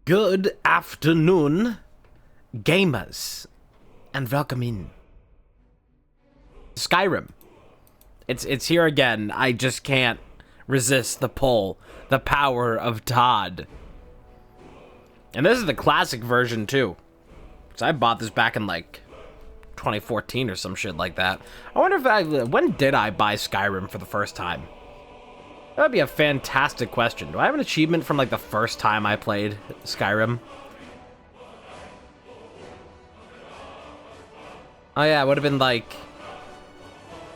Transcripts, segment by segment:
Good afternoon, gamers, and welcome in Skyrim. It's here again. I just can't resist the pull, the power of Todd. And this is the classic version too. So I bought this back in like 2014 or some shit like that. I wonder if when did I buy Skyrim for the first time? That would be a fantastic question. Do I have an achievement from like the first time I played Skyrim? Oh yeah, it would have been like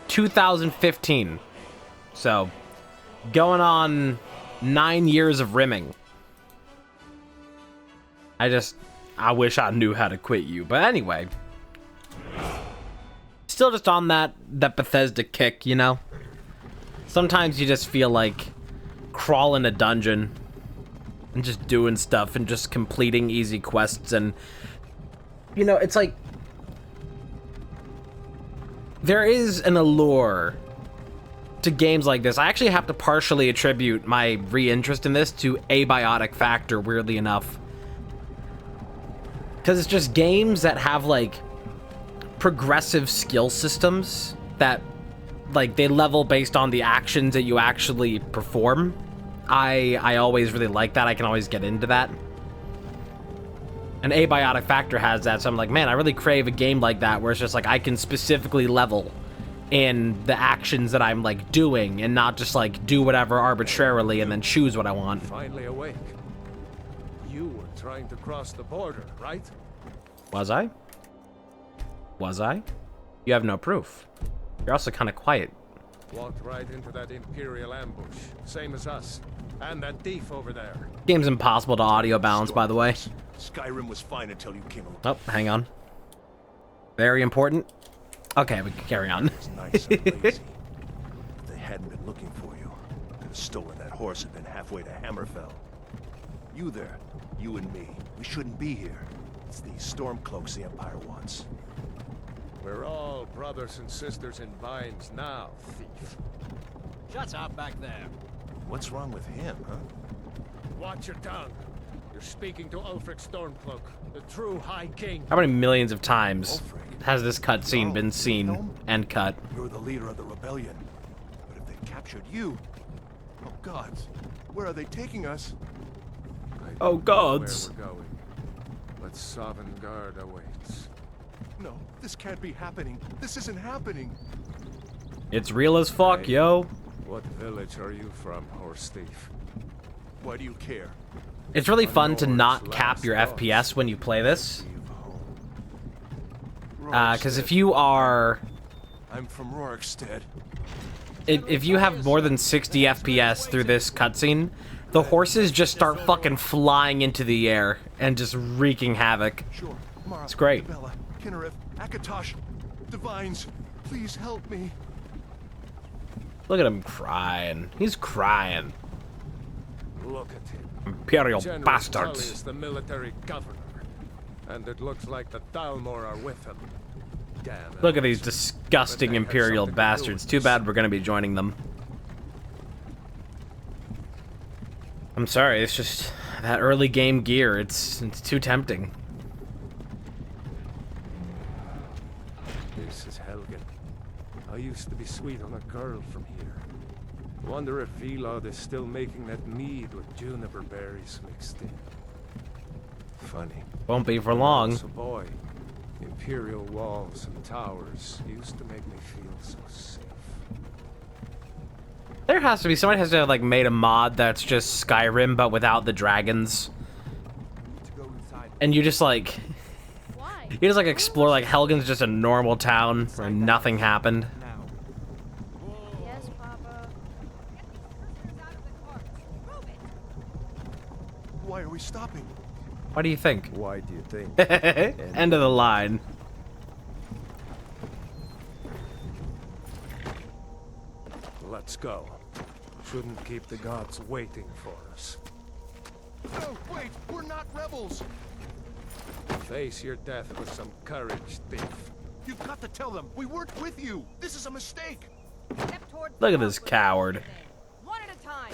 2015. So, going on 9 years of rimming. I wish I knew how to quit you. But anyway. Still just on that Bethesda kick, you know? Sometimes you just feel like crawling a dungeon and just doing stuff and just completing easy quests, and you know, it's like there is an allure to games like this. I actually have to partially attribute my re-interest in this to abiotic factor, weirdly enough, because it's just games that have like progressive skill systems that like they level based on the actions that you actually perform. I always really like that. I can always get into that. And Abiotic Factor has that, so I'm like, man, I really crave a game like that where it's just like I can specifically level in the actions that I'm like doing and not just like do whatever arbitrarily and then choose what I want. Finally awake. You were trying to cross the border, right? Was I? Was I? You have no proof. You're also kind of quiet. Walked right into that Imperial ambush, same as us. And that thief over there. Game's impossible to audio balance, by the way. Skyrim was fine until you came along. Oh, hang on. Very important. Okay, we can carry on. It's nice and lazy. If they hadn't been looking for you, could have stolen that horse and been halfway to Hammerfell. You there, you and me, we shouldn't be here. It's these Stormcloaks the Empire wants. We're all brothers and sisters in binds now, thief. Shut up back there. What's wrong with him, huh? Watch your tongue. You're speaking to Ulfric Stormcloak, the true High King. How many millions of times Ulfric? has this cutscene been seen No. and cut? You're the leader of the rebellion. But if they captured you... Oh, gods. Where are they taking us? I Oh, don't know gods. where we're going, but Sovngarde awaits. No, this can't be happening. This isn't happening. It's real as fuck, Hey. yo. What village are you from, horse thief? Why do you care? It's really fun to Norse not cap last your thoughts. FPS when you play this. Leave home. Because if Rorikstead. you are... I'm from Rorikstead. If you have more than 60 FPS through this cutscene, the horses just start fucking flying into the air and just wreaking havoc. Sure. Mara, It's great. Bella, Kinnereth, Akatosh, Divines, please help me. Look at him crying. He's crying. Look at him. Imperial General bastards. Tully is the military governor, and it looks like the Thalmor are with him. Damn. Look at these elves. disgusting But they have Imperial something to do bastards. with Too this. bad we're gonna be joining them. I'm sorry, it's just that early game gear. It's too tempting. This is Helgen. I used to be sweet on a girl from here. Wonder if Vilod is still making that mead with juniper berries mixed in. Funny. Won't be for When I long. was a boy, Imperial walls and towers used to make me feel so safe. There has to be, somebody has to have like made a mod that's just Skyrim but without the dragons. And you just like, Why? you just like explore like Helgen's just a normal town where nothing happened. Yes, Papa. Why are we stopping? What do you think? Why do you think? End of the line. Let's go. Shouldn't keep the gods waiting for us. No, wait, we're not rebels. Face your death with some courage, thief. You've got to tell them we weren't with you. This is a mistake. Step towards Look the at this front, coward. One at a time.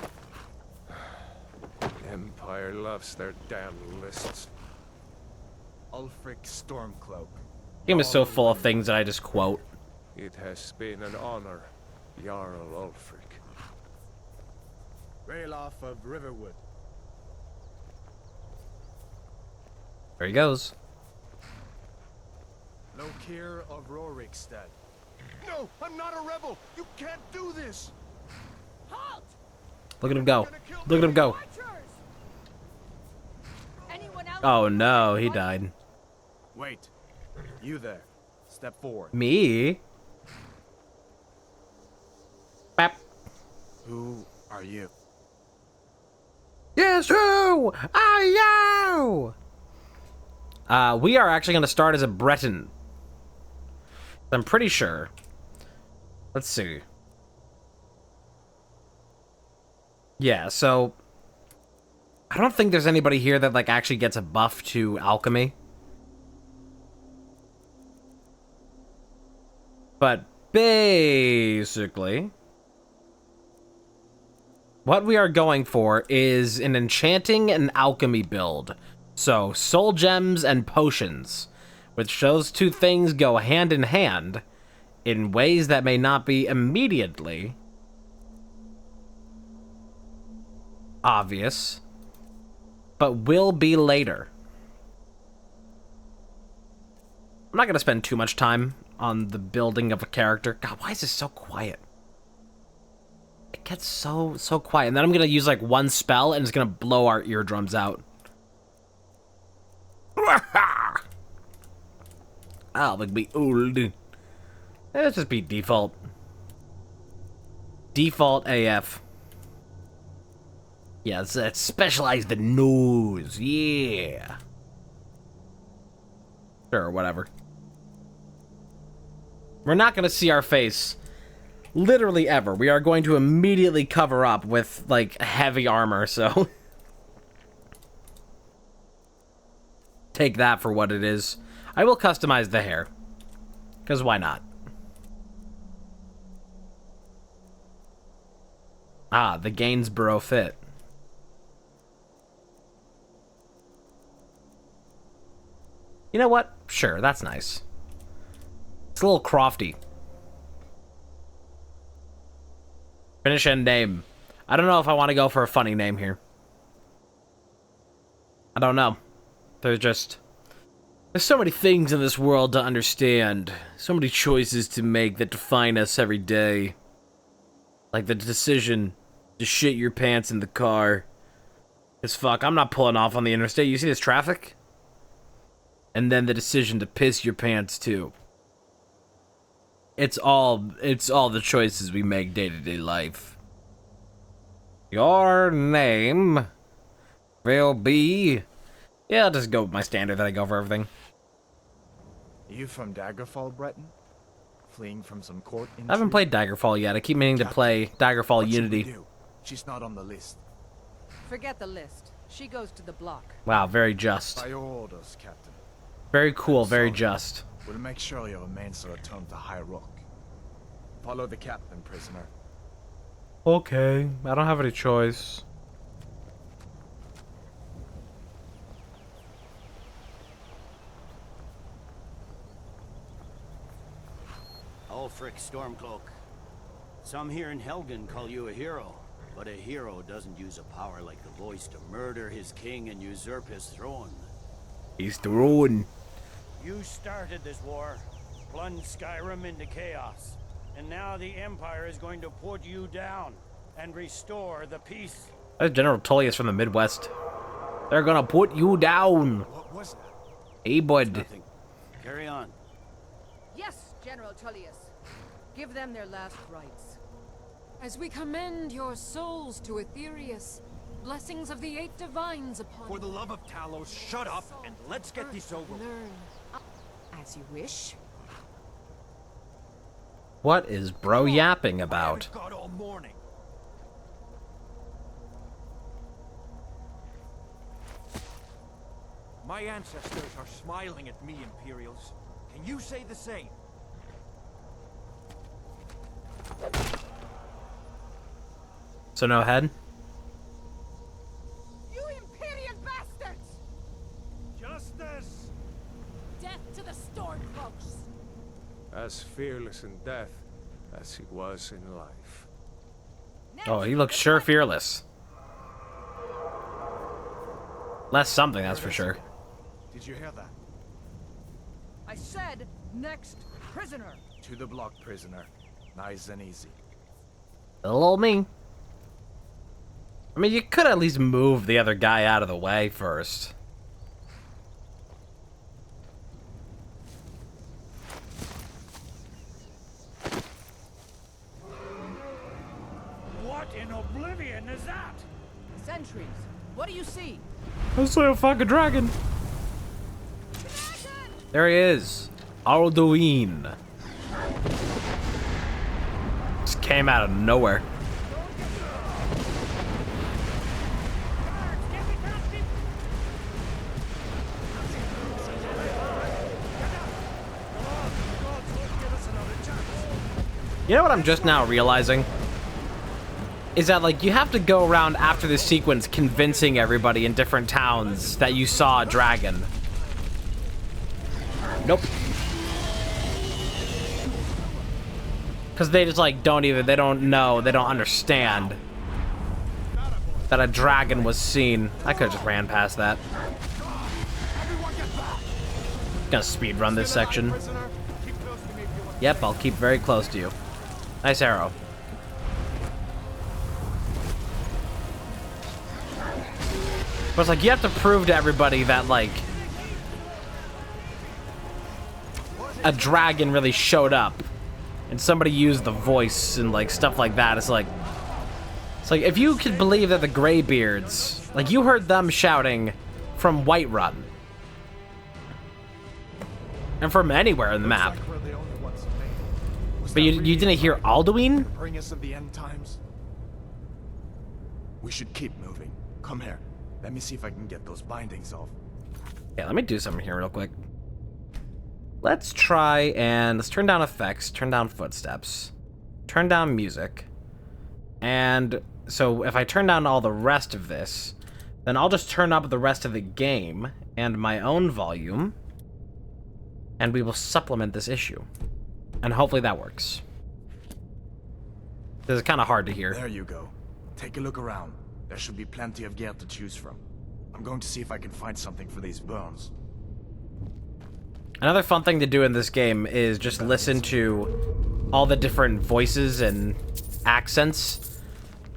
Empire loves their damn lists. Ulfric Stormcloak. Game is so full of things that I just quote. It has been an honor, Jarl Ulfric. Ralof of Riverwood. There he goes. Lokir of Rorikstead. No, I'm not a rebel. You can't do this. Halt! Look at him go. Look at him go. Archers! Anyone else? Oh no, he died. Wait. You there. Step forward. Me? Bap. Who are you? Guess who? Are you? We are actually going to start as a Breton. I'm pretty sure. Let's see. Yeah, so I don't think there's anybody here that like actually gets a buff to alchemy. But basically, what we are going for is an enchanting and alchemy build. So, soul gems and potions, which those two things go hand in hand in ways that may not be immediately obvious, but will be later. I'm not going to spend too much time on the building of a character. God, why is this so quiet? It gets so quiet. And then I'm going to use like one spell and it's going to blow our eardrums out. I'll be old. Let's just be default. Default AF. Yeah, it's specialized the nose. Yeah. Sure, whatever. We're not going to see our face literally ever. We are going to immediately cover up with, like, heavy armor, so... Take that for what it is. I will customize the hair. Because why not? Ah, the Gainsborough fit. You know what? Sure, that's nice. It's a little crofty. Finish end name. I don't know if I want to go for a funny name here. I don't know. There's so many things in this world to understand. So many choices to make that define us every day. Like the decision to shit your pants in the car. Cause fuck, I'm not pulling off on the interstate. You see this traffic? And then the decision to piss your pants too. It's all the choices we make day-to-day life. Your name will be... Yeah, I'll just go with my standard that I go for everything. You from Daggerfall, Breton? Fleeing from some court intrigue? I haven't played Daggerfall yet. I keep meaning to play Daggerfall What should we Unity. do? She's not on the list. Forget the list. She goes to the block. Wow, very just. By your orders, Captain. Very cool, very Sorry. just. We'll make sure your remains are returned to High Rock. Follow the captain, prisoner. Okay, I don't have any choice. Ulfric Stormcloak. Some here in Helgen call you a hero, but a hero doesn't use a power like the voice to murder his king and usurp his throne. He's thrown. You started this war, plunged Skyrim into chaos, and now the Empire is going to put you down and restore the peace. That's General Tullius from the Midwest. They're gonna put you down. What was that? Hey, bud. Nothing. Carry on. Yes, General Tullius. Give them their last rites. As we commend your souls to Aetherius, blessings of the eight divines upon For the love of Talos, shut up and let's get this over with. Learn. As you wish. What is bro yapping about? God all morning. My ancestors are smiling at me, Imperials. Can you say the same? So no head? You As fearless in death as he was in life. Oh, he looks sure fearless. Less something, that's for sure. Did you hear that? I said next prisoner. To the block, prisoner. Nice and easy. Little old me. I mean, you could at least move the other guy out of the way first. What in oblivion is that? Sentries. What do you see? I see a fucking dragon. There he is. Alduin. Just came out of nowhere. You know what I'm just now realizing? Is that, like, you have to go around after this sequence convincing everybody in different towns that you saw a dragon. Nope. Because they just, like, they don't know, they don't understand that a dragon was seen. I could have just ran past that. Gonna speed run this section. Yep, I'll keep very close to you. Nice arrow. But it's like, you have to prove to everybody that, like, a dragon really showed up. And somebody used the voice and, like, stuff like that. It's like, if you could believe that the Greybeards, like, you heard them shouting from Whiterun. And from anywhere in the map. But you didn't hear Alduin? Bring us of the end times. We should keep moving. Come here. Let me see if I can get those bindings off. Yeah, let me do something here real quick. Let's try and let's turn down effects, turn down footsteps, turn down music. And so if I turn down all the rest of this, then I'll just turn up the rest of the game and my own volume, and we will supplement this issue. And hopefully that works. This is kind of hard to hear. There you go. Take a look around. There should be plenty of gear to choose from. I'm going to see if I can find something for these burns. Another fun thing to do in this game is just listen to all the different voices and accents,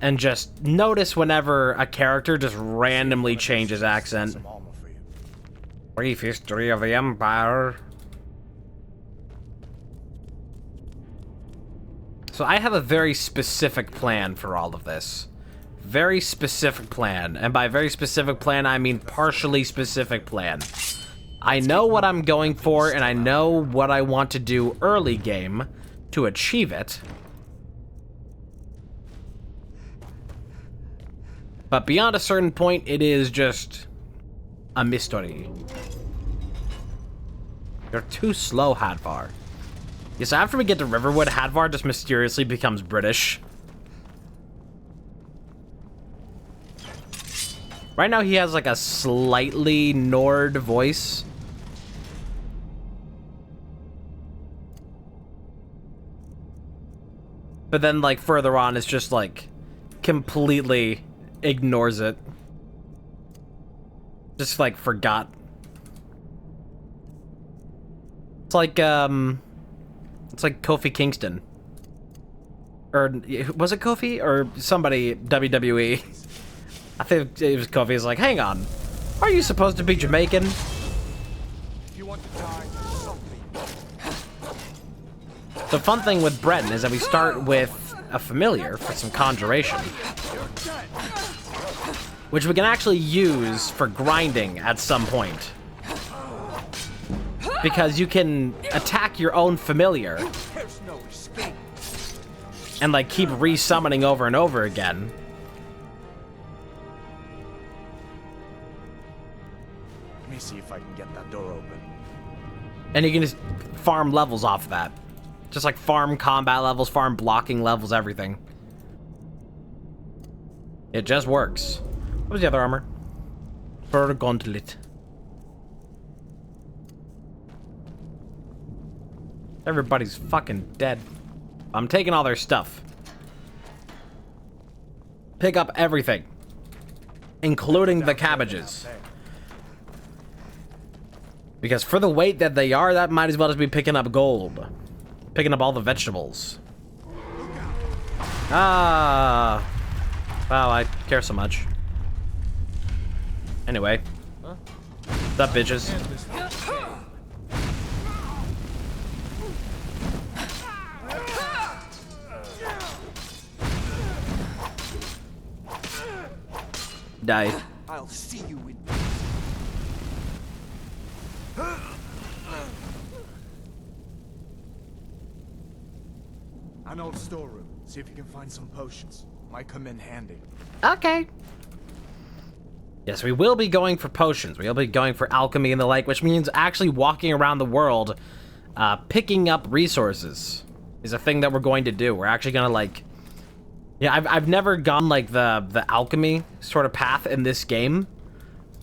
and just notice whenever a character just randomly changes accent. Brief history of the Empire. So I have a very specific plan for all of this. Very specific plan. And by very specific plan, I mean partially specific plan. I know what I'm going for, and I know what I want to do early game to achieve it. But beyond a certain point, it is just a mystery. You're too slow, Hadvar. Yes, after we get to Riverwood, Hadvar just mysteriously becomes British. Right now he has like a slightly Nord voice. But then like further on it's just like completely ignores it. Just like forgot. It's like Kofi Kingston. Or was it Kofi or somebody WWE? I think it was Kofi. He's like, hang on, are you supposed to be Jamaican? If you want to die, The fun thing with Breton is that we start with a familiar for some conjuration, which we can actually use for grinding at some point. Because you can attack your own familiar there's no escape. and like keep re-summoning over and over again. Let me see if I can get that door open. And you can just farm levels off of that. Just like farm combat levels, farm blocking levels, everything. It just works. What was the other armor? Fur gauntlet. Everybody's fucking dead. I'm taking all their stuff. Pick up everything, including the cabbages. Because for the weight that they are, that might as well just be picking up gold. Picking up all the vegetables. Ah. Wow, I care so much. Anyway. What's up, bitches? Die. I'll see you in... An old storeroom. See if you can find some potions. Might come in handy. Okay. Yes, we will be going for potions. We'll be going for alchemy and the like, which means actually walking around the world, picking up resources is a thing that we're going to do. We're actually gonna like, yeah, I've never gone like the alchemy sort of path in this game,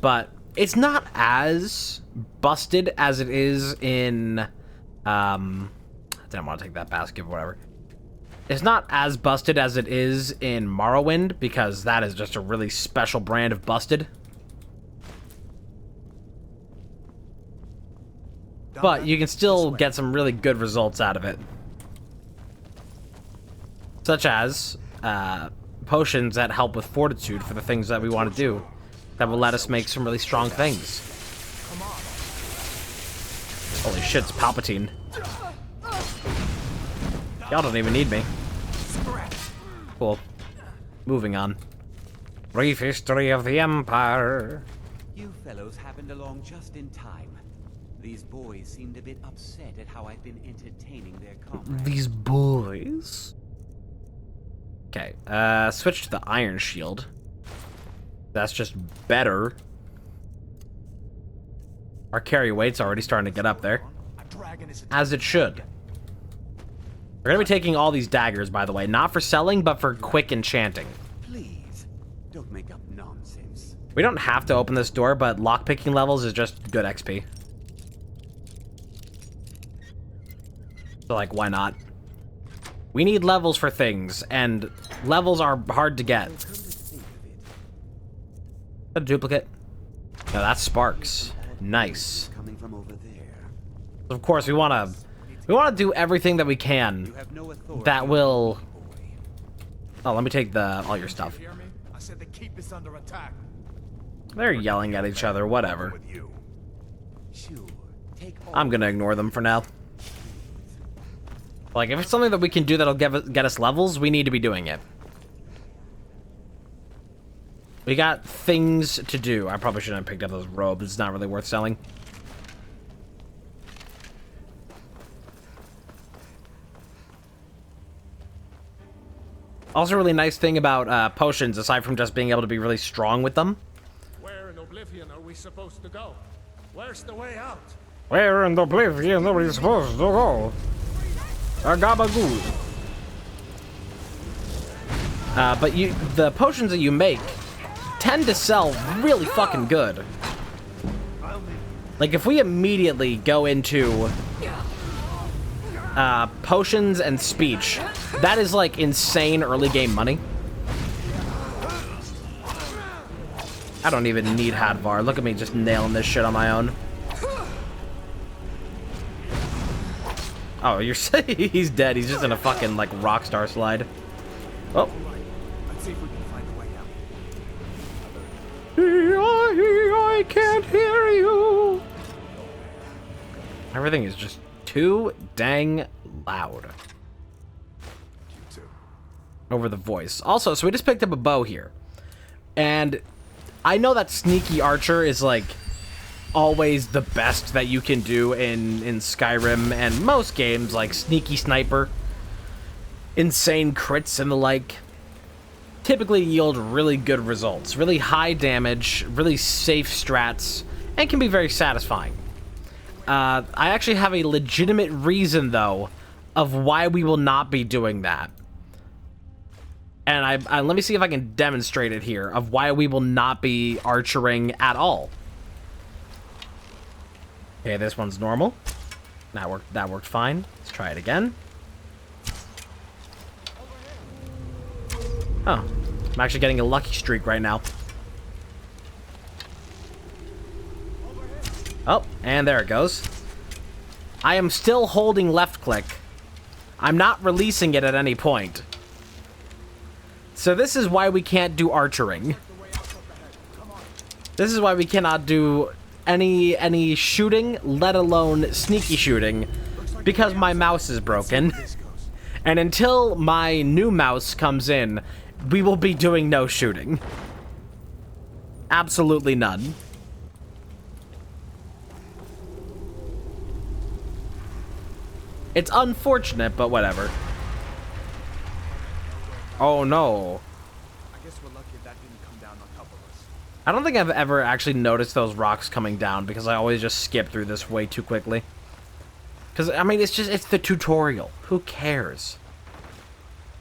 but it's not as busted as it is in, I didn't want to take that basket, but whatever. It's not as busted as it is in Morrowind, because that is just a really special brand of busted. But you can still get some really good results out of it. Such as potions that help with fortitude for the things that we want to do. That will let us make some really strong things. Holy shit, it's Palpatine. Y'all don't even need me. Cool. Moving on. Brief history of the Empire. You fellows happened along just in time. These boys seemed a bit upset at how I've been entertaining their comrades. These boys? Okay, switch to the Iron Shield. That's just better. Our carry weight's already starting to get up there. As it should. We're gonna be taking all these daggers, by the way. Not for selling, but for quick enchanting. Please, don't make up nonsense. We don't have to open this door, but lockpicking levels is just good XP. So, like, why not? We need levels for things, and levels are hard to get. A duplicate? No, that's Sparks. Nice. Coming from over there. Of course, we wanna do everything that we can that will. Oh, let me take all your stuff. I said the keep is under attack. They're yelling at each other. Whatever. Sure. I'm gonna ignore them for now. Like, if it's something that we can do that'll get us levels, we need to be doing it. We got things to do. I probably shouldn't have picked up those robes. It's not really worth selling. Also, a really nice thing about potions, aside from just being able to be really strong with them. Where in Oblivion are we supposed to go? Where's the way out? Where in Oblivion are we supposed to go? A gabagoo. But the potions that you make tend to sell really fucking good. Like, if we immediately go into potions and speech, that is like insane early game money. I don't even need Hadvar. Look at me just nailing this shit on my own. Oh, you're saying he's dead. He's just in a fucking like rock star slide. Oh. Let's see if we can find a way out. I can't hear you. Everything is just too dang loud. Over the voice. Also, so we just picked up a bow here. And I know that sneaky archer is like always the best that you can do in Skyrim and most games, like sneaky sniper, insane crits and the like, typically yield really good results, really high damage, really safe strats, and can be very satisfying. I actually have a legitimate reason, though, of why we will not be doing that. And I let me see if I can demonstrate it here, of why we will not be archering at all. Okay, this one's normal. That worked fine. Let's try it again. Oh, I'm actually getting a lucky streak right now. Oh, and there it goes. I am still holding left click. I'm not releasing it at any point. So this is why we can't do archering. This is why we cannot do any shooting, let alone sneaky shooting, because my mouse is broken. And until my new mouse comes in, we will be doing no shooting. Absolutely none. It's unfortunate, but whatever. Oh no. I guess we're lucky that didn't come down on top of us. I don't think I've ever actually noticed those rocks coming down because I always just skip through this way too quickly. Because, I mean, it's the tutorial. Who cares?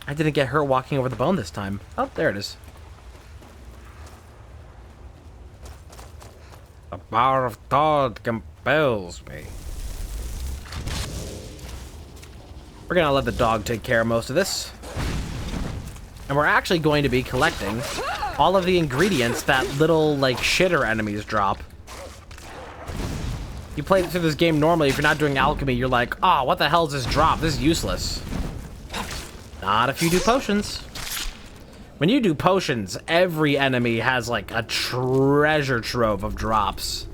I didn't get hurt walking over the bone this time. Oh, there it is. The power of thought compels me. We're gonna let the dog take care of most of this. And we're actually going to be collecting all of the ingredients that little, like, shitter enemies drop. You play through this game normally, if you're not doing alchemy, you're like, oh, what the hell is this drop? This is useless. Not if you do potions. When you do potions, every enemy has, like, a treasure trove of drops.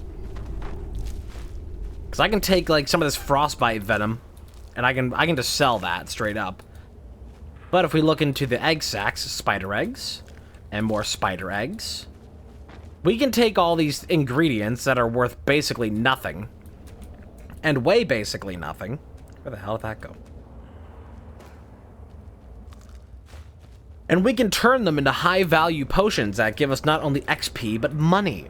Because I can take, like, some of this frostbite venom, and I can just sell that straight up. But if we look into the egg sacs, spider eggs, and more spider eggs, we can take all these ingredients that are worth basically nothing, and weigh basically nothing. Where the hell did that go? And we can turn them into high-value potions that give us not only XP, but money.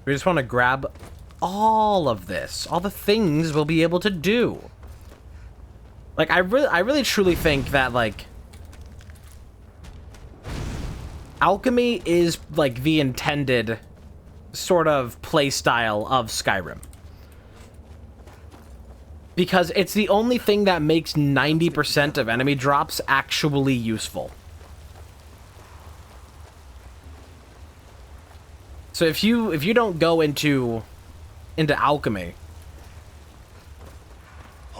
We just want to grab all of this. All the things we'll be able to do. Like, I really truly think that, like, alchemy is, like, the intended sort of play style of Skyrim. Because it's the only thing that makes 90% of enemy drops actually useful. So if you don't go into alchemy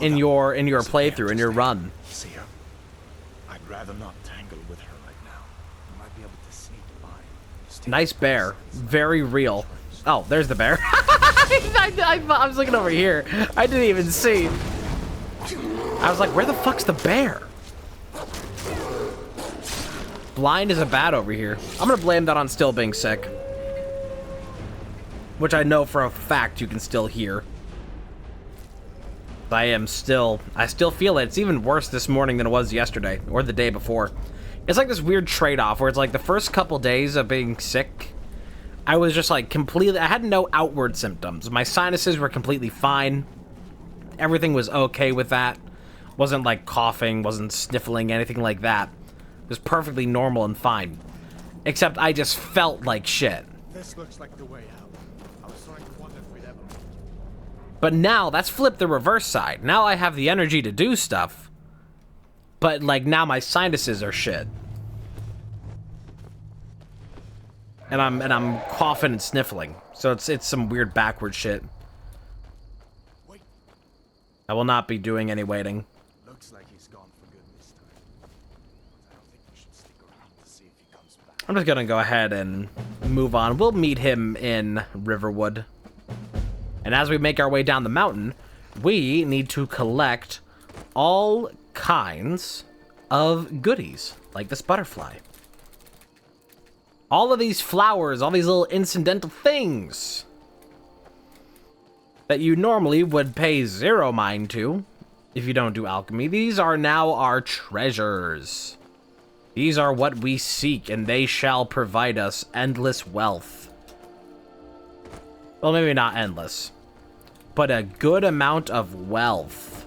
in your playthrough, in your run. See her? I'd rather not tangle with her right now. You might be able to sneak by. Nice bear. Very real. Oh, there's the bear. I was looking over here. I didn't even see. I was like, where the fuck's the bear? Blind as a bat over here. I'm gonna blame that on still being sick. Which I know for a fact you can still hear. I still feel it. It's even worse this morning than it was yesterday or the day before. It's like this weird trade-off where it's like the first couple days of being sick, I was just like completely, I had no outward symptoms. My sinuses were completely fine. Everything was okay with that. Wasn't like coughing, wasn't sniffling, anything like that. It was perfectly normal and fine. Except I just felt like shit. This looks like the way out. I was starting to wonder if we'd ever. But now, that's flipped the reverse side. Now I have the energy to do stuff. But, like, now my sinuses are shit. And I'm coughing and sniffling. So it's some weird backward shit. Wait. I will not be doing any waiting. Looks like he's gone for good this time. I don't think we should stick around to see if he comes back. I'm just gonna go ahead and move on. We'll meet him in Riverwood. And as we make our way down the mountain, we need to collect all kinds of goodies, like this butterfly. All of these flowers, all these little incidental things that you normally would pay 0 mind to if you don't do alchemy. These are now our treasures. These are what we seek, and they shall provide us endless wealth. Well, maybe not endless, but a good amount of wealth.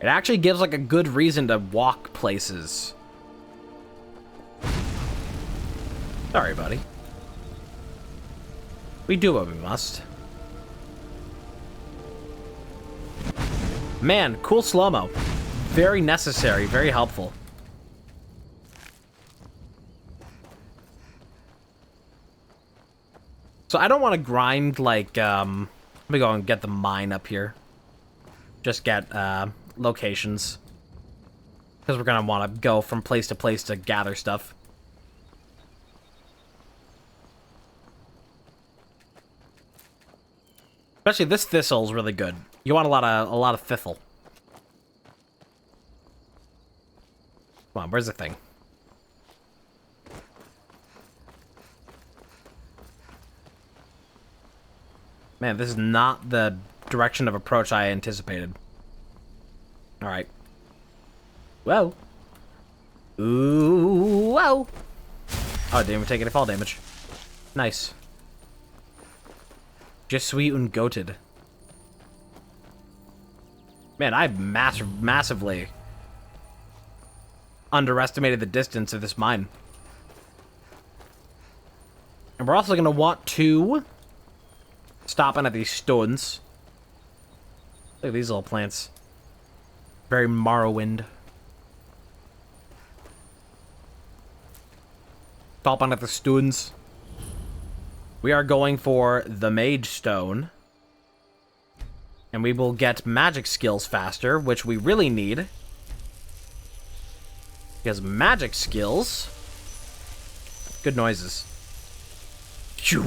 It actually gives like a good reason to walk places. Sorry, buddy. We do what we must. Man, cool slow-mo. Very necessary, very helpful. So I don't want to grind like, let me go and get the mine up here. Just get, locations. Because we're going to want to go from place to place to gather stuff. Especially this thistle's really good. You want a lot of thistle. Come on, where's the thing? Man, this is not the direction of approach I anticipated. Alright. Whoa. Ooh, whoa. Oh, I didn't even take any fall damage. Nice. Just sweet and goated. Man, I massively underestimated the distance of this mine. And we're also going to want to stop in at these stones. Look at these little plants. Very Morrowind. Stop on at the stones. We are going for the Mage Stone. And we will get magic skills faster, which we really need. Because magic skills... Good noises. Phew.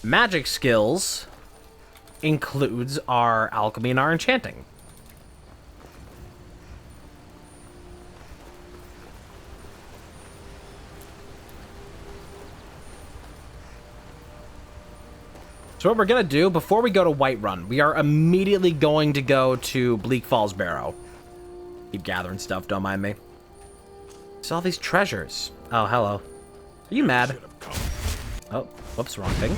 Magic skills includes our alchemy and our enchanting. So what we're going to do, before we go to Whiterun, we are immediately going to go to Bleak Falls Barrow. Keep gathering stuff, don't mind me. It's all these treasures. Oh, hello. Are you mad? Oh, whoops, wrong thing.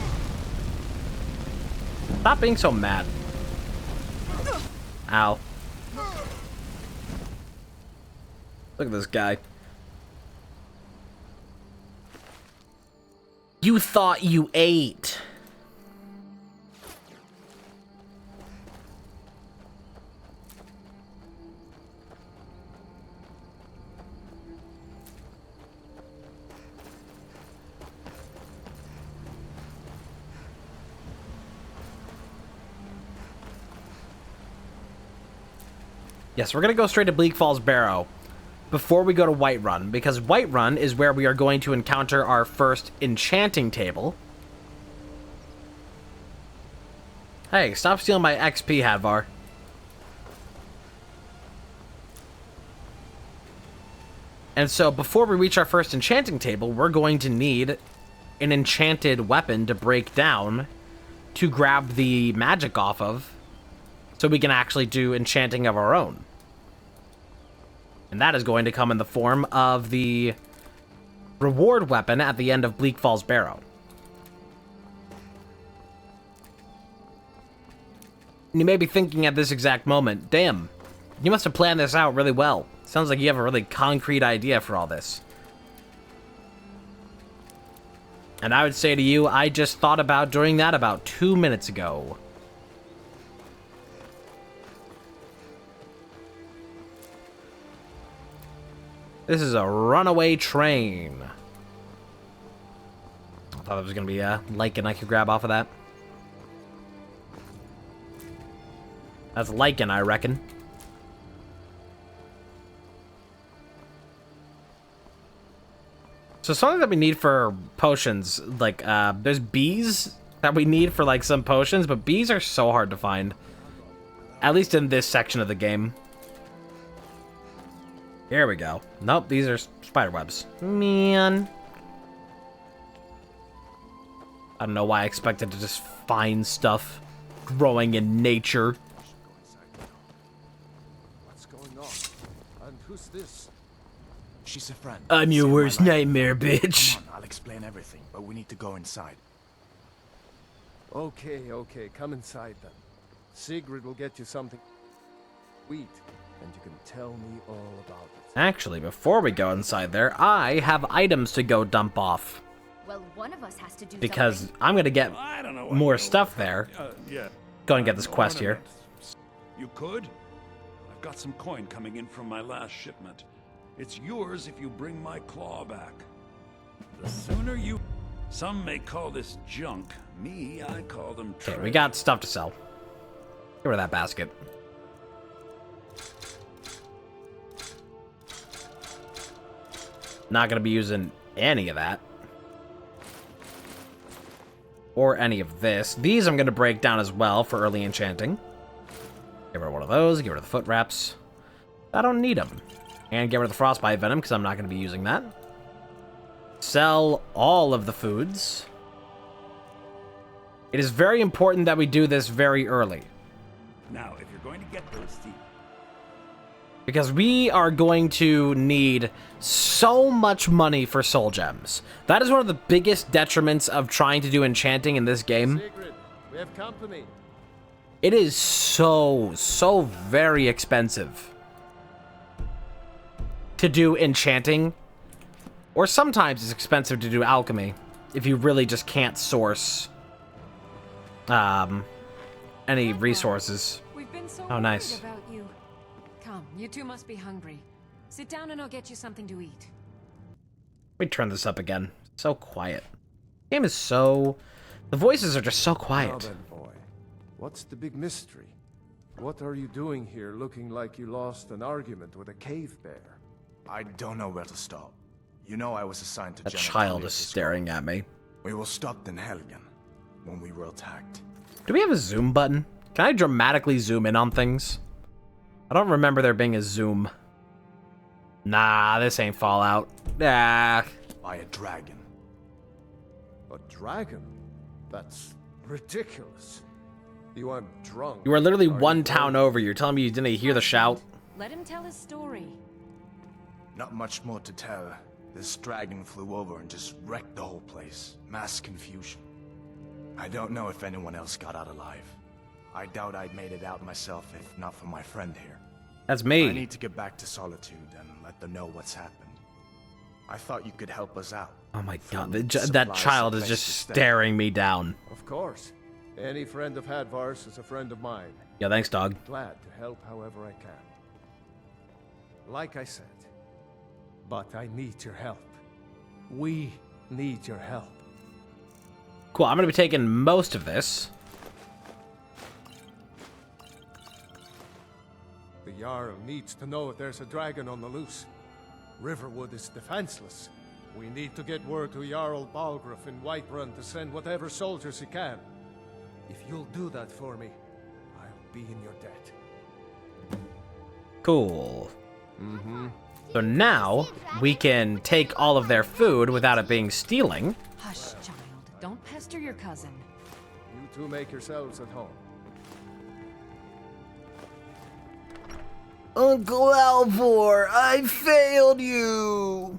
Stop being so mad. Ow. Look at this guy. You thought you ate. Yes, we're going to go straight to Bleak Falls Barrow before we go to Whiterun, because Whiterun is where we are going to encounter our first enchanting table. Hey, stop stealing my XP, Hadvar. And so before we reach our first enchanting table, we're going to need an enchanted weapon to break down to grab the magic off of, so we can actually do enchanting of our own. And that is going to come in the form of the reward weapon at the end of Bleak Falls Barrow. And you may be thinking at this exact moment, damn, you must have planned this out really well. Sounds like you have a really concrete idea for all this. And I would say to you, I just thought about doing that about 2 minutes ago. This is a runaway train. I thought there was going to be a lichen I could grab off of that. That's lichen, I reckon. So something that we need for potions, like, there's bees that we need for, like, some potions, but bees are so hard to find. At least in this section of the game. Here we go. Nope, these are spider webs. Man. I don't know why I expected to just find stuff growing in nature. What's going on? And who's this? She's a friend. I'm your Save my worst life. nightmare, bitch. Come on, I'll explain everything, but we need to go inside. Okay, come inside then. Sigrid will get you something. Sweet, and you can tell me all about it. Actually, before we go inside there, I have items to go dump off. Well, one of us has to do Because something. I'm gonna get I don't know. more stuff there. Yeah. Go and get this quest here. You could? I've got some coin coming in from my last shipment. It's yours if you bring my claw back. The sooner you... Some may call this junk. Me, I call them Okay, treasure. we got stuff to sell. Get rid of that basket. Not gonna be using any of that. Or any of this. These I'm gonna break down as well for early enchanting. Get rid of one of those, get rid of the foot wraps. I don't need them. And get rid of the frostbite venom, because I'm not gonna be using that. Sell all of the foods. It is very important that we do this very early. Now, if you're going to get those teeth... Because we are going to need so much money for soul gems. That is one of the biggest detriments of trying to do enchanting in this game. Sigrid, we have company. It is so very expensive to do enchanting. Or sometimes it's expensive to do alchemy if you really just can't source any resources. We've been so Oh, nice. worried about you. Come, you two must be hungry. Sit down and I'll get you something to eat. Let me turn this up again. So quiet. The game is so... The voices are just so Now quiet. then, boy, what's the big mystery? What are you doing here looking like you lost an argument with a cave bear? I don't know where to start. You know I was assigned to That General child is Tullius' staring at me. We were stopped in Helgen when we were attacked. Do we have a zoom button? Can I dramatically zoom in on things? I don't remember there being a zoom. Nah, this ain't Fallout. Ah. By a dragon. A dragon? That's ridiculous. You aren't drunk. You are literally are one you, town boy? over. You're telling me you didn't hear the shout? Let him tell his story. Not much more to tell. This dragon flew over and just wrecked the whole place. Mass confusion. I don't know if anyone else got out alive. I doubt I'd made it out myself if not for my friend here. That's I me. need to get back to Solitude and let them know what's happened. I thought you could help us out. Oh my god, Food, that supplies, child a is place just to stay. staring me down. Of course. Any friend of Hadvar's is a friend of mine. Yeah, thanks, dog. Glad to help however I can. Like I said, but I need your help. We need your help. Cool, I'm gonna be taking most of this. The Jarl needs to know if there's a dragon on the loose. Riverwood is defenseless. We need to get word to Jarl Balgruuf in Whiterun to send whatever soldiers he can. If you'll do that for me, I'll be in your debt. Cool. So now we can take all of their food without it being stealing. Hush, child. Don't pester your cousin. You two make yourselves at home. Uncle Alvor, I failed you.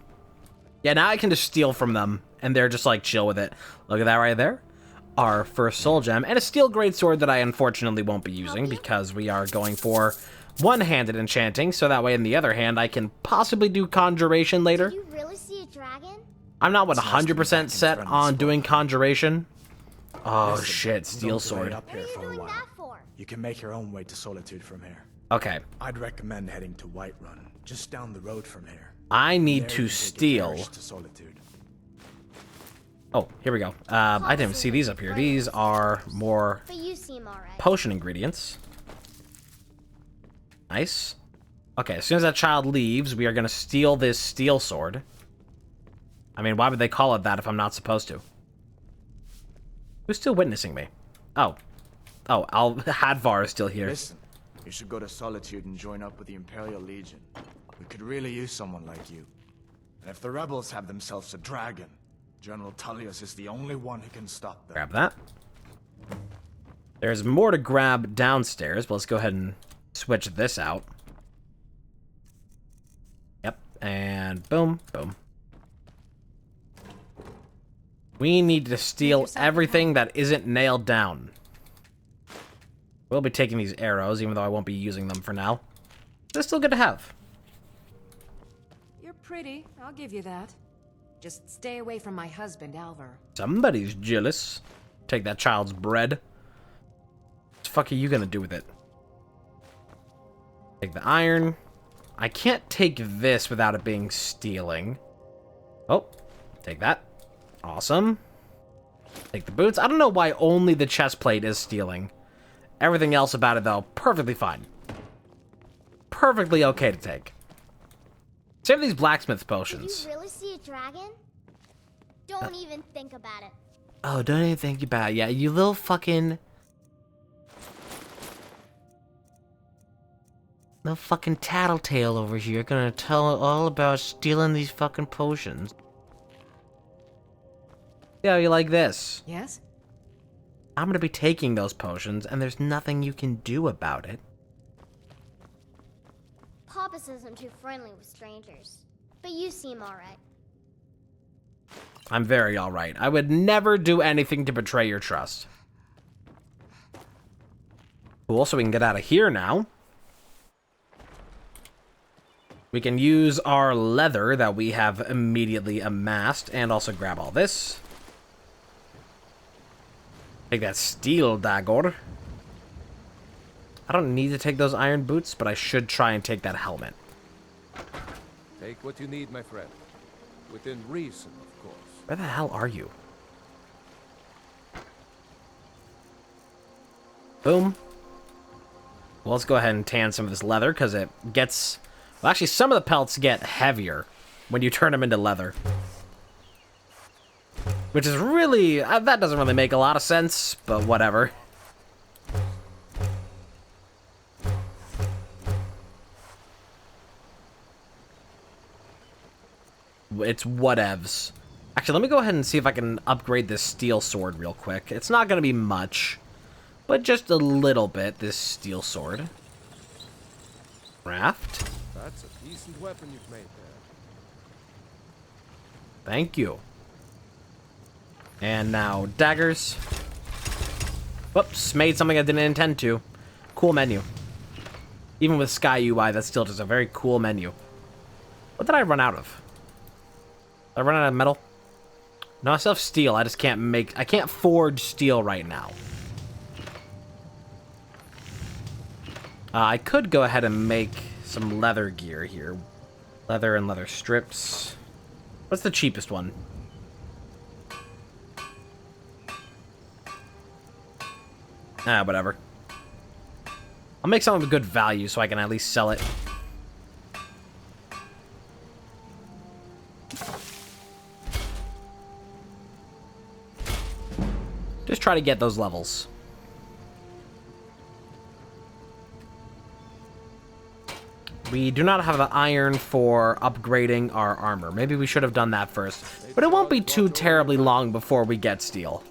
Yeah, now I can just steal from them, and they're just like chill with it. Look at that right there. Our first soul gem, and a steel greatsword that I unfortunately won't be using because we are going for one-handed enchanting, so that way in the other hand I can possibly do conjuration later. Did you really see a dragon? I'm not 100% in set friendly on spot. doing conjuration. Oh Listen, shit, I'm steel going to wait sword. up What here are you for a doing while. that for? You can make your own way to Solitude from here. Okay, I'd recommend heading to Whiterun, just down the road from here. I need There to you can take your steal. carriage to Solitude. Oh, here we go. I didn't even see these up here. These are more But you seem alright. potion ingredients. Nice. Okay, as soon as that child leaves, we are going to steal this steel sword. I mean, why would they call it that if I'm not supposed to? Who's still witnessing me? Oh. Oh, Hadvar is still here. Listen, you should go to Solitude and join up with the Imperial Legion. We could really use someone like you. And if the rebels have themselves a dragon, General Tullius is the only one who can stop them. Grab that. There's more to grab downstairs, but let's go ahead and switch this out. Yep, and boom, boom. We need to steal everything that isn't nailed down. We'll be taking these arrows, even though I won't be using them for now. They're still good to have. You're pretty, I'll give you that. Just stay away from my husband, Alvar. Somebody's jealous. Take that child's bread. What the fuck are you gonna do with it? Take the iron. I can't take this without it being stealing. Oh, take that. Awesome. Take the boots. I don't know why only the chest plate is stealing. Everything else about it, though, perfectly fine. Perfectly okay to take. Save these blacksmith potions. Did you really see a dragon? Don't even think about it. Oh, don't even think about it. Yeah, you little fucking... little fucking tattletale over here gonna tell all about stealing these fucking potions. Yeah, you like this? Yes? I'm gonna be taking those potions, and there's nothing you can do about it. Papa says I'm too friendly with strangers, but you seem alright. I'm very alright. I would never do anything to betray your trust. Cool, so we can get out of here now. We can use our leather that we have immediately amassed, and also grab all this. Take that steel dagger. I don't need to take those iron boots, but I should try and take that helmet. Take what you need, my friend. Within reason, of course. Where the hell are you? Boom. Well, let's go ahead and tan some of this leather, because it gets... well, actually, some of the pelts get heavier when you turn them into leather. Which is really... that doesn't really make a lot of sense, but whatever. It's whatevs. Actually, let me go ahead and see if I can upgrade this steel sword real quick. It's not going to be much, but just a little bit, this steel sword. Craft. That's a decent weapon you've made there. Thank you. And now daggers. Whoops, made something I didn't intend to. Cool menu. Even with Sky UI, that's still just a very cool menu. What did I run out of? Did I run out of metal? No, I still have steel. I just can't make... I can't forge steel right now. I could go ahead and make some leather gear here. Leather and leather strips. What's the cheapest one? Ah, whatever. I'll make something of good value so I can at least sell it. Just try to get those levels. We do not have the iron for upgrading our armor. Maybe we should have done that first. But it won't be too terribly long before we get steel.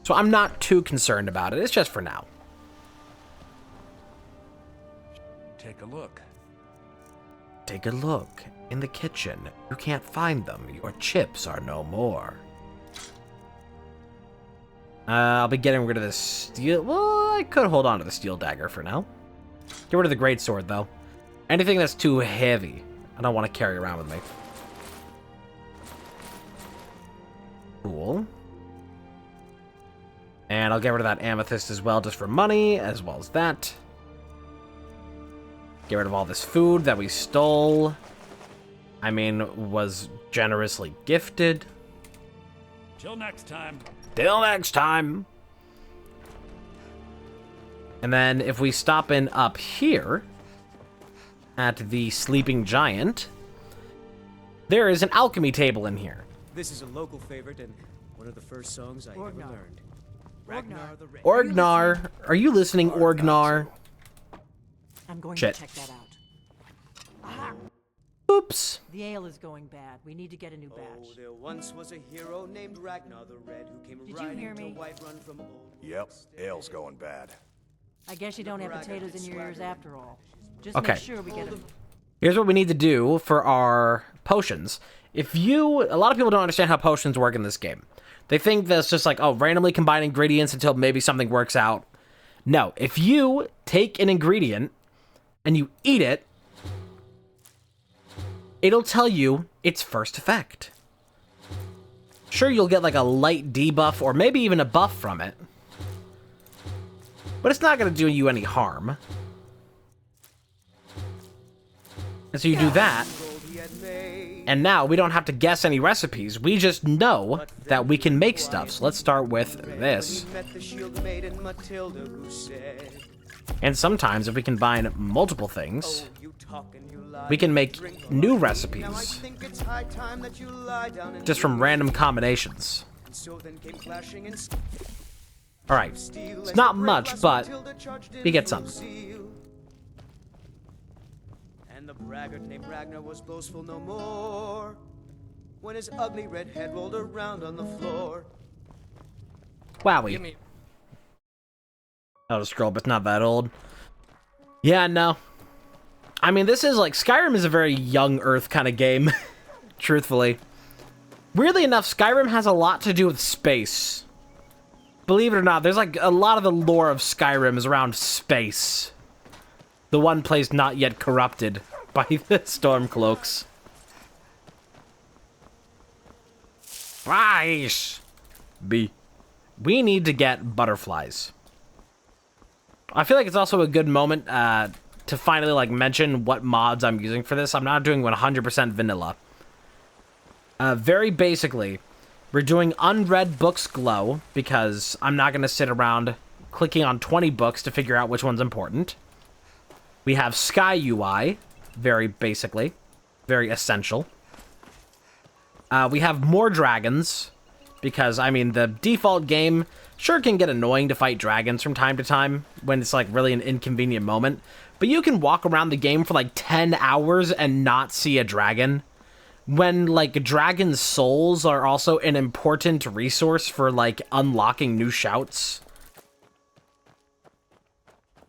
So I'm not too concerned about it. It's just for now. Take a look. Take a look. In the kitchen. You can't find them. Your chips are no more. I'll be getting rid of this steel... well, I could hold on to the steel dagger for now. Get rid of the greatsword, though. Anything that's too heavy, I don't want to carry around with me. Cool. And I'll get rid of that amethyst as well, just for money, as well as that. Get rid of all this food that we stole. I mean, was generously gifted. Till next time. Till next time. And then if we stop in up here at the Sleeping Giant, there is an alchemy table in here. This is a local favorite and one of the first songs I ever learned. Ragnar the Red. Orgnar, are you listening, Orgnar? I'm going Shit. to check that out. Aha! Oops. The ale is going bad. We need to get a new batch. Oh, there once was a hero named Ragnar the Red who came Did you riding hear to me? Whiterun from old. Yep, ale's going bad. I guess you don't have potatoes in your ears after all. Just Okay. make sure we get them. Here's what we need to do for our potions. A lot of people don't understand how potions work in this game. They think that's just like, oh, randomly combine ingredients until maybe something works out. No, if you take an ingredient and you eat it, it'll tell you its first effect. Sure, you'll get like a light debuff or maybe even a buff from it, but it's not going to do you any harm. And so you do that, and now we don't have to guess any recipes. We just know that we can make stuff. So let's start with this. And sometimes if we combine multiple things, we can make new recipes just from random combinations. Alright, it's not much, but we get some. And the braggart named Ragnar was boastful no more when his ugly red head rolled around on the floor. Wowie. I'll just scroll, but it's not that old. Yeah, no. I mean, this is like, Skyrim is a very young Earth kind of game, truthfully. Weirdly enough, Skyrim has a lot to do with space. Believe it or not, there's like a lot of the lore of Skyrim is around space. The one place not yet corrupted by the Stormcloaks. Flies! B. We need to get butterflies. I feel like it's also a good moment to finally like mention what mods I'm using for this. I'm not doing 100% vanilla. Very basically, we're doing unread books glow because I'm not going to sit around clicking on 20 books to figure out which one's important. We have sky UI, very basically, very essential. We have more dragons because, I mean, the default game sure can get annoying to fight dragons from time to time when it's like really an inconvenient moment, but you can walk around the game for like 10 hours and not see a dragon, when like dragon souls are also an important resource for like unlocking new shouts.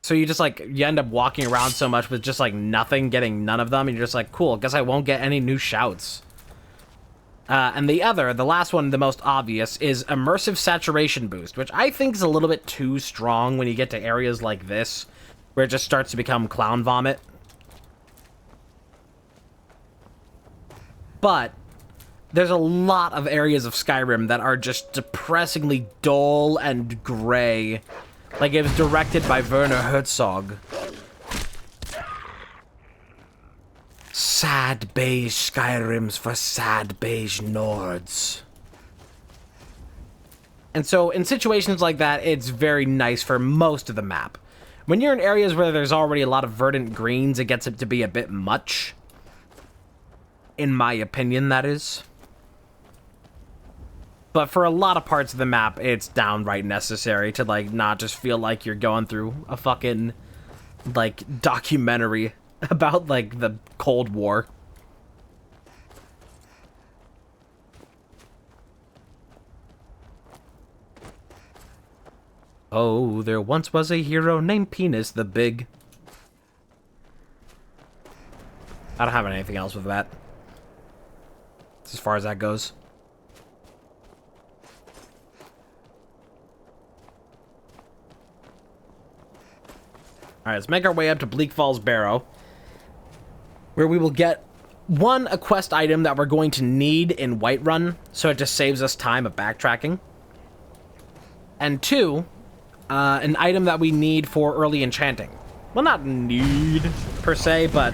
So you just like, you end up walking around so much with just like nothing, getting none of them, and you're just like, cool, guess I won't get any new shouts. And the last one, the most obvious, is Immersive Saturation Boost, which I think is a little bit too strong when you get to areas like this, where it just starts to become clown vomit. But there's a lot of areas of Skyrim that are just depressingly dull and gray. Like it was directed by Werner Herzog. Sad beige Skyrims for sad beige Nords. And so in situations like that, it's very nice for most of the map. When you're in areas where there's already a lot of verdant greens, it gets it to be a bit much. In my opinion, that is. But for a lot of parts of the map, it's downright necessary to, like, not just feel like you're going through a fucking, like, documentary about, like, the Cold War. Oh, there once was a hero named Penis the Big. I don't have anything else with that. That's as far as that goes. Alright, let's make our way up to Bleak Falls Barrow, where we will get, one, a quest item that we're going to need in Whiterun, so it just saves us time of backtracking. And two, an item that we need for early enchanting. Well, not need, per se, but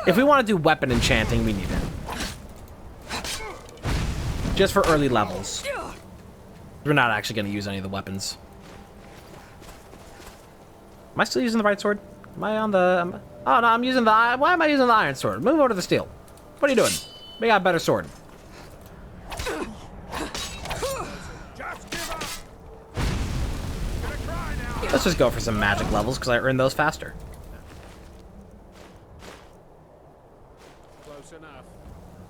if we want to do weapon enchanting, we need it. Just for early levels. We're not actually going to use any of the weapons. Am I still using the right sword? Am I on the... oh, no, I'm using the... why am I using the iron sword? Move over to the steel. What are you doing? We got a better sword. Let's just go for some magic levels, because I earned those faster. Close enough.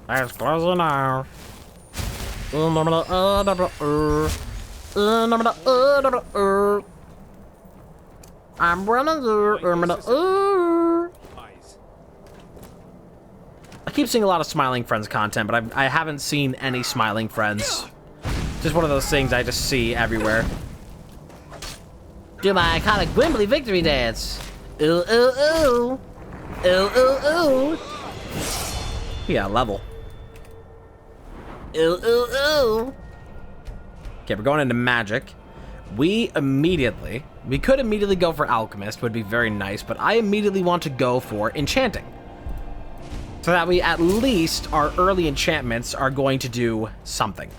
That's close enough. I'm running through. I keep seeing a lot of Smiling Friends content, but I haven't seen any Smiling Friends. Just one of those things I just see everywhere. Do my iconic Wembley victory dance. Ooh, ooh, ooh. Ooh, ooh, ooh. Yeah, level. Ooh, ooh, ooh. Okay, we're going into magic. We could immediately go for alchemist, would be very nice, but I immediately want to go for enchanting. So that we at least our early enchantments are going to do something.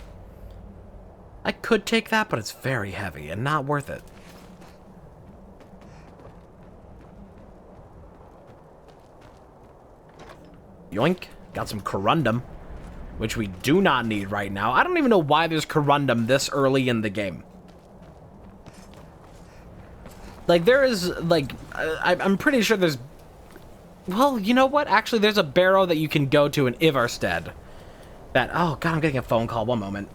I could take that, but it's very heavy and not worth it. Yoink. Got some corundum, which we do not need right now. I don't even know why there's corundum this early in the game. Like, there is, like, I'm pretty sure there's... Well, you know what? Actually, there's a barrow that you can go to in Ivarstead. That... Oh, God, I'm getting a phone call. One moment.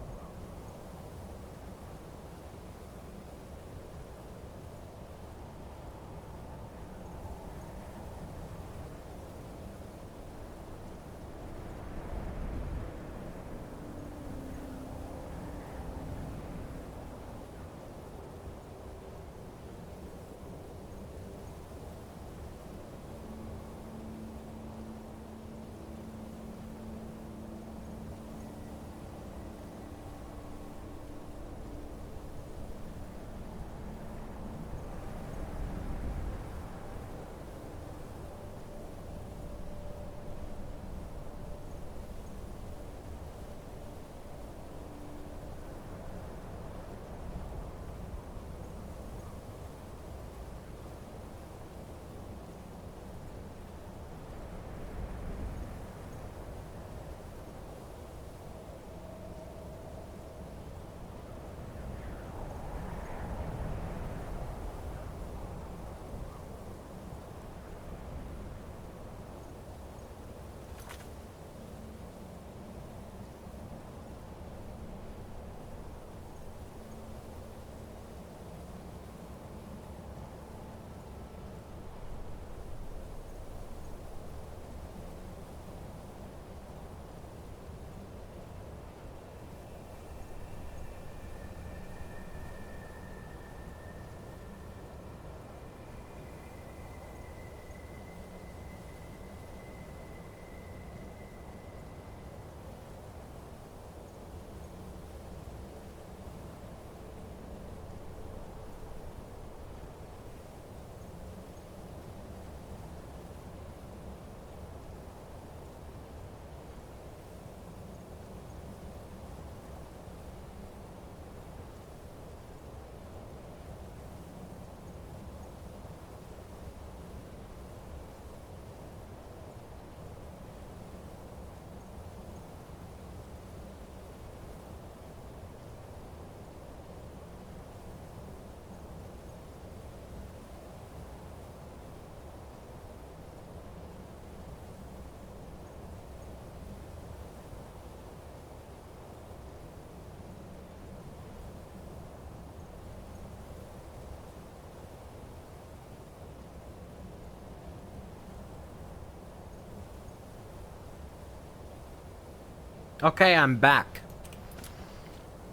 Okay, I'm back.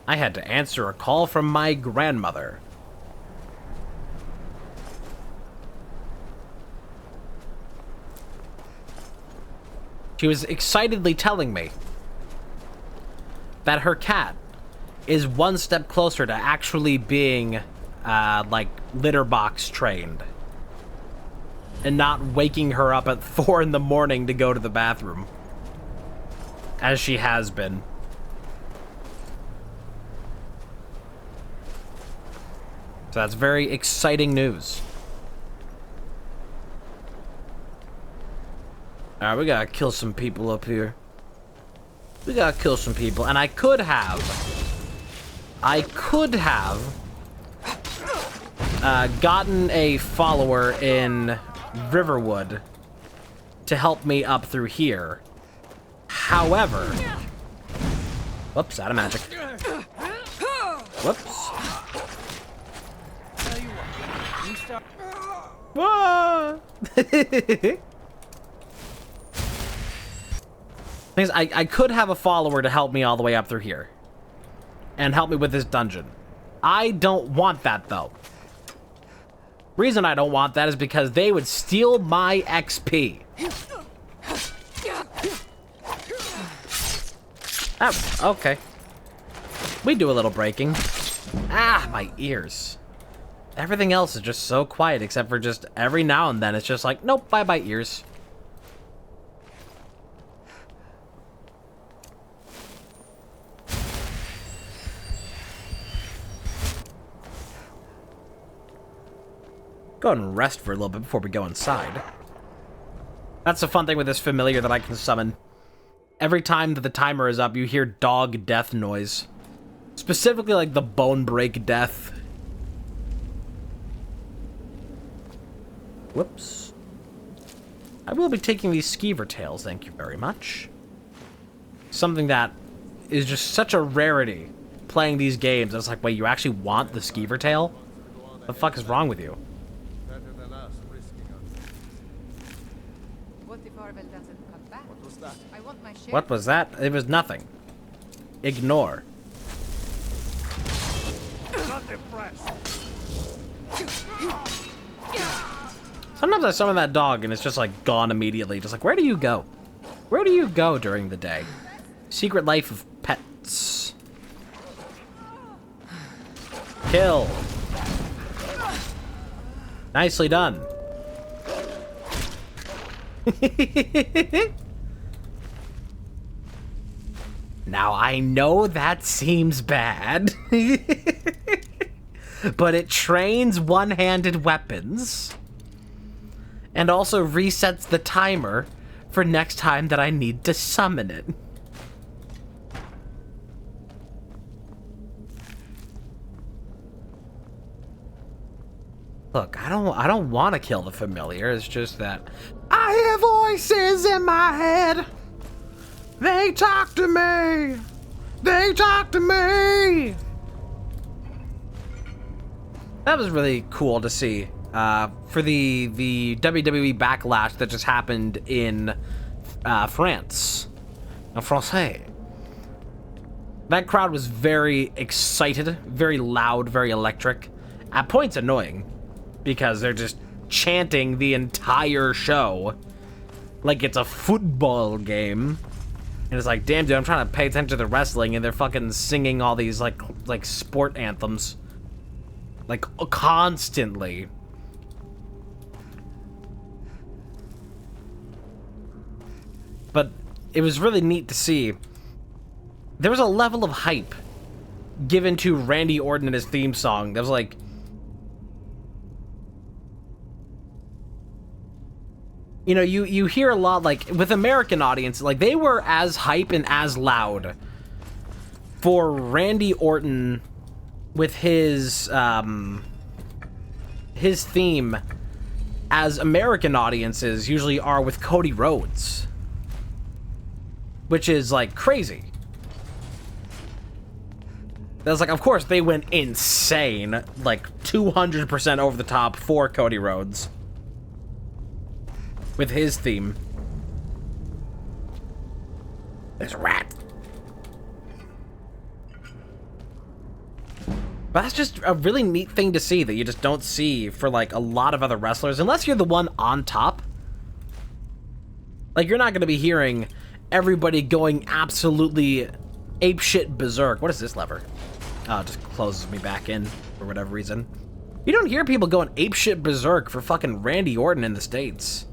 I had to answer a call from my grandmother. She was excitedly telling me that her cat is one step closer to actually being, like, litter box trained. And not waking her up at 4 in the morning to go to the bathroom. As she has been. So that's very exciting news. Alright, we gotta kill some people up here. We gotta kill some people. And I could have gotten a follower in Riverwood to help me up through here. However, whoops, out of magic. Whoops. I could have a follower to help me all the way up through here. And help me with this dungeon. I don't want that, though. Reason I don't want that is because they would steal my XP. Oh, okay. We do a little breaking. Ah, my ears. Everything else is just so quiet, except for just every now and then it's just like, nope, bye-bye ears. Go and rest for a little bit before we go inside. That's the fun thing with this familiar that I can summon. Every time that the timer is up, you hear dog death noise. Specifically like the bone break death. Whoops. I will be taking these skeever tails, thank you very much. Something that is just such a rarity playing these games. I was like, wait, you actually want the skeever tail? What the fuck is wrong with you? Better than us risking us. What if Arvel doesn't come back? What was that? I want my share. What was that? It was nothing. Ignore. Not impressed. Sometimes I summon that dog and it's just like gone immediately. Just like, where do you go? Where do you go during the day? Secret life of pets. Kill. Nicely done. Now, I know that seems bad, but it trains one-handed weapons and also resets the timer for next time that I need to summon it. Look, I don't want to kill the familiar. It's just that I hear voices in my head. They talk to me. They talk to me. That was really cool to see. For the WWE backlash that just happened in France. En français. That crowd was very excited, very loud, very electric. At points annoying. Because they're just chanting the entire show like it's a football game. And it's like, damn, dude, I'm trying to pay attention to the wrestling, and they're fucking singing all these, like sport anthems. Like, constantly. But it was really neat to see. There was a level of hype given to Randy Orton in his theme song that was like... You know, you hear a lot, like, with American audiences, like, they were as hype and as loud for Randy Orton with his theme as American audiences usually are with Cody Rhodes. Which is, like, crazy. That's like, of course, they went insane, like, 200% over the top for Cody Rhodes. With his theme. There's a rat. But that's just a really neat thing to see that you just don't see for, like, a lot of other wrestlers. Unless you're the one on top. Like, you're not going to be hearing everybody going absolutely apeshit berserk. What is this lever? Oh, it just closes me back in for whatever reason. You don't hear people going apeshit berserk for fucking Randy Orton in the States.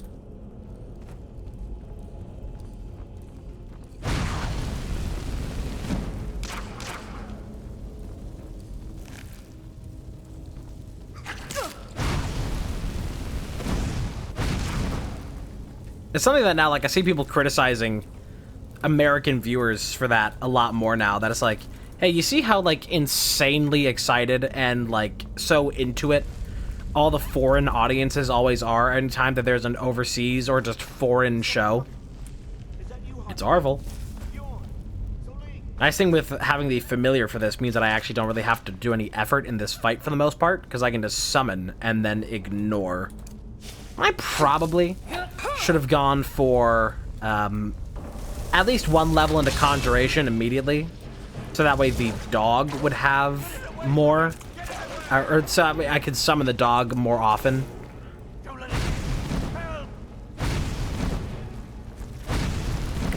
It's something that now, like, I see people criticizing American viewers for that a lot more now. That it's like, hey, you see how, like, insanely excited and, like, so into it all the foreign audiences always are anytime that there's an overseas or just foreign show? It's Arvel. Nice thing with having the familiar for this means that I actually don't really have to do any effort in this fight for the most part, because I can just summon and then ignore. I probably should have gone for at least one level into Conjuration immediately, so that way the dog would have more, or so I could summon the dog more often.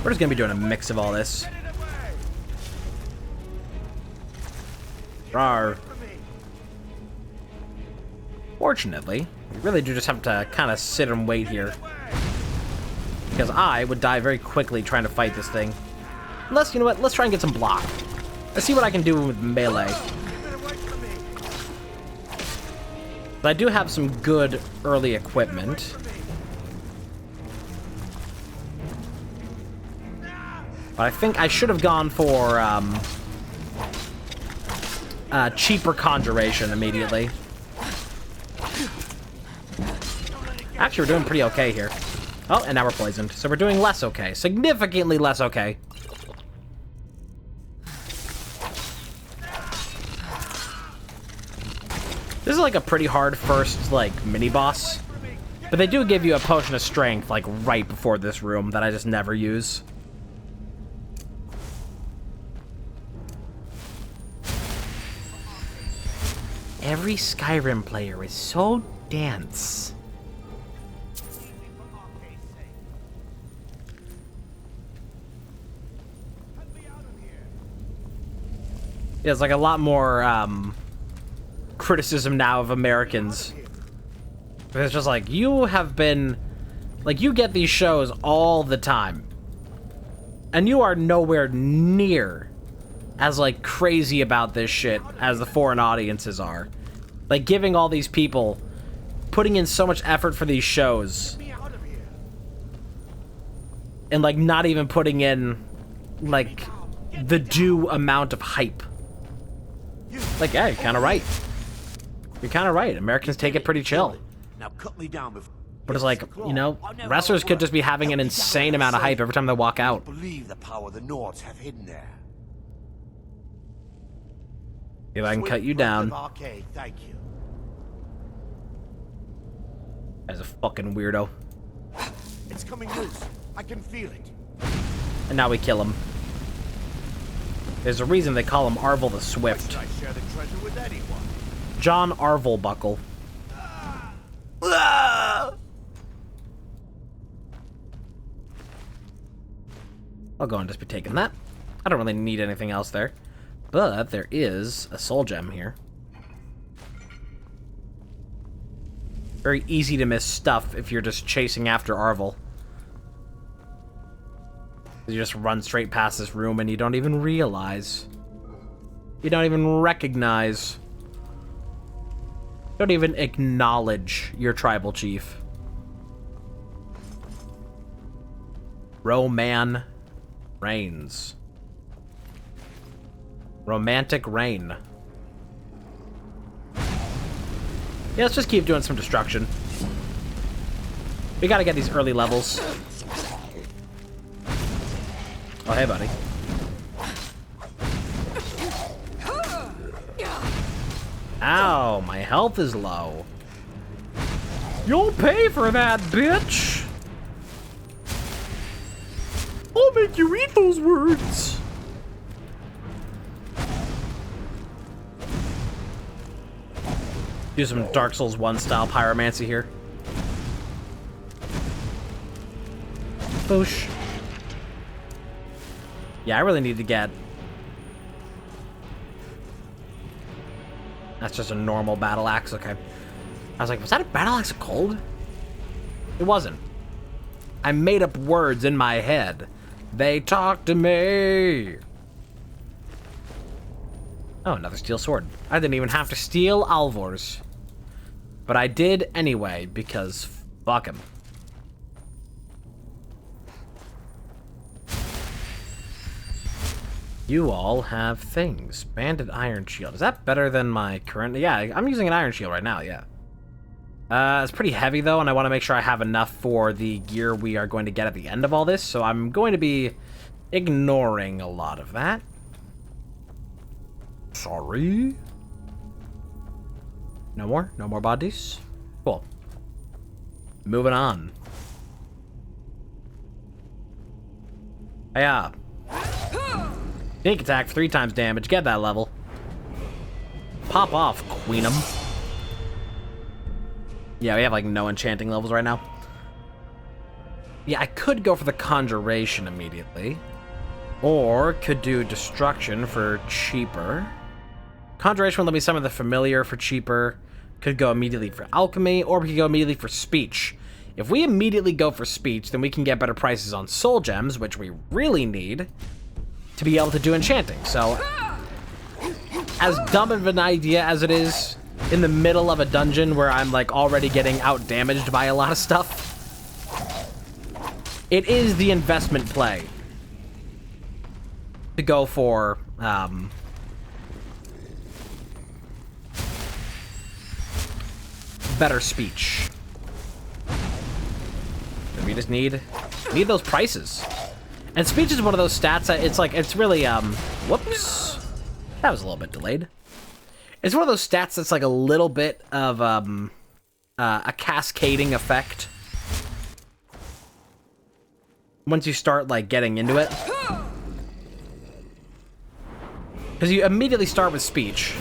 We're just gonna be doing a mix of all this. Rawr. Fortunately, we really do just have to kind of sit and wait here. Because I would die very quickly trying to fight this thing. Unless, you know what, let's try and get some block. Let's see what I can do with melee. But I do have some good early equipment. But I think I should have gone for cheaper conjuration immediately. Actually, we're doing pretty okay here. Oh, and now we're poisoned. So we're doing less okay. Significantly less okay. This is like a pretty hard first, like, mini-boss. But they do give you a potion of strength, like, right before this room that I just never use. Every Skyrim player is so dense. Yeah, it's like a lot more, criticism now of Americans. It's just like, you have been... Like, you get these shows all the time. And you are nowhere near as, like, crazy about this shit as the foreign audiences are. Like, giving all these people... Putting in so much effort for these shows. And, like, not even putting in, like, the due amount of hype. Like, yeah, you're kind of right. You're kind of right. Americans take it pretty chill. Now cut me down before. But it's like, you know, wrestlers could just be having an insane amount of hype every time they walk out. Believe the power the Nords have hidden there. If I can cut you down. Arcade, thank you. As a fucking weirdo. It's coming loose. I can feel it. And now we kill him. There's a reason they call him Arvel the Swift. I share the treasure with anyone. John Arvelbuckle. I'll go and just be taking that. I don't really need anything else there. But there is a soul gem here. Very easy to miss stuff if you're just chasing after Arvel. You just run straight past this room and you don't even realize. You don't even recognize. Don't even acknowledge your tribal chief. Roman reigns. Romantic rain. Yeah, let's just keep doing some destruction. We gotta get these early levels. Oh, hey, buddy. Ow, my health is low. You'll pay for that, bitch! I'll make you eat those words! Do some Dark Souls 1 style pyromancy here. Boosh. Yeah, I really need to get... That's just a normal battle axe, okay. I was like, was that a battle axe of gold? It wasn't. I made up words in my head. They talk to me. Oh, another steel sword. I didn't even have to steal Alvor's. But I did anyway, because fuck him. You all have things. Banded iron shield. Is that better than my current? Yeah, I'm using an iron shield right now, yeah. It's pretty heavy, though, and I want to make sure I have enough for the gear we are going to get at the end of all this, so I'm going to be ignoring a lot of that. Sorry. No more? No more bodies? Cool. Moving on. Yeah. Sneak attack, 3 times damage. Get that level. Pop off, Queenum. Yeah, we have like no enchanting levels right now. Yeah, I could go for the conjuration immediately. Or could do destruction for cheaper. Conjuration will let me summon the familiar for cheaper. Could go immediately for alchemy, or we could go immediately for speech. If we immediately go for speech, then we can get better prices on soul gems, which we really need to be able to do enchanting. So, as dumb of an idea as it is, in the middle of a dungeon where I'm like already getting out-damaged by a lot of stuff, it is the investment play to go for, better speech. We just need those prices. And speech is one of those stats that it's really, whoops. That was a little bit delayed. It's one of those stats that's like a little bit of, a cascading effect. Once you start, like, getting into it. Because you immediately start with speech.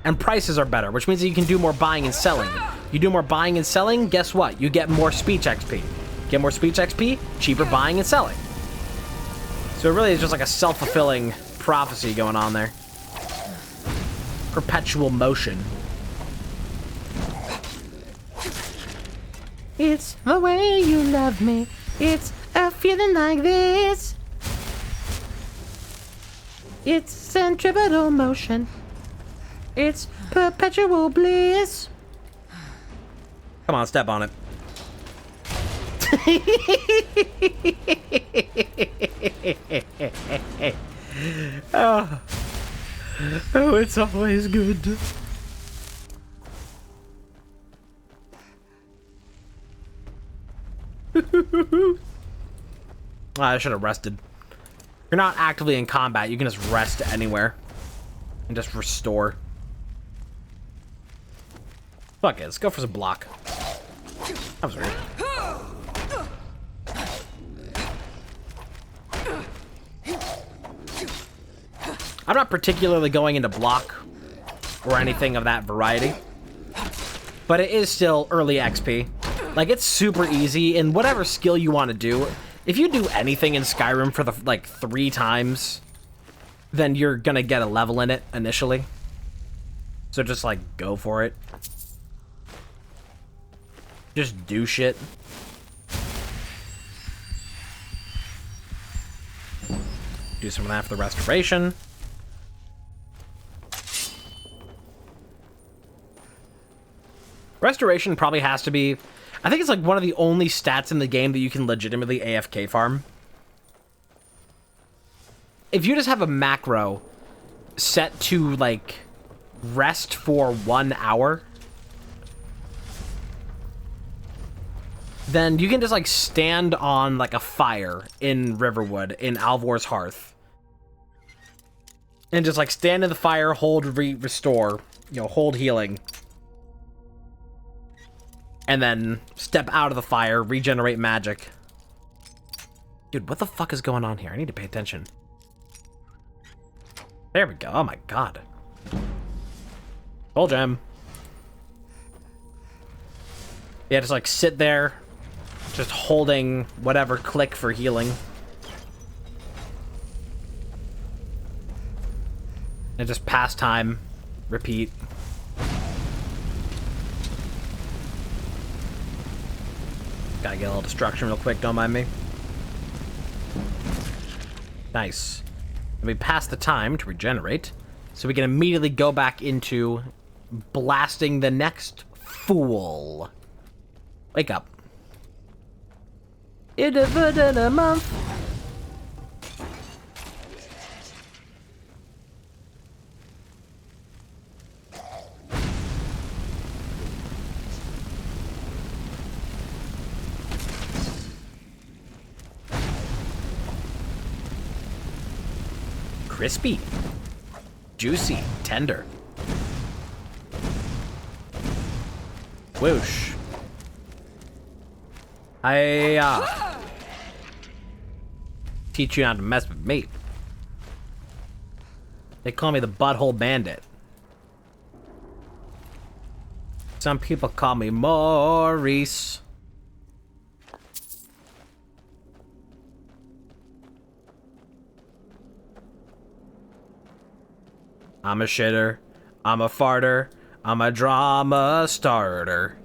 And prices are better, which means that you can do more buying and selling. You do more buying and selling, guess what? You get more speech XP. Get more speech XP, cheaper buying and selling. So it really is just like a self-fulfilling prophecy going on there. Perpetual motion. It's the way you love me. It's a feeling like this. It's centripetal motion. It's perpetual bliss. Come on, step on it. Oh. Oh, it's always good. I should have rested. If you're not actively in combat, you can just rest anywhere and just restore. Fuck it, let's go for some block. That was weird. I'm not particularly going into block or anything of that variety, but it is still early XP. Like, it's super easy, and whatever skill you want to do, if you do anything in Skyrim for the, like, 3 times, then you're gonna get a level in it initially. So just, like, go for it. Just do shit. Do some of that for the restoration. Restoration probably has to be... I think it's like one of the only stats in the game that you can legitimately AFK farm. If you just have a macro set to, like, rest for 1 hour, then you can just, like, stand on, like, a fire in Riverwood, in Alvor's Hearth. And just, like, stand in the fire, hold restore, you know, hold healing. And then step out of the fire, regenerate magic. Dude, what the fuck is going on here? I need to pay attention. There we go. Oh my god. Full gem. Yeah, just like sit there, just holding whatever click for healing. And just pass time. Repeat. Gotta get a little destruction real quick, don't mind me. Nice. And we pass the time to regenerate, so we can immediately go back into blasting the next fool. Wake up. In a month. Crispy, juicy, tender. Whoosh. I teach you how to mess with me. They call me the Butthole Bandit. Some people call me Maurice. I'm a shitter. I'm a farter. I'm a drama starter.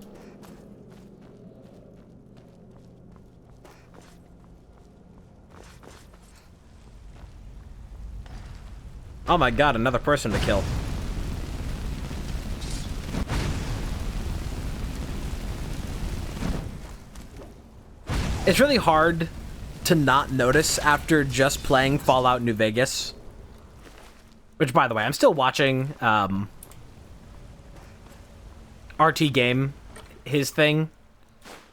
Oh my god, another person to kill. It's really hard to not notice after just playing Fallout New Vegas. Which, by the way, I'm still watching RT Game, his thing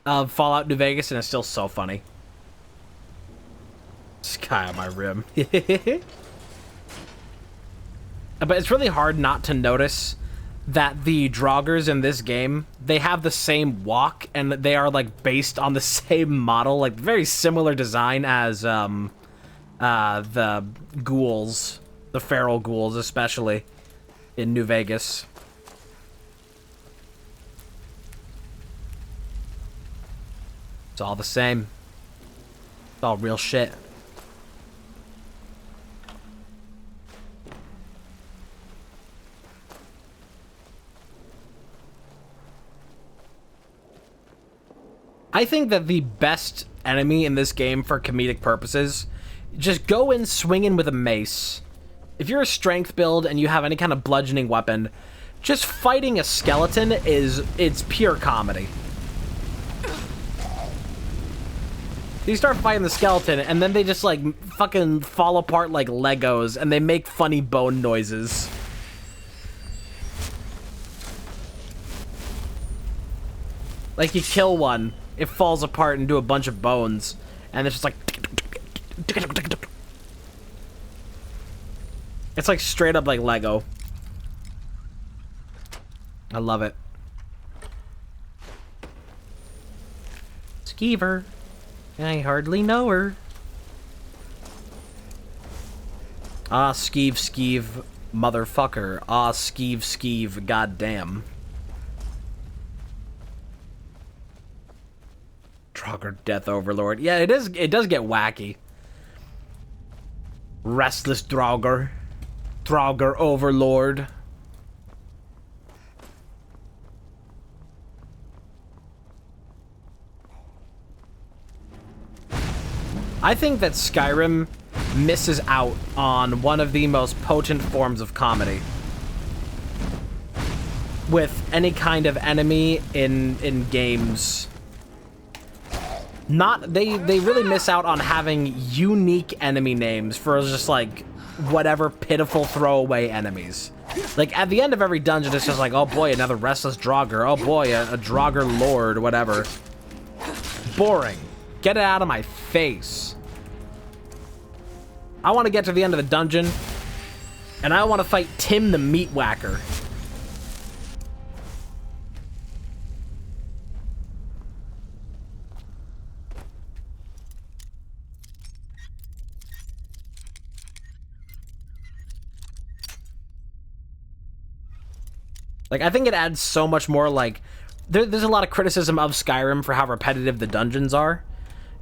of Fallout New Vegas, and it's still so funny. Sky on my rim. But it's really hard not to notice that the Draugrs in this game, they have the same walk, and they are, like, based on the same model, like, very similar design as, the ghouls, the feral ghouls, especially, in New Vegas. It's all the same. It's all real shit. I think that the best enemy in this game for comedic purposes, just go in swinging with a mace. If you're a strength build and you have any kind of bludgeoning weapon, just fighting a skeleton it's pure comedy. You start fighting the skeleton and then they just like fucking fall apart like Legos and they make funny bone noises. Like you kill one, it falls apart into a bunch of bones, and it's just like... It's like straight up like Lego. I love it. Skeever. I hardly know her. Ah, skeeve, motherfucker. Ah, skeeve, goddamn. Draugr Death Overlord. Yeah, it does get wacky. Restless Draugr. Draugr Overlord. I think that Skyrim misses out on one of the most potent forms of comedy. With any kind of enemy in games. They really miss out on having unique enemy names for just like whatever pitiful throwaway enemies. Like at the end of every dungeon it's just like, oh boy, another restless Draugr, oh boy, a Draugr Lord, whatever. Boring. Get it out of my face. I want to get to the end of the dungeon and I want to fight Tim the Meat Whacker. Like, I think it adds so much more, like... There's a lot of criticism of Skyrim for how repetitive the dungeons are.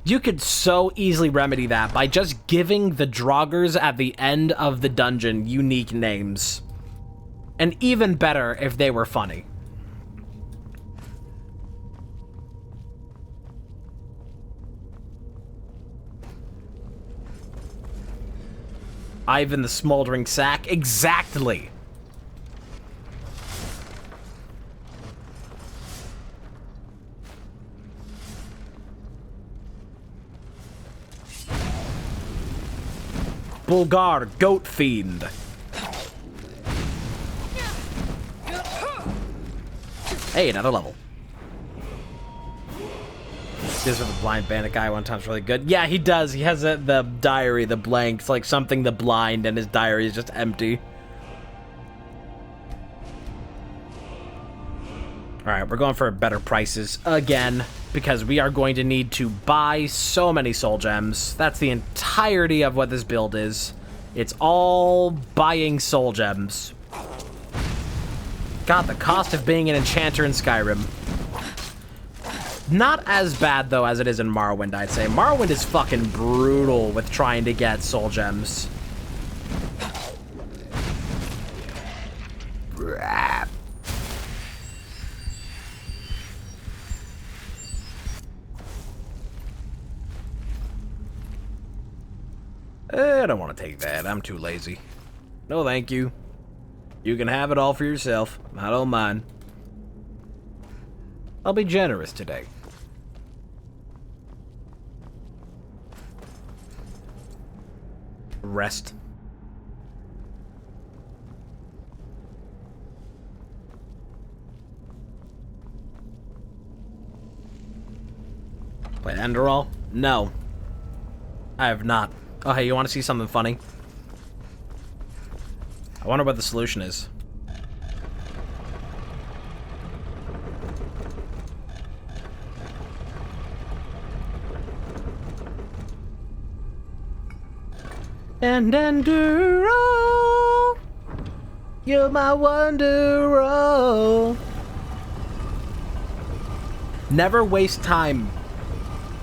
You could so easily remedy that by just giving the Draugrs at the end of the dungeon unique names. And even better if they were funny. Ivan the Smoldering Sack. Exactly! Bulgar Goat Fiend. Hey, another level. This with the blind bandit guy one time's really good. Yeah, he does. He has the diary, the blank. It's like something the blind, and his diary is just empty. Alright, we're going for better prices again, because we are going to need to buy so many soul gems. That's the entirety of what this build is. It's all buying soul gems. God, the cost of being an enchanter in Skyrim. Not as bad, though, as it is in Morrowind, I'd say. Morrowind is fucking brutal with trying to get soul gems. I don't want to take that. I'm too lazy. No, thank you. You can have it all for yourself. I don't mind. I'll be generous today. Rest. Play Enderall? No. I have not. Oh, hey, you want to see something funny? I wonder what the solution is. And Enduro, you're my wonder. Never waste time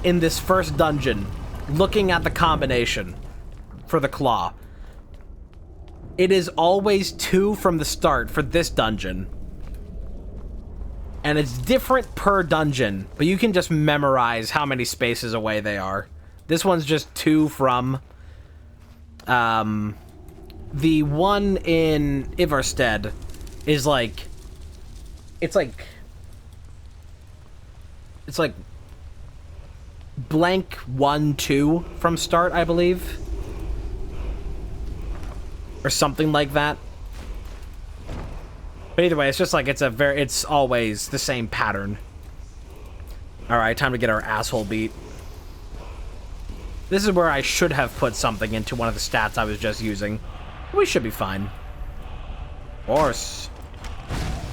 in this first dungeon looking at the combination for the claw. It is always 2 from the start for this dungeon. And it's different per dungeon, but you can just memorize how many spaces away they are. This one's just 2 from. The one in Ivarstead is like... It's like blank 1, 2 from start, I believe. Or something like that. But either way, it's just like it's always the same pattern. Alright, time to get our asshole beat. This is where I should have put something into one of the stats I was just using. We should be fine. Horse.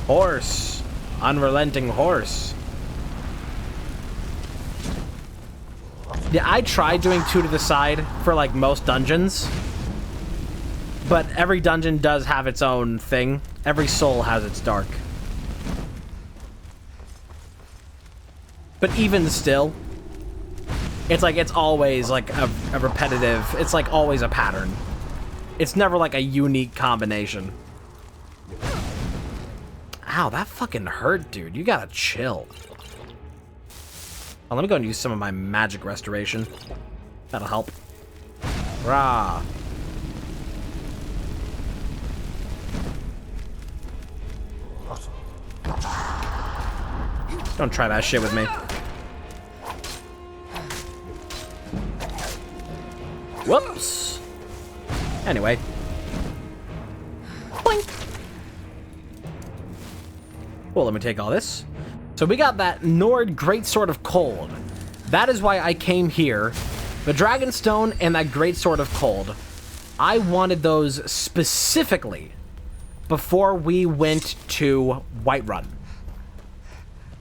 Horse. Unrelenting horse. Yeah, I tried doing 2 to the side for like most dungeons. But every dungeon does have its own thing. Every soul has its dark. But even still, it's like it's always like a repetitive, it's like always a pattern. It's never like a unique combination. Ow, that fucking hurt, dude. You gotta chill. Oh, let me go and use some of my magic restoration. That'll help. Rah. Don't try that shit with me. Whoops. Anyway. Boink. Well, let me take all this. So we got that Nord Greatsword of Cold. That is why I came here. The Dragonstone and that Greatsword of Cold. I wanted those specifically before we went to Whiterun.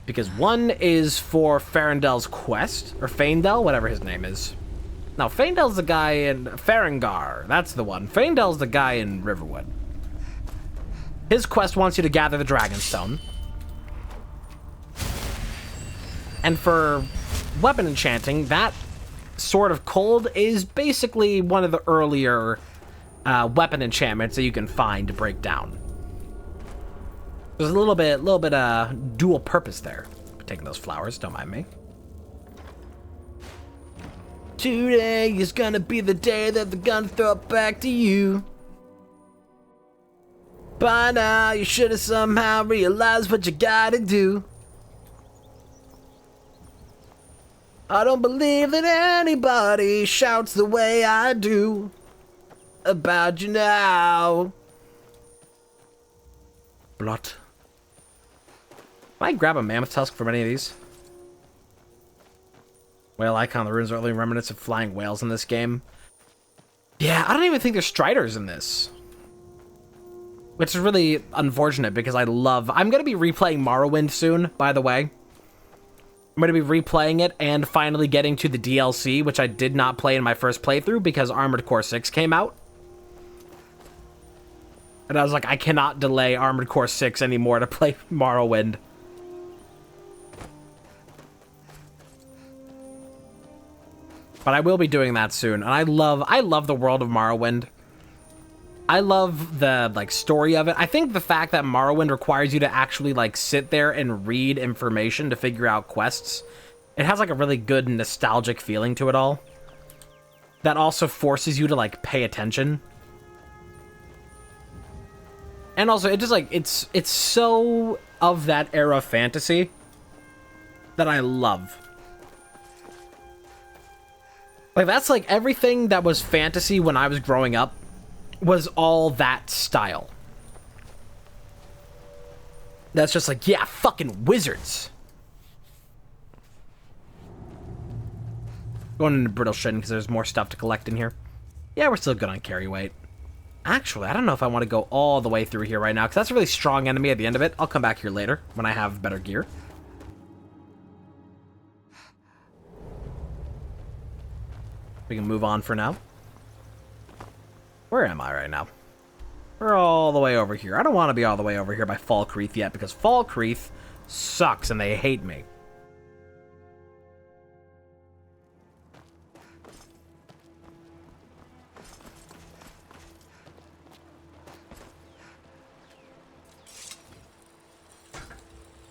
Because one is for Farendel's quest, or Faendel, whatever his name is. No, Faendel's the guy in Farengar. That's the one. Faendel's the guy in Riverwood. His quest wants you to gather the Dragonstone. And for weapon enchanting, that Sword of Cold is basically one of the earlier weapon enchantments that you can find to break down. There's a little bit dual purpose there. Taking those flowers, don't mind me. Today is gonna be the day that they're gonna throw it back to you. By now, you should have somehow realized what you gotta do. I don't believe that anybody shouts the way I do about you now. Blot. Can I grab a mammoth tusk from any of these? Whale icon, the runes are early remnants of flying whales in this game. Yeah, I don't even think there's striders in this. Which is really unfortunate because I'm going to be replaying Morrowind soon, by the way. I'm going to be replaying it and finally getting to the DLC, which I did not play in my first playthrough because Armored Core 6 came out. And I was like, I cannot delay Armored Core 6 anymore to play Morrowind. But I will be doing that soon. And I love the world of Morrowind. I love the story of it. I think the fact that Morrowind requires you to actually sit there and read information to figure out quests, it has a really good nostalgic feeling to it all. that also forces you to, like, pay attention. And also, it just, like, it's so of that era fantasy that I love. Like, that's, like, everything that was fantasy when I was growing up was all that style. That's just like, yeah, fucking wizards. Going into Brittle shouldn't, because there's more stuff to collect in here. Yeah, we're still good on carry weight. Actually, I don't know if I want to go all the way through here right now, because that's a really strong enemy at the end of it. I'll come back here later, when I have better gear. We can move on for now. Where am I right now? We're all the way over here. I don't want to be all the way over here by Falkreath yet, because Falkreath sucks and they hate me.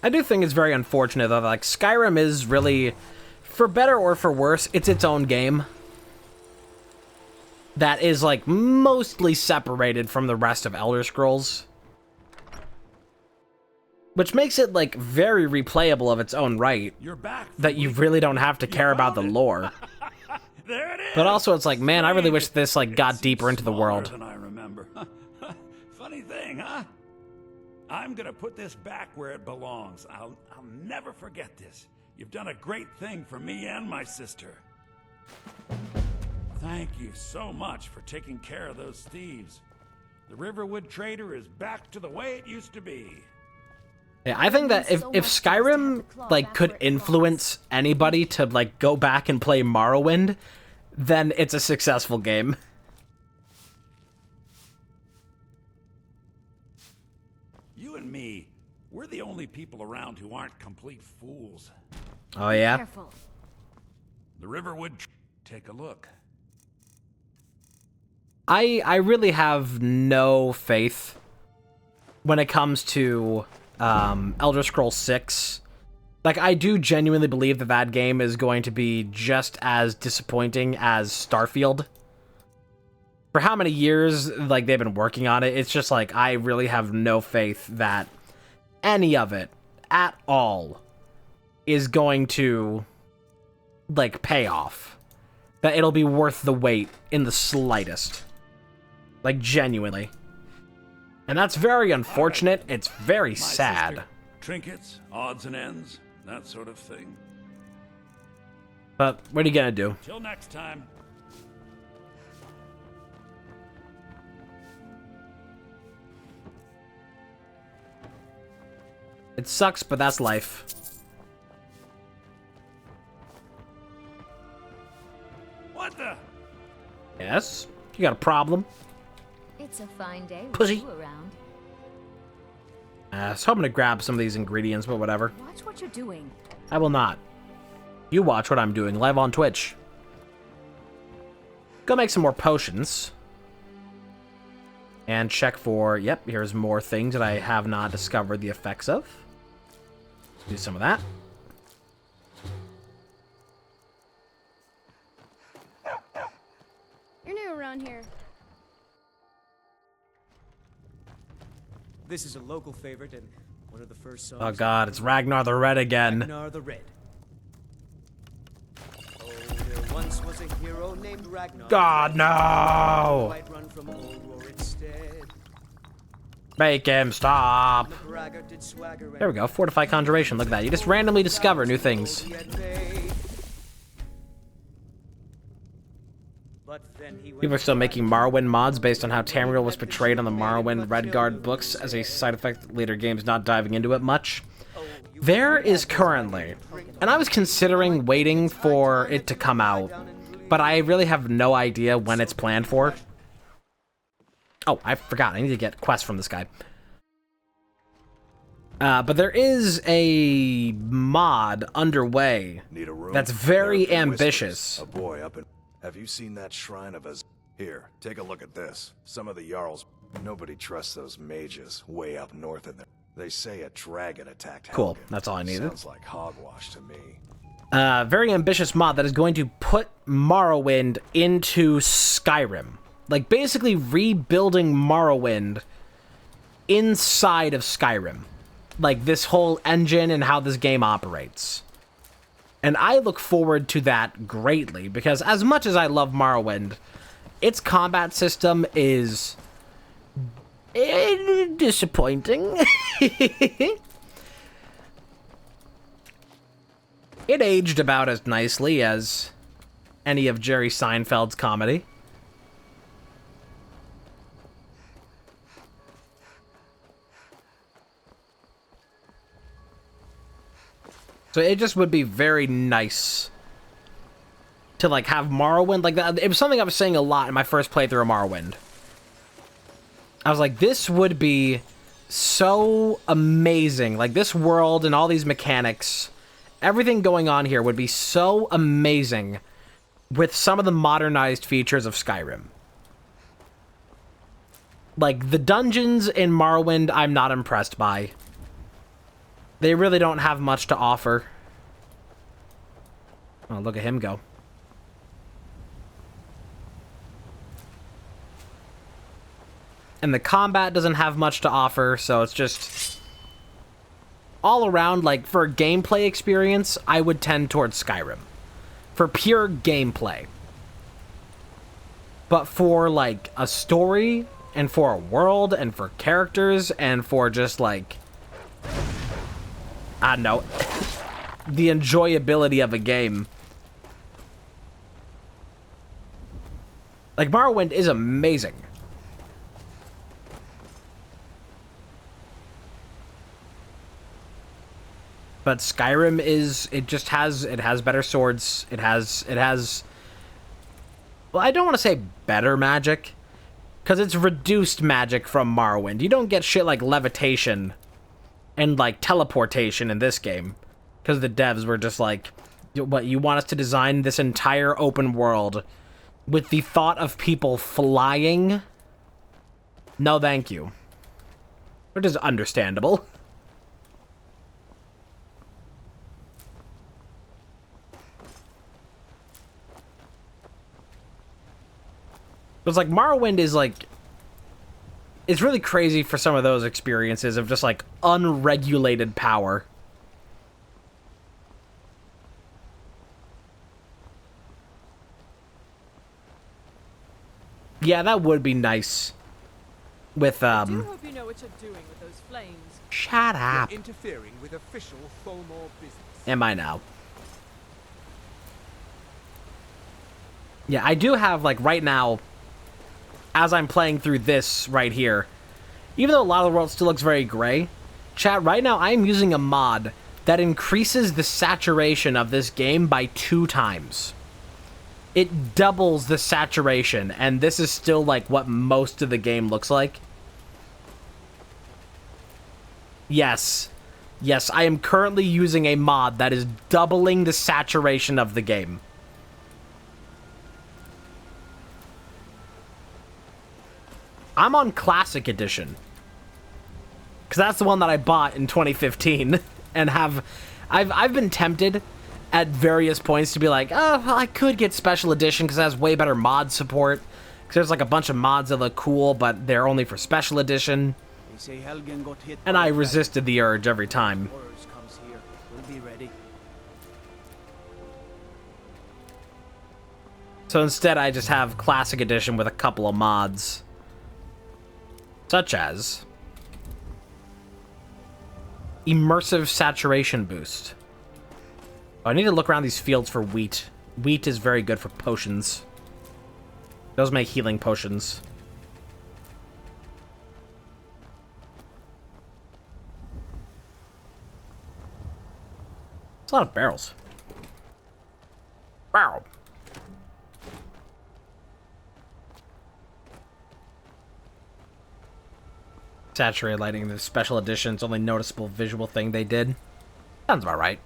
I do think it's very unfortunate that, like, Skyrim is really, for better or for worse, it's its own game that is, like, mostly separated from the rest of Elder Scrolls. Which makes it, like, very replayable of its own right. You're back, that you really don't have to care about the lore. There it is. But also, it's like, man, I really wish this, like, got deeper into the world. Than I remember. Funny thing, huh? I'm gonna put this back where it belongs. I'll never forget this. You've done a great thing for me and my sister. Thank you so much for taking care of those thieves. The Riverwood Trader is back to the way it used to be. Yeah, I think that if Skyrim, like, could influence anybody to, like, go back and play Morrowind, then it's a successful game. You and me, we're the only people around who aren't complete fools. Oh, yeah? Careful. The Riverwood... Take a look. I really have no faith when it comes to Elder Scrolls 6. Like, I do genuinely believe that that game is going to be just as disappointing as Starfield. For how many years, like, they've been working on it, it's just like, I really have no faith that any of it, at all, is going to, like, pay off. That it'll be worth the wait in the slightest. Like, genuinely. And that's very unfortunate. It's very sad. Sister. Trinkets, odds and ends, that sort of thing. But what are you gonna do? Till next time. It sucks, but that's life. What the? Yes? You got a problem? It's a fine day with Pussy. you around. I was hoping to grab some of these ingredients, but whatever. Watch what you're doing. I will not. You watch what I'm doing live on Twitch. Go make some more potions. And check for, yep, here's more things that I have not discovered the effects of. Let's do some of that. You're new around here. This is a local favorite and one of the first songs. Oh god, it's Ragnar the Red again. Ragnar the Red. Oh, there once was a hero named Ragnar. God, no! Might run from old war instead. Make him stop. There we go, Fortify Conjuration, look at that. You just randomly discover new things. People are still making Morrowind mods based on how Tamriel was portrayed on the Morrowind Redguard books as a side effect. Later games not diving into it much. There is currently, and I was considering waiting for it to come out, but I really have no idea when it's planned for. Oh, I forgot. I need to get quests from this guy. But there is a mod underway that's very ambitious. A boy up in... Have you seen that shrine of us? Here, take a look at this. Some of the Jarls... Nobody trusts those mages way up north of them. They say a dragon attacked Cool, Helgen. that's all I needed. Sounds like hogwash to me. Very ambitious mod that is going to put Morrowind into Skyrim. Like, basically rebuilding Morrowind inside of Skyrim. Like, this whole engine and how this game operates. And I look forward to that greatly, because as much as I love Morrowind, its combat system is disappointing. It aged about as nicely as any of Jerry Seinfeld's comedy. So it just would be very nice to, like, have Morrowind like that. It was something I was saying a lot in my first playthrough of Morrowind. I was like, this would be so amazing. Like, this world and all these mechanics, everything going on here would be so amazing with some of the modernized features of Skyrim. Like, the dungeons in Morrowind, I'm not impressed by. They really don't have much to offer. Oh, look at him go. And the combat doesn't have much to offer, so it's just all around, like, for a gameplay experience, I would tend towards Skyrim. For pure gameplay. But for, like, a story, and for a world, and for characters, and for just, like, I don't know, the enjoyability of a game. Like, Morrowind is amazing. But Skyrim is, it has better swords. It has, well, I don't want to say better magic, because it's reduced magic from Morrowind. You don't get shit like levitation and, like, teleportation in this game, because the devs were just like, what, you want us to design this entire open world with the thought of people flying? No, thank you. Which is understandable. It's like, Morrowind is, like, it's really crazy for some of those experiences of just, like, unregulated power. Yeah, that would be nice. With, I do hope you know what you're doing with those flames. Shut up. You're interfering with official Fomor business. Am I now? Yeah, I do have, like, right now, as I'm playing through this right here, even though a lot of the world still looks very gray, chat, right now I am using a mod that increases the saturation of this game by 2 times. It doubles the saturation, and this is still, like, what most of the game looks like. Yes. Yes, I am currently using a mod that is doubling the saturation of the game. I'm on Classic Edition, because that's the one that I bought in 2015, and I've been tempted at various points to be like, oh, well, I could get Special Edition because it has way better mod support, because there's like a bunch of mods that look cool, but they're only for Special Edition, and I resisted the urge every time. We'll be ready. So instead I just have Classic Edition with a couple of mods. Such as Immersive Saturation Boost. Oh, I need to look around these fields for wheat. Wheat is very good for potions. Those make healing potions. It's a lot of barrels. Wow. Saturated lighting, the special edition's only noticeable visual thing they did. Sounds about right.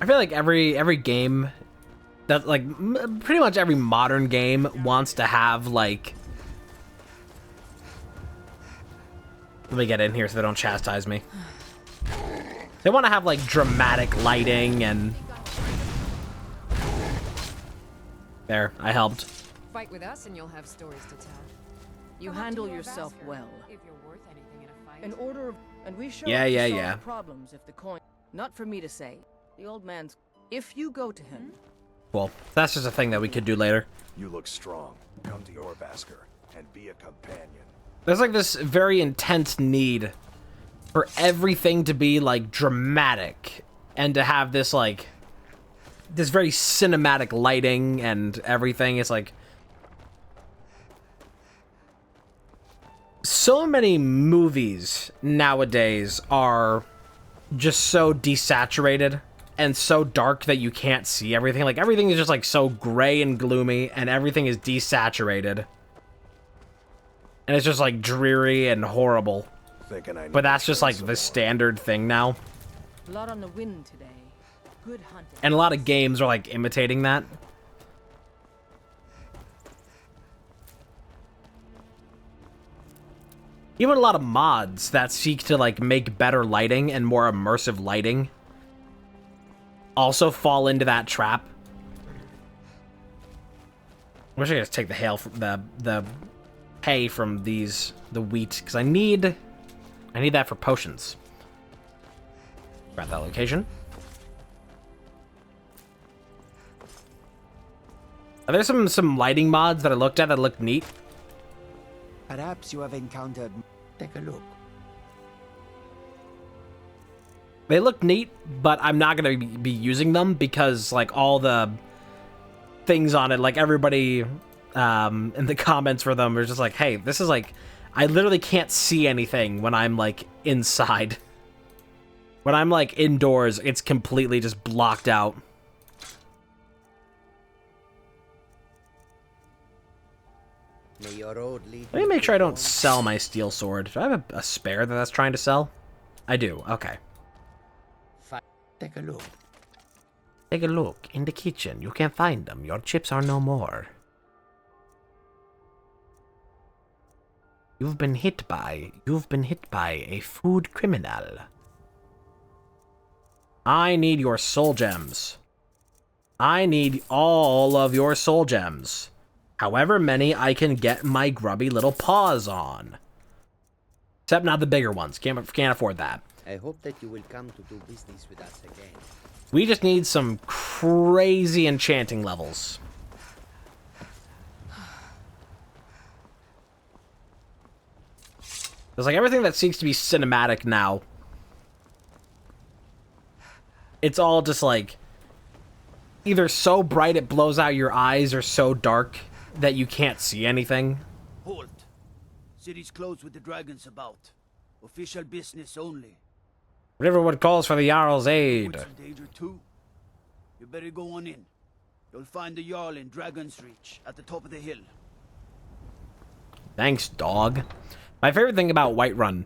I feel like every game that like pretty much every modern game wants to have like. Let me get in here so they don't chastise me. They want to have like dramatic lighting and. There, I helped. Fight with us and you'll have stories to tell. You handle yourself well. If you're worth anything in a fight. An order of, and we show Yeah, up to yeah, solve yeah. problems if the coin. Not for me to say. The old man's. If you go to him. Well, that's just a thing that we could do later. You look strong. Come to your Basker and be a companion. There's like this very intense need for everything to be like dramatic and to have this like this very cinematic lighting and everything. It's like so many movies nowadays are just so desaturated and so dark that you can't see everything. Like everything is just like so gray and gloomy and everything is desaturated. And it's just like dreary and horrible. But that's just like the standard thing now. Blood on the wind today. Good hunting. And a lot of games are like imitating that. Even a lot of mods that seek to like make better lighting and more immersive lighting also fall into that trap. I wish I could just take the hail from the hay from the wheat, because I need that for potions. Grab that location. Are there some lighting mods that I looked at that look neat? Perhaps you have encountered... Take a look. They look neat, but I'm not going to be using them because, like, all the things on it, like, everybody in the comments for them are just like, hey, this is, like, I literally can't see anything when I'm, like, inside. When I'm, like, indoors, it's completely just blocked out. Let me make sure I don't sell my steel sword. Do I have a spare that's trying to sell? I do. Okay. Take a look. Take a look. In the kitchen. You can find them. Your chips are no more. You've been hit by a food criminal. I need your soul gems. I need all of your soul gems. However many I can get my grubby little paws on. Except not the bigger ones. Can't afford that. I hope that you will come to do business with us again. We just need some crazy enchanting levels. There's like everything that seems to be cinematic now. It's all just like either so bright it blows out your eyes or so dark that you can't see anything. Halt. City's closed with the dragons about. Official business only. Riverwood calls for the Jarl's aid. What's in danger too? You better go on in. You'll find the Jarl in Dragon's Reach at the top of the hill. Thanks, dog. My favorite thing about Whiterun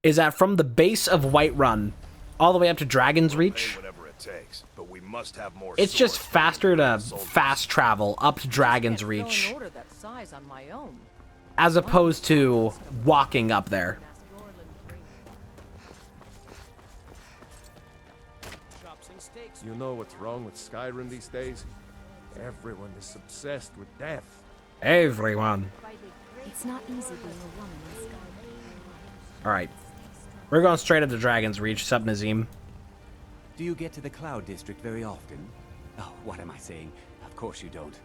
is that from the base of Whiterun all the way up to Dragon's Reach, it's just faster to fast travel up to Dragon's Reach as opposed to walking up there. You know what's wrong with Skyrim these days? Everyone is obsessed with death. Everyone. It's not easy being a woman in Skyrim. Alright. We're going straight up to Dragon's Reach. Sup, Nazim? Do you get to the Cloud District very often? Oh, what am I saying? Of course you don't.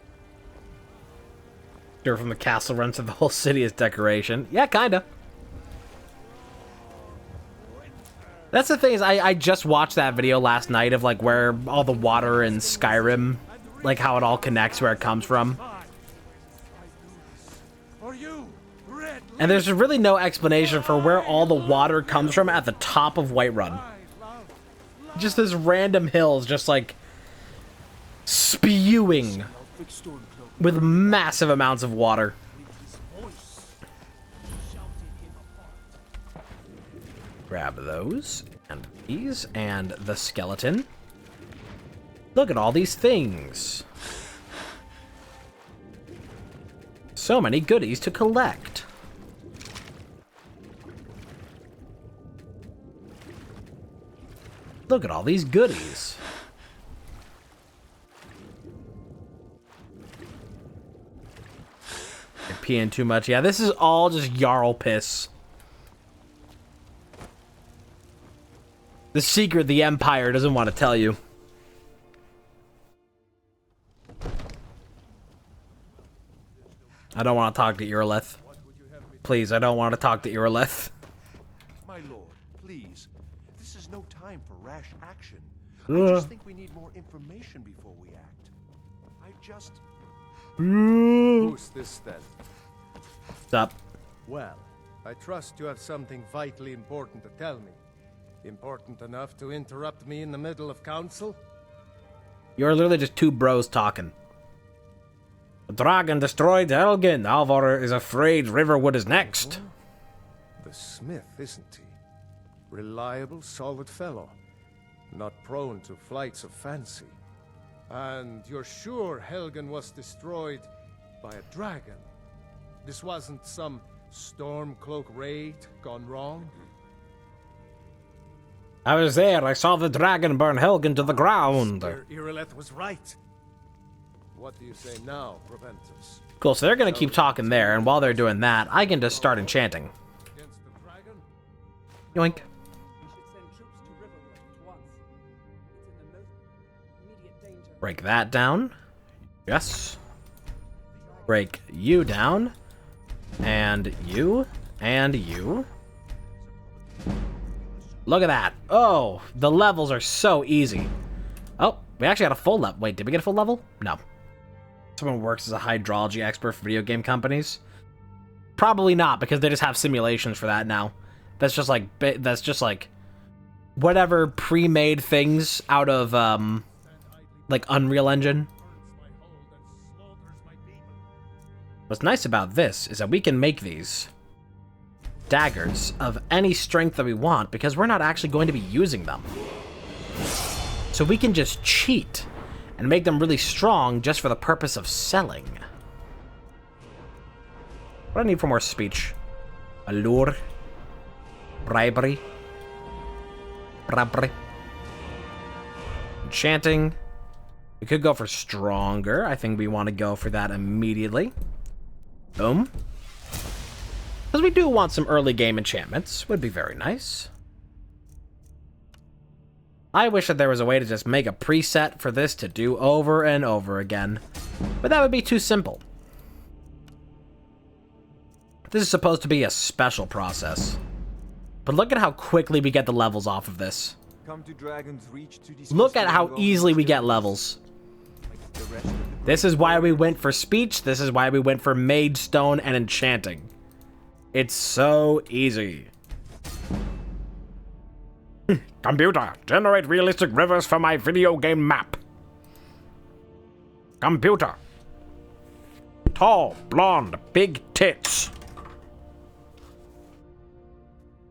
Sure, from the castle run to the whole city as decoration. Yeah, kinda. That's the thing is, I just watched that video last night of like where all the water in Skyrim, like how it all connects, where it comes from. And there's really no explanation for where all the water comes from at the top of Whiterun. Just this random hills just like spewing with massive amounts of water. Grab those and these and the skeleton. Look at all these things. So many goodies to collect. Look at all these goodies. You're peeing too much. Yeah, this is all just Jarl piss. The secret the Empire doesn't want to tell you. I don't want to talk to Irileth. Please, I don't want to talk to Irileth. My lord, please. This is no time for rash action. I just think we need more information before we act. Who's this then? What's up? Well, I trust you have something vitally important to tell me. Important enough to interrupt me in the middle of council? You're literally just two bros talking. The dragon destroyed Helgen. Alvar is afraid Riverwood is next. The smith, isn't he? Reliable, solid fellow. Not prone to flights of fancy. And you're sure Helgen was destroyed by a dragon? This wasn't some Stormcloak raid gone wrong? I was there. I saw the dragon burn Helgen to the ground. Irileth was right. What do you say now, Proventus? Cool, so they're going to keep talking there, and while they're doing that, I can just start enchanting. Yoink. Break that down. Yes. Break you down. And you. And you. Look at that. Oh, the levels are so easy. Oh, we actually got a full level. Wait, did we get a full level? No. Someone works as a hydrology expert for video game companies. Probably not, because they just have simulations for that now. That's just like whatever pre-made things out of like Unreal Engine. What's nice about this is that we can make these daggers of any strength that we want because we're not actually going to be using them. So we can just cheat and make them really strong just for the purpose of selling. What do I need for more speech? Allure. Bribery. Bribery. Enchanting. We could go for stronger. I think we want to go for that immediately. Boom. Because we do want some early game enchantments. Would be very nice. I wish that there was a way to just make a preset for this to do over and over again. But that would be too simple. This is supposed to be a special process. But look at how quickly we get the levels off of this. Come to Dragon's Reach to Look at how easily we get levels. This is why we went for speech. This is why we went for Maidstone and enchanting. It's so easy. Computer, generate realistic rivers for my video game map. Computer. Tall, blonde, big tits.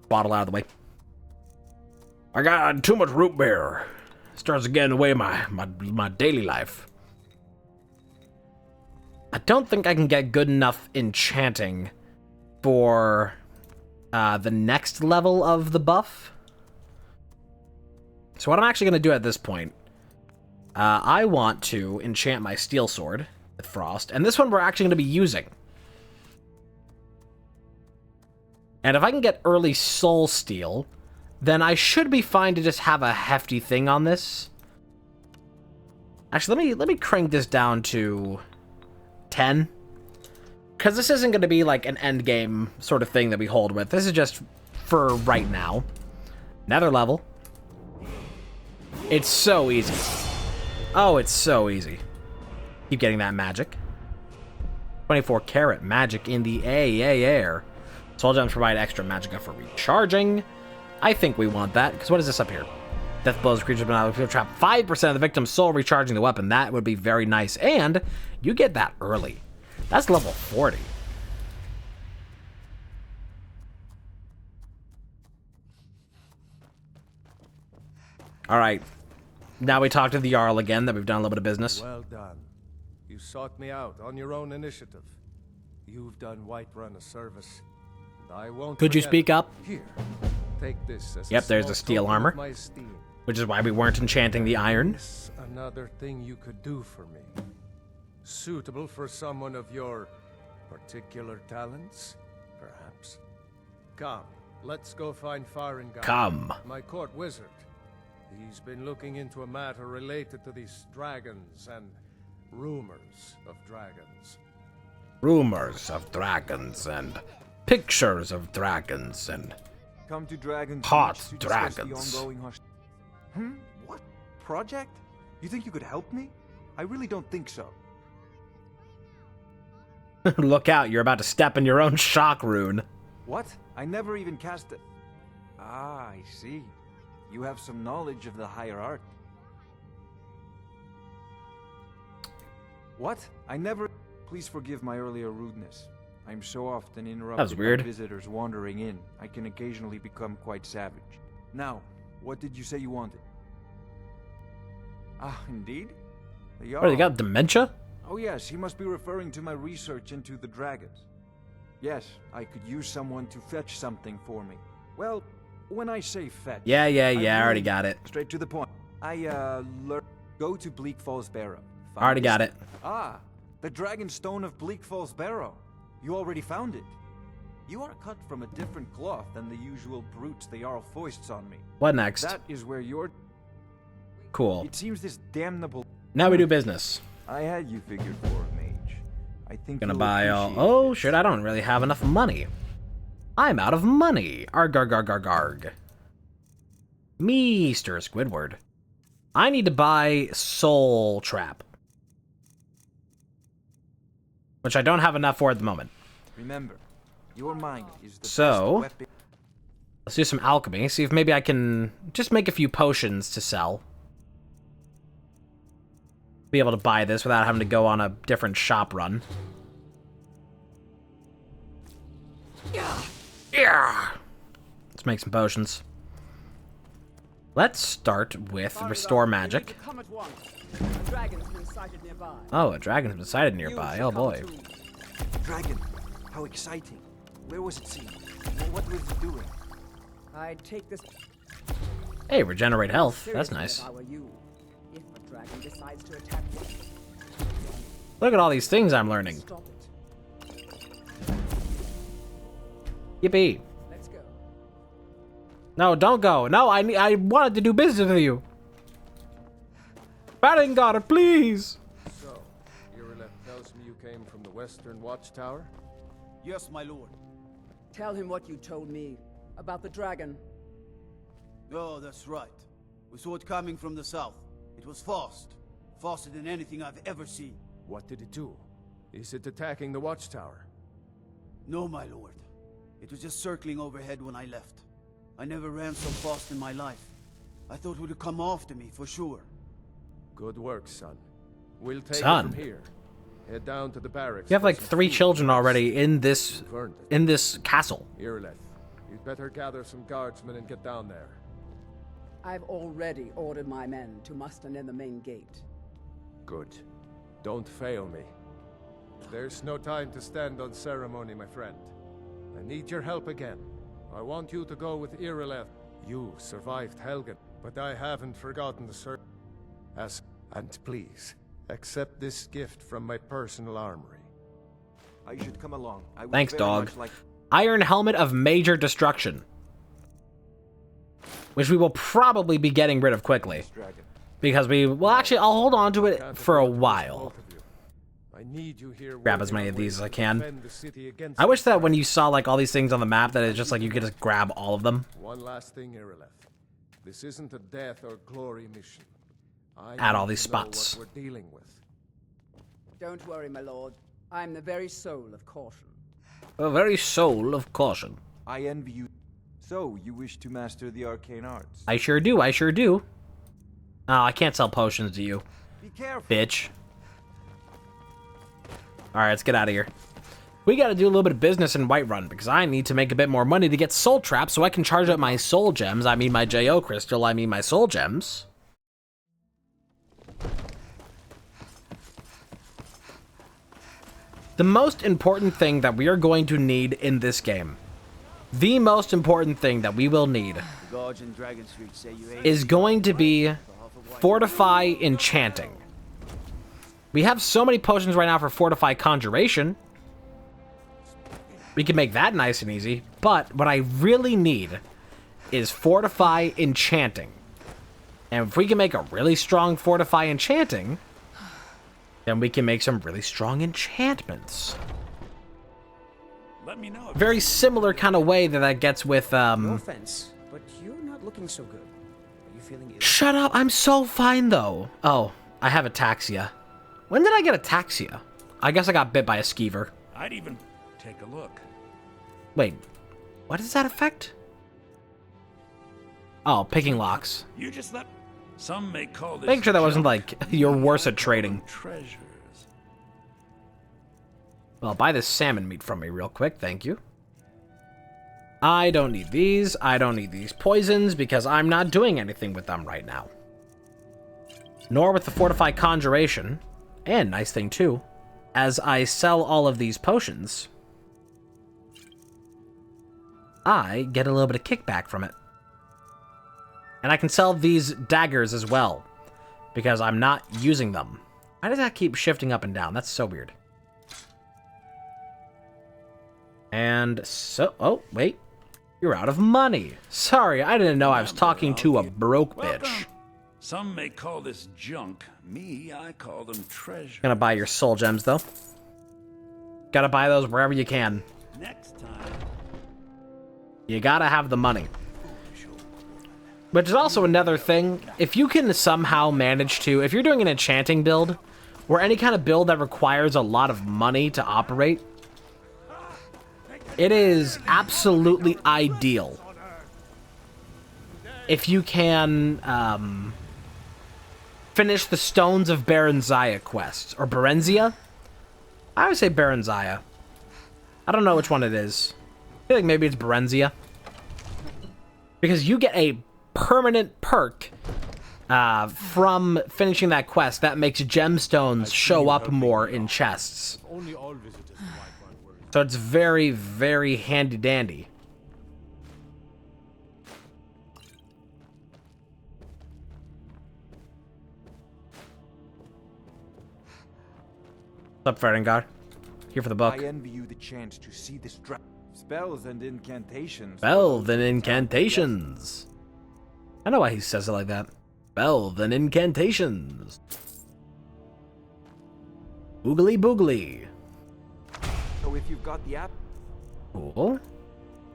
Bottle out of the way. I got too much root beer. Starts getting away my daily life. I don't think I can get good enough enchanting for the next level of the buff. So what I'm actually going to do at this point, I want to enchant my steel sword with frost, and this one we're actually going to be using. And if I can get early soul steel, then I should be fine to just have a hefty thing on this. Actually, let me crank this down to 10. Because this isn't going to be like an end game sort of thing that we hold with. This is just for right now. Nether level. It's so easy. Oh, it's so easy. Keep getting that magic. 24 karat magic in the air. Soul gems provide extra magicka for recharging. I think we want that, because what is this up here? Death blows creatures but not trap 5% of the victim's soul recharging the weapon. That would be very nice. And you get that early. That's level 40. Alright. Now we talk to the Jarl again that we've done a little bit of business. Well done. You sought me out on your own initiative. You've done Whiterun a service, and I won't. Could you forget speak it. up? Here, take this as Yep, a there's small the steel token of armor. my esteem. Which is why we weren't enchanting the iron. Yes, another thing you could do for me. Suitable for someone of your particular talents, perhaps. Come, let's go find Farengar. Come. My court wizard. He's been looking into a matter related to these dragons and rumors of dragons. Rumors of dragons and pictures of dragons and Come to Dragon's hot Reach to discuss dragons. The ongoing What? Project? You think you could help me? I really don't think so. Look out, you're about to step in your own shock rune. What? I never even cast it. Ah, I see. You have some knowledge of the higher art. What? I never... Please forgive my earlier rudeness. I'm so often interrupted weird. by visitors wandering in. I can occasionally become quite savage. Now, what did you say you wanted? Ah, indeed? The What, you got dementia? Oh yes, he must be referring to my research into the dragons. Yes, I could use someone to fetch something for me. Well, when I say fetch... Yeah, I mean already got it. Straight to the point. Go to Bleak Falls Barrow. Already got it. Ah, the Dragon Stone of Bleak Falls Barrow. You already found it. You are cut from a different cloth than the usual brutes the Jarl foists on me. What next? That is where you're... Cool. It seems this damnable... Now we do business. I had you figured for a mage. I think Gonna you'll buy all... appreciate Oh, this. shit, I don't really have enough money. I'm out of money. Arg, arg, arg, arg, arg. Mr. Squidward. I need to buy Soul Trap. Which I don't have enough for at the moment. Remember, your mind is the So, best weapon. let's do some alchemy. See if maybe I can just make a few potions to sell. Be able to buy this without having to go on a different shop run. Yeah. Let's make some potions. Let's start with Restore Magic. Come at once. A dragon's been sighted nearby. Oh, a dragon's been sighted nearby. Oh boy. Dragon, how exciting. Where was it seen? What was it doing? I'd take this. Hey, regenerate health. That's seriously nice. If I were you. If a dragon decides to attack you, Look at all these things I'm learning. stop it. Yippee. Let's go. No, don't go. No, I wanted to do business with you. Farengar, please. So, Irileth tells me you came from the Western Watchtower? Yes, my lord. Tell him what you told me about the dragon. Oh, that's right. We saw it coming from the south. It was fast. Faster than anything I've ever seen. What did it do? Is it attacking the Watchtower? No, my lord. It was just circling overhead when I left. I never ran so fast in my life. I thought it would come after me, for sure. Good work, son. We'll take Son. it from here. Head down to the barracks. You have for like some 3 food. children already in this You've earned it. castle. Irileth, you'd better gather some guardsmen and get down there. I've already ordered my men to muster near the main gate. Good. Don't fail me. There's no time to stand on ceremony, my friend. I need your help again. I want you to go with Irileth. You survived Helgen, but I haven't forgotten the And please, accept this gift from my personal armory. I should come along. I would Thanks, very dog. much like... Iron Helmet of Major Destruction. Which we will probably be getting rid of quickly. Because well, actually, I'll hold on to it for a while. I need you here. Grab as many of these as I can. defend the city against I wish that when you saw like all these things on the map, that it's just like you could just grab all of them. One last thing, Irileth. This isn't a death or glory mission. I Add all need these to know spots. what we're dealing with. Don't worry, my lord. I'm the very soul of caution. The very soul of caution. I envy you. So, you wish to master the arcane arts? I sure do, I sure do. Oh, I can't sell potions to you. Be careful. Bitch. Alright, let's get out of here. We gotta do a little bit of business in Whiterun, because I need to make a bit more money to get soul traps so I can charge up my soul gems. I mean my J.O. crystal, I mean my soul gems. The most important thing that we are going to need in this game, the most important thing that we will need, is going to be Fortify Enchanting. We have so many potions right now for Fortify Conjuration. We can make that nice and easy, but what I really need is Fortify Enchanting. And if we can make a really strong Fortify Enchanting, then we can make some really strong enchantments. Let me know. Very similar kind of way that gets with, No offense, but you're not looking so good. Are you feeling ill? Shut up, I'm so fine though. Oh, I have ataxia. When did I get ataxia? I guess I got bit by a skeever. I'd even take a look. Wait, what does that affect? Oh, picking locks. You just let... Some may call this... Make sure that wasn't like, you're worse at trading. Treasures. Well, buy this salmon meat from me real quick, thank you. I don't need these. I don't need these poisons because I'm not doing anything with them right now. Nor with the Fortify Conjuration. And nice thing too, as I sell all of these potions, I get a little bit of kickback from it. And I can sell these daggers as well, because I'm not using them. Why does that keep shifting up and down? That's so weird. And so, oh, wait. You're out of money. Sorry, I didn't know I was talking to a broke bitch. Some may call this junk. Me, I call them treasure. Gonna buy your soul gems, though. Gotta buy those wherever you can. Next time. You gotta have the money. Which is also another thing. If you can somehow manage to... If you're doing an enchanting build, or any kind of build that requires a lot of money to operate, it is absolutely ideal if you can finish the Stones of Berenzia quest. Or Berenzia? I would say Berenzia. I don't know which one it is. I feel like maybe it's Berenzia. Because you get a permanent perk from finishing that quest that makes gemstones show up more in chests. So it's very, very handy-dandy. What's up, Ferdinand? Here for the book. I envy you the chance to see this spells and incantations. Spells and incantations. I know why he says it like that. Spells and incantations. Boogly boogly. So if you've got the app. Cool.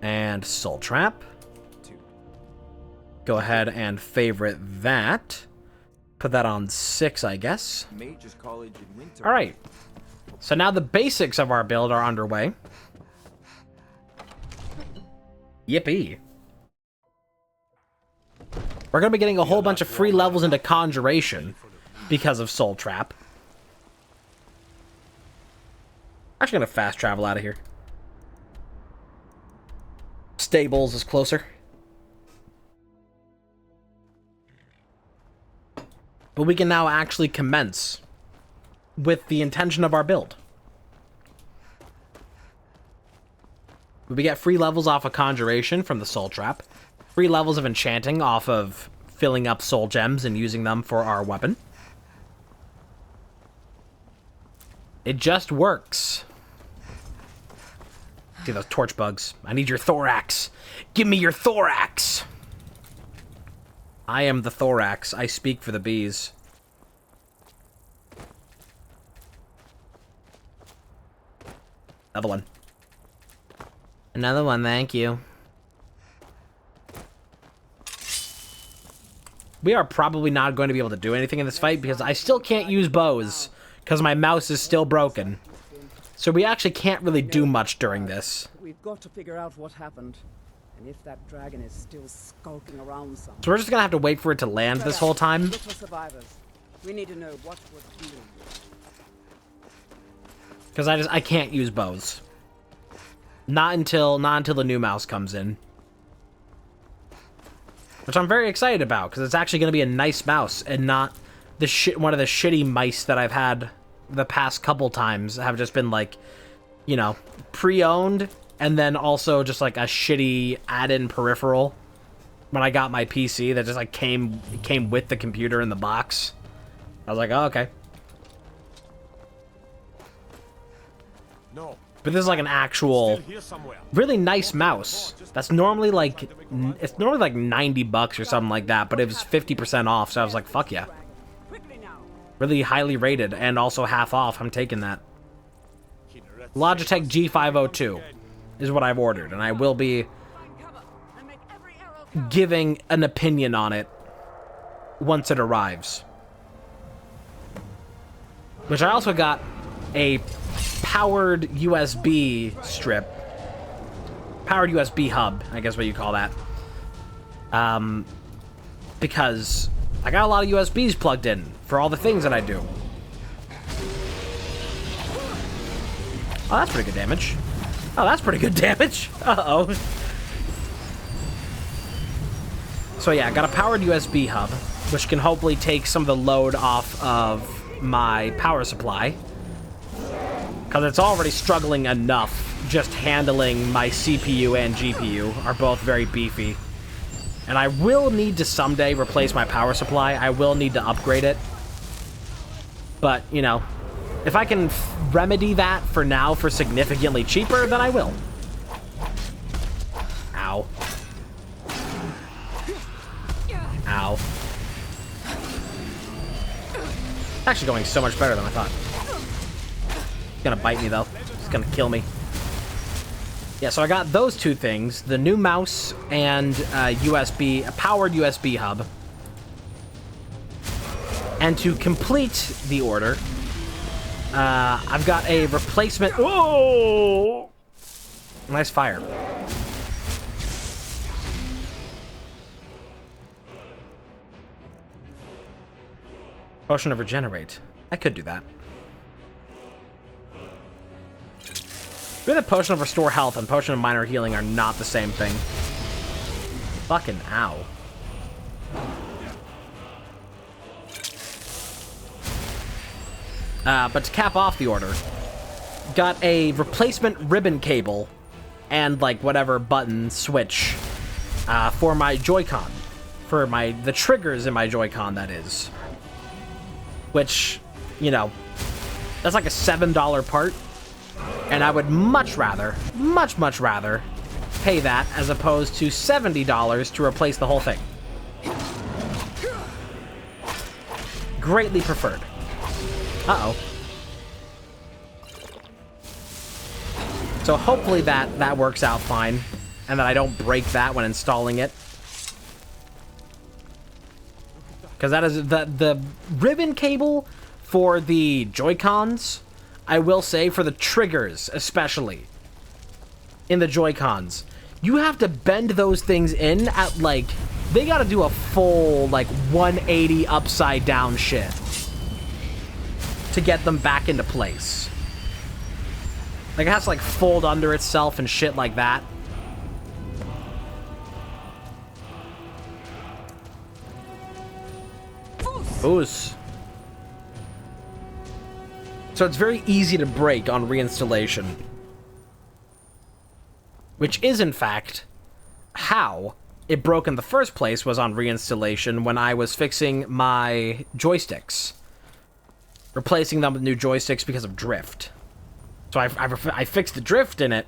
And Soul Trap. Go ahead and favorite that. Put that on 6, I guess. Mage's College in winter. All right. So now the basics of our build are underway. Yippee. We're going to be getting a whole bunch of free levels into Conjuration because of Soul Trap. Actually going to fast travel out of here. Stables is closer. But we can now actually commence with the intention of our build. We get free levels off of Conjuration from the Soul Trap. Free levels of Enchanting off of filling up soul gems and using them for our weapon. It just works. See those torch bugs. I need your thorax. Give me your thorax. I am the thorax. I speak for the bees. Another one. Another one, thank you. We are probably not going to be able to do anything in this fight because I still can't use bows because my mouse is still broken. So we actually can't really do much during this. We've got to figure out what happened. And if that dragon is still skulking around somewhere. So we're just going to have to wait for it to land this whole time. Look for survivors. We need to know what we're dealing with. Because I can't use bows. Not until the new mouse comes in. Which I'm very excited about, because it's actually going to be a nice mouse, and not the one of the shitty mice that I've had the past couple times have just been like, you know, pre-owned, and then also just like a shitty add-in peripheral when I got my PC that just like came with the computer in the box. I was like, oh, okay. No. But this is like an actual, really nice mouse. That's normally like, it's normally like $90 or something like that, but it was 50% off, so I was like, fuck yeah. Really highly rated, and also half off. I'm taking that. Logitech G502 is what I've ordered, and I will be giving an opinion on it once it arrives. Which I also got a powered USB strip. Powered USB hub, I guess what you call that. Because I got a lot of USBs plugged in for all the things that I do. Oh, that's pretty good damage. Oh, that's pretty good damage. Uh-oh. So yeah, I got a powered USB hub, which can hopefully take some of the load off of my power supply. Because it's already struggling enough just handling my CPU and GPU are both very beefy. And I will need to someday replace my power supply. I will need to upgrade it. But, you know, if I can remedy that for now for significantly cheaper, then I will. Ow. Ow. It's actually going so much better than I thought. It's gonna bite me, though. It's gonna kill me. Yeah, so I got those two things, the new mouse and a powered USB hub. And to complete the order, I've got a replacement... Whoa! Nice fire. Potion of Regenerate. I could do that. Maybe the Potion of Restore Health and Potion of Minor Healing are not the same thing. Fucking ow. But to cap off the order, got a replacement ribbon cable and like whatever button switch for my Joy-Con. For the triggers in my Joy-Con, that is. Which, you know, that's like a $7 part. And I would much rather pay that as opposed to $70 to replace the whole thing. Greatly preferred. Uh-oh. So hopefully that works out fine, and that I don't break that when installing it. Because that is the ribbon cable for the Joy-Cons, I will say, for the triggers especially, in the Joy-Cons, you have to bend those things in at, like, they gotta do a full, like, 180 upside down shit to get them back into place. Like, it has to, like, fold under itself and shit like that. Ooze. So it's very easy to break on reinstallation. Which is, in fact, how it broke in the first place, was on reinstallation when I was fixing my joysticks. Replacing them with new joysticks because of drift. So I fixed the drift in it,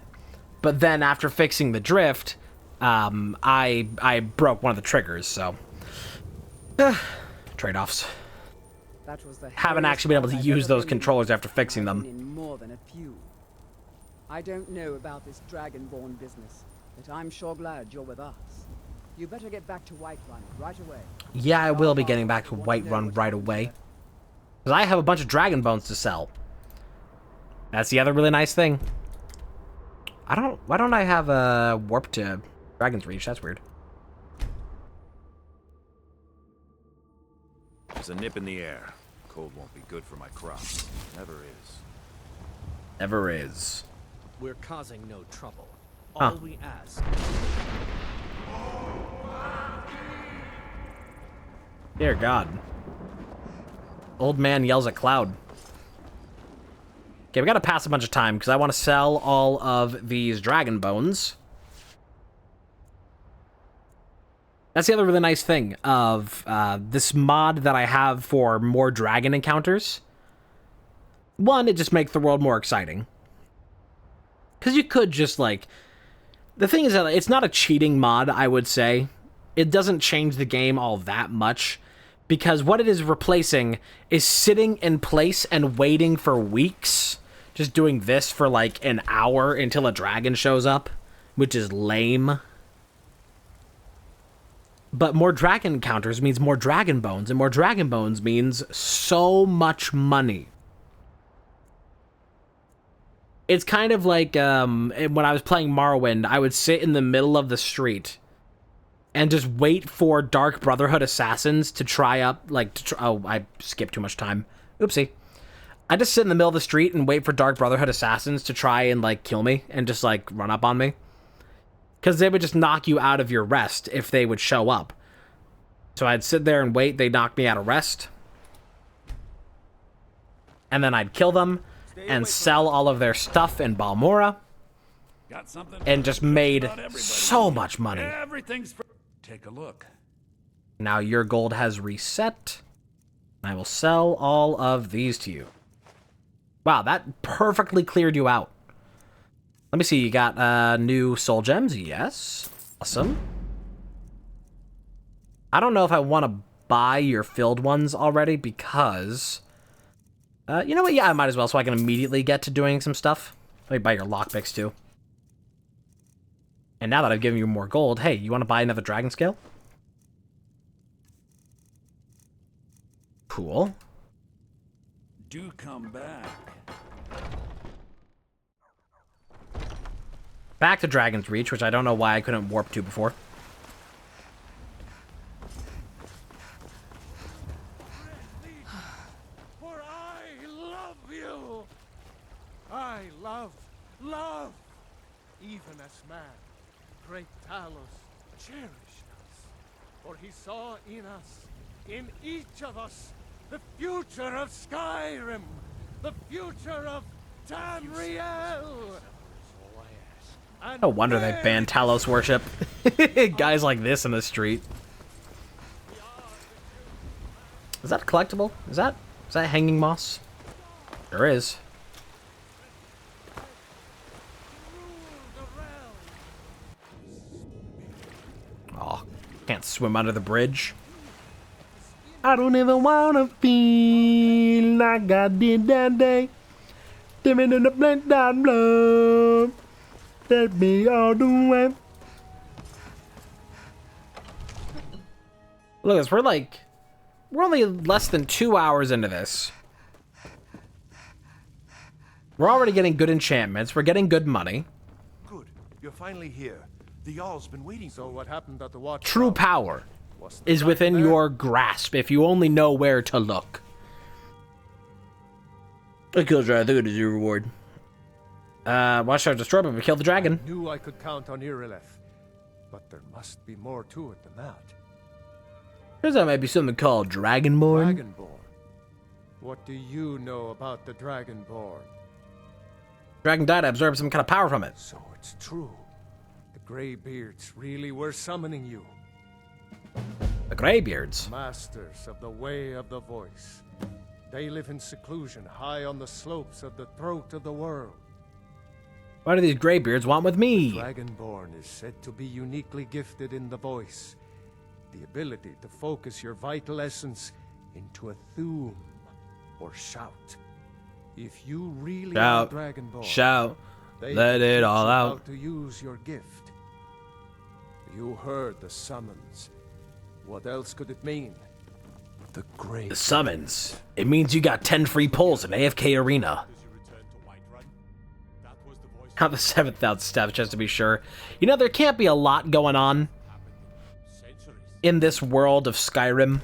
but then after fixing the drift, I broke one of the triggers, so... trade-offs. Haven't actually been able to use those controllers after fixing them. In more than a few. I don't know about this Dragonborn business, but I'm sure glad you're with us. You better get back to Whiterun right away. Yeah, I will be getting back to Whiterun right away. Because I have a bunch of dragon bones to sell. That's the other really nice thing. Why don't I have a warp to Dragon's Reach? That's weird. There's a nip in the air. Cold won't be good for my crops. Never is. Never is. We're causing no trouble. Huh. All we ask. Dear God. Old man yells at cloud. Okay, we gotta pass a bunch of time because I want to sell all of these dragon bones. That's the other really nice thing of this mod that I have for more dragon encounters. One, it just makes the world more exciting. Because you could just, like... The thing is that it's not a cheating mod, I would say. It doesn't change the game all that much. Because what it is replacing is sitting in place and waiting for weeks. Just doing this for, like, an hour until a dragon shows up. Which is lame. But more dragon encounters means more dragon bones. And more dragon bones means so much money. It's kind of like when I was playing Morrowind, I would sit in the middle of the street and just wait for Dark Brotherhood assassins to try up, like, oh, I skipped too much time. Oopsie. I just sit in the middle of the street and wait for Dark Brotherhood assassins to try and, like, kill me and just, like, run up on me. Because they would just knock you out of your rest if they would show up. So I'd sit there and wait, they'd knock me out of rest. And then I'd kill them and sell all of their stuff in Balmora. And just made so much money. Everything's for... Take a look. Now your gold has reset. I will sell all of these to you. Wow, that perfectly cleared you out. Let me see, you got new soul gems? Yes. Awesome. I don't know if I want to buy your filled ones already because... you know what? Yeah, I might as well so I can immediately get to doing some stuff. Let me buy your lockpicks too. And now that I've given you more gold, hey, you want to buy another dragon scale? Cool. Do come back. Back to Dragon's Reach, which I don't know why I couldn't warp to before. For I love you. I love. Even as man, great Talos cherished us. For he saw in us, in each of us, the future of Skyrim, the future of Tamriel. No wonder they banned Talos worship. Guys like this in the street. Is that collectible? Is that hanging moss? Sure is. Oh, can't swim under the bridge. I don't even wanna feel like I did that day. Dimming in the blank down blood. Let me all the way. Look at this, we're only less than 2 hours into this. We're already getting good enchantments, we're getting good money. Good, you're finally here. The Jarl's been waiting. So what happened at the watch? True power is within your grasp if you only know where to look. I killed the dragon, is your reward. Watchtower destroyed, but we killed the dragon. I knew I could count on Irileth, but there must be more to it than that. Turns out maybe something called Dragonborn. Dragonborn? What do you know about the Dragonborn? Dragon died, I absorbed some kind of power from it. So it's true. The Greybeards really were summoning you. The Greybeards? Masters of the Way of the Voice. They live in seclusion high on the slopes of the throat of the world. What do these Greybeards want with me? The Dragonborn is said to be uniquely gifted in the voice. The ability to focus your vital essence into a thum, or shout. If you really are Dragonborn, shout, they let it all how out. to use your gift. You heard the summons. What else could it mean? The summons. It means you got 10 free pulls in AFK Arena. Not the 7,000 steps, just to be sure. You know, there can't be a lot going on in this world of Skyrim.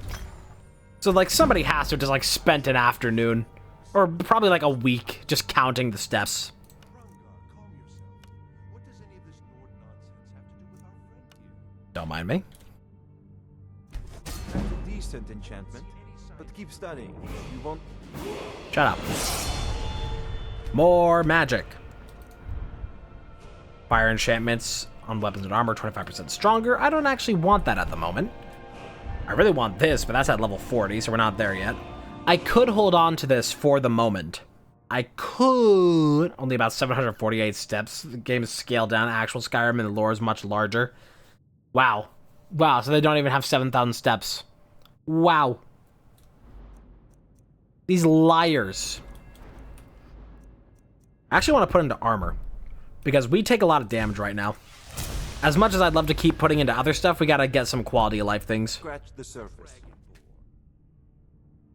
So, like, somebody has to have just, like, spent an afternoon, or probably, like, a week just counting the steps. Don't mind me. That's a decent enchantment, but keep studying. You won't... Shut up. More magic. Fire enchantments on weapons and armor, 25% stronger. I don't actually want that at the moment. I really want this, but that's at level 40, so we're not there yet. I could hold on to this for the moment. I could. Only about 748 steps. The game is scaled down. Actual Skyrim and the lore is much larger. Wow. Wow, so they don't even have 7,000 steps. Wow. These liars. I actually want to put into armor, because we take a lot of damage right now. As much as I'd love to keep putting into other stuff, we gotta get some quality of life things. Scratch the surface.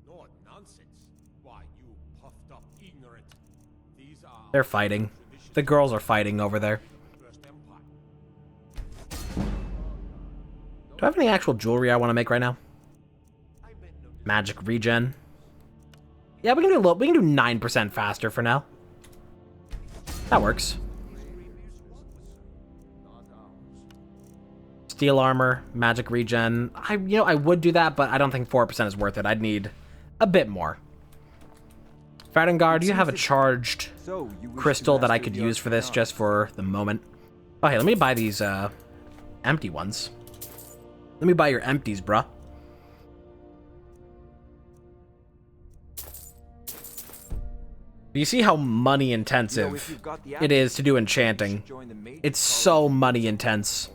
No nonsense. Why, you puffed up ignorant. These are They're fighting. The girls are fighting over there. Do I have any actual jewelry I want to make right now? Magic regen. Yeah, we can do a little. We can do 9% faster for now. That works. Steel armor, magic regen. I would do that, but I don't think 4% is worth it. I'd need a bit more. Fighting guard, do you have a charged crystal that I could use for this just for the moment? Oh, hey, let me buy these empty ones. Let me buy your empties, bruh. Do you see how money intensive it is to do enchanting? It's so money intense.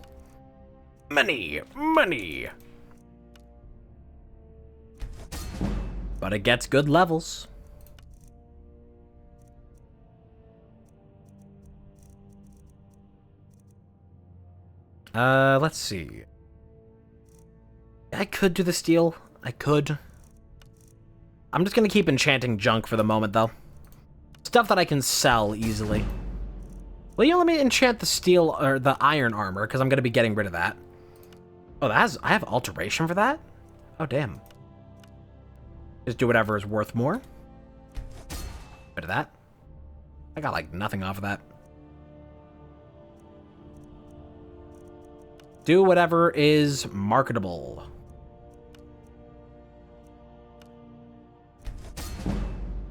Money, money. But it gets good levels. Let's see. I could do the steel. I could. I'm just gonna keep enchanting junk for the moment, though. Stuff that I can sell easily. Well, let me enchant the steel or the iron armor, because I'm gonna be getting rid of that. Oh, I have alteration for that? Oh, damn. Just do whatever is worth more. Bit of that. I got like nothing off of that. Do whatever is marketable.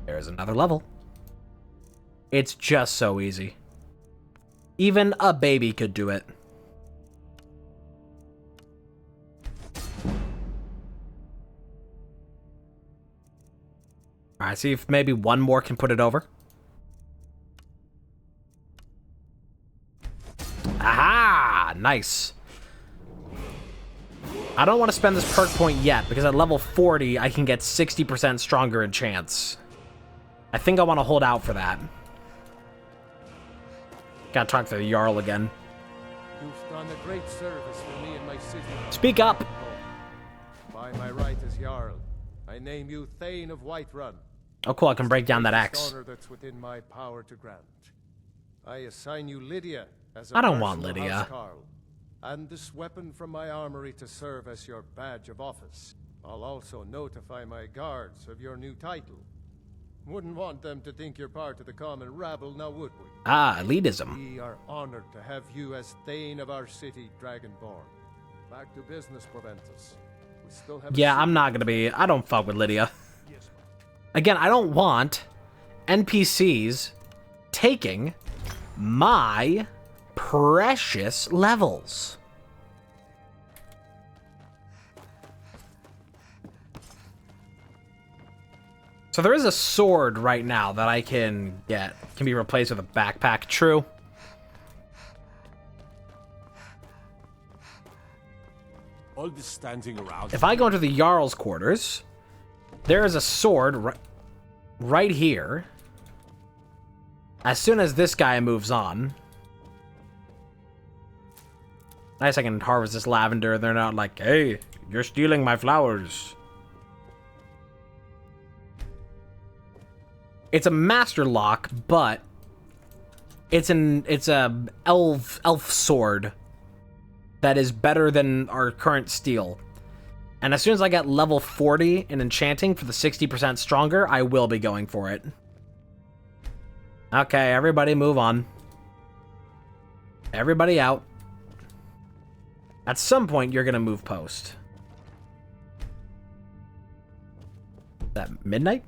There's another level. It's just so easy. Even a baby could do it. Alright, see if maybe one more can put it over. Aha! Nice. I don't want to spend this perk point yet, because at level 40, I can get 60% stronger enchants. I think I want to hold out for that. Gotta talk to the Jarl again. You've done a great service for me and my city. Speak up! By my right as Jarl, I name you Thane of Whiterun. Oh cool, I can break down that axe. Honor that's within my power to grant. I assign you Lydia as a I don't want personal Lydia. housecarl, and this weapon from my armory to serve as your badge of office. I'll also notify my guards of your new title. Wouldn't want them to think you're part of the common rabble, now would we? Ah, elitism. We are honored to have you as Thane of our city, Dragonborn. Back to business, Proventus. We still have Yeah, I'm not gonna be... I don't fuck with Lydia. Again, I don't want NPCs taking my precious levels. So there is a sword right now that I can get. Can be replaced with a backpack. True. all this standing around. If I go into the Jarl's quarters, there is a sword right here. As soon as this guy moves on. Nice, I can harvest this lavender. They're not like, hey, you're stealing my flowers. It's a master lock, but it's a elf sword that is better than our current steel. And as soon as I get level 40 in enchanting for the 60% stronger, I will be going for it. Okay, everybody move on. Everybody out. At some point, you're gonna move post. Is that midnight?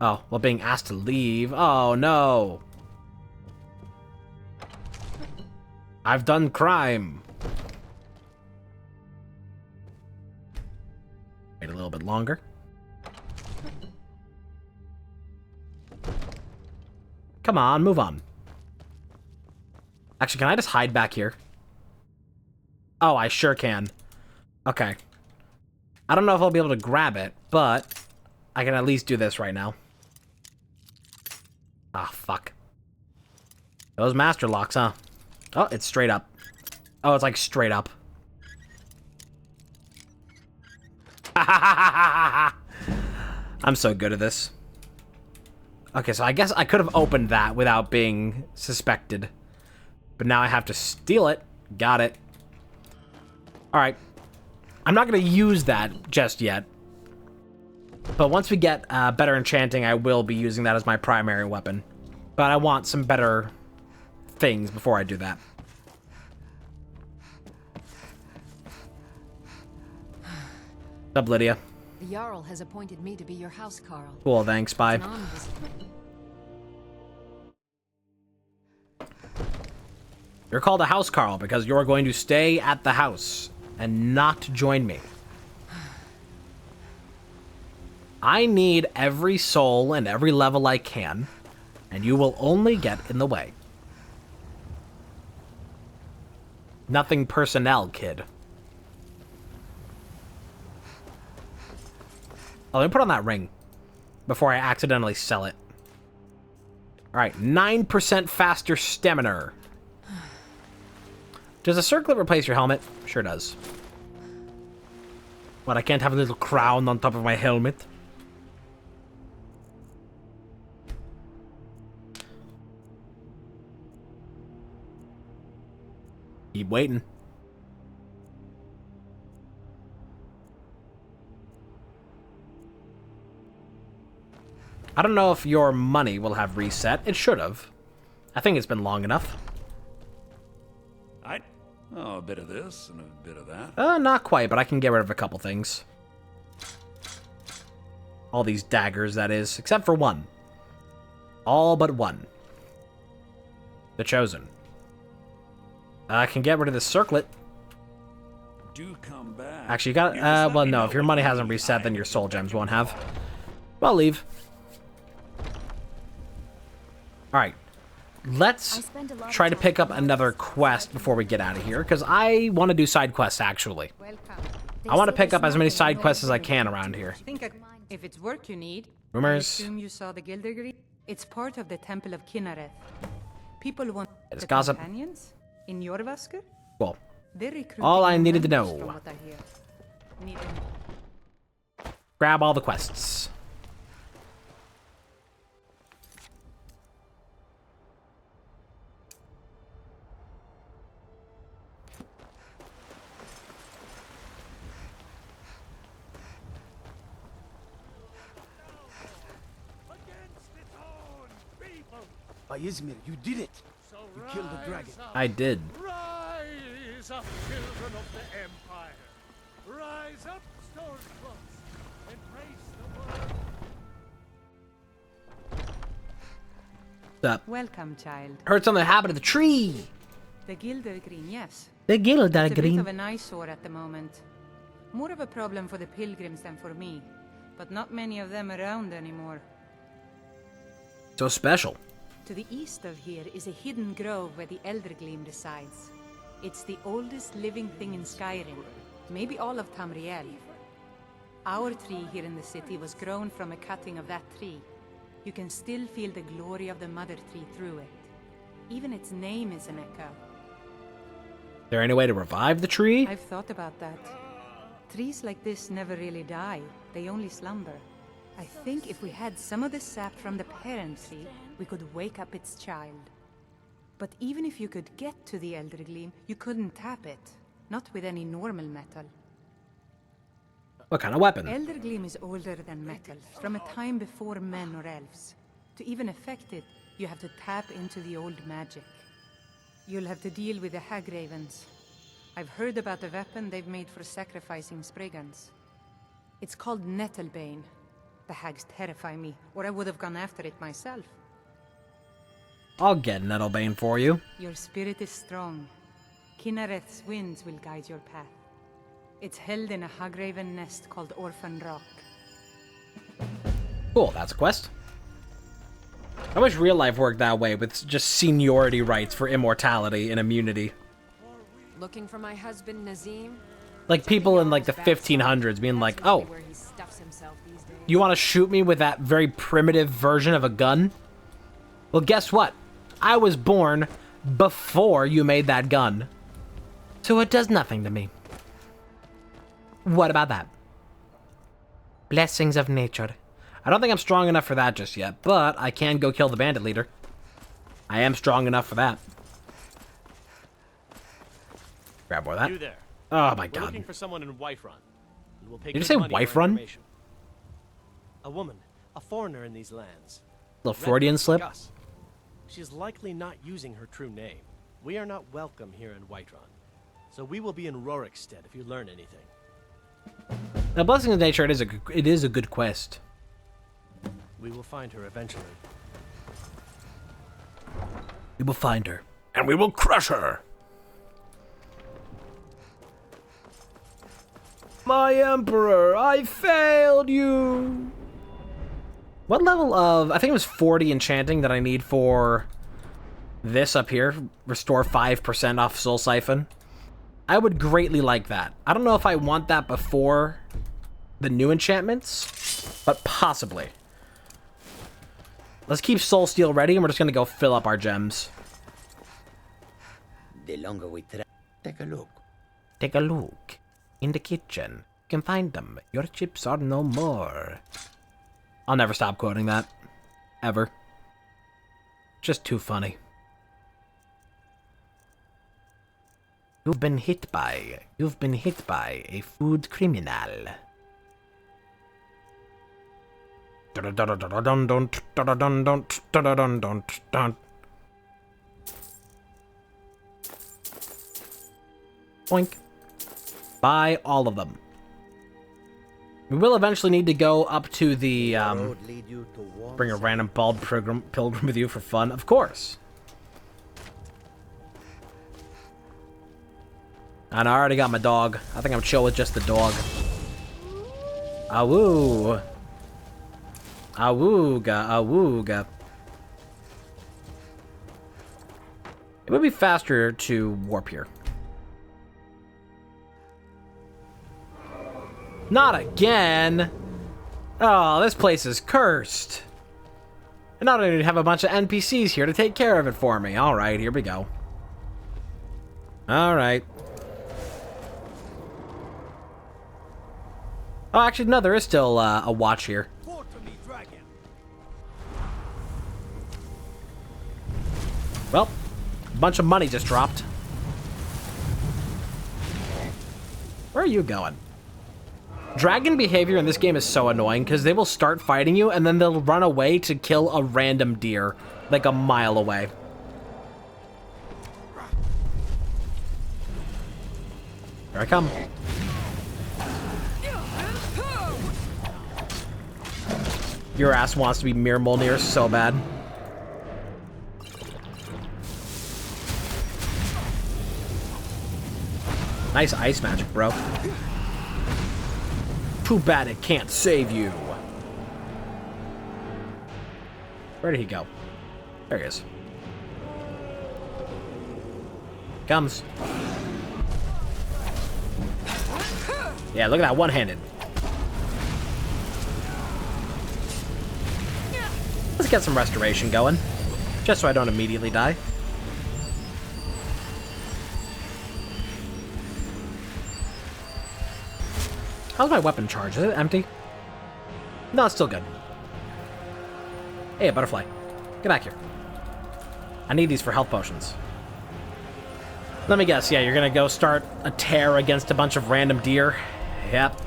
Oh, well, being asked to leave. Oh, no. I've done crime. Wait a little bit longer. Come on, move on. Actually, can I just hide back here? Oh, I sure can. Okay. I don't know if I'll be able to grab it, but I can at least do this right now. Ah, fuck. Those master locks, huh? Oh, it's straight up. Oh, it's like straight up. I'm so good at this. Okay, so I guess I could have opened that without being suspected. But now I have to steal it. Got it. Alright. I'm not going to use that just yet. But once we get better enchanting, I will be using that as my primary weapon. But I want some better things before I do that. What's up, Lydia? The Jarl has appointed me to be your housecarl. Cool, thanks, bye. It's an honor. You're called a housecarl because you're going to stay at the house and not join me. I need every soul and every level I can, and you will only get in the way. Nothing personnel, kid. Oh, let me put on that ring before I accidentally sell it. Alright, 9% faster stamina. Does a circlet replace your helmet? Sure does. What, I can't have a little crown on top of my helmet? Keep waiting. I don't know if your money will have reset. It should have. I think it's been long enough. Oh, a bit of this and a bit of that. Not quite, but I can get rid of a couple things. All these daggers, that is. Except for one. All but one. The Chosen. I can get rid of the circlet. Do come back. Actually, you got well, no. If your money hasn't reset, then your soul gems won't have. Well, leave. Alright. Let's try to pick up another quest before we get out of here, because I want to do side quests, actually. I want to pick up as many side quests as I can around here. If it's work you need, Rumors. I assume you saw the Gildergreen. It's part of the Temple of Kinareth. People want It's the gossip. companions in Jorvaskr. Cool. They're recruiting All I needed to members know. from what I hear. Grab all the quests. Izmir, you did it! You killed the dragon. I did. Rise up, children of the Empire. Rise up, Stormcloaks. Embrace the world. Up. Welcome, child. Heard something happened to the tree. The Gildergreen, yes. The It's a bit Gildergreen. of an eyesore at the moment. More of a problem for the pilgrims than for me, but not many of them around anymore. So special. To the east of here is a hidden grove where the Eldergleam resides. It's the oldest living thing in Skyrim, maybe all of Tamriel. Our tree here in the city was grown from a cutting of that tree. You can still feel the glory of the mother tree through it. Even its name is an echo. Is there any way to revive the tree? I've thought about that. Trees like this never really die, they only slumber. I think if we had some of the sap from the parent tree, we could wake up its child. But even if you could get to the Eldergleam, you couldn't tap it. Not with any normal metal. What kind of weapon? Eldergleam is older than metal, from a time before men or elves. To even affect it, you have to tap into the old magic. You'll have to deal with the Hagravens. I've heard about the weapon they've made for sacrificing Spriggans. It's called Nettlebane. The hags terrify me, or I would have gone after it myself. I'll get Nettlebane for you. Your spirit is strong. Kinnereth's winds will guide your path. It's held in a Hagraven nest called Orphan Rock. Cool, that's a quest. I wish real life worked that way, with just seniority rights for immortality and immunity. Looking for my husband Nazim? Like people in like the 1500s being like, oh, Where he stuffs himself these days. you want to shoot me with that very primitive version of a gun? Well, guess what? I was born before you made that gun. So it does nothing to me. What about that? Blessings of nature. I don't think I'm strong enough for that just yet, but I can go kill the bandit leader. I am strong enough for that. Grab more of that. You there. Oh my We're god. looking for someone in Whiterun. And we'll pay Did you good say money for Whiterun? information. A woman, a foreigner in these lands. Little Freudian slip. Gus. She is likely not using her true name. We are not welcome here in Whiterun. So we will be in Rorikstead if you learn anything. Now, Blessings of Nature, it is a good quest. We will find her eventually. We will find her. And we will crush her! My Emperor, I failed you! What level of... I think it was 40 enchanting that I need for this up here. Restore 5% off Soul Siphon. I would greatly like that. I don't know if I want that before the new enchantments, but possibly. Let's keep Soul Steel ready, and we're just going to go fill up our gems. The longer we try, take a look. Take a look. In the kitchen. You can find them. Your chips are no more. I'll never stop quoting that. Ever. Just too funny. You've been hit by a food criminal. Boink. Buy all of them. We will eventually need to go up to the, bring a random bald pilgrim with you for fun. Of course. And I already got my dog. I think I'm chill with just the dog. Awoo. Awooga, awooga. It would be faster to warp here. Not again! Oh, this place is cursed. And I don't even have a bunch of NPCs here to take care of it for me. Alright, here we go. Alright. Oh, actually, no, there is still a watch here. Well, a bunch of money just dropped. Where are you going? Dragon behavior in this game is so annoying because they will start fighting you and then they'll run away to kill a random deer like a mile away. Here I come. Your ass wants to be Mir Mjolnir so bad. Nice ice magic, bro. Too bad it can't save you. Where did he go? There he is. Comes. Yeah, look at that one-handed. Let's get some restoration going. Just so I don't immediately die. How's my weapon charge? Is it empty? No, it's still good. Hey, a butterfly. Get back here. I need these for health potions. Let me guess, yeah, you're gonna go start a tear against a bunch of random deer? Yep.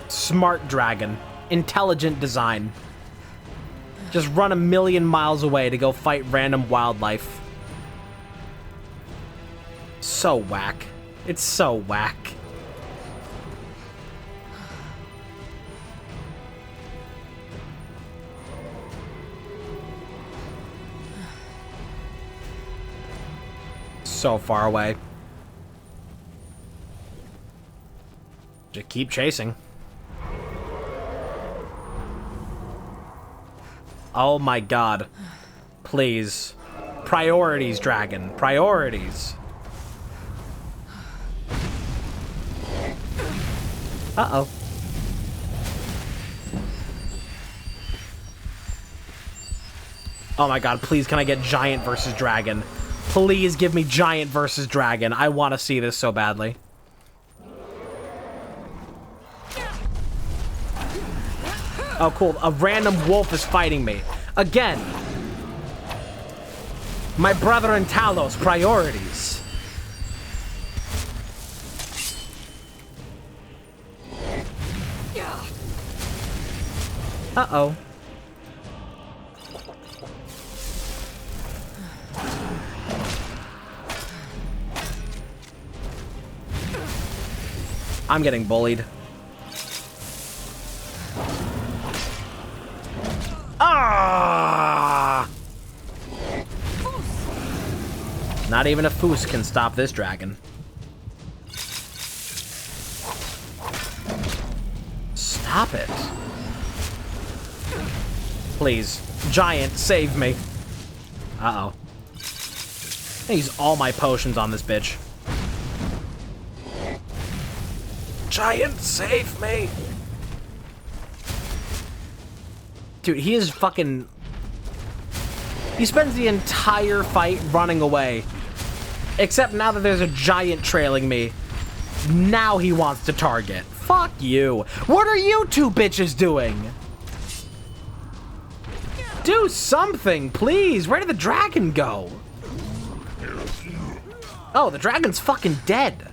Smart dragon. Intelligent design. Just run a million miles away to go fight random wildlife. So whack. It's so whack. So far away. Just keep chasing. Oh my god. Please. Priorities, dragon. Priorities. Uh-oh. Oh my god, please can I get giant versus dragon? Please give me giant versus dragon. I want to see this so badly. Oh, cool. A random wolf is fighting me. Again. My brother in Talos, priorities. Uh-oh. I'm getting bullied. Ah! Not even a foos can stop this dragon. Stop it. Please. Giant, save me. Uh-oh. I use all my potions on this bitch. Giant, save me! Dude, he is fucking... He spends the entire fight running away. Except now that there's a giant trailing me. Now he wants to target. Fuck you. What are you two bitches doing? Do something, please. Where did the dragon go? Oh, the dragon's fucking dead.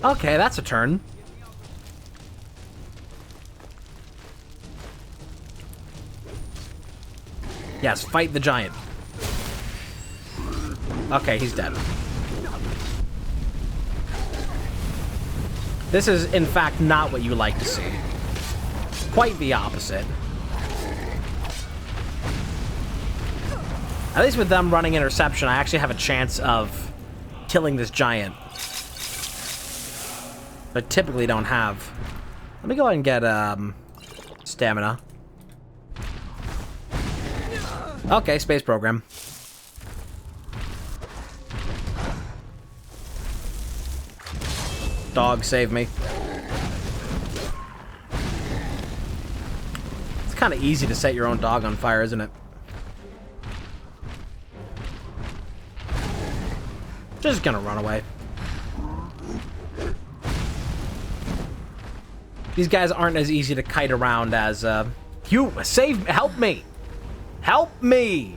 Okay, that's a turn. Yes, fight the giant. Okay, he's dead. This is, in fact, not what you like to see. Quite the opposite. At least with them running interception, I actually have a chance of killing this giant. But typically don't have. Let me go ahead and get, stamina. Okay, space program. Dog, save me. It's kind of easy to set your own dog on fire, isn't it? Just gonna run away. These guys aren't as easy to kite around as, you, save, help me! Help me!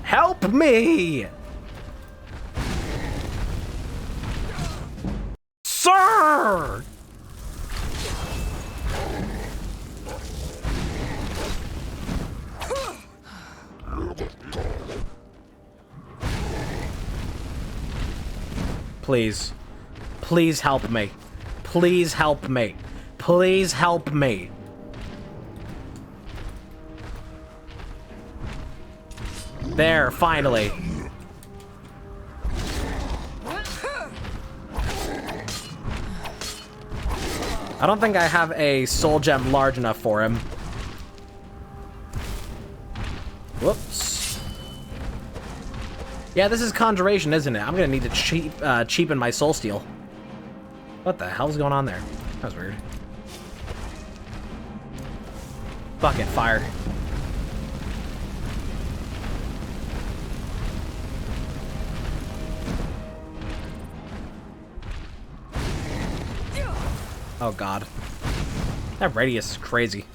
Help me! Sir! Please. Please help me. Please help me. Please help me. There, finally. I don't think I have a soul gem large enough for him. Whoops. Yeah, this is conjuration, isn't it? I'm gonna need to cheapen my soul steel. What the hell's going on there? That was weird. Bucket fire. Oh god. That radius is crazy.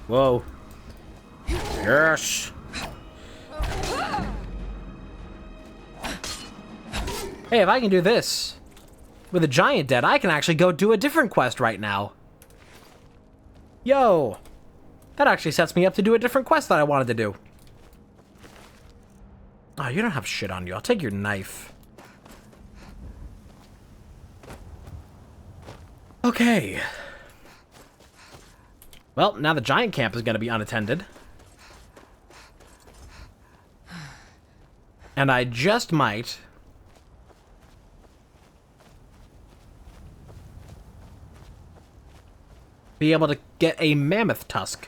Whoa. Yes. Hey, if I can do this with a giant dead, I can actually go do a different quest right now. Yo. That actually sets me up to do a different quest that I wanted to do. Oh, you don't have shit on you. I'll take your knife. Okay. Well, now the giant camp is going to be unattended. And I just might... be able to get a mammoth tusk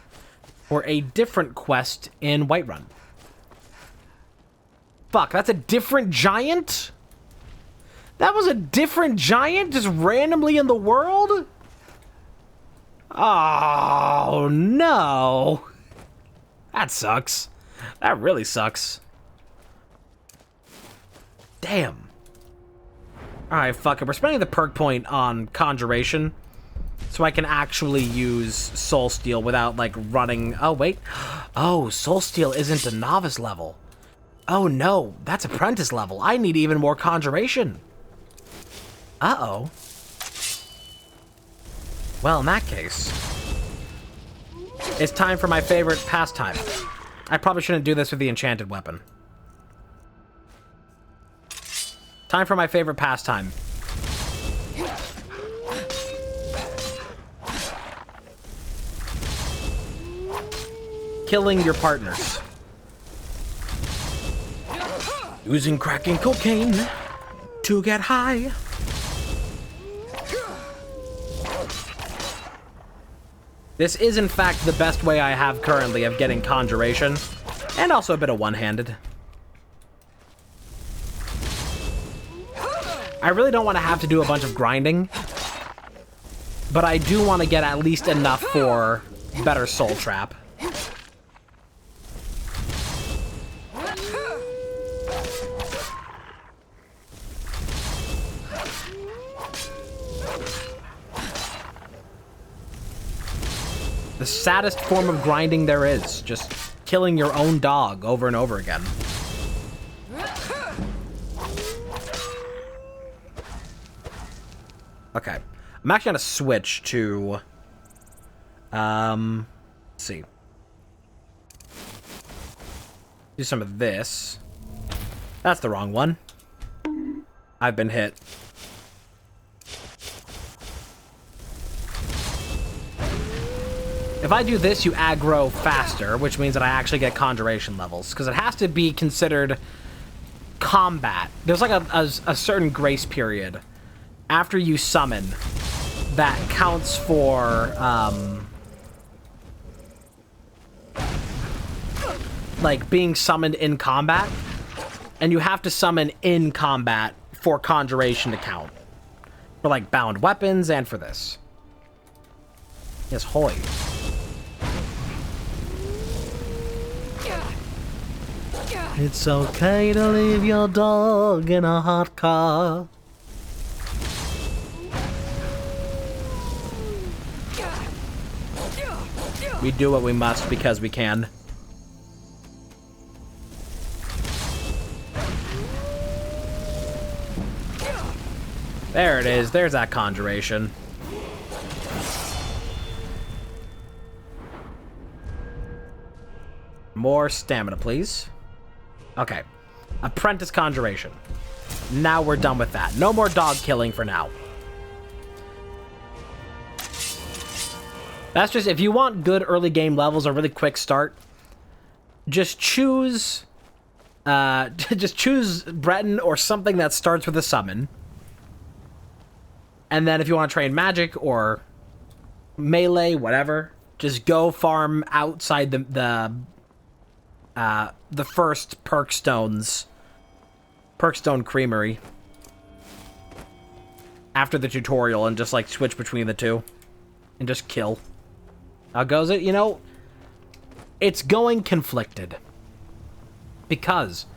for a different quest in Whiterun. Fuck, that's a different giant? That was a different giant just randomly in the world? Oh, no. That sucks. That really sucks. Damn. Alright, fuck it. We're spending the perk point on Conjuration, so I can actually use Soul Steel without, like, running... Oh, wait. Oh, Soul Steel isn't a novice level. Oh, no. That's apprentice level. I need even more Conjuration. Uh-oh. Well, in that case, it's time for my favorite pastime. I probably shouldn't do this with the enchanted weapon. Time for my favorite pastime. Killing your partners. Using crack and cocaine to get high. This is, in fact, the best way I have currently of getting Conjuration, and also a bit of one-handed. I really don't want to have to do a bunch of grinding, but I do want to get at least enough for better Soul Trap. The saddest form of grinding there is, just killing your own dog over and over again. Okay, I'm actually gonna switch to, let's see. Do some of this. That's the wrong one. I've been hit. If I do this, you aggro faster, which means that I actually get Conjuration levels, because it has to be considered combat. There's like a certain grace period after you summon that counts for, like, being summoned in combat, and you have to summon in combat for Conjuration to count. For, like, bound weapons and for this. Yes, hoy. It's okay to leave your dog in a hot car. We do what we must because we can. There it is. There's that Conjuration. More stamina, please. Okay. Apprentice Conjuration. Now we're done with that. No more dog killing for now. That's just, if you want good early game levels, a really quick start, just choose, Breton or something that starts with a summon. And then if you want to train magic or melee, whatever, just go farm outside the first Perkstone Creamery after the tutorial and just, like, switch between the two and just kill. How goes it? You know, it's going conflicted because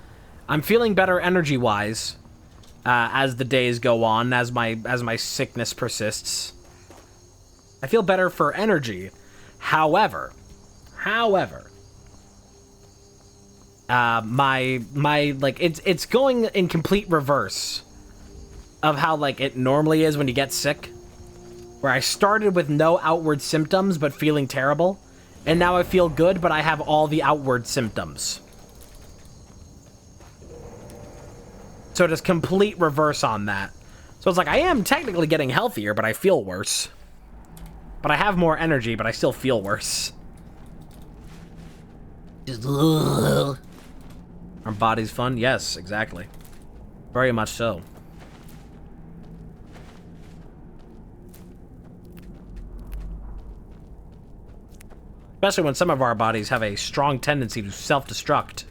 I'm feeling better energy-wise as the days go on, as my sickness persists. I feel better for energy. However, my like, it's going in complete reverse of how, like, it normally is when you get sick, where I started with no outward symptoms but feeling terrible, and now I feel good but I have all the outward symptoms. So just complete reverse on that. So it's like, I am technically getting healthier, but I feel worse. But I have more energy, but I still feel worse. Our body's fun? Yes, exactly. Very much so. Especially when some of our bodies have a strong tendency to self-destruct.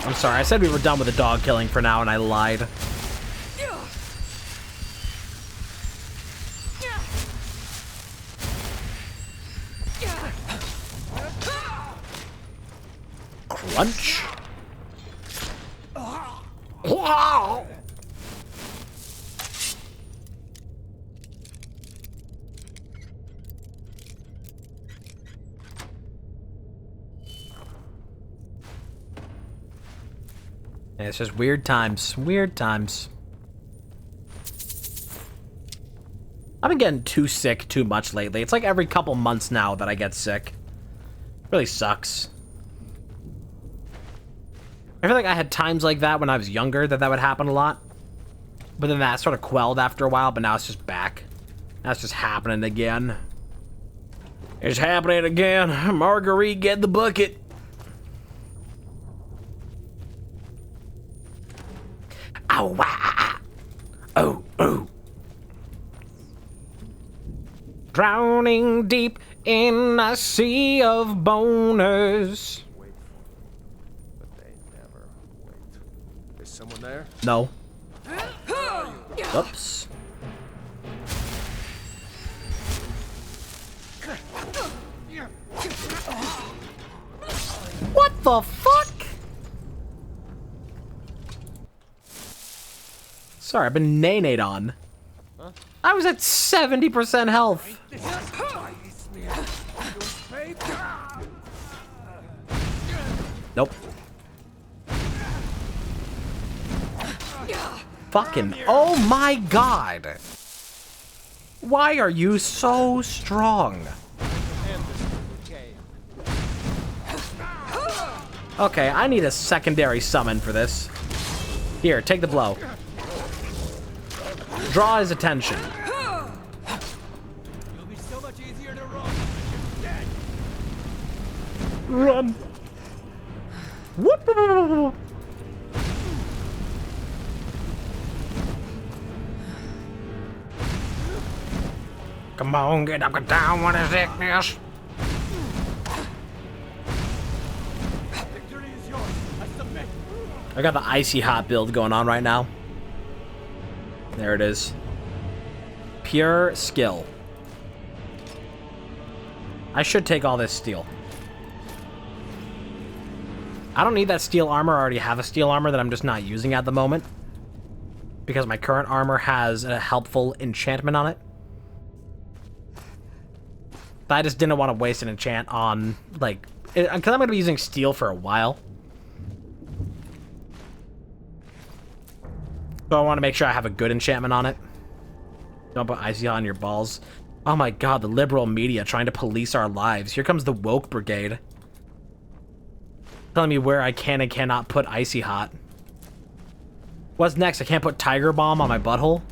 I'm sorry, I said we were done with the dog killing for now, and I lied. Crunch. Wow. Yeah, it's just weird times. Weird times. I've been getting too sick too much lately. It's like every couple months now that I get sick. Really sucks. I feel like I had times like that when I was younger that would happen a lot. But then that sort of quelled after a while, but now it's just back. Now it's just happening again. It's happening again. Marguerite, get the bucket. Ow, ah, oh, oh. Drowning deep in a sea of boners. Is someone there? No. Oops. What the fuck? Sorry, I've been nay-nayed on. Huh? I was at 70% health. Nope. Fucking, oh my god. Why are you so strong? Okay, I need a secondary summon for this. Here, take the blow. Draw his attention. You'll be so much easier to Run. Whoop. Come on, get up and down with the sickness. Victory is yours. I submit. I got the icy hot build going on right now. There it is. Pure skill. I should take all this steel. I don't need that steel armor. I already have a steel armor that I'm just not using at the moment. Because my current armor has a helpful enchantment on it. But I just didn't want to waste an enchant on, like... Because I'm going to be using steel for a while. So I want to make sure I have a good enchantment on it. Don't put icy hot on your balls. Oh my god, the liberal media trying to police our lives. Here comes the woke brigade. Telling me where I can and cannot put icy hot. What's next? I can't put tiger bomb on my butthole?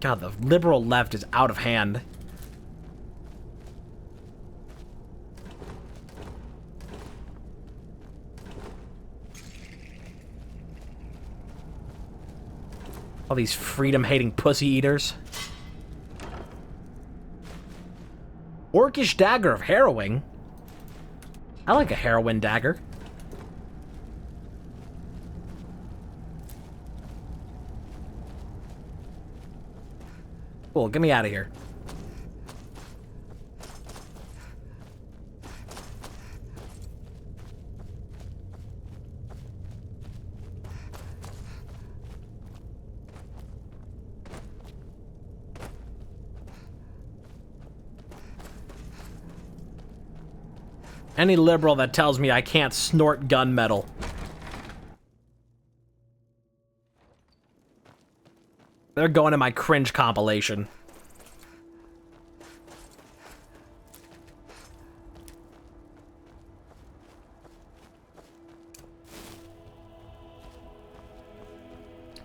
God, the liberal left is out of hand. All these freedom-hating pussy eaters. Orcish dagger of harrowing. I like a heroin dagger. Cool, get me out of here. Any liberal that tells me I can't snort gunmetal. They're going to my cringe compilation.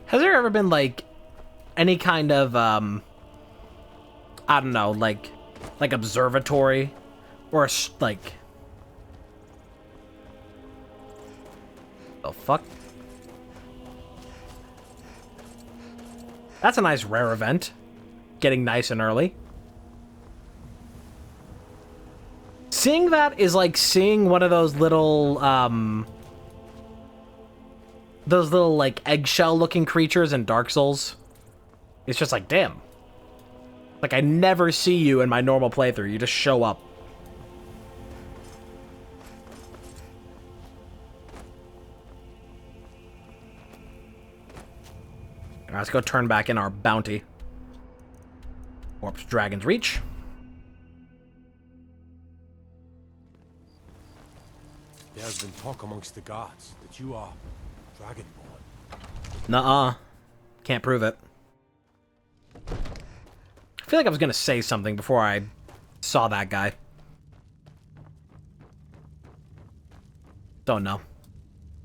Has there ever been, like, any kind of, I don't know, like observatory? Or, like... The fuck? That's a nice rare event. Getting nice and early. Seeing that is like seeing one of those little, like, eggshell-looking creatures in Dark Souls. It's just like, damn. Like, I never see you in my normal playthrough. You just show up. Alright, let's go turn back in our bounty. Warp to Dragon's Reach. There has been talk amongst the gods that you are Dragonborn. Nuh-uh. Can't prove it. I feel like I was gonna say something before I saw that guy. Don't know.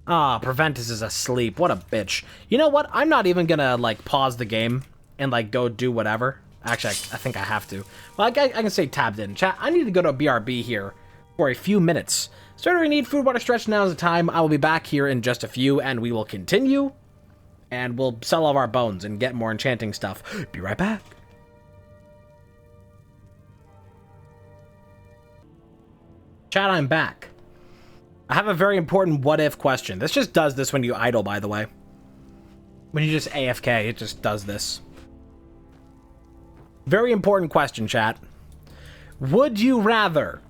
Ah, Preventus is asleep. What a bitch. You know what? I'm not even gonna, like, pause the game and, like, go do whatever. Actually, I think I have to. Well, I can say tabbed in. Chat, I need to go to a BRB here for a few minutes. So if we need food, water, stretch, now is the time. I will be back here in just a few, and we will continue. And we'll sell all of our bones and get more enchanting stuff. Be right back. Chat, I'm back. I have a very important what-if question. This just does this when you idle, by the way. When you just AFK, it just does this. Very important question, chat. Would you rather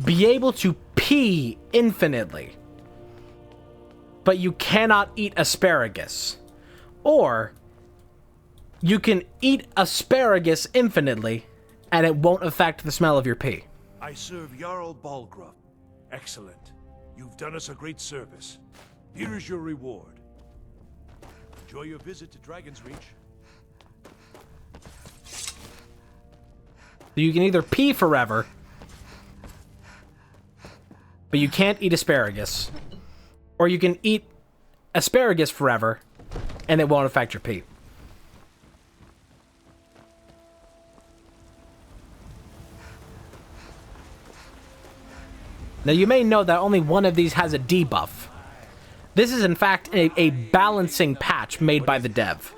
be able to pee infinitely, but you cannot eat asparagus? Or you can eat asparagus infinitely, and it won't affect the smell of your pee? I serve Jarl Balgruuf. Excellent. You've done us a great service. Here is your reward. Enjoy your visit to Dragon's Reach. So you can either pee forever, but you can't eat asparagus, or you can eat asparagus forever, and it won't affect your pee. Now, you may know that only one of these has a debuff. This is, in fact, a balancing patch made by the dev,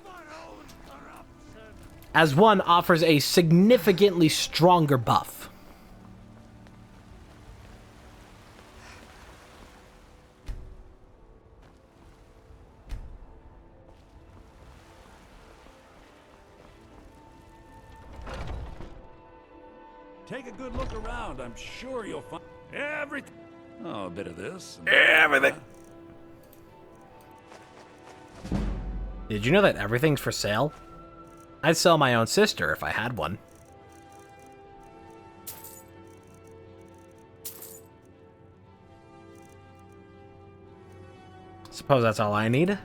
as one offers a significantly stronger buff. Take a good look around. I'm sure you'll find everything. Oh, a bit of this. Everything. Did you know that everything's for sale? I'd sell my own sister if I had one. Suppose that's all I need.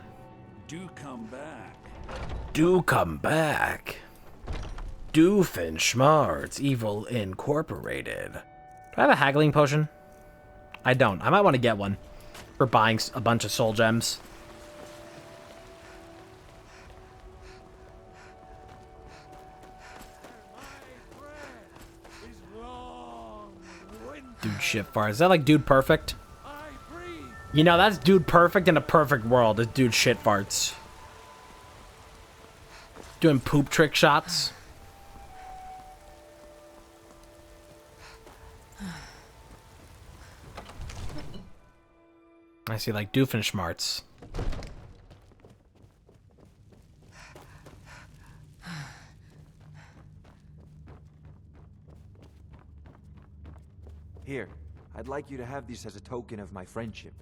Do come back. Do come back. Doofenshmirtz, Evil Incorporated. Do I have a haggling potion? I don't. I might want to get one for buying a bunch of soul gems. Dude shit fart. Is that like Dude Perfect? You know, that's Dude Perfect in a perfect world. Is Dude shit farts. Doing poop trick shots. I see, like, Doofenshmirtz. Here, I'd like you to have these as a token of my friendship.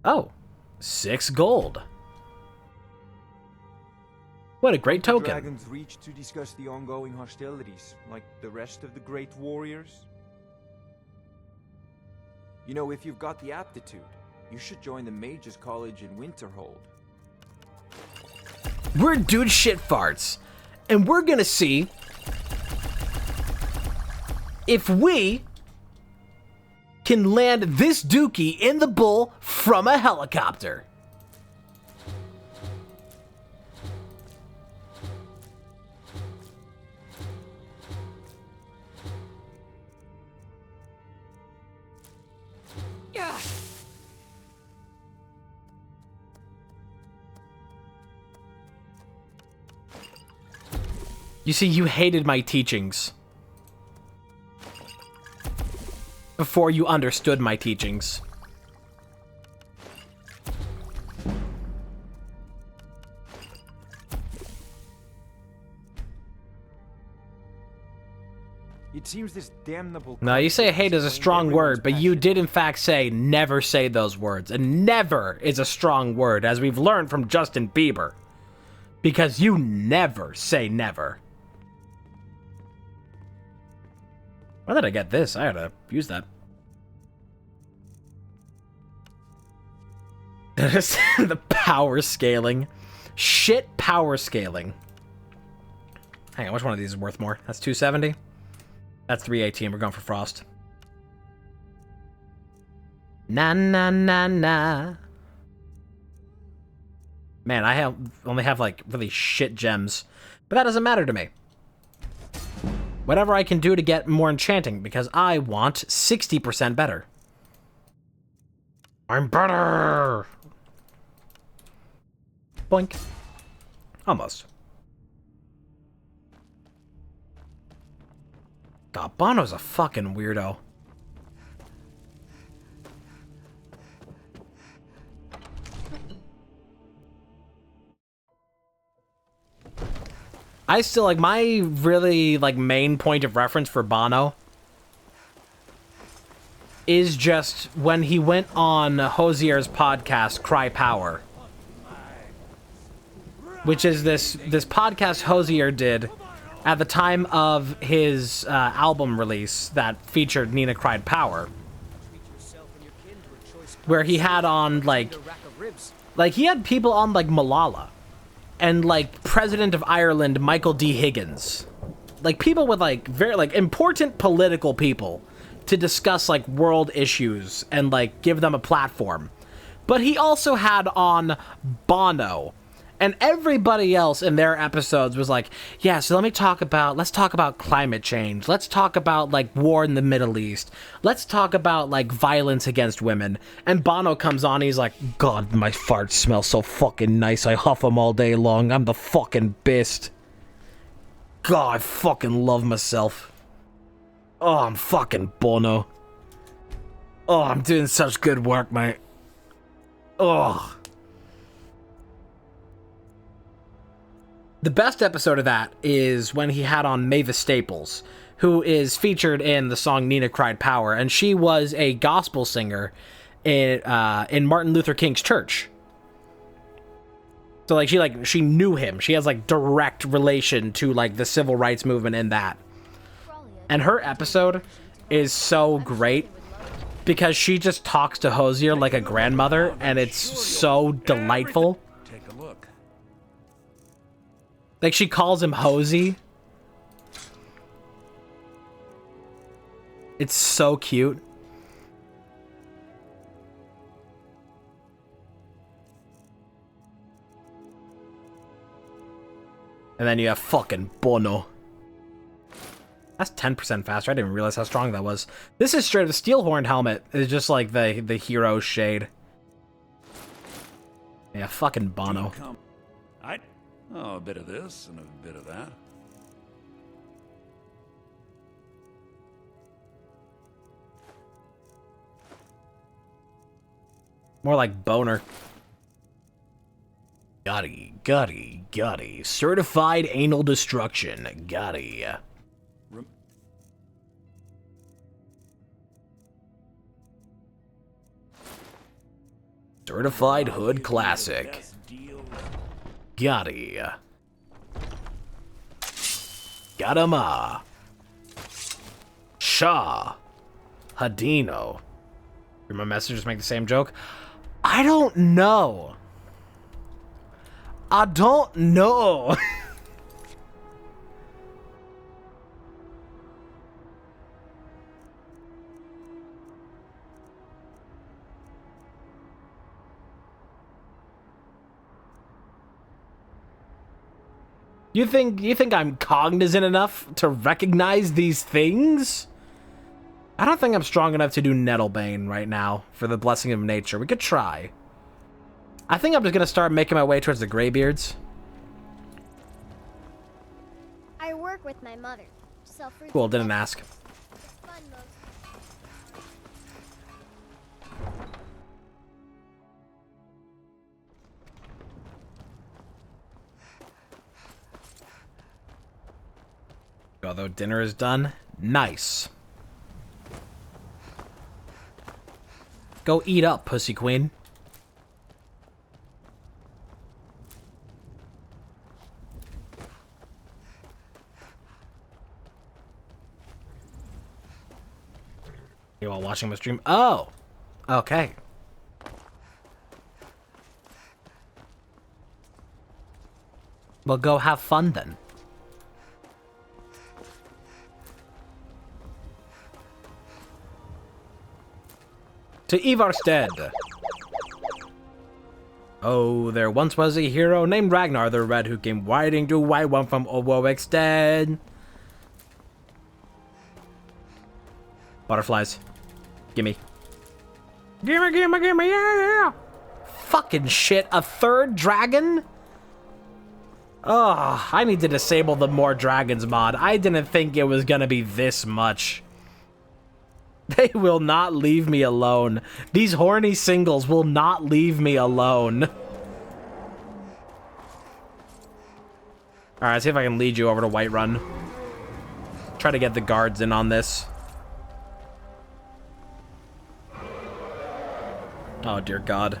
Oh, 6 gold. What a great token. Dragon's Reach to discuss the ongoing hostilities, like the rest of the great warriors. You know, if you've got the aptitude, you should join the Mages College in Winterhold. We're Dude Shit Farts, and we're gonna see if we can land this dookie in the bull from a helicopter. You see, you hated my teachings before you understood my teachings. It seems this damnable... Now, you say hate is a strong word, but you did in fact say never say those words. And never is a strong word, as we've learned from Justin Bieber. Because you never say never. Why did I get this? I had to use that. The power scaling. Shit power scaling. Hang on, which one of these is worth more? That's 270? That's 318. We're going for Frost. Na na na na. Man, I only have like really shit gems. But that doesn't matter to me. Whatever I can do to get more enchanting, because I want 60% better. I'm better! Boink. Almost. God, Bono's a fucking weirdo. I still, like, my really, like, main point of reference for Bono is just when he went on Hosier's podcast, Cry Power. Which is this podcast Hosier did at the time of his album release that featured Nina Cried Power. Where he had on, like, he had people on, like, Malala. And, like, President of Ireland, Michael D. Higgins. Like, people with, like, very, like, important political people to discuss, like, world issues and, like, give them a platform. But he also had on Bono. And everybody else in their episodes was like, yeah, so let's talk about climate change. Let's talk about, like, war in the Middle East. Let's talk about, like, violence against women. And Bono comes on, he's like, God, my farts smell so fucking nice. I huff them all day long. I'm the fucking best. God, I fucking love myself. Oh, I'm fucking Bono. Oh, I'm doing such good work, mate. Oh. The best episode of that is when he had on Mavis Staples, who is featured in the song Nina Cried Power, and she was a gospel singer in Martin Luther King's church. So, like, she knew him. She has, like, direct relation to, like, the civil rights movement in that. And her episode is so great because she just talks to Hosier like a grandmother, and it's so delightful. Like, she calls him Hosey. It's so cute. And then you have fucking Bono. That's 10% faster. I didn't realize how strong that was. This is straight up. The steel horned helmet is just like the hero shade. Yeah, fucking Bono. Oh, a bit of this and a bit of that. More like boner. Gotti. Certified anal destruction. Gotti. Certified hood classic. Gotti. Gatama. Shah. Hadino. Did my messengers make the same joke? I don't know. I don't know. You think I'm cognizant enough to recognize these things? I don't think I'm strong enough to do Nettlebane right now for the Blessing of Nature. We could try. I think I'm just gonna start making my way towards the Greybeards. I work with my mother. Sell fruits. Cool, didn't ask. It's fun most. Although dinner is done, nice. Go eat up, pussy queen. You all watching my stream? Oh, okay. Well, go have fun then. To Ivarstead. Oh, there once was a hero named Ragnar the Red who came riding to White One from Warwickstead. Butterflies. Gimme. Gimme, gimme, gimme, yeah! Fucking shit, a third dragon? Oh, I need to disable the More Dragons mod. I didn't think it was gonna be this much. They will not leave me alone. These horny singles will not leave me alone. Alright, see if I can lead you over to Whiterun. Try to get the guards in on this. Oh, dear God.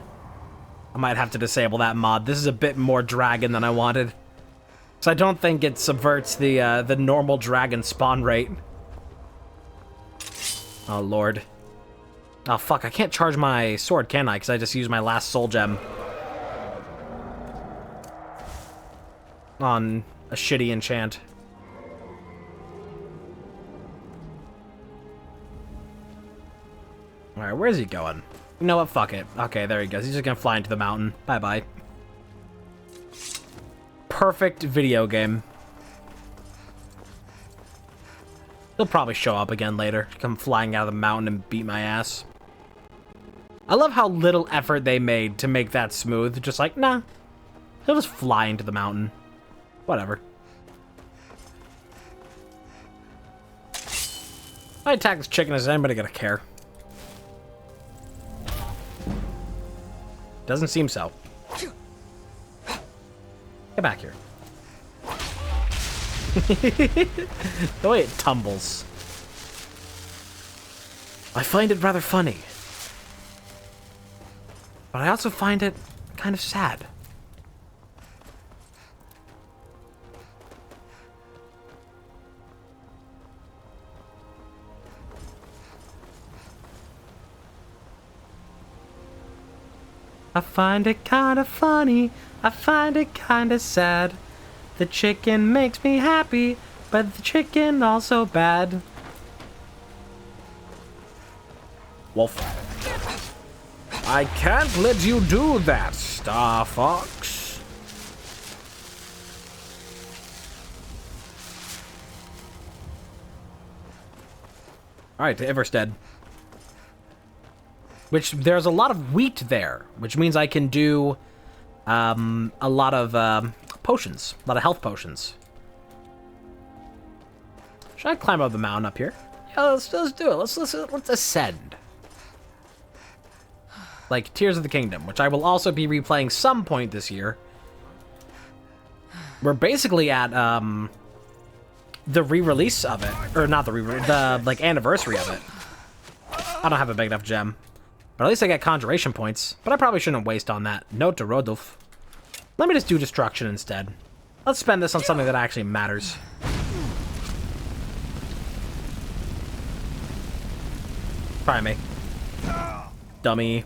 I might have to disable that mod. This is a bit more dragon than I wanted. So I don't think it subverts the normal dragon spawn rate. Oh, Lord. Oh, fuck. I can't charge my sword, can I? Because I just used my last soul gem on a shitty enchant. Alright, where's he going? You know what? Fuck it. Okay, there he goes. He's just gonna fly into the mountain. Bye-bye. Perfect video game. He'll probably show up again later. Come flying out of the mountain and beat my ass. I love how little effort they made to make that smooth. Just like, nah. He'll just fly into the mountain. Whatever. If I attack this chicken, is anybody gonna care? Doesn't seem so. Get back here. The way it tumbles. I find it rather funny. But I also find it kind of sad. I find it kind of funny. I find it kind of sad. The chicken makes me happy, but the chicken also bad. Wolf. I can't let you do that, Star Fox. Alright, to Ivarstead. Which, there's a lot of wheat there, which means I can do a lot of potions, a lot of health potions. Should I climb up the mountain up here? Yeah, let's do it. Let's ascend. Like Tears of the Kingdom, which I will also be replaying some point this year. We're basically at the re-release of it, or not the re-release, the like anniversary of it. I don't have a big enough gem, but at least I get conjuration points. But I probably shouldn't waste on that. Note to Rodolph. Let me just do destruction instead. Let's spend this on something that actually matters. Try me. Dummy.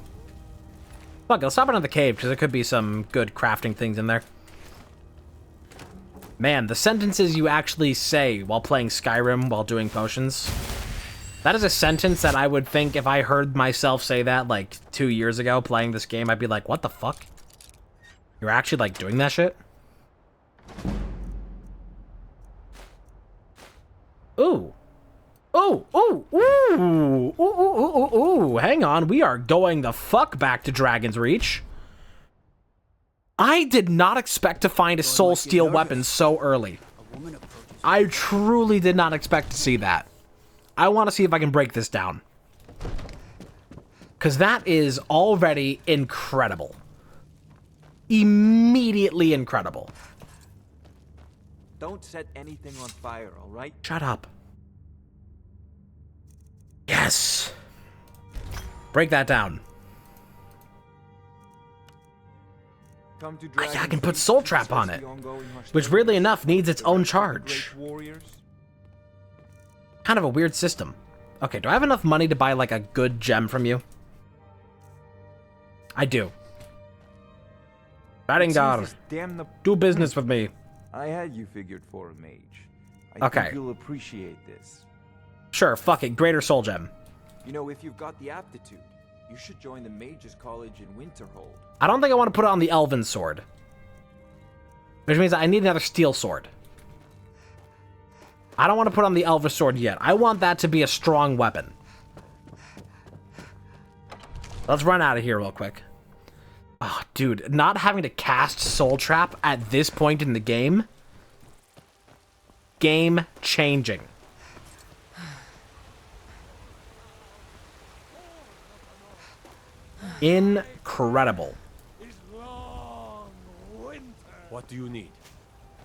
Fuck, I'll stop into the cave, because there could be some good crafting things in there. Man, the sentences you actually say while playing Skyrim while doing potions. That is a sentence that I would think if I heard myself say that, like, 2 years ago playing this game, I'd be like, what the fuck? You're actually, like, doing that shit? Ooh. Ooh, ooh, ooh, ooh, ooh, ooh, ooh. Hang on, we are going the fuck back to Dragon's Reach. I did not expect to find a soul steel weapon so early. I truly did not expect to see that. I want to see if I can break this down. Because that is already incredible. Immediately incredible. Don't set anything on fire, all right? Shut up. Yes. Break that down. I can put Soul Trap on it, which weirdly enough needs its own charge. Kind of a weird system. Okay, do I have enough money to buy like a good gem from you? I do. Baringar, do business with me. I had you figured for a mage. I think you'll appreciate this. Sure, fuck it. Greater Soul Gem. You know, if you've got the aptitude, you should join the Mages College in Winterhold. I don't think I want to put it on the Elven Sword. Which means I need another Steel Sword. I don't want to put on the Elven Sword yet. I want that to be a strong weapon. Let's run out of here real quick. Oh, dude. Not having to cast Soul Trap at this point in the game. Game changing. Incredible. What do you need?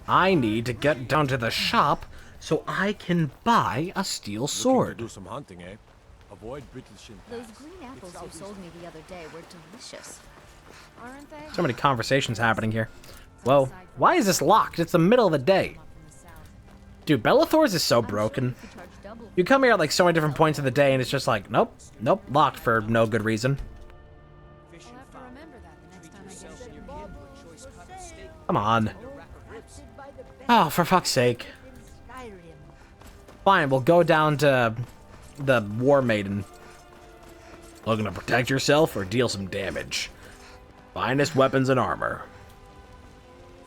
I need to get down to the shop so I can buy a steel sword. Do some hunting, eh? Avoid British. Those green apples you sold me the other day were delicious, aren't they? So many conversations happening here. Whoa, why is this locked? It's the middle of the day. Dude, Bellathor's is so broken. You come here at like so many different points of the day and it's just like, nope, nope, locked for no good reason. Come on. Oh, for fuck's sake. Fine, we'll go down to the War Maiden. Looking to protect yourself or deal some damage. Finest weapons and armor.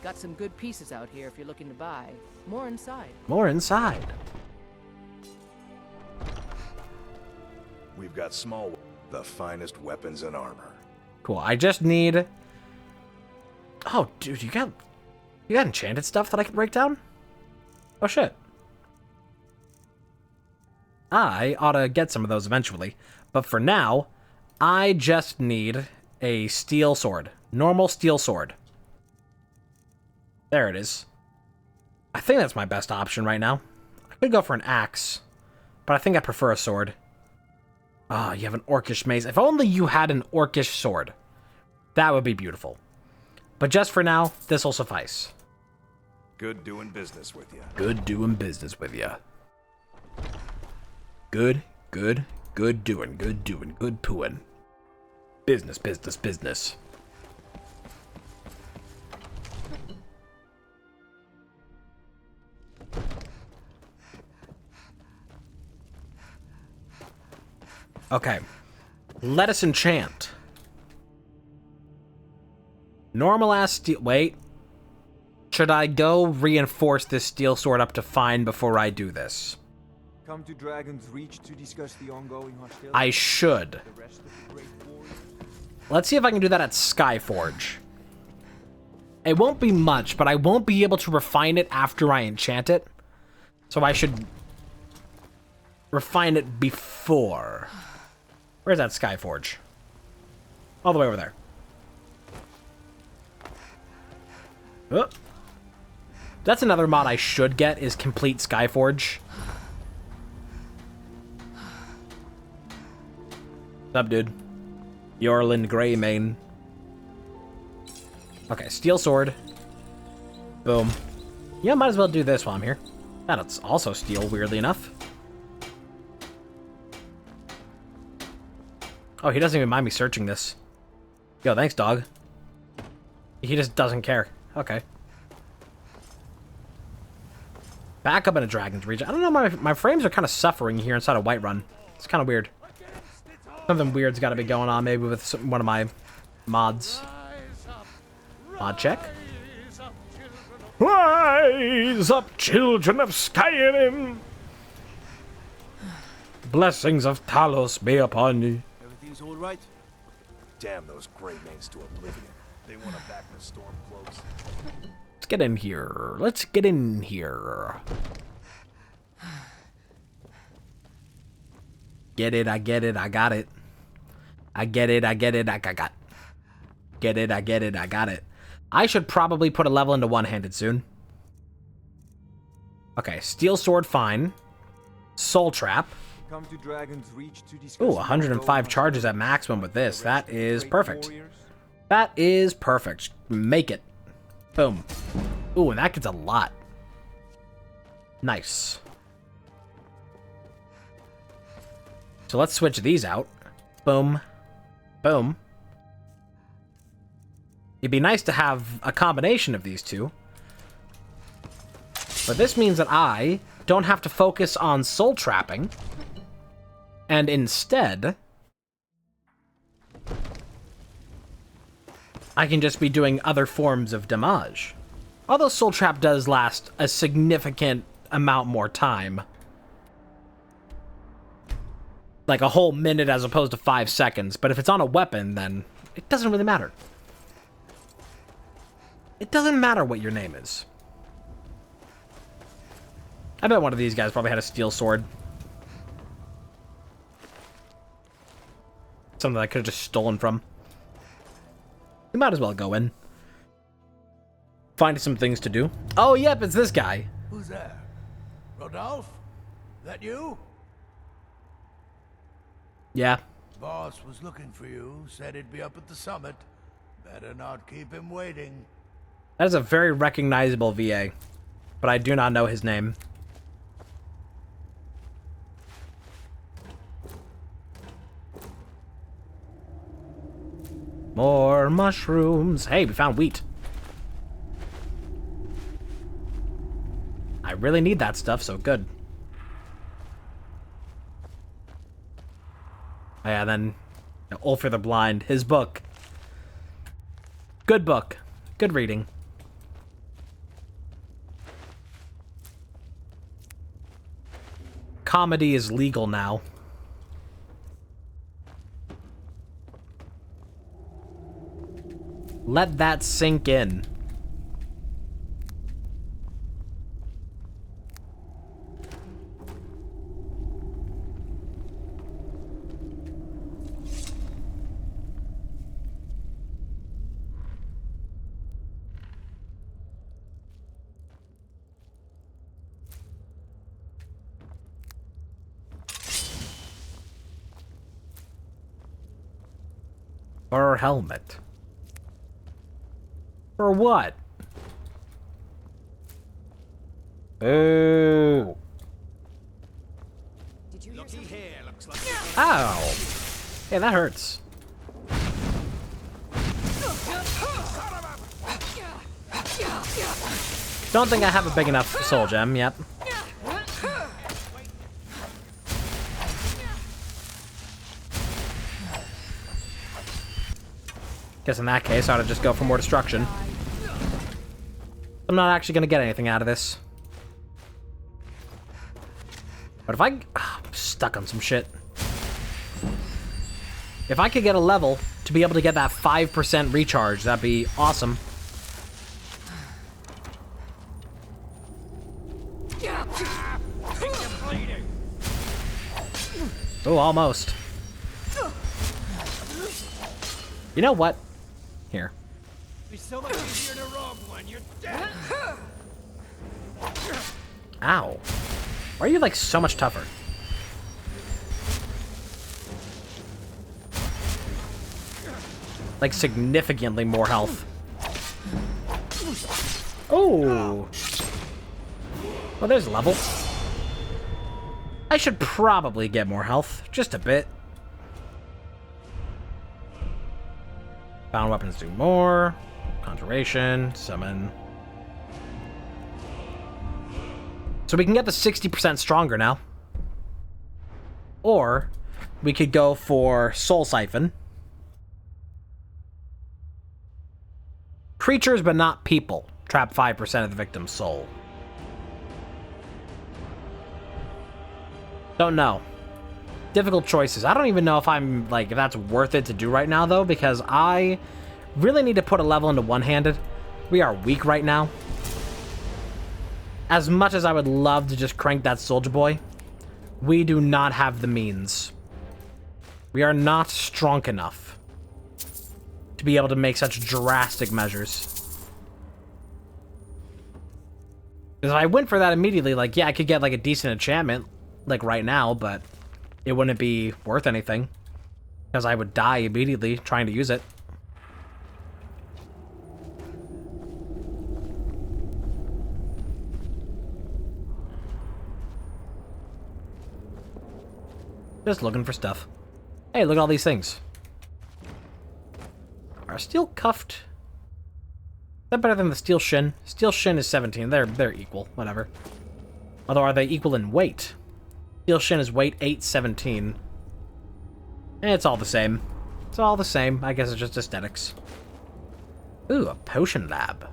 Got some good pieces out here if you're looking to buy. More inside. More inside. We've got the finest weapons and armor. Cool. I just need... Oh, dude, you got enchanted stuff that I can break down? Oh, shit. I ought to get some of those eventually. But for now, I just need a steel sword. Normal steel sword. There it is. I think that's my best option right now. I could go for an axe, but I think I prefer a sword. Ah, you have an orcish mace. If only you had an orcish sword. That would be beautiful. But just for now, this will suffice. Good doing business with you. Good doing business with you. Good doing, good pooing. Business, business, business. Okay. Let us enchant. Normal ass steel. Wait. Should I go reinforce this steel sword up to fine before I do this? Come to Dragon's Reach to discuss the ongoing hostility. I should. Let's see if I can do that at Skyforge. It won't be much, but I won't be able to refine it after I enchant it. So I should refine it before. Where's that Skyforge? All the way over there. Oh. That's another mod I should get, is complete Skyforge. What's up, dude? Yorland Greymane. Okay, steel sword. Boom. Yeah, might as well do this while I'm here. That's also steel, weirdly enough. Oh, he doesn't even mind me searching this. Yo, thanks, dog. He just doesn't care. Okay. Back up in a Dragon's Reach. I don't know, my frames are kind of suffering here inside of Whiterun. It's kind of weird. Something weird's got to be going on, maybe with one of my mods. Mod check. Rise up, children of Skyrim! Blessings of Talos be upon you. Everything's all right? Damn those Grey Manes to oblivion. They want to back the Stormcloaks. Let's get in here. Let's get in here. Get it, I get it, I got it. I get it, I get it, I got. Get it, I get it, I got it. I should probably put a level into one-handed soon. Okay, steel sword, fine. Soul trap. Come to Dragon's Reach to discuss. Ooh, 105 charges at maximum with this. That is perfect. That is perfect. Make it. Boom. Ooh, and that gets a lot. Nice. So let's switch these out. Boom. Boom. It'd be nice to have a combination of these two. But this means that I don't have to focus on soul trapping. And instead, I can just be doing other forms of damage. Although soul trap does last a significant amount more time. Like a whole minute as opposed to 5 seconds. But if it's on a weapon, then it doesn't really matter. It doesn't matter what your name is. I bet one of these guys probably had a steel sword. Something that I could have just stolen from. We might as well go in. Find some things to do. Oh, yep, it's this guy. Who's there? Rodolphe? That you? Yeah. Boss was looking for you, said he'd be up at the summit. Better not keep him waiting. That is a very recognizable VA, but I do not know his name. More mushrooms. Hey, we found wheat. I really need that stuff, so good. Oh, yeah, then Ulfr the Blind, his book. Good book. Good reading. Comedy is legal now. Let that sink in. Fur helmet. For what? Oh. Looky here, looks like. Ow. Yeah, that hurts. Don't think I have a big enough soul gem yet. Guess in that case, I ought to just go for more destruction. I'm not actually going to get anything out of this. But if I'm stuck on some shit. If I could get a level to be able to get that 5% recharge, that'd be awesome. Oh, almost. You know what? Here. It's so much easier to rob when you're dead. Ow. Why are you, like, so much tougher? Like, significantly more health. Oh. Well, there's a level. I should probably get more health. Just a bit. Bound weapons do more. Conjuration, summon. So we can get the 60% stronger now. Or we could go for Soul Siphon. Creatures but not people. Trap 5% of the victim's soul. Don't know. Difficult choices. I don't even know if I'm, like, if that's worth it to do right now, though, because I really need to put a level into one-handed. We are weak right now. As much as I would love to just crank that soldier boy, we do not have the means. We are not strong enough to be able to make such drastic measures. Because if I went for that immediately, like, yeah, I could get, like, a decent enchantment, like, right now, but it wouldn't be worth anything. Because I would die immediately trying to use it. Just looking for stuff. Hey, look at all these things. Are steel cuffed? Is that better than the steel shin? Steel shin is 17. They're equal. Whatever. Although, are they equal in weight? Steel shin is weight 817. It's all the same. It's all the same. I guess it's just aesthetics. Ooh, a potion lab.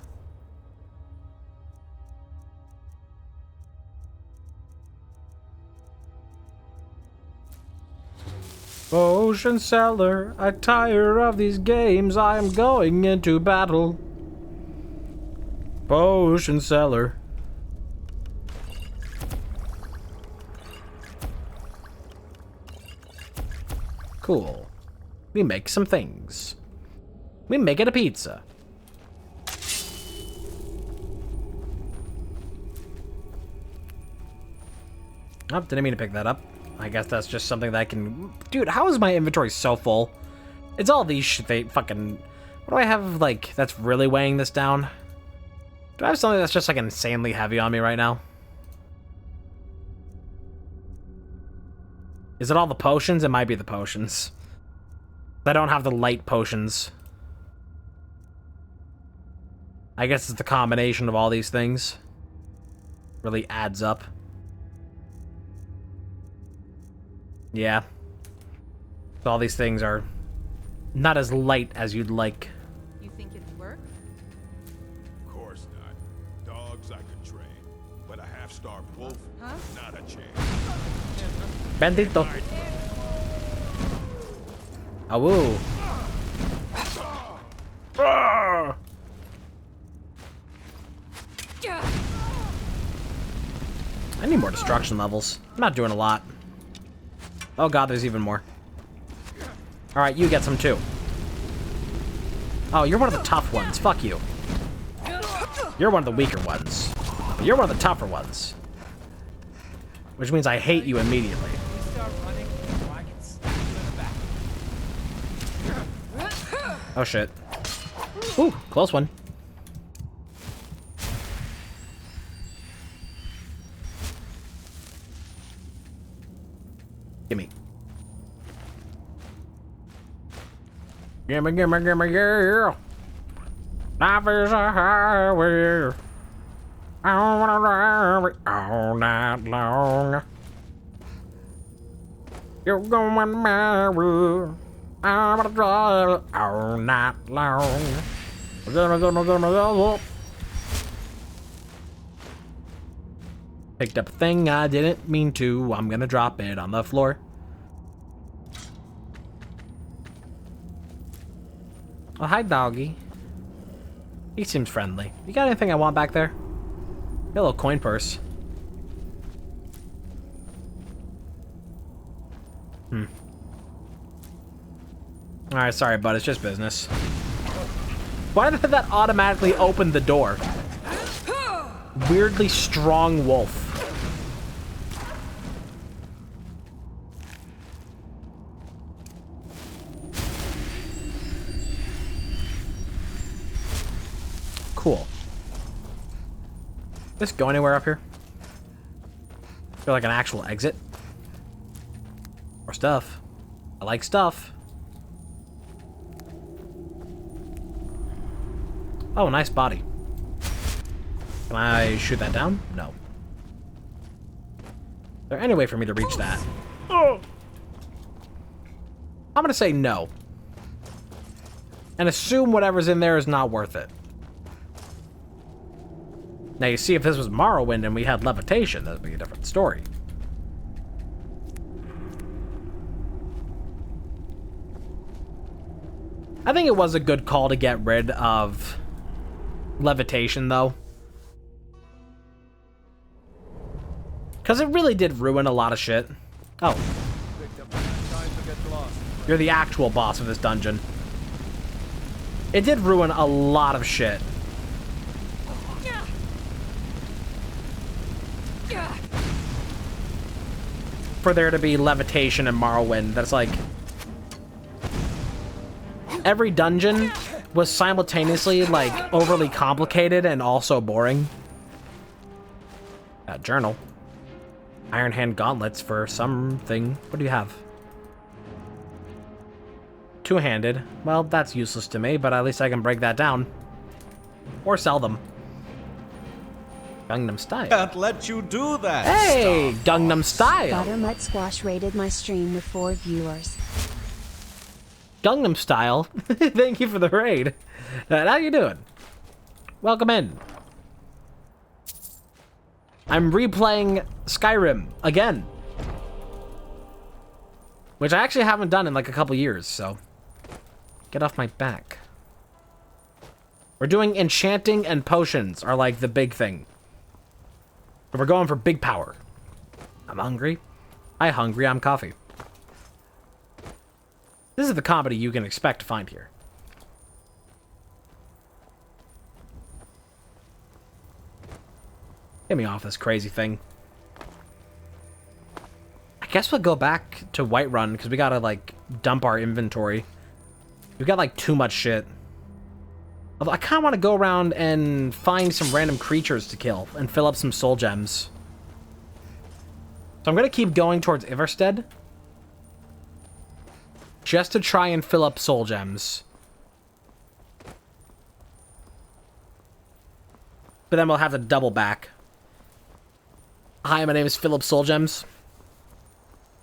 Potion seller, I tire of these games. I am going into battle. Potion seller. Cool. We make some things. We make it a pizza. Oh, didn't mean to pick that up. I guess that's just something that I can... Dude, how is my inventory so full? It's all these fucking... What do I have, like, that's really weighing this down? Do I have something that's just, like, insanely heavy on me right now? Is it all the potions? It might be the potions. I don't have the light potions. I guess it's the combination of all these things. Really adds up. Yeah. So all these things are not as light as you'd like. You think it'd work? Of course not. Dogs I could train, but a half-starved wolf, not a chance. Bendito. Awoo. I need more destruction levels. I'm not doing a lot. Oh god, there's even more. Alright, you get some too. Oh, you're one of the tough ones. Fuck you. You're one of the weaker ones. You're one of the tougher ones. Which means I hate you immediately. Oh shit. Ooh, close one. Gimme. Gimme, gimme, gimme, yeah. Life is a highway. I don't wanna drive it all night long. You're going my way. I'm gonna drive it all night long. Picked up a thing I didn't mean to. I'm gonna drop it on the floor. Oh, hi, doggy. He seems friendly. You got anything I want back there? Got a little coin purse. Alright, sorry, bud. It's just business. Why did that automatically open the door? Weirdly strong wolf. Cool. Just go anywhere up here? Feel like an actual exit? Or stuff. I like stuff. Oh, nice body. Can I shoot that down? No. Is there any way for me to reach that? Oh. I'm gonna say no. And assume whatever's in there is not worth it. Now, you see, if this was Morrowind and we had levitation, that would be a different story. I think it was a good call to get rid of levitation, though. Because it really did ruin a lot of shit. Oh. You're the actual boss of this dungeon. It did ruin a lot of shit. For there to be levitation in Morrowind, that's like... Every dungeon was simultaneously, like, overly complicated and also boring. Journal. Iron Hand gauntlets for something. What do you have? Two-handed. Well, that's useless to me, but at least I can break that down. Or sell them. Gangnam Style. Can't let you do that. Hey, Gangnam Style. Buttermut Squash rated my stream with 4 viewers. Gangnam Style. Thank you for the raid. How you doing? Welcome in. I'm replaying Skyrim again. Which I actually haven't done in like a couple years, so... Get off my back. We're doing enchanting and potions are like the big thing. But we're going for big power. I'm hungry. I'm hungry, I'm coffee. This is the comedy you can expect to find here. Get me off this crazy thing. I guess we'll go back to Whiterun because we gotta like dump our inventory. We've got like too much shit. Although I kind of want to go around and find some random creatures to kill and fill up some soul gems. So I'm gonna keep going towards Iverstead. Just to try and fill up soul gems. But then we'll have to double back. Hi, my name is Philip Soulgems.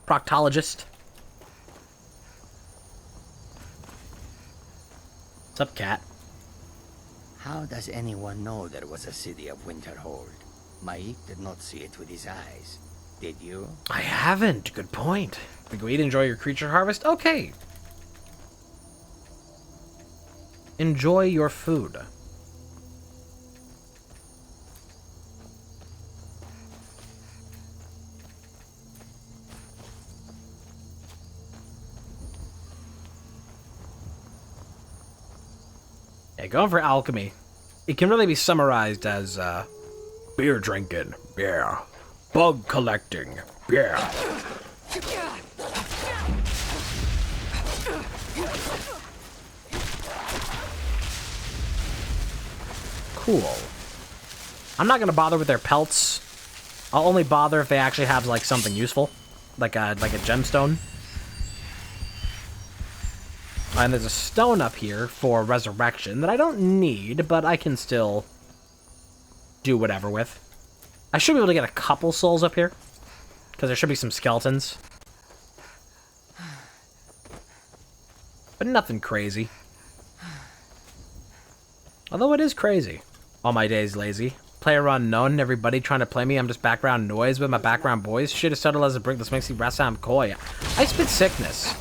Proctologist. What's up, cat? How does anyone know there was a city of Winterhold? Mike did not see it with his eyes. Did you? I haven't. Good point. Think we'd enjoy your creature harvest? Okay. Enjoy your food. Yeah, going for alchemy. It can really be summarized as, beer drinking, yeah. Bug collecting, yeah. Cool. I'm not gonna bother with their pelts. I'll only bother if they actually have, like, something useful. Like a gemstone. And there's a stone up here for resurrection that I don't need, but I can still do whatever with. I should be able to get a couple souls up here, because there should be some skeletons. But nothing crazy. Although it is crazy. All my days lazy. Player unknown, everybody trying to play me. I'm just background noise with my background boys. Shit as subtle as a brick. This makes me rest sound coy. I spit sickness.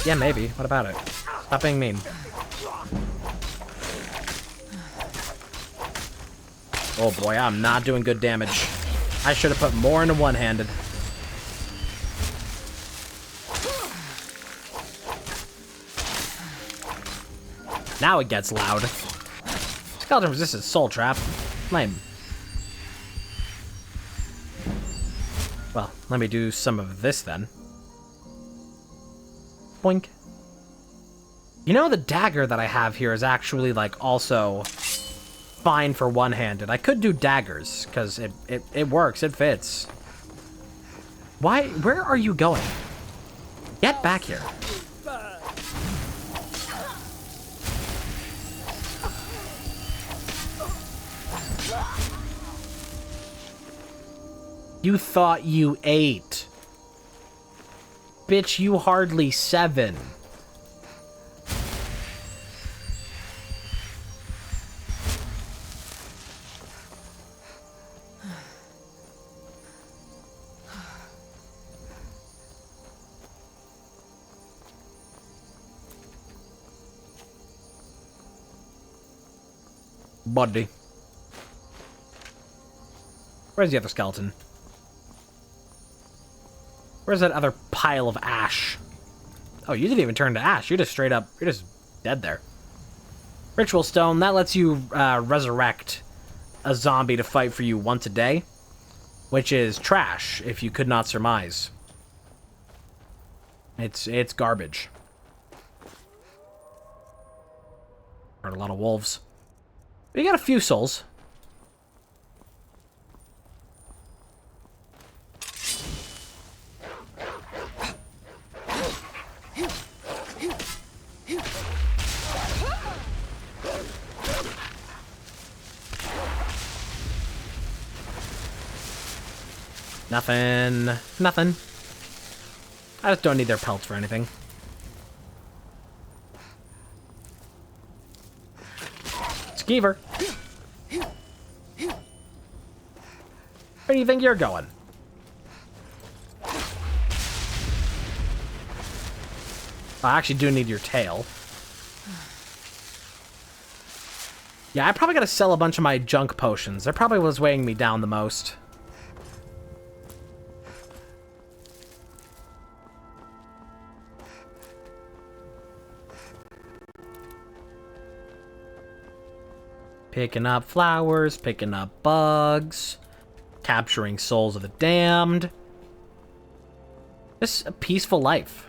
Yeah, maybe. What about it? Stop being mean. Oh boy, I'm not doing good damage. I should have put more into one-handed. Now it gets loud. Skeleton resistant soul trap. Lame. Well, let me do some of this then. Boink. You know, the dagger that I have here is actually, like, also fine for one-handed. I could do daggers, because it works, it fits. Why? Where are you going? Get back here. You thought you ate. Bitch, you hardly 7. Buddy. Where's the other skeleton? Where's that other pile of ash? Oh, you didn't even turn to ash. You're just straight up, you're just dead there. Ritual stone, that lets you resurrect a zombie to fight for you once a day, which is trash, if you could not surmise. It's garbage. Heard a lot of wolves. We got a few souls. Nothing. I just don't need their pelts for anything. Skeever. Where do you think you're going? I actually do need your tail. Yeah, I probably gotta sell a bunch of my junk potions. That probably was weighing me down the most. Picking up flowers, picking up bugs, capturing souls of the damned. Just a peaceful life.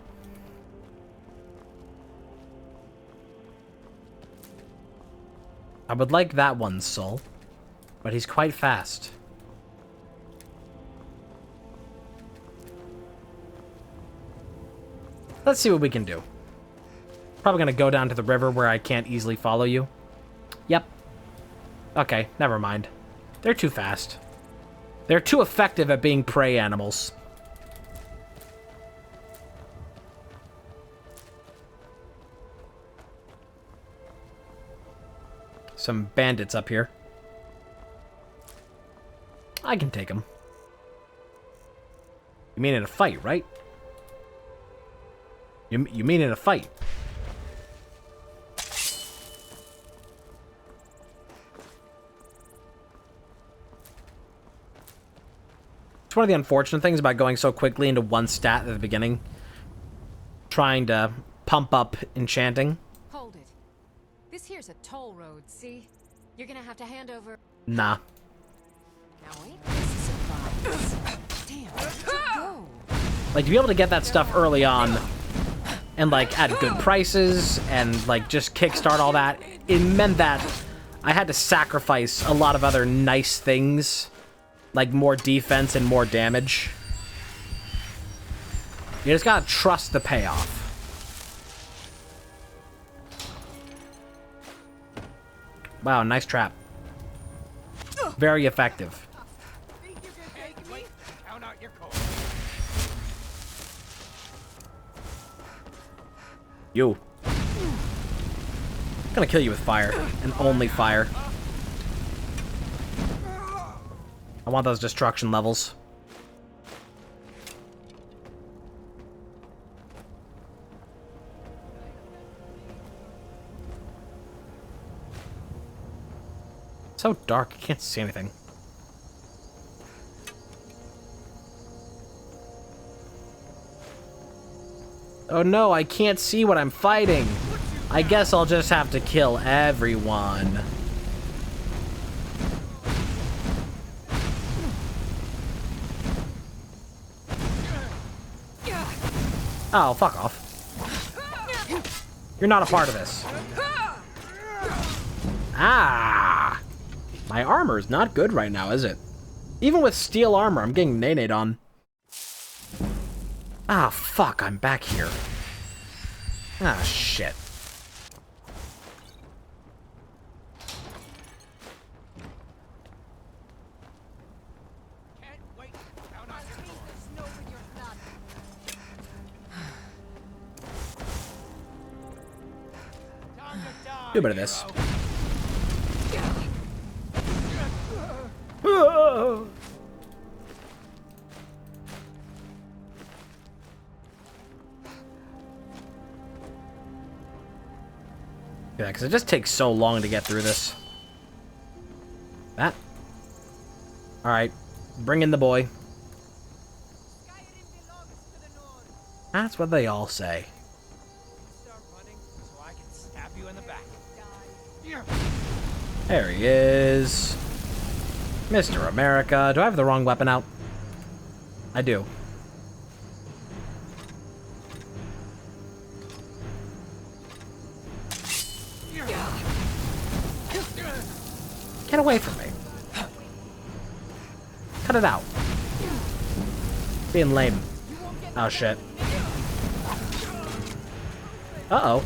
I would like that one's soul, but he's quite fast. Let's see what we can do. Probably gonna go down to the river where I can't easily follow you. Yep. Okay, never mind. They're too fast. They're too effective at being prey animals. Some bandits up here. I can take them. You mean in a fight, right? You mean in a fight? It's one of the unfortunate things about going so quickly into one stat at the beginning. Trying to pump up enchanting. Hold it. This here's a toll road, see? You're gonna have to hand over... Nah. Now wait, this is a surprise. Damn, where'd you go? Like, to be able to get that stuff early on, and, like, at good prices, and, like, just kickstart all that, it meant that I had to sacrifice a lot of other nice things. Like, more defense and more damage. You just gotta trust the payoff. Wow, nice trap. Very effective. You. I'm gonna kill you with fire, and only fire. I want those destruction levels. So dark, I can't see anything. Oh no, I can't see what I'm fighting. I guess I'll just have to kill everyone. Oh, fuck off. You're not a part of this. Ah! My armor's not good right now, is it? Even with steel armor, I'm getting nay-nayed on. Ah, fuck, I'm back here. Ah, shit. Do a bit of this. Yeah, because it just takes so long to get through this. That. Alright. Bring in the boy. That's what they all say. There he is. Mr. America. Do I have the wrong weapon out? I do. Get away from me. Cut it out. Being lame. Oh, shit. Uh-oh.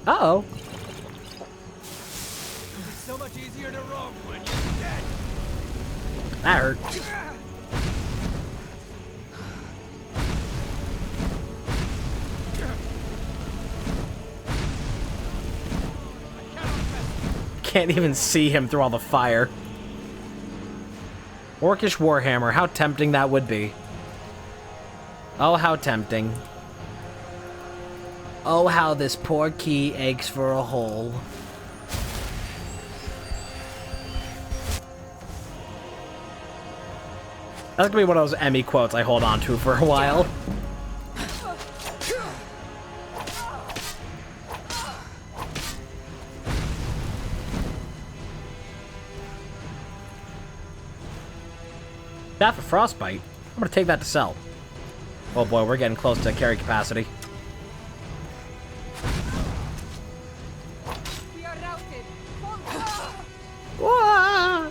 Uh-oh. It's so much easier to roam when you're dead. That hurt. Can't even see him through all the fire. Orcish Warhammer, how tempting that would be. Oh, how tempting. Oh, how this poor key aches for a hole. That's gonna be one of those Emmy quotes I hold on to for a while. Staff of Frostbite? I'm gonna take that to sell. Oh boy, we're getting close to carry capacity. We are routed. Wah!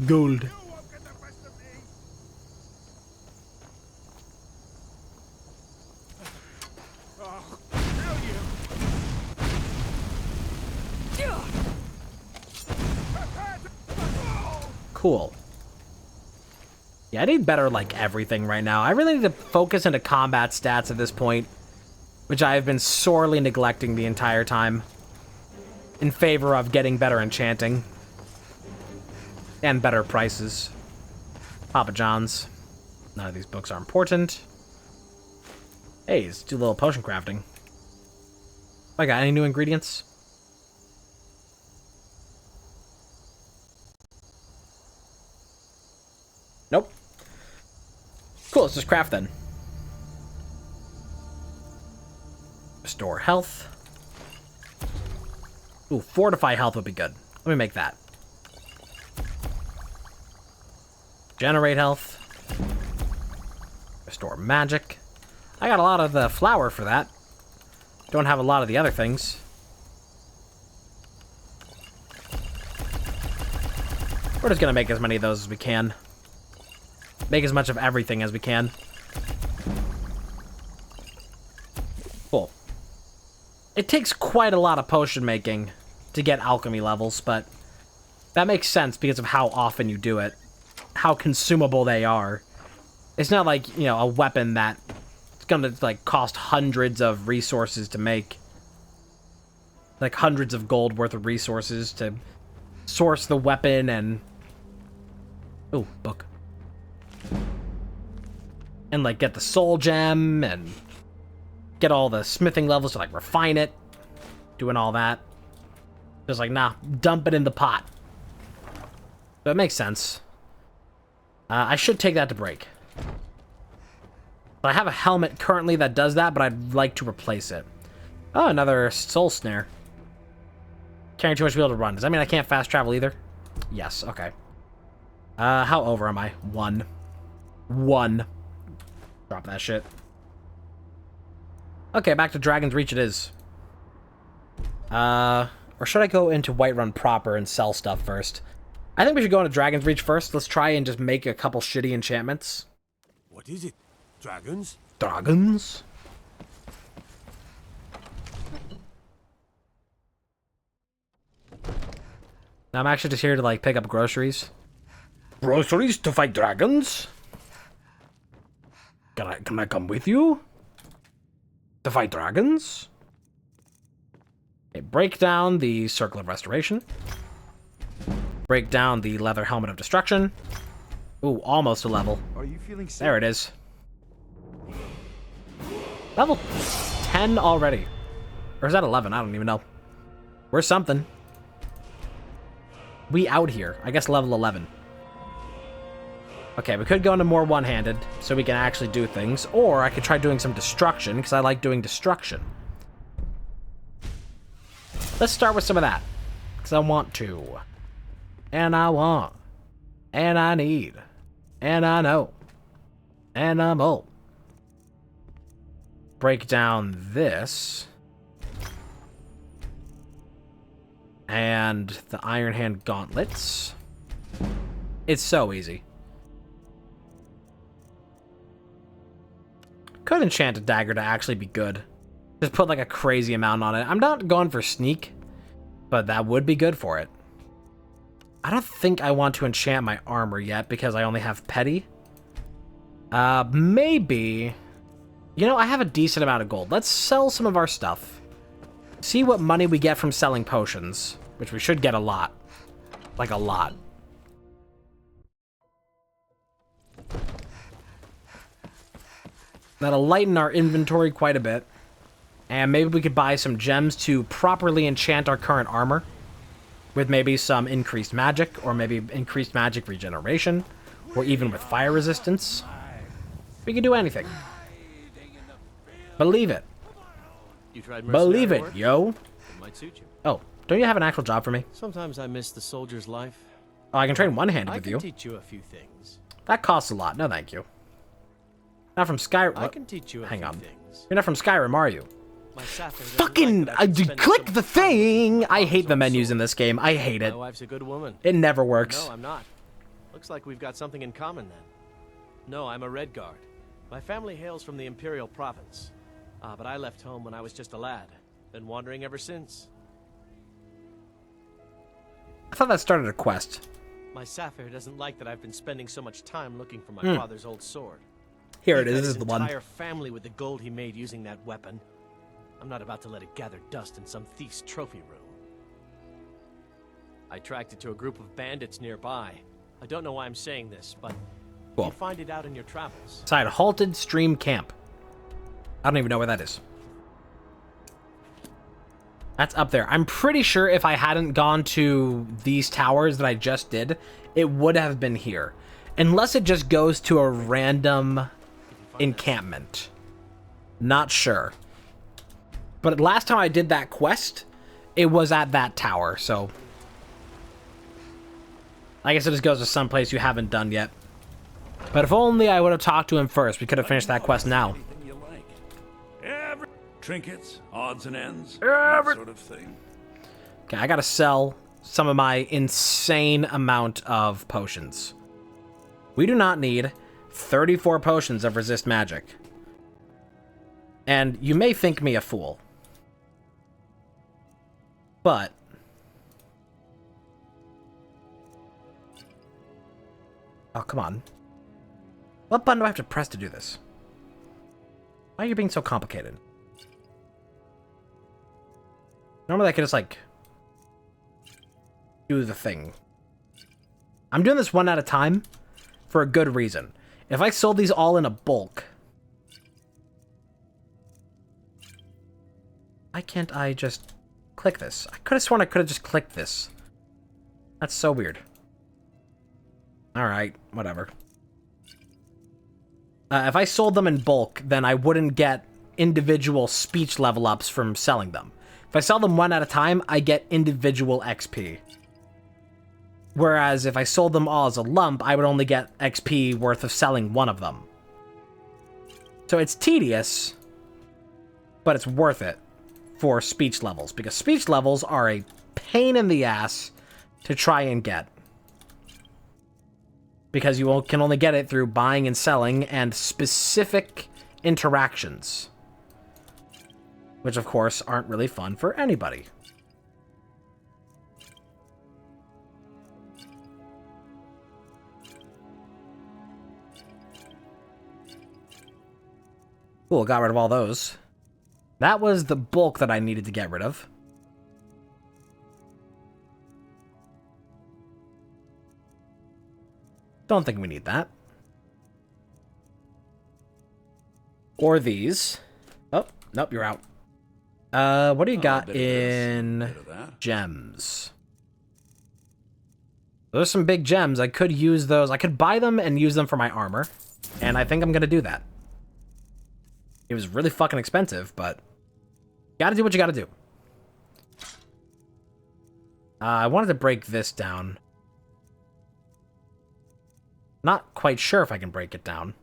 Gold. Cool. Yeah, I need better, like, everything right now. I really need to focus into combat stats at this point, which I have been sorely neglecting the entire time, in favor of getting better enchanting. And better prices. Papa John's. None of these books are important. Hey, let's do a little potion crafting. I got any new ingredients? Nope. Cool, let's just craft then. Restore health. Ooh, fortify health would be good. Let me make that. Generate health. Restore magic. I got a lot of the flour for that. Don't have a lot of the other things. We're just gonna make as many of those as we can. Make as much of everything as we can. Cool. It takes quite a lot of potion making to get alchemy levels, but that makes sense because of how often you do it. How consumable they are. It's not like, you know, a weapon that it's gonna, like, cost hundreds of resources to make. Like, hundreds of gold worth of resources to source the weapon and... Ooh, book. And, like, get the soul gem and get all the smithing levels to, like, refine it. Doing all that. Just like, nah, dump it in the pot. So it makes sense. I should take that to break. I have a helmet currently that does that, but I'd like to replace it. Oh, another soul snare. Carrying too much to be able to run. Does that mean I can't fast travel either? Yes, okay. How over am I? 1. 1. Drop that shit. Okay, back to Dragon's Reach it is. Or should I go into Whiterun proper and sell stuff first? I think we should go into Dragon's Reach first. Let's try and just make a couple shitty enchantments. What is it? Dragons? Dragons? I'm actually just here to, like, pick up groceries. Groceries to fight dragons? Can I come with you? To fight dragons? Okay, break down the Circle of Restoration. Break down the Leather Helmet of Destruction. Ooh, almost a level. Are you feeling sick? There it is. Level 10 already. Or is that 11? I don't even know. We're something. We out here. I guess level 11. Okay, we could go into more one-handed, so we can actually do things. Or I could try doing some destruction, because I like doing destruction. Let's start with some of that. Because I want to. And I want. And I need. And I know. And I'm old. Break down this. And the Iron Hand gauntlets. It's so easy. Could enchant a dagger to actually be good. Just put like a crazy amount on it. I'm not going for sneak, but that would be good for it. I don't think I want to enchant my armor yet because I only have petty. Maybe. You know, I have a decent amount of gold. Let's sell some of our stuff. See what money we get from selling potions, which we should get a lot. Like a lot. That'll lighten our inventory quite a bit. And maybe we could buy some gems to properly enchant our current armor. With maybe some increased magic, or maybe increased magic regeneration, or even with fire resistance. We can do anything. Believe it. You tried Believe it, work? yo. It might suit you. Oh, don't you have an actual job for me? Sometimes I miss the soldier's life. Oh, I can train one-handed with you. I can teach you a few things. That costs a lot. No, thank you. Not from Skyrim. I can teach you a Hang few on. things. You're not from Skyrim, are you? My sapphire doesn't Fucking like that I've been spending click so the much time thing. with I hate the Father's menus old in this game. I hate it. My wife's a good woman. It never works. No, I'm not. Looks like we've got something in common then. No, I'm a Red Guard. My family hails from the Imperial Province. But I left home when I was just a lad. Been wandering ever since. I thought that started a quest. My sapphire doesn't like that I've been spending so much time looking for my Hmm. father's old sword. Here He it is. fed This his is the one. entire family with the gold he made using that weapon. I'm not about to let it gather dust in some thief's trophy room. I tracked it to a group of bandits nearby. I don't know why I'm saying this, but Cool. you find it out in your travels. Side halted stream camp. I don't even know where that is. That's up there. I'm pretty sure if I hadn't gone to these towers that I just did, it would have been here. Unless it just goes to a random encampment. Not sure. But last time I did that quest, it was at that tower, so I guess it just goes to some place you haven't done yet. But if only I would have talked to him first, we could have finished that quest now. Anything you like. Trinkets, odds and ends, that sort of thing. Okay, I gotta sell some of my insane amount of potions. We do not need 34 potions of resist magic. And you may think me a fool. But oh, come on. What button do I have to press to do this? Why are you being so complicated? Normally I could just, like, do the thing. I'm doing this one at a time for a good reason. If I sold these all in a bulk, why can't I just click this? I could have sworn I could have just clicked this. That's so weird. Alright, whatever. If I sold them in bulk, then I wouldn't get individual speech level ups from selling them. If I sell them one at a time, I get individual XP. Whereas if I sold them all as a lump, I would only get XP worth of selling one of them. So it's tedious, but it's worth it for speech levels, because speech levels are a pain in the ass to try and get. Because you can only get it through buying and selling and specific interactions. Which, of course, aren't really fun for anybody. Cool, got rid of all those. That was the bulk that I needed to get rid of. Don't think we need that. Or these. Oh, nope, you're out. What do you got in gems? Those are some big gems. I could use those. I could buy them and use them for my armor. And I think I'm going to do that. It was really fucking expensive, but gotta do what you gotta do. I wanted to break this down. Not quite sure if I can break it down.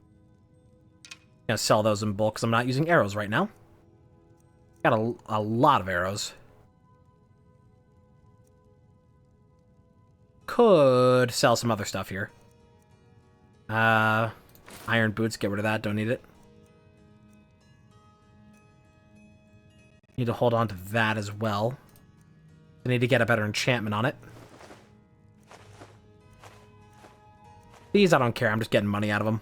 I'm gonna sell those in bulk because I'm not using arrows right now. Got a lot of arrows. Could sell some other stuff here. Iron boots, get rid of that, don't need it. Need to hold on to that as well. I need to get a better enchantment on it. These I don't care, I'm just getting money out of them.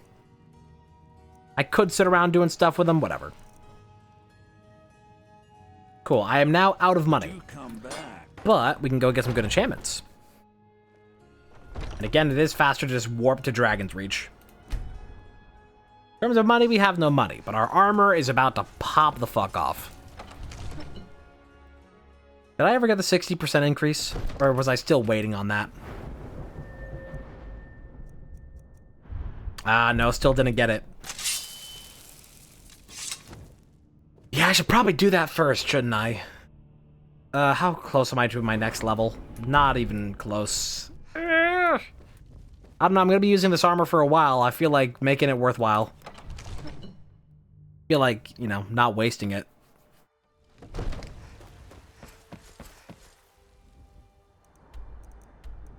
I could sit around doing stuff with them, whatever. Cool, I am now out of money. But we can go get some good enchantments. And again, it is faster to just warp to Dragon's Reach. In terms of money, we have no money, but our armor is about to pop the fuck off. Did I ever get the 60% increase? Or was I still waiting on that? No, still didn't get it. Yeah, I should probably do that first, shouldn't I? How close am I to my next level? Not even close. I don't know, I'm gonna be using this armor for a while. I feel like making it worthwhile. I feel like, you know, not wasting it.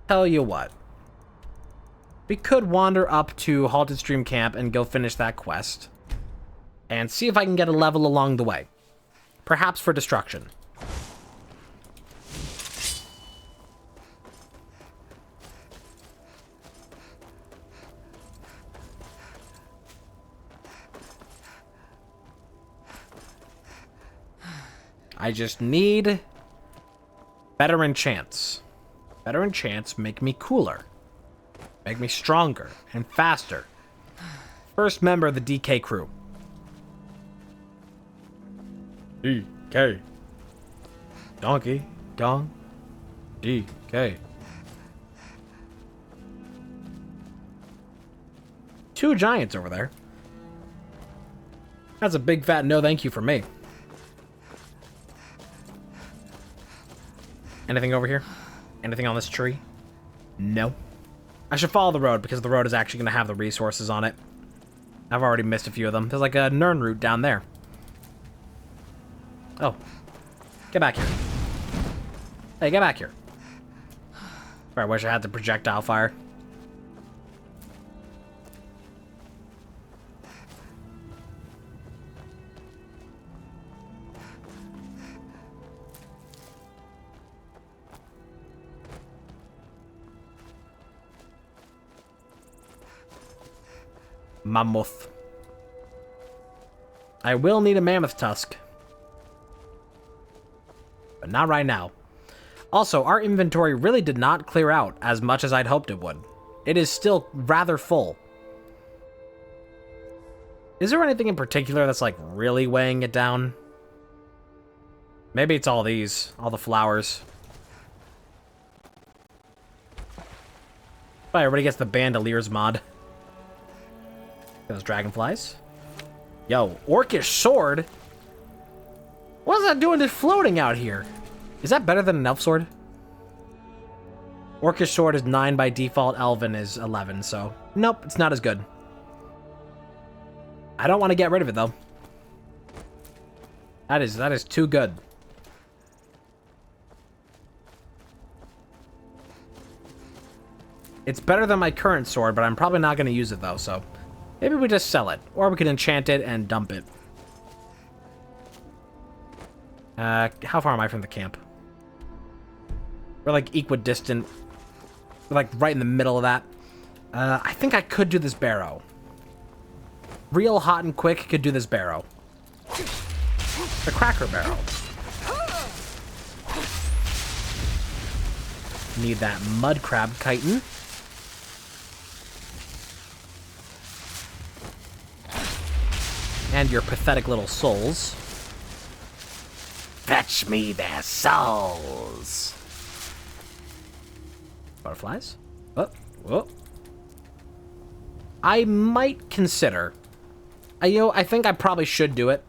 Tell you what. We could wander up to Halted Stream Camp and go finish that quest. And see if I can get a level along the way. Perhaps for destruction. I just need better enchants. Better enchants make me cooler. Make me stronger and faster. First member of the DK crew. DK. Donkey. Gong. DK. 2 giants over there. That's a big fat no thank you for me. Anything over here? Anything on this tree? No. I should follow the road because the road is actually going to have the resources on it. I've already missed a few of them. There's like a Nern route down there. Oh. Get back here. Hey, get back here. I wish I had the projectile fire. Mammoth. I will need a mammoth tusk. But not right now. Also, our inventory really did not clear out as much as I'd hoped it would. It is still rather full. Is there anything in particular that's like really weighing it down? Maybe it's all these, all the flowers. But everybody gets the Bandoliers mod. Those dragonflies. Yo, orcish sword? What is that doing just floating out here? Is that better than an elf sword? Orcish sword is 9 by default, elven is 11, so... Nope, it's not as good. I don't want to get rid of it, though. That is too good. It's better than my current sword, but I'm probably not going to use it, though, so... Maybe we just sell it, or we could enchant it and dump it. How far am I from the camp? We're like equidistant. We're like right in the middle of that. I think I could do this barrow. Real hot and quick could do this barrow. The cracker barrel. Need that mud crab chitin. And your pathetic little souls. Fetch me their souls. Butterflies? Oh, whoa. I might consider. I think I probably should do it.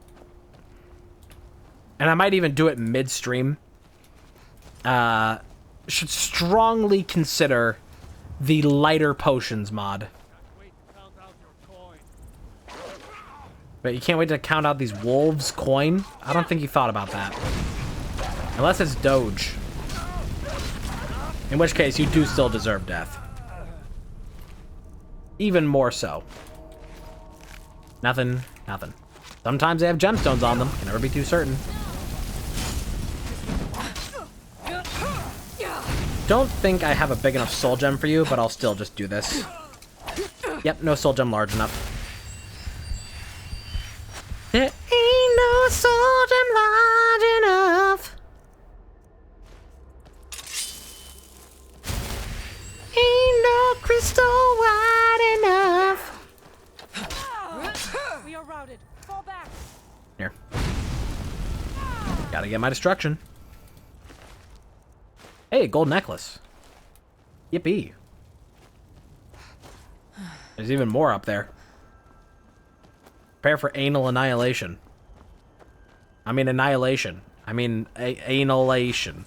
And I might even do it midstream. Should strongly consider the lighter potions mod. But you can't wait to count out these wolves' coin? I don't think you thought about that. Unless it's Doge. In which case, you do still deserve death. Even more so. Nothing, nothing. Sometimes they have gemstones on them. Can never be too certain. Don't think I have a big enough soul gem for you, but I'll still just do this. Yep, no soul gem large enough. There ain't no soul gem large enough. Ain't no crystal wide enough. We are routed. Fall back. Here. Gotta get my destruction. Hey, gold necklace. Yippee. There's even more up there. Prepare for anal annihilation. I mean annihilation. I mean annihilation.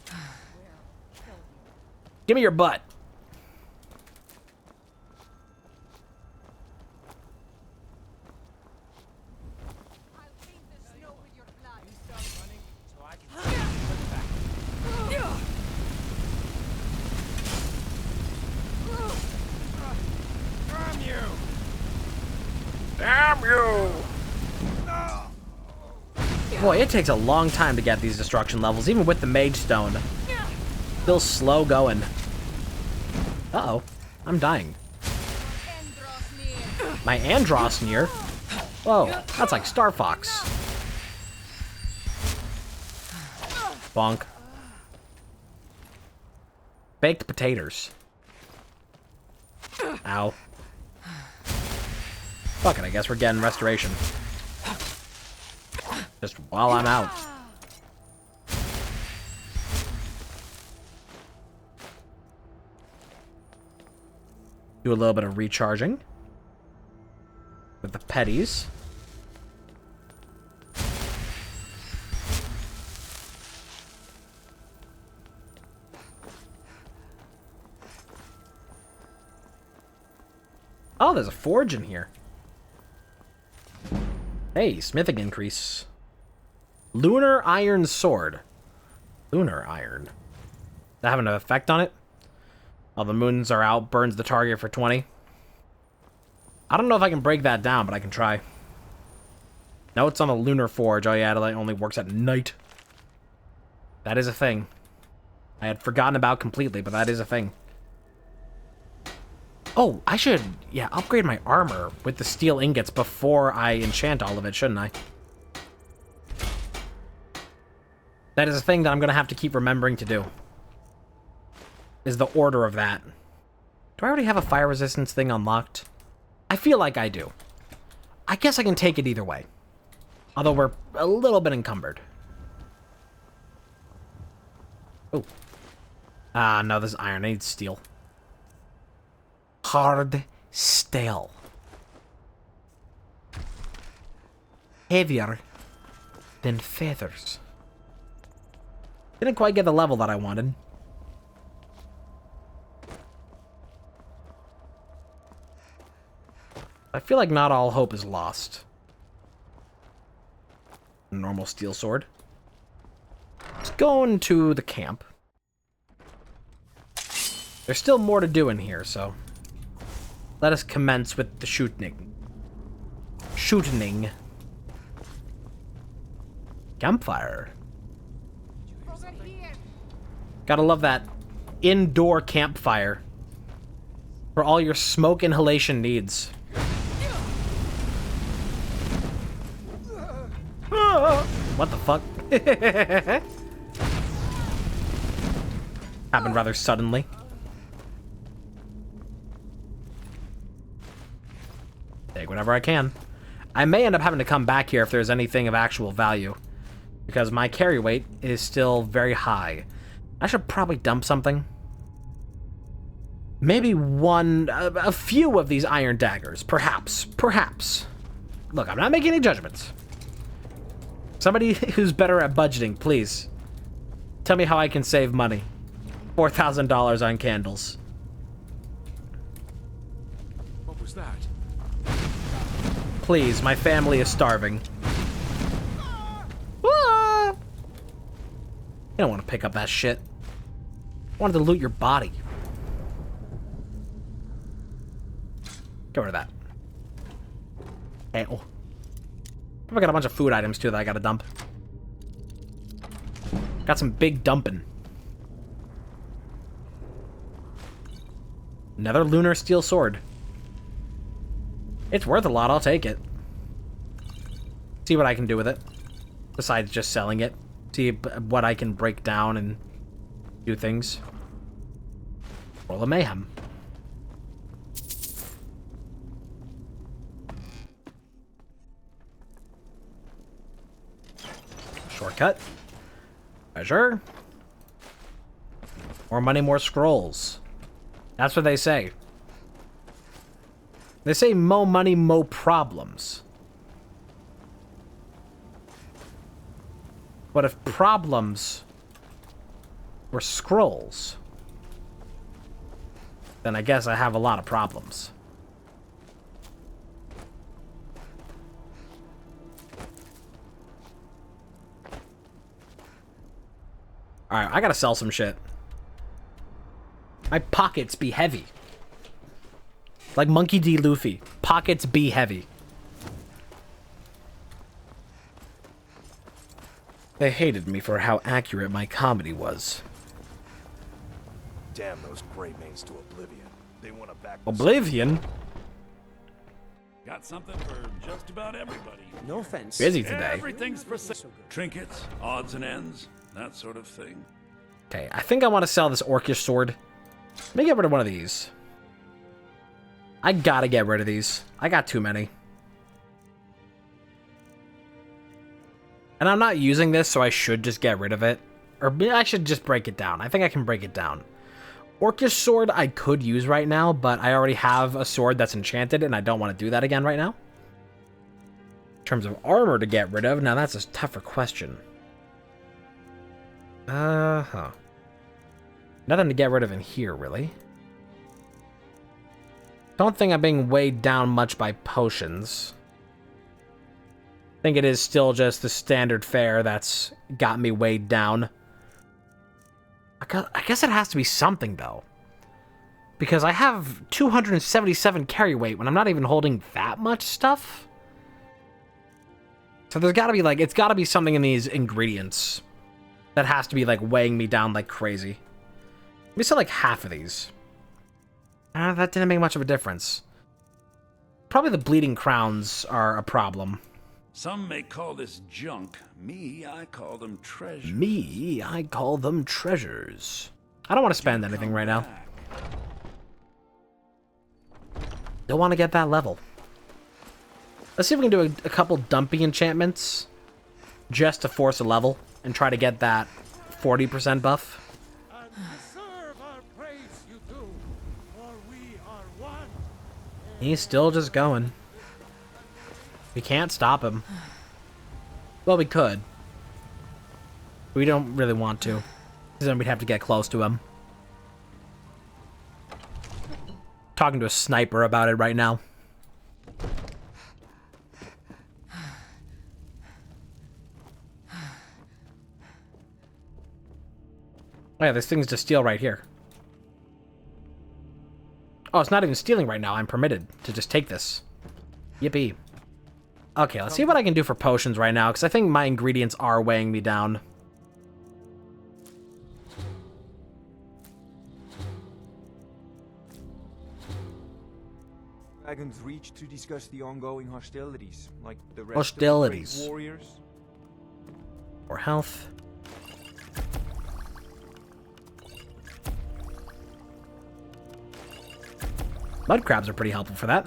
Give me your butt. Damn you! Boy, it takes a long time to get these destruction levels, even with the Mage Stone. Still slow going. Uh-oh. I'm dying. My Andros near? Whoa, that's like Star Fox. Bonk. Baked potatoes. Ow. Fuck it, I guess we're getting restoration. Just while I'm out. Do a little bit of recharging. With the petties. Oh, there's a forge in here. Hey, smithing increase. Lunar Iron Sword. Lunar Iron. Does that have an effect on it? Oh, the moons are out, burns the target for 20. I don't know if I can break that down, but I can try. No, it's on a Lunar Forge. Oh yeah, it only works at night. That is a thing. I had forgotten about completely, but that is a thing. Oh, I should, yeah, upgrade my armor with the steel ingots before I enchant all of it, shouldn't I? That is a thing that I'm going to have to keep remembering to do. Is the order of that. Do I already have a fire resistance thing unlocked? I feel like I do. I guess I can take it either way. Although we're a little bit encumbered. Oh. Ah, no, this is iron. I need steel. Hard steel. Heavier than feathers. Didn't quite get the level that I wanted. I feel like not all hope is lost. Normal steel sword. Let's go into the camp. There's still more to do in here, so let us commence with the shooting. Shooting. Campfire. Gotta love that indoor campfire for all your smoke inhalation needs. What the fuck? Happened rather suddenly. Take whatever I can. I may end up having to come back here if there's anything of actual value, because my carry weight is still very high. I should probably dump something. Maybe a few of these iron daggers, perhaps. Look, I'm not making any judgments. Somebody who's better at budgeting, please. Tell me how I can save money. $4,000 on candles. What was that? Please, my family is starving. Ah! You don't want to pick up that shit. I wanted to loot your body. Get rid of that. Hey, oh. I got a bunch of food items too that I gotta dump. Got some big dumping. Another lunar steel sword. It's worth a lot, I'll take it. See what I can do with it. Besides just selling it. See what I can break down and do things. Roll of Mayhem. Shortcut. Treasure. More money, more scrolls. That's what they say. They say mo money, mo problems. But if problems were scrolls, then I guess I have a lot of problems. Alright, I gotta sell some shit. My pockets be heavy. Like Monkey D. Luffy. Pockets be heavy. They hated me for how accurate my comedy was. Damn those Greymanes to oblivion. They want to back Oblivion? Got something for just about everybody. No offense. Busy today. Everything's for sale. Trinkets, odds and ends, that sort of thing. Okay, I think I want to sell this orcish sword. Let me get rid of one of these. I gotta get rid of these. I got too many. And I'm not using this, so I should just get rid of it. Or I should just break it down. I think I can break it down. Orcish sword I could use right now, but I already have a sword that's enchanted, and I don't want to do that again right now. In terms of armor to get rid of, now that's a tougher question. Nothing to get rid of in here, really. Don't think I'm being weighed down much by potions. I think it is still just the standard fare that's got me weighed down. I guess it has to be something, though. Because I have 277 carry weight when I'm not even holding that much stuff. So there's gotta be, like, it's gotta be something in these ingredients that has to be, like, weighing me down like crazy. Let me sell, like, half of these. That didn't make much of a difference. Probably the bleeding crowns are a problem. Some may call this junk. Me, I call them treasures. Me, I call them treasures. I don't want to spend anything right now. Don't want to get that level. Let's see if we can do a couple dumpy enchantments just to force a level and try to get that 40% buff. He's still just going. We can't stop him. Well, we could. We don't really want to. Because then we'd have to get close to him. Talking to a sniper about it right now. Oh yeah, this thing's to steal right here. Oh, it's not even stealing right now. I'm permitted to just take this. Yippee. Okay, let's see what I can do for potions right now, because I think my ingredients are weighing me down. Dragons reach to discuss the ongoing hostilities, like the rest Hostilities. of the great warriors. Or health. Mud crabs are pretty helpful for that.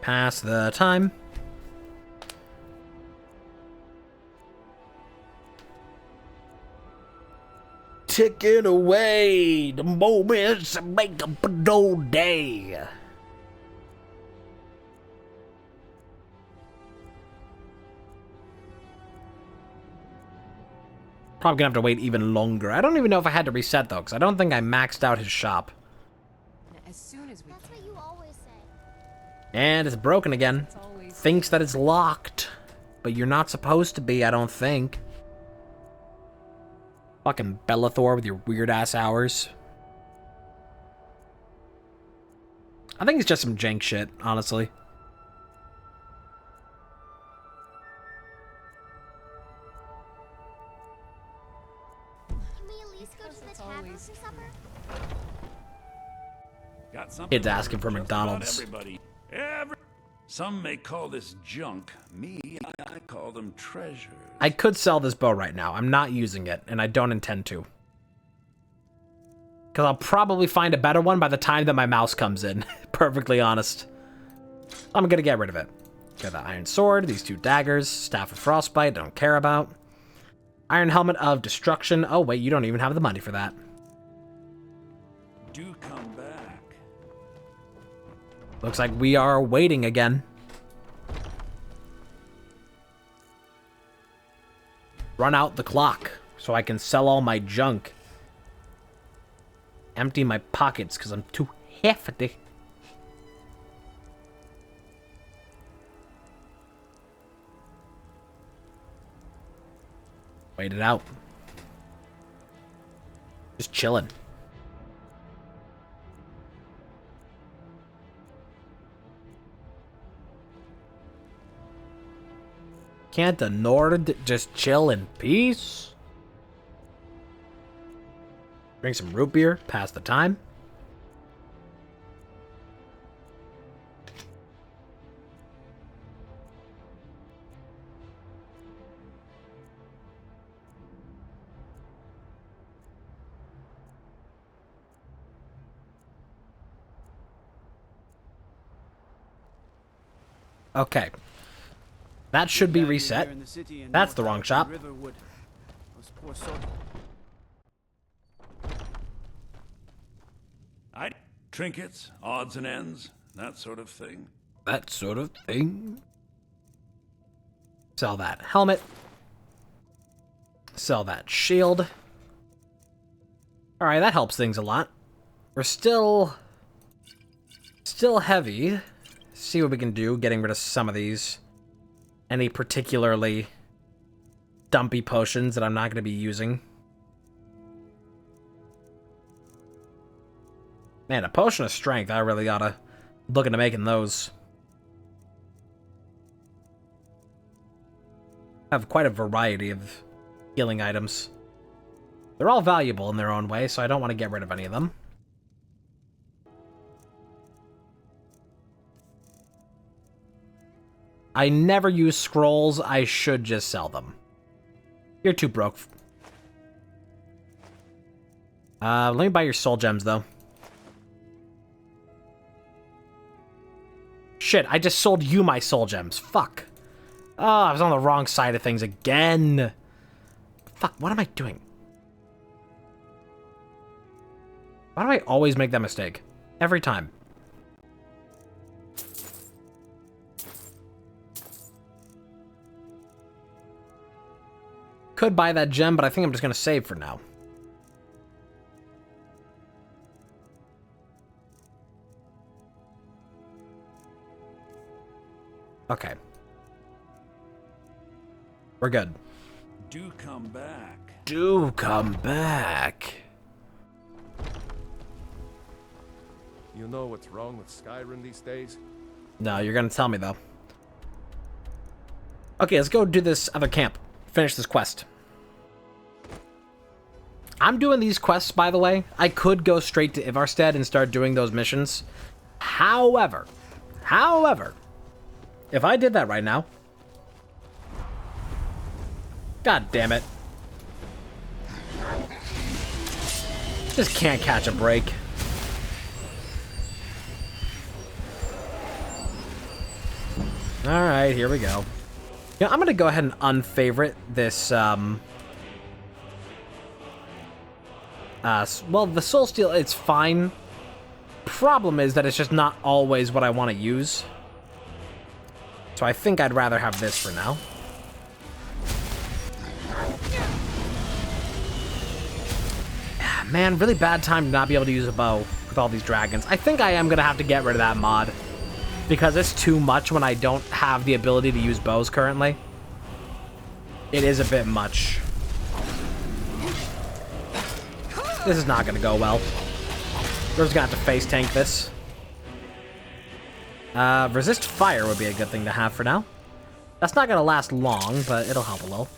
Pass the time. Ticking away the moments that make up a dull day. Probably gonna have to wait even longer. I don't even know if I had to reset though, because I don't think I maxed out his shop. As soon as we That's what you always say. And it's broken again. Thinks that it's locked. But you're not supposed to be, I don't think. Fucking Bellathor with your weird ass hours. I think it's just some jank shit, honestly. Can we at least go to the tavern for supper? Got something Kids for asking for just McDonald's. about everybody. Some may call this junk. Me, I call them treasures. I could sell this bow right now. I'm not using it, and I don't intend to. Because I'll probably find a better one by the time that my mouse comes in. Perfectly honest. I'm going to get rid of it. Got the iron sword, these 2 daggers, staff of frostbite, don't care about. Iron helmet of destruction. Oh, wait, you don't even have the money for that. Do come back. Looks like we are waiting again. Run out the clock so I can sell all my junk. Empty my pockets because I'm too hefty. Wait it out. Just chilling. Can't the Nord just chill in peace? Drink some root beer, pass the time. Okay. That should be reset. That's the wrong shop. Trinkets, odds and ends, that sort of thing. That sort of thing. Sell that helmet. Sell that shield. Alright, that helps things a lot. We're still heavy. See what we can do, getting rid of some of these. Any particularly dumpy potions that I'm not going to be using. Man, a potion of strength, I really gotta look into making those. I have quite a variety of healing items. They're all valuable in their own way, so I don't want to get rid of any of them. I never use scrolls. I should just sell them. You're too broke. Let me buy your soul gems, though. Shit, I just sold you my soul gems. Fuck. Oh, I was on the wrong side of things again. Fuck, what am I doing? Why do I always make that mistake? Every time. Could buy that gem, but I think I'm just going to save for now. Okay. We're good. Do come back. Do come back. You know what's wrong with Skyrim these days? No, you're going to tell me, though. Okay, let's go do this other camp. Finish this quest. I'm doing these quests, by the way. I could go straight to Ivarstead and start doing those missions. However, if I did that right now... God damn it. Just can't catch a break. Alright, here we go. Yeah, I'm gonna go ahead and unfavorite this, well, the Soul Steel, it's fine. Problem is that it's just not always what I want to use. So I think I'd rather have this for now. Man, really bad time to not be able to use a bow with all these dragons. I think I am gonna have to get rid of that mod, because it's too much when I don't have the ability to use bows currently. It is a bit much. This is not going to go well. We're just going to have to face tank this. Resist fire would be a good thing to have for now. That's not going to last long, but it'll help a little.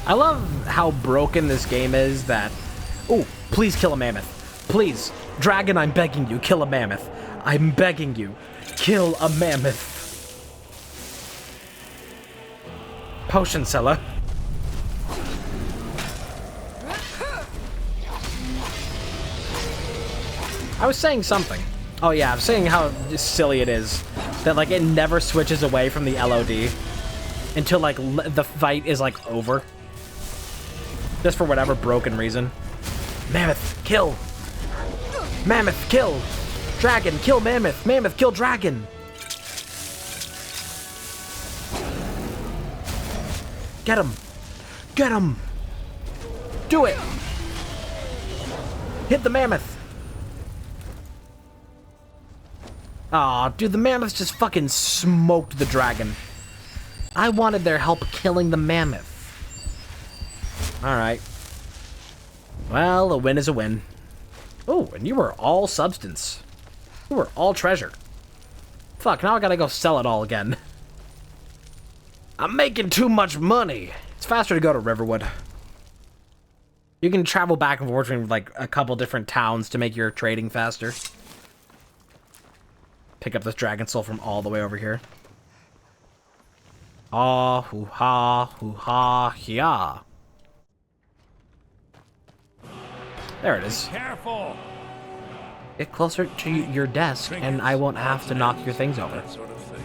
I love how broken this game is that... Oh, please kill a mammoth. Please. Dragon, I'm begging you, kill a mammoth. I'm begging you, kill a mammoth. Potion seller. I was saying something. Oh yeah, I was saying how silly it is. That, like, it never switches away from the LOD until, like, the fight is, like, over. Just for whatever broken reason. Mammoth, kill! Mammoth, kill! Dragon, kill mammoth! Mammoth, kill dragon! Get him! Get him! Do it! Hit the mammoth! Aw, dude, the mammoth just fucking smoked the dragon. I wanted their help killing the mammoth. Alright. Well, a win is a win. Oh, and you were all substance. You were all treasure. Fuck, now I gotta go sell it all again. I'm making too much money. It's faster to go to Riverwood. You can travel back and forth between, like, a couple different towns to make your trading faster. Pick up this dragon soul from all the way over here. Ah, hoo-ha, hoo-ha, yeah. There it is. Careful. Get closer to your desk, and I won't have to knock your things over. That sort of thing.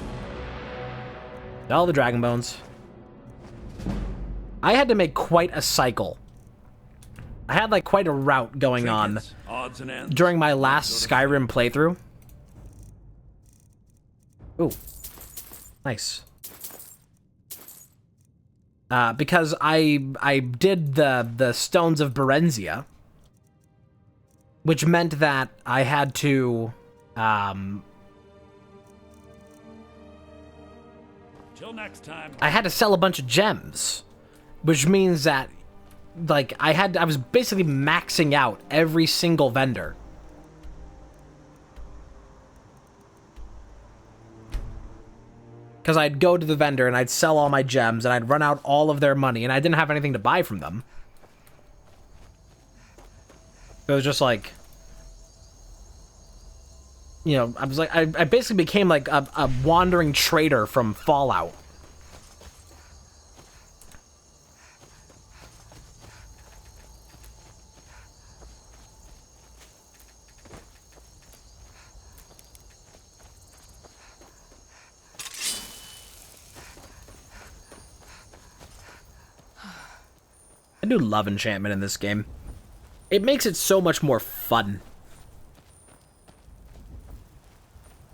All the dragon bones. I had to make quite a cycle. I had, like, quite a route going on Odds and ends. during my last Skyrim playthrough. Ooh. Nice. Because I did the Stones of Berenzia, which meant that I had to, Till next time. I had to sell a bunch of gems, which means that, like, I was basically maxing out every single vendor. Because I'd go to the vendor and I'd sell all my gems and I'd run out all of their money and I didn't have anything to buy from them. It was just like, you know, I was like, I basically became like a wandering trader from Fallout. I do love enchantment in this game. It makes it so much more fun.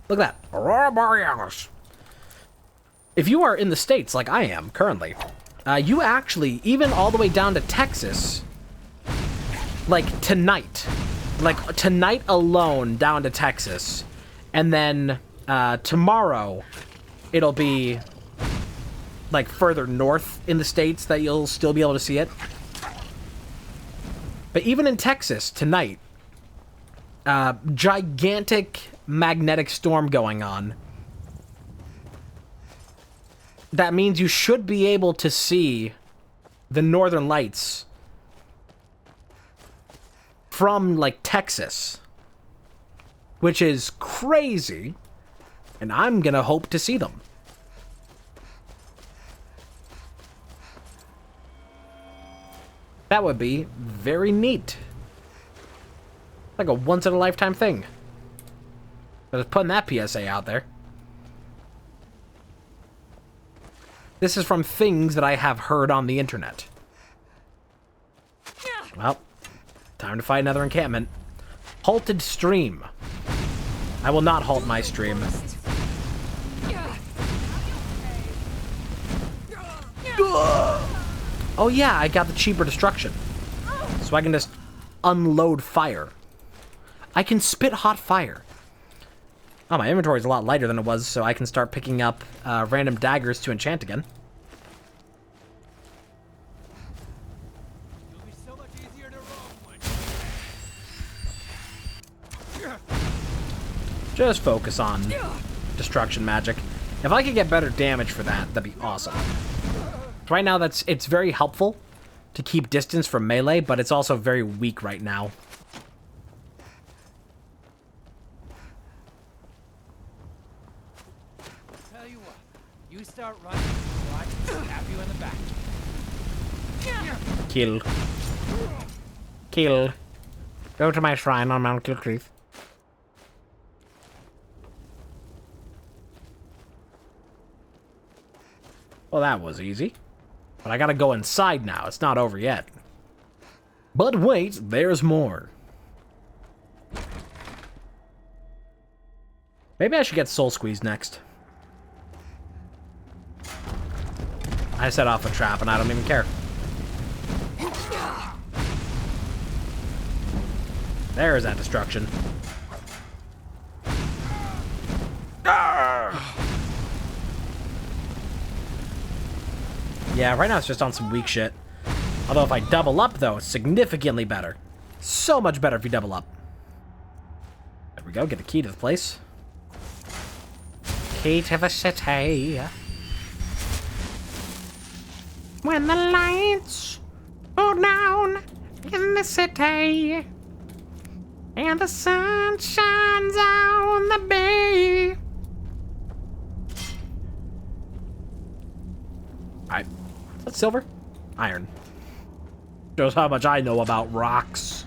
Look at that. Aurora Borealis. If you are in the States, like I am currently, you actually, even all the way down to Texas, like tonight alone down to Texas, and then tomorrow it'll be like further north in the States that you'll still be able to see it. But even in Texas tonight, gigantic magnetic storm going on. That means you should be able to see the northern lights from, like, Texas, which is crazy, and I'm gonna hope to see them. That would be very neat. Like a once-in-a-lifetime thing. Just putting that PSA out there. This is from things that I have heard on the internet. Well, time to fight another encampment. Halted stream. I will not halt my stream. Oh yeah, I got the cheaper destruction. So I can just unload fire. I can spit hot fire. Oh, my inventory is a lot lighter than it was, so I can start picking up random daggers to enchant again. Just focus on destruction magic. If I could get better damage for that, that'd be awesome. Right now, it's very helpful to keep distance from melee, but it's also very weak right now. Tell you what, you start running so I can stab you in the back. Kill. Kill. Go to my shrine on Mount Kilcreath. Well, that was easy. But I gotta go inside now. It's not over yet. But wait, there's more. Maybe I should get Soul Squeeze next. I set off a trap and I don't even care. There's that destruction. Yeah, right now it's just on some weak shit. Although if I double up, though, it's significantly better. So much better if you double up. There we go, get the key to the place. Key to the city. When the lights go down in the city and the sun shines on the bay. Alright. Is that silver? Iron. Shows how much I know about rocks.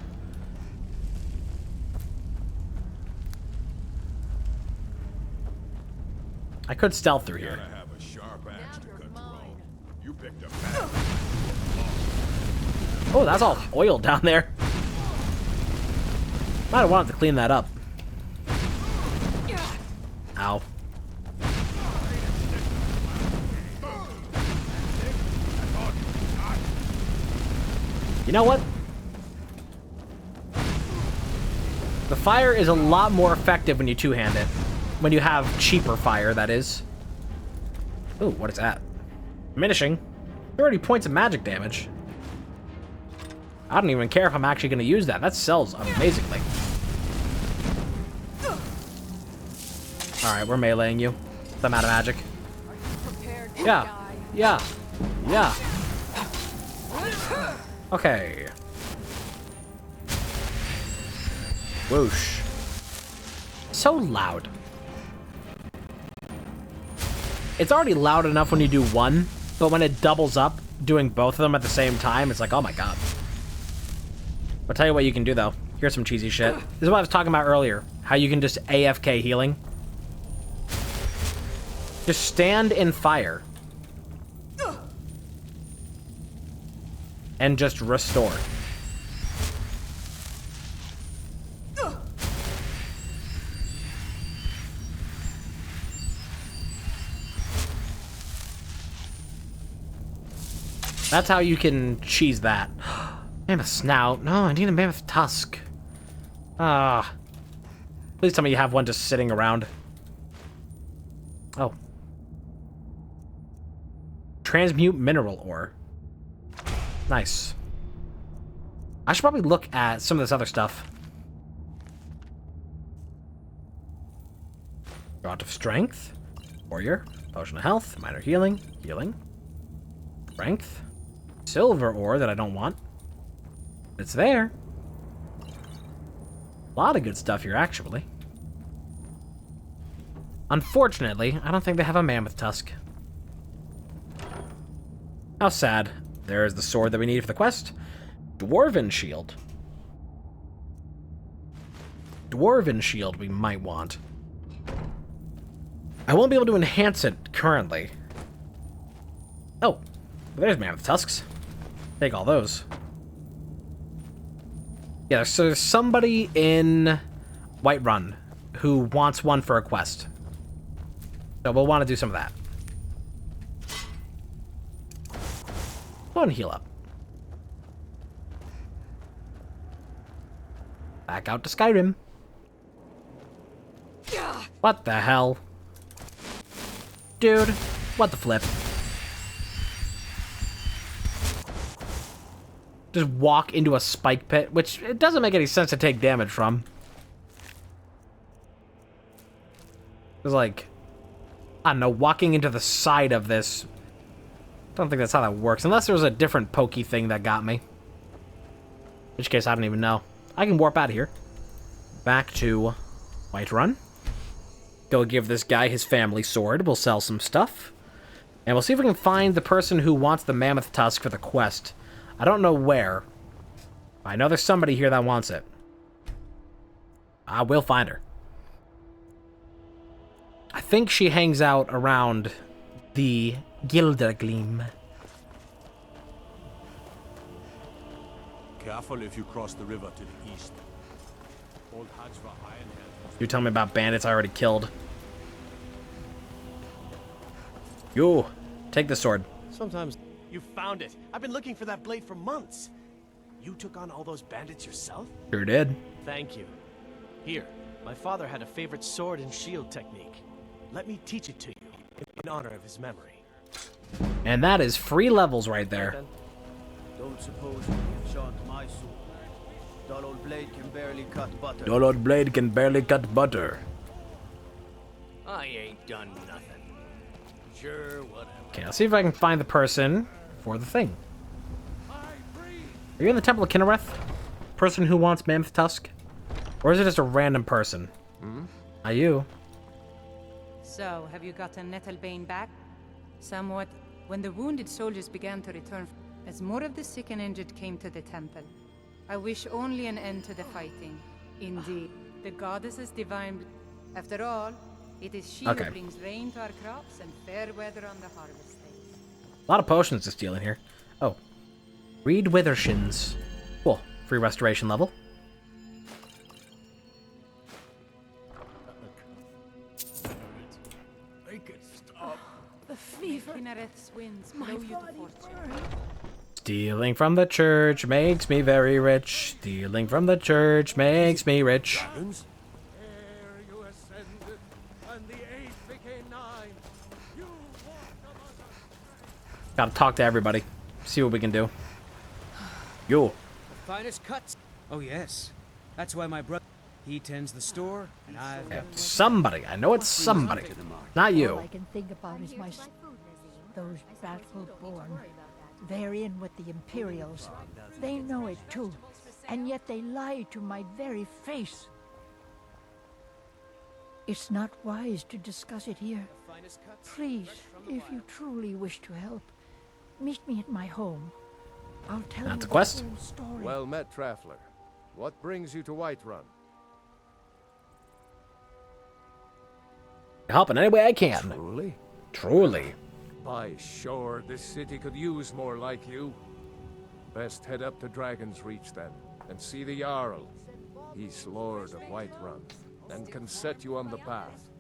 I could stealth through here. Have a sharp axe to cut through. You picked up Oh, that's all oil down there. Might have wanted to clean that up. Ow. You know what? The fire is a lot more effective when you two-hand it. When you have cheaper fire, that is. Ooh, what is that? Diminishing. 30 points of magic damage. I don't even care if I'm actually going to use that. That sells amazingly. Alright, we're meleeing you. I'm out of magic. Yeah. Yeah. Yeah. Okay. Whoosh. So loud. It's already loud enough when you do one, but when it doubles up, doing both of them at the same time, it's like, oh my god. I'll tell you what you can do, though. Here's some cheesy shit. This is what I was talking about earlier. How you can just AFK healing. Just stand in fire. And just restore. That's how you can cheese that. Mammoth snout. No, I need a mammoth tusk. Ah. Please tell me you have one just sitting around. Oh. Transmute mineral ore. Nice. I should probably look at some of this other stuff. Draught of Strength. Warrior. Potion of Health. Minor Healing. Healing. Strength. Silver ore that I don't want. It's there. A lot of good stuff here, actually. Unfortunately, I don't think they have a mammoth tusk. How sad. There's the sword that we need for the quest. Dwarven shield. Dwarven shield we might want. I won't be able to enhance it currently. Oh, there's mammoth tusks. Take all those. Yeah, so there's somebody in Whiterun who wants one for a quest. So we'll want to do some of that. Go and heal up. Back out to Skyrim. What the hell? Dude, what the flip? Just walk into a spike pit, which it doesn't make any sense to take damage from. It's like, I don't know, walking into the side of this. I don't think that's how that works, unless there was a different pokey thing that got me. In which case, I don't even know. I can warp out of here. Back to Whiterun. Go give this guy his family sword. We'll sell some stuff. And we'll see if we can find the person who wants the mammoth tusk for the quest. I don't know where. I know there's somebody here that wants it. I will find her. I think she hangs out around the Gildergleam. Careful if you cross the river to the east. Old Hajva Ironhand. You tell me about bandits I already killed. You, take the sword. Sometimes you found it. I've been looking for that blade for months. You took on all those bandits yourself? Sure did. Thank you. Here, my father had a favorite sword and shield technique. Let me teach it to you in honor of his memory. And that is free levels right there. Don't suppose you can chant my sword. Dull old blade can barely cut butter. Dull old blade can barely cut butter. I ain't done nothing. Sure, whatever. Okay, let's see if I can find the person for the thing. Are you in the Temple of Kinnereth? Person who wants Mammoth Tusk? Or is it just a random person? Are you? So, have you gotten Nettlebane back? Somewhat. When the wounded soldiers began to return, as more of the sick and injured came to the temple, I wish only an end to the fighting. Indeed, the goddess's divine... After all, it is she who brings rain to our crops and fair weather on the harvest days. A lot of potions to steal in here. Oh. Reed Withershins. Cool. Free restoration level. Make it stop. The fever. Kinnereth's winds blow you to fortune. Stealing from the church makes me very rich. Stealing from the church makes me rich. Gotta talk to everybody. See what we can do. Yo. Finest cuts. Oh yes. That's why my brother, he tends the store, and I've got Somebody. I know it's somebody. Not All you. I can think about is those battle-born. They're in with the Imperials. They know it too, and yet they lie to my very face. It's not wise to discuss it here. Please, if you truly wish to help, meet me at my home. I'll tell you the quest. whole story. Well met, Traveler. What brings you to Whiterun? Help in any way I can. Truly? Truly. By sure, this city could use more like you. Best head up to Dragon's Reach then, and see the Jarl. He's Lord of Whiterun, and can set you on the path.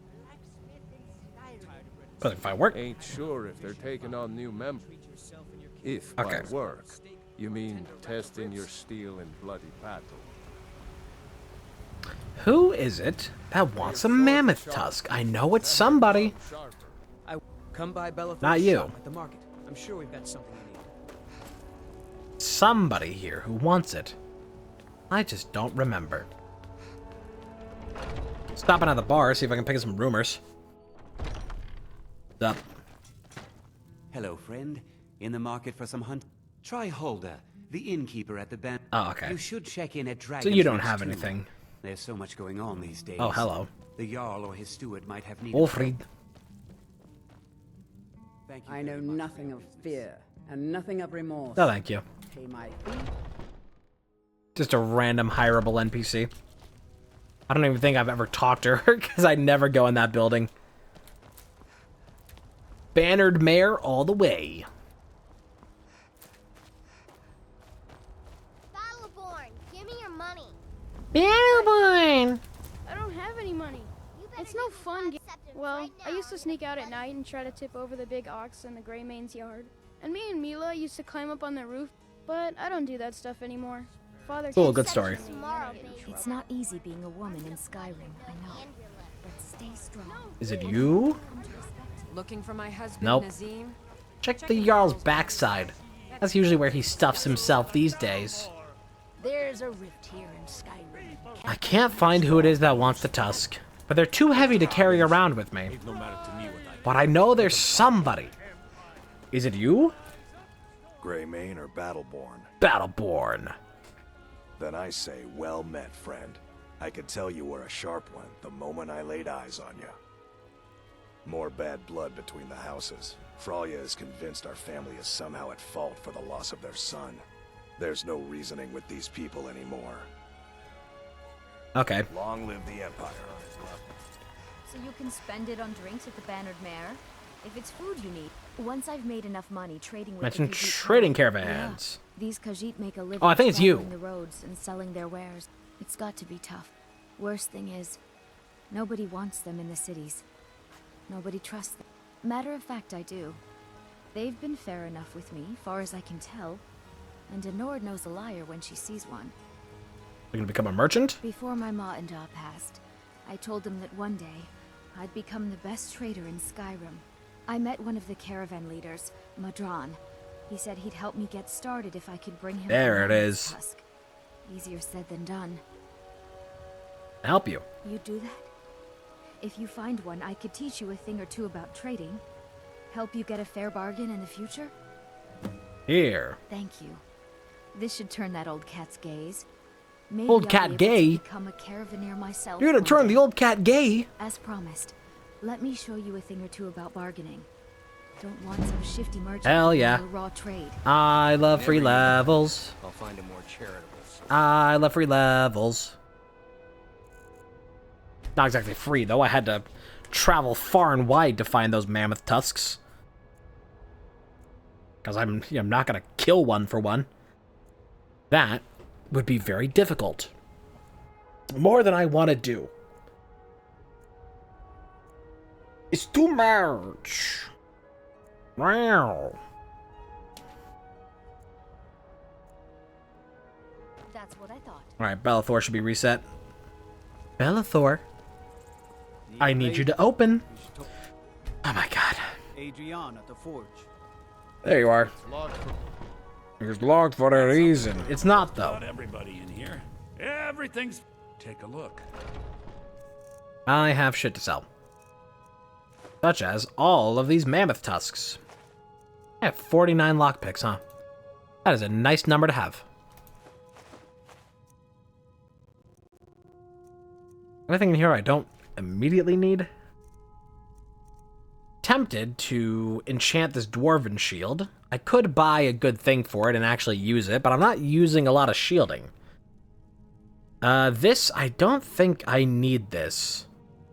But if I work. Ain't sure if they're taking on new members. If by work, you mean testing your steel in bloody battle. Who is it that wants a mammoth tusk? I know it's somebody. I come by Bellathorpe's Not you. shop at the market. I'm sure we've got something you need. Somebody here who wants it. I just don't remember. Stopping at the bar, see if I can pick up some rumors. Up. Hello, friend. In the market for some hunt? Try Hulda, the innkeeper at the band. Oh, okay. You should check in at Dragon's So you don't Nest, have too. anything. There's so much going on these days. Oh, hello. The Jarl or his steward might have need Wolfried. I know nothing of fear and nothing of remorse. No, thank you. Pay my fee. Just a random hireable NPC. I don't even think I've ever talked to her because I never go in that building. Bannered mare all the way. Battleborn, give me your money. Battleborn! I don't have any money. It's no fun. Well, I used to sneak out at night and try to tip over the big ox in the Grey Mane's yard. And me and Mila used to climb up on the roof, but I don't do that stuff anymore. Father. Cool, good story. It's not easy being a woman in Skyrim, I know. But stay strong. Is it you? Looking for my husband, Nope. Nazim? Check the Jarl's backside. That's usually where he stuffs himself these days. There's a rift here in Skyrim. I can't find who it is that wants the tusk, but they're too heavy to carry around with me. But I know there's somebody. Is it you? Greymane or Battleborn? Battleborn. Then I say, well met, friend. I could tell you were a sharp one the moment I laid eyes on you. More bad blood between the houses. Fralya is convinced our family is somehow at fault for the loss of their son. There's no reasoning with these people anymore. Okay. Long live the Empire. So you can spend it on drinks at the Bannered Mare? If it's food you need. Once I've made enough money trading with Mention the Khajiit trading clan- caravans. Yeah. These Khajiit make a living Oh, I think it's you. traveling the roads and selling their wares. It's got to be tough. Worst thing is, nobody wants them in the cities. Nobody trusts them. Matter of fact, I do. They've been fair enough with me, far as I can tell. And Denord knows a liar when she sees one. You're gonna become a merchant? Before my ma and Da passed, I told them that one day, I'd become the best trader in Skyrim. I met one of the caravan leaders, Madran. He said he'd help me get started if I could bring him There a it lion's is. tusk. Easier said than done. Help you. You'd do that? If you find one, I could teach you a thing or two about trading. Help you get a fair bargain in the future? Here. Thank you. This should turn that old cat's gaze. Maybe Old I'll cat be able to gay? become a caravaneer myself. You're gonna one turn day. the old cat gay? As promised, let me show you a thing or two about bargaining. Don't want some shifty merchant Hell doing yeah. a raw trade. I love free levels. I'll find a more charitable. I love free levels. Not exactly free, though. I had to travel far and wide to find those mammoth tusks. Because I'm not going to kill one for one. That would be very difficult. More than I want to do. It's too much. Wow. That's what I thought. Alright, Bellathor should be reset. Bellathor. I need you to open. Oh my god. Adrian at the forge. There you are. It's locked for a reason. It's not, though. Not everybody in here. Everything's... Take a look. I have shit to sell. Such as all of these mammoth tusks. I have 49 lockpicks, huh? That is a nice number to have. Anything in here I don't immediately need? Tempted to enchant this dwarven shield. I could buy a good thing for it and actually use it, but I'm not using a lot of shielding. This, I don't think I need this.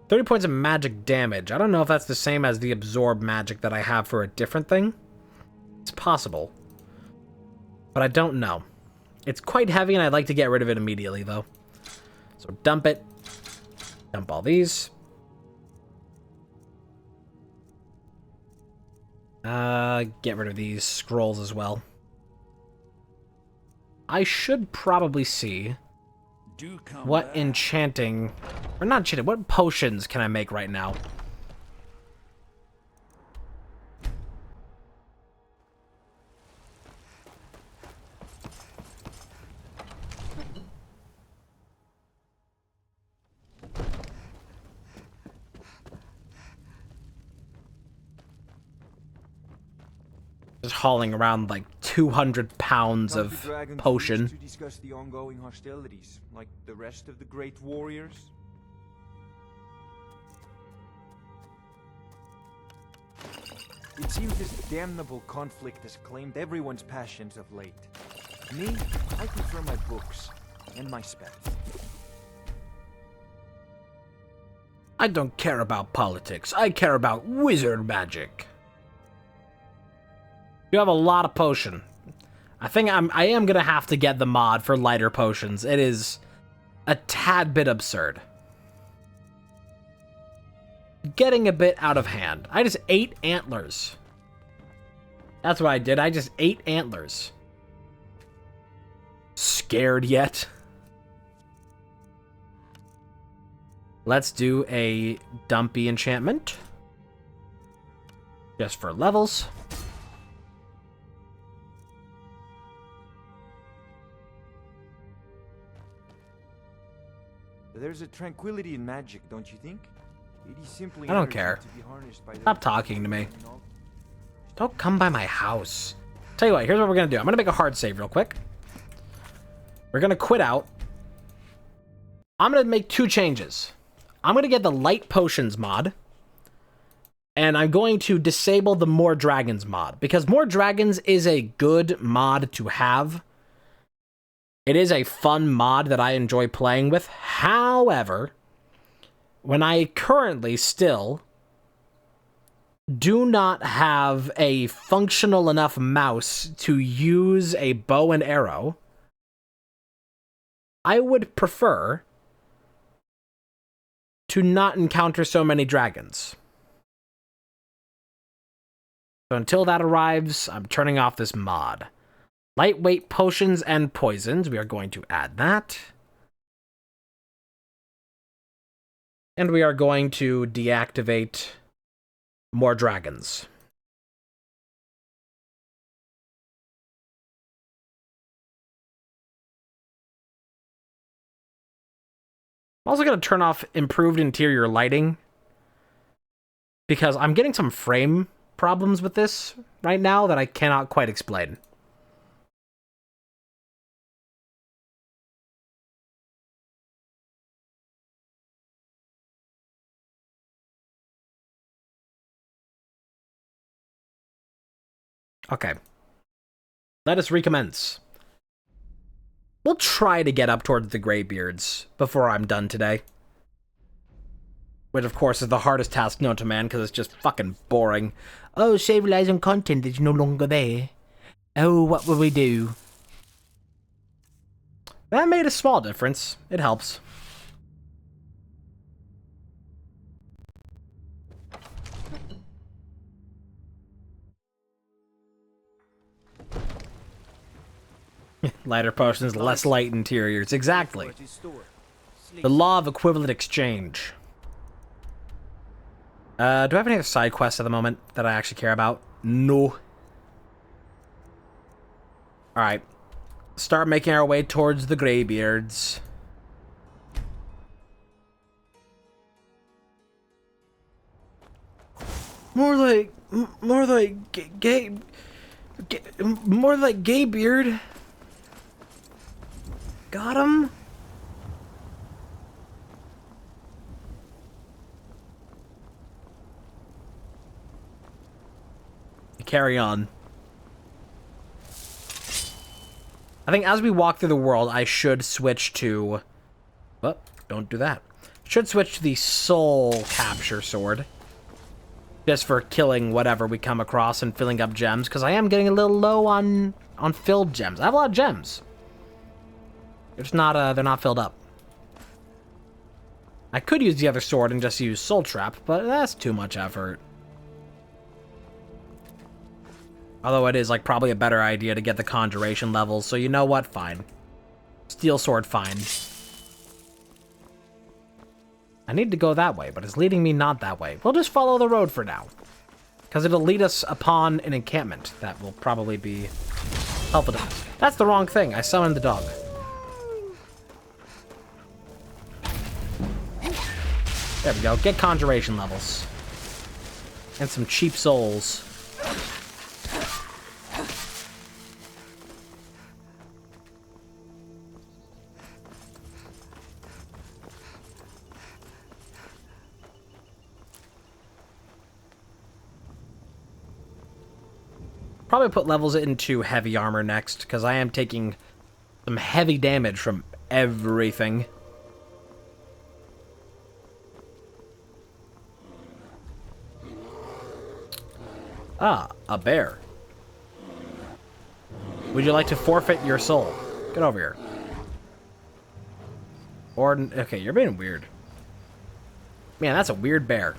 30 points of magic damage. I don't know if that's the same as the absorb magic that I have for a different thing. It's possible. But I don't know. It's quite heavy and I'd like to get rid of it immediately, though. So dump it. Dump all these. Get rid of these scrolls as well. I should probably see what enchanting, or not enchanting, what potions can I make right now? hauling around like 200 pounds Come to of Dragon's potion. Reach to discuss the ongoing hostilities, like the rest of the great warriors. It seems this damnable conflict has claimed everyone's passions of late. Me, I prefer my books and my spells. I don't care about politics. I care about wizard magic. You have a lot of potion. I think I am gonna have to get the mod for lighter potions. It is a tad bit absurd. Getting a bit out of hand. I just ate antlers. That's what I did. I just ate antlers. Scared yet? Let's do a dumpy enchantment. Just for levels. There's a tranquility in magic, don't you think? It is simply I don't energy care. to be harnessed by Stop talking to me. Don't come by my house. Tell you what, here's what we're gonna do. I'm gonna make a hard save real quick. We're gonna quit out. I'm gonna make 2 changes. I'm gonna get the light potions mod. And I'm going to disable the more dragons mod. Because more dragons is a good mod to have. It is a fun mod that I enjoy playing with. However, when I currently still do not have a functional enough mouse to use a bow and arrow, I would prefer to not encounter so many dragons. So until that arrives, I'm turning off this mod. Lightweight potions and poisons, we are going to add that. And we are going to deactivate more dragons. I'm also going to turn off improved interior lighting, because I'm getting some frame problems with this right now that I cannot quite explain. Okay. Let us recommence. We'll try to get up towards the Greybeards before I'm done today. Which, of course, is the hardest task known to man, because it's just fucking boring. Oh, save relies on content that's no longer there. Oh, what will we do? That made a small difference. It helps. Lighter potions, less light interiors. Exactly. The law of equivalent exchange. Do I have any other side quests at the moment that I actually care about? No. Alright. Start making our way towards the Greybeards. More like Gaybeard. Got him? Carry on. I think as we walk through the world, I should switch to... Oh, don't do that. Should switch to the soul capture sword. Just for killing whatever we come across and filling up gems, because I am getting a little low on filled gems. I have a lot of gems. It's not, they're not filled up. I could use the other sword and just use Soul Trap, but that's too much effort. Although it is, like, probably a better idea to get the conjuration levels, so you know what? Fine. Steel sword, fine. I need to go that way, but it's leading me not that way. We'll just follow the road for now. Because it'll lead us upon an encampment that will probably be helpful to us. That's the wrong thing. I summoned the dog. There we go. Get conjuration levels. And some cheap souls. Probably put levels into heavy armor next, because I am taking some heavy damage from everything. Ah, a bear. Would you like to forfeit your soul? Get over here. Or, okay, you're being weird. Man, that's a weird bear.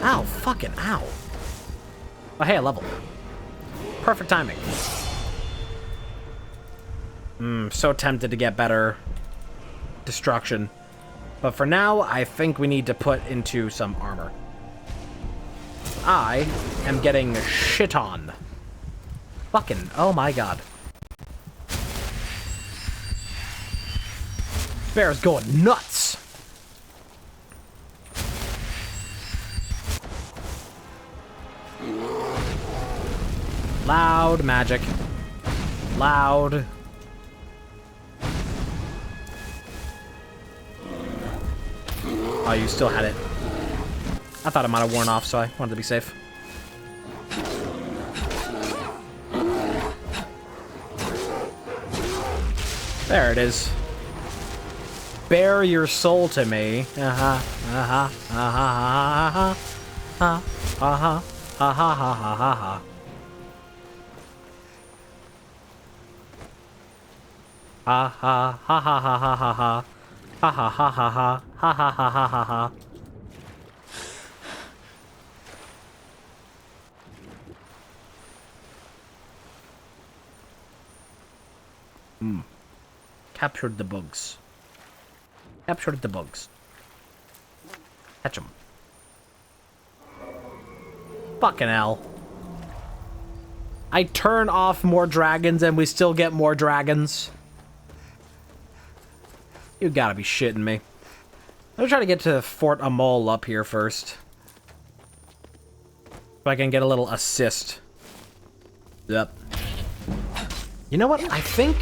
Ow, fucking ow. Oh, hey, a level. Perfect timing. So tempted to get better destruction. But for now, I think we need to put into some armor. I am getting shit on. Fucking, oh my god. Bear's going nuts. Loud magic. Loud. Oh, you still had it. I thought it might have worn off, so I wanted to be safe. There it is. Bear your soul to me. Ha ha ha ha ha ha. Ha ha ha ha ha ha ha ha. Ha ha ha ha ha ha ha ha ha ha ha. Captured the bugs. Captured the bugs. Catch them. Fucking hell. I turn off more dragons and we still get more dragons. You gotta be shitting me. I'm gonna try to get to Fort Amol up here first. If I can get a little assist. Yep. You know what? I think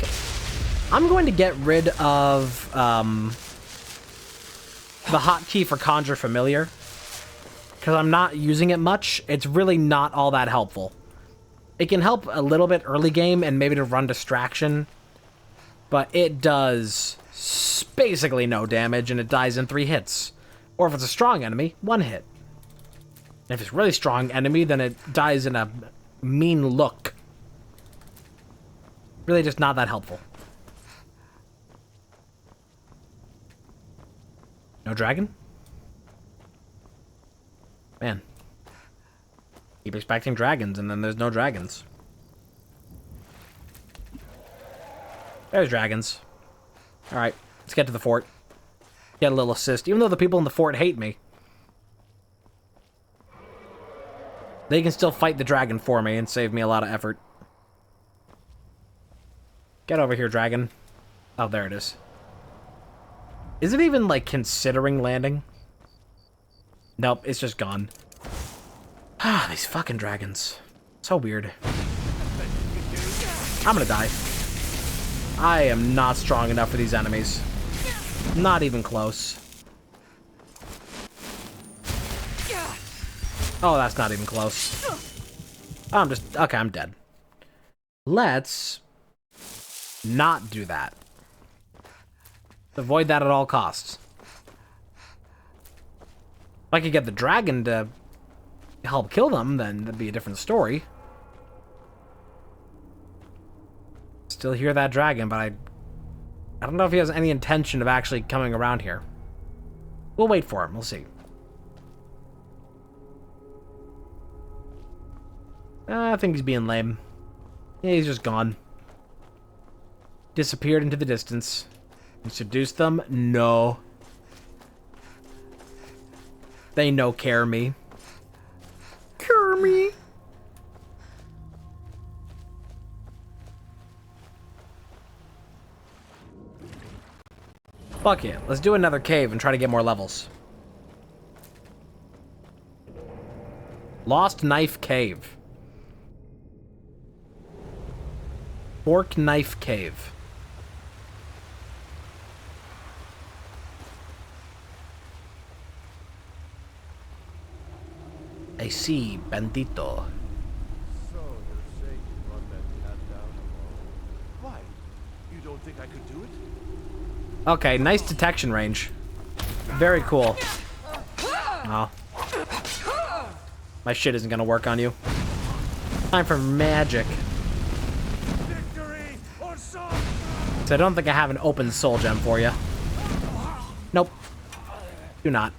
I'm going to get rid of the hotkey for Conjure Familiar. Because I'm not using it much. It's really not all that helpful. It can help a little bit early game and maybe to run distraction. But it does basically no damage and it dies in 3 hits. Or if it's a strong enemy, 1 hit. And if it's a really strong enemy, then it dies in a mean look. Really just not that helpful. No dragon? Man. Keep expecting dragons, and then there's no dragons. There's dragons. Alright, let's get to the fort. Get a little assist, even though the people in the fort hate me. They can still fight the dragon for me and save me a lot of effort. Get over here, dragon. Oh, there it is. Is it even, like, considering landing? Nope, it's just gone. Ah, these fucking dragons. So weird. I'm gonna die. I am not strong enough for these enemies. Not even close. Oh, that's not even close. I'm just... Okay, I'm dead. Let's not do that. Avoid that at all costs. If I could get the dragon to help kill them, then that'd be a different story. Still hear that dragon, but I don't know if he has any intention of actually coming around here. We'll wait for him. We'll see. I think he's being lame. Yeah, he's just gone. Disappeared into the distance. You seduced them? No. They no care me. Care me. Fuck it. Let's do another cave and try to get more levels. Lost Knife Cave. Fork Knife Cave. I see, Bendito. So you're saying you brought that cat down alone? Why? You don't think I could do it? Okay, nice detection range. Very cool. Oh. My shit isn't gonna work on you. Time for magic. So I don't think I have an open soul gem for you. Nope. Do not.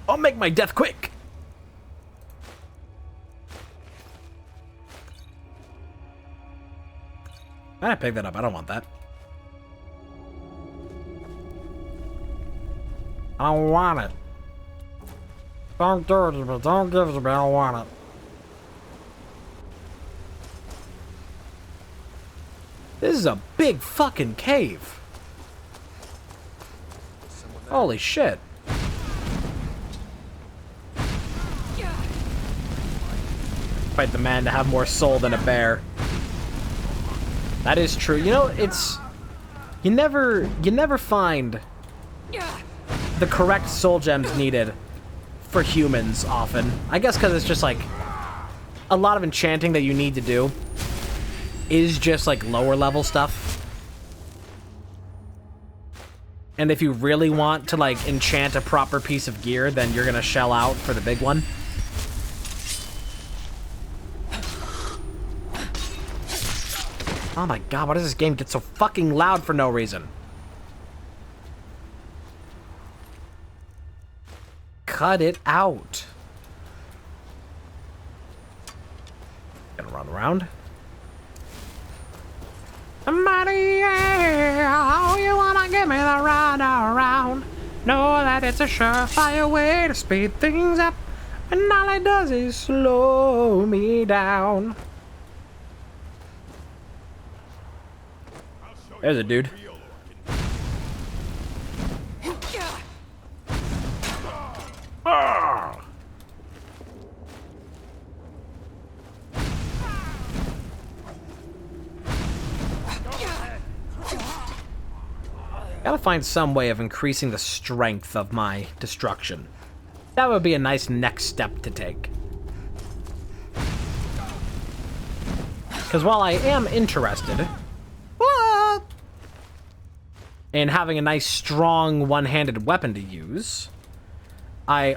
I'll make my death quick. I picked that up. I don't want that. I don't want it. Don't do it, but don't give it to me. I don't want it. This is a big fucking cave. Holy shit. Fight the man to have more soul than a bear. That is true. You know, it's... You never find the correct soul gems needed for humans often. I guess because it's just like... A lot of enchanting that you need to do is just like lower level stuff. And if you really want to like enchant a proper piece of gear, then you're gonna shell out for the big one. Oh my god, why does this game get so fucking loud for no reason? Cut it out. Gonna run around. Somebody, yeah, you wanna give me the run around? Know that it's a surefire way to speed things up, and all it does is slow me down. There's a dude. Ah! Gotta find some way of increasing the strength of my destruction. That would be a nice next step to take. Because while I am interested in having a nice, strong, one-handed weapon to use, I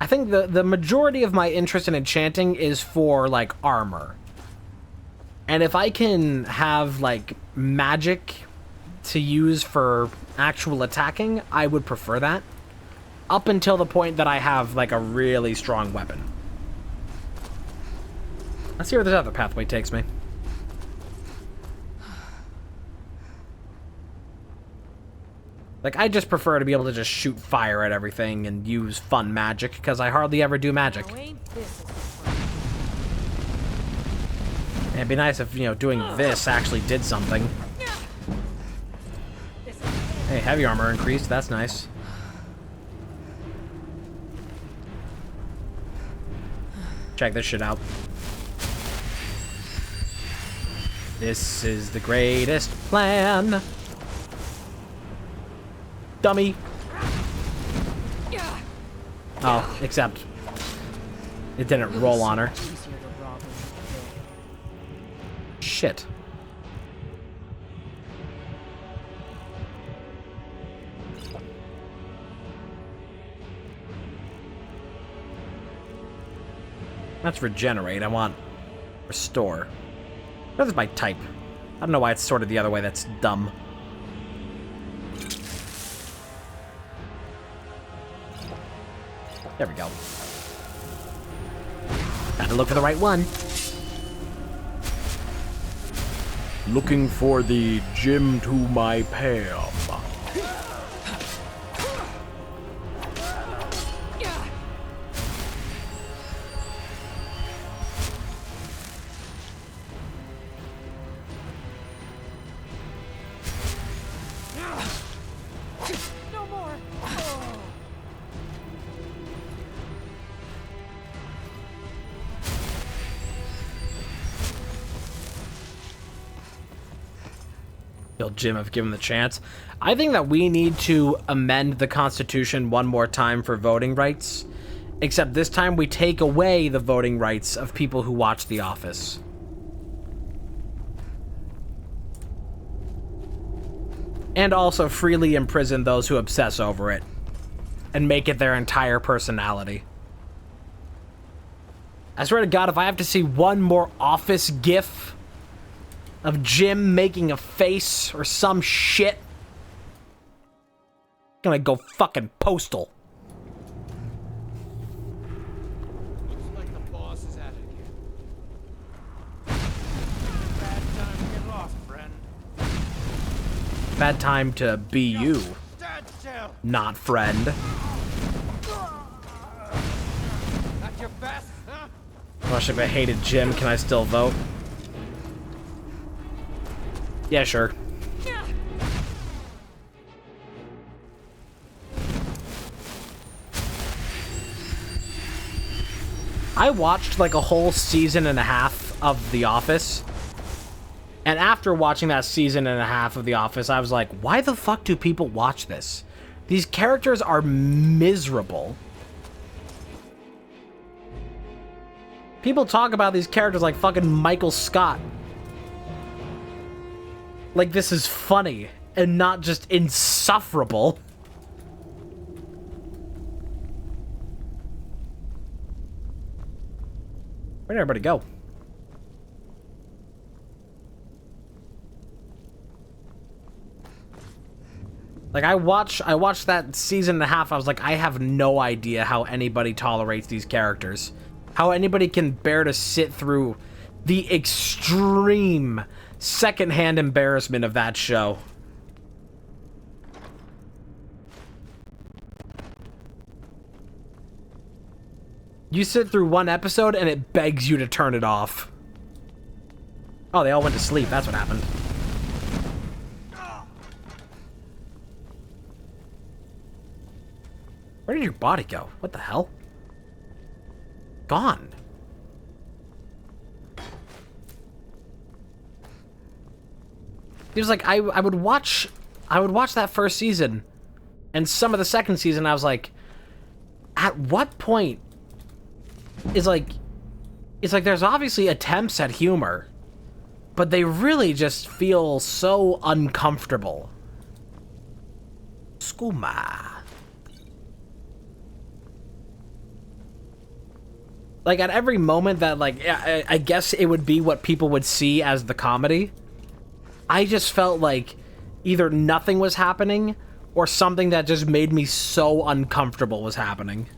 think the majority of my interest in enchanting is for, like, armor. And if I can have, like, magic to use for actual attacking, I would prefer that. Up until the point that I have, like, a really strong weapon. Let's see where this other pathway takes me. Like, I just prefer to be able to just shoot fire at everything and use fun magic, because I hardly ever do magic. And it'd be nice if, you know, doing this actually did something. Hey, heavy armor increased, that's nice. Check this shit out. This is the greatest plan. Dummy. Oh, except it didn't roll on her. Shit. That's regenerate. I want restore. That is my type. I don't know why it's sorted the other way. That's dumb. There we go. Gotta look for the right one. Looking for the gem to my Pam. Kill Jim if given the chance. I think that we need to amend the Constitution one more time for voting rights. Except this time we take away the voting rights of people who watch The Office. And also freely imprison those who obsess over it. And make it their entire personality. I swear to God, if I have to see one more Office gif of Jim making a face or some shit, I'm gonna go fucking postal. Looks like the boss is at it again. Bad time to get lost, friend. Bad time to be you, Stand still. not friend. Not your best, huh? Gosh, if I hated Jim, can I still vote? Yeah, sure. I watched like a whole season and a half of The Office. And after watching that season and a half of The Office, I was like, why the fuck do people watch this? These characters are miserable. People talk about these characters like fucking Michael Scott. Like this is funny and not just insufferable. Where'd everybody go? Like I watched that season and a half. I was like, I have no idea how anybody tolerates these characters. How anybody can bear to sit through the extreme secondhand embarrassment of that show. You sit through one episode and it begs you to turn it off. Oh, they all went to sleep. That's what happened. Where did your body go? What the hell? Gone. It was like I would watch that first season and some of the second season. I was like, at what point is like, it's like there's obviously attempts at humor, but they really just feel so uncomfortable. Skooma. Like at every moment that like, I guess it would be what people would see as the comedy. I just felt like either nothing was happening or something that just made me so uncomfortable was happening.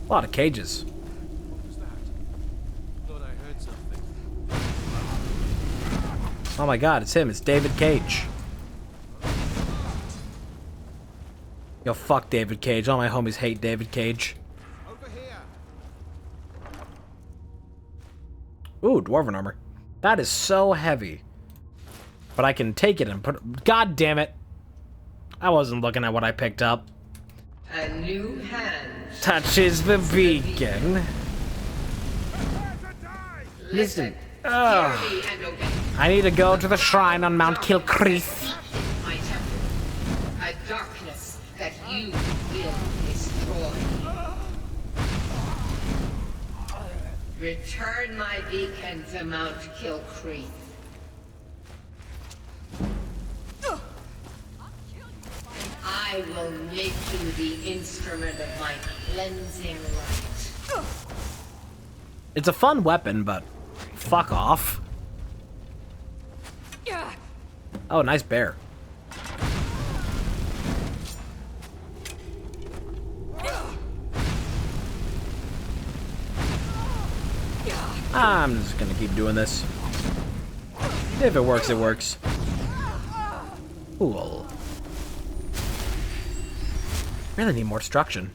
A lot of cages. What was that? Thought I heard something. Oh my god, it's him. It's David Cage. Yo, fuck David Cage. All my homies hate David Cage. Over here. Ooh, Dwarven armor. That is so heavy. But I can take it and put... God damn it. I wasn't looking at what I picked up. A new hand Touches the beacon. Listen. Ugh. I need to go to the shrine on Mount Kilcreath. my temple. A darkness that you will destroy. Return my beacon to Mount Kilcreath. I will make you the instrument of my cleansing light. It's a fun weapon, but fuck off. Oh, nice bear. I'm just gonna keep doing this. If it works, it works. Cool. Really need more destruction.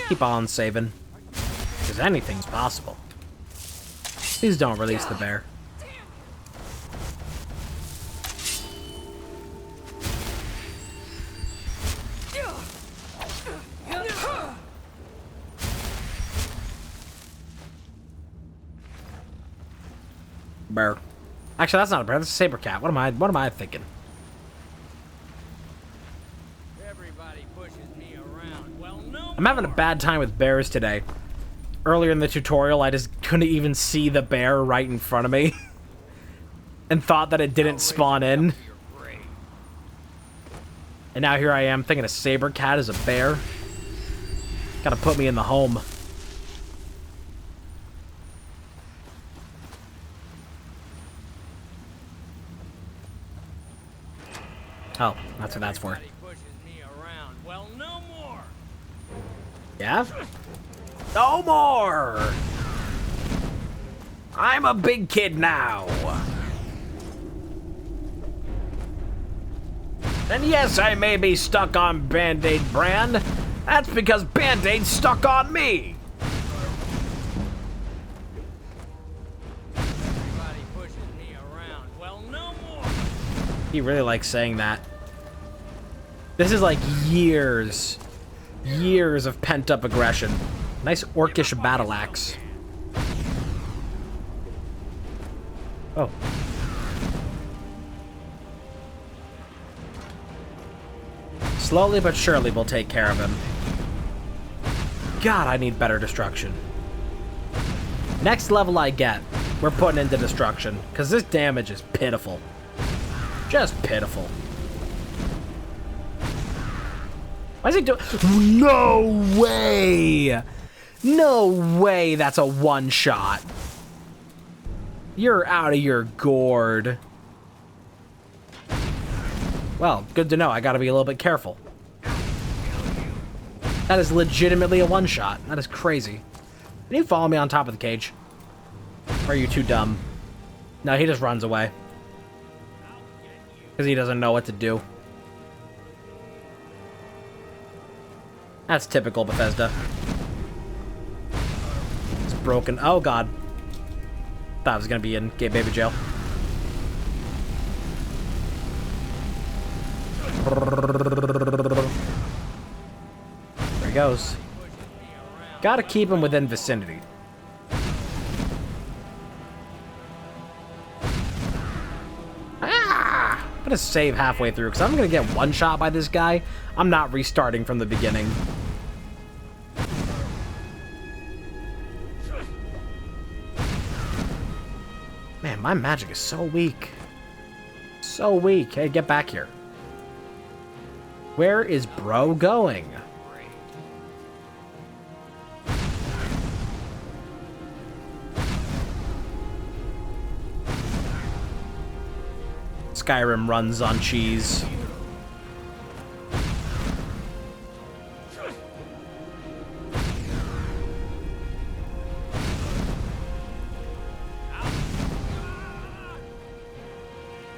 Keep on saving. Because anything's possible. Please don't release the bear. Actually, that's not a bear. That's a saber cat. What am I thinking? Everybody pushes me around. Well, no. I'm having a bad time with bears today. Earlier in the tutorial, I just couldn't even see the bear right in front of me. And thought that it didn't spawn in. And now here I am thinking a saber cat is a bear. Gotta put me in the home. Oh, that's what that's for. Well, no more. Yeah? No more! I'm a big kid now. And yes, I may be stuck on Band-Aid brand. That's because Band-Aid's stuck on me. Everybody pushes me around. Well, no more. He really likes saying that. This is like years of pent-up aggression. Nice orcish battle axe. Oh. Slowly but surely we'll take care of him. God, I need better destruction. Next level I get, we're putting into destruction, because this damage is pitiful. Just pitiful. Why is he doing? No way! No way that's a one-shot. You're out of your gourd. Well, good to know. I gotta be a little bit careful. That is legitimately a one-shot. That is crazy. Can you follow me on top of the cage? Or are you too dumb? No, he just runs away. Because he doesn't know what to do. That's typical Bethesda. It's broken. Oh, God. Thought I was going to be in gay baby jail. There he goes. Gotta keep him within vicinity. Ah! I'm gonna save halfway through, because I'm gonna get one shot by this guy. I'm not restarting from the beginning. Man, my magic is so weak. So weak. Hey, get back here. Where is bro going? Skyrim runs on cheese.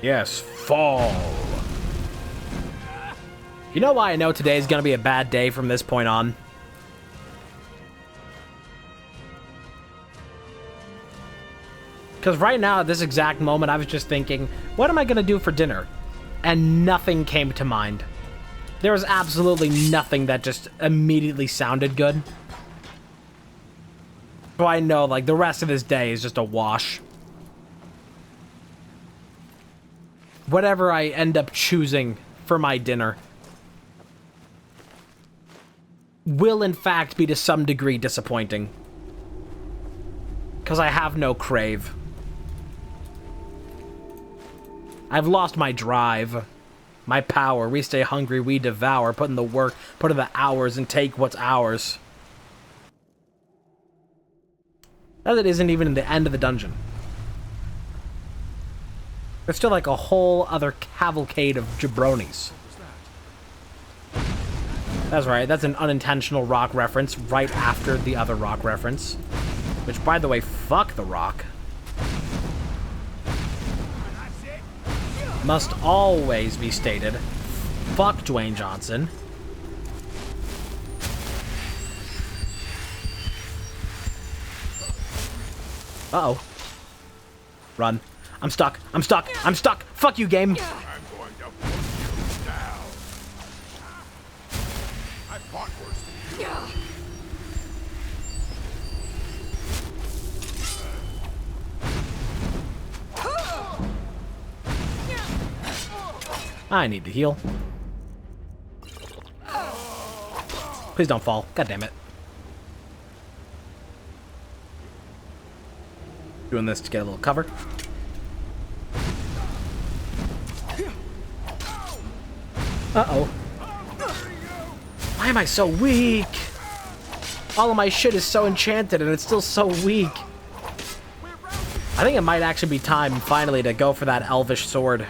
Yes, fall. You know why I know today is going to be a bad day from this point on? Because right now, at this exact moment, I was just thinking, what am I going to do for dinner? And nothing came to mind. There was absolutely nothing that just immediately sounded good. So I know, like, the rest of this day is just a wash. Whatever I end up choosing for my dinner will, in fact, be to some degree disappointing. Because I have no crave. I've lost my drive, my power. We stay hungry, we devour, put in the work, put in the hours, and take what's ours. That isn't even in the end of the dungeon. There's still like a whole other cavalcade of jabronis. That's right, that's an unintentional rock reference right after the other rock reference. Which, by the way, fuck the rock. Must always be stated. Fuck Dwayne Johnson. Uh-oh. Run. I'm stuck. I'm stuck. I'm stuck. Fuck you, game. I'm going to put you down. I fought worse than you. I need to heal. Please don't fall. God damn it. Doing this to get a little cover. Uh-oh. Why am I so weak? All of my shit is so enchanted and it's still so weak. I think it might actually be time, finally, to go for that elvish sword.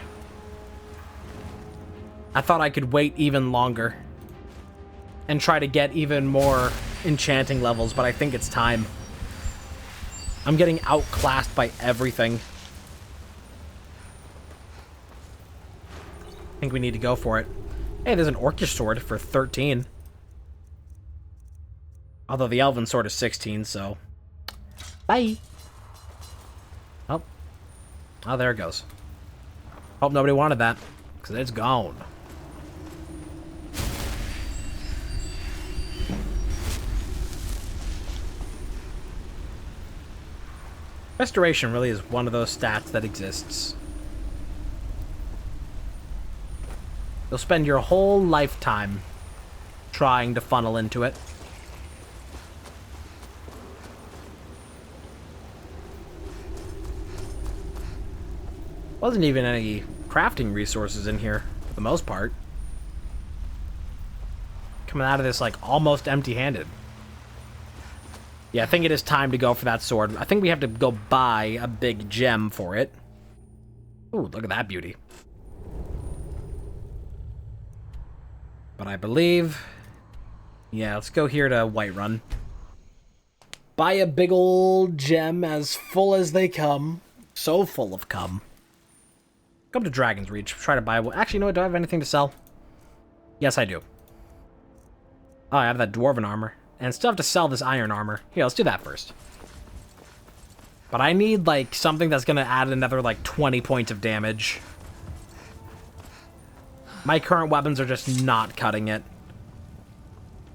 I thought I could wait even longer and try to get even more enchanting levels, but I think it's time. I'm getting outclassed by everything. I think we need to go for it. Hey, there's an orcish sword for 13. Although the elven sword is 16, so... Bye! Oh. Oh, there it goes. Hope nobody wanted that, because it's gone. Restoration really is one of those stats that exists. You'll spend your whole lifetime trying to funnel into it. Wasn't even any crafting resources in here, for the most part. Coming out of this, like, almost empty-handed. Yeah, I think it is time to go for that sword. I think we have to go buy a big gem for it. Ooh, look at that beauty. But I believe... Yeah, let's go here to Whiterun. Buy a big old gem as full as they come. So full of cum. Come to Dragon's Reach. Try to buy... Actually, you know what? Do I have anything to sell? Yes, I do. Oh, I have that dwarven armor. And still have to sell this iron armor. Here, let's do that first. But I need, like, something that's going to add another, like, 20 points of damage. My current weapons are just not cutting it.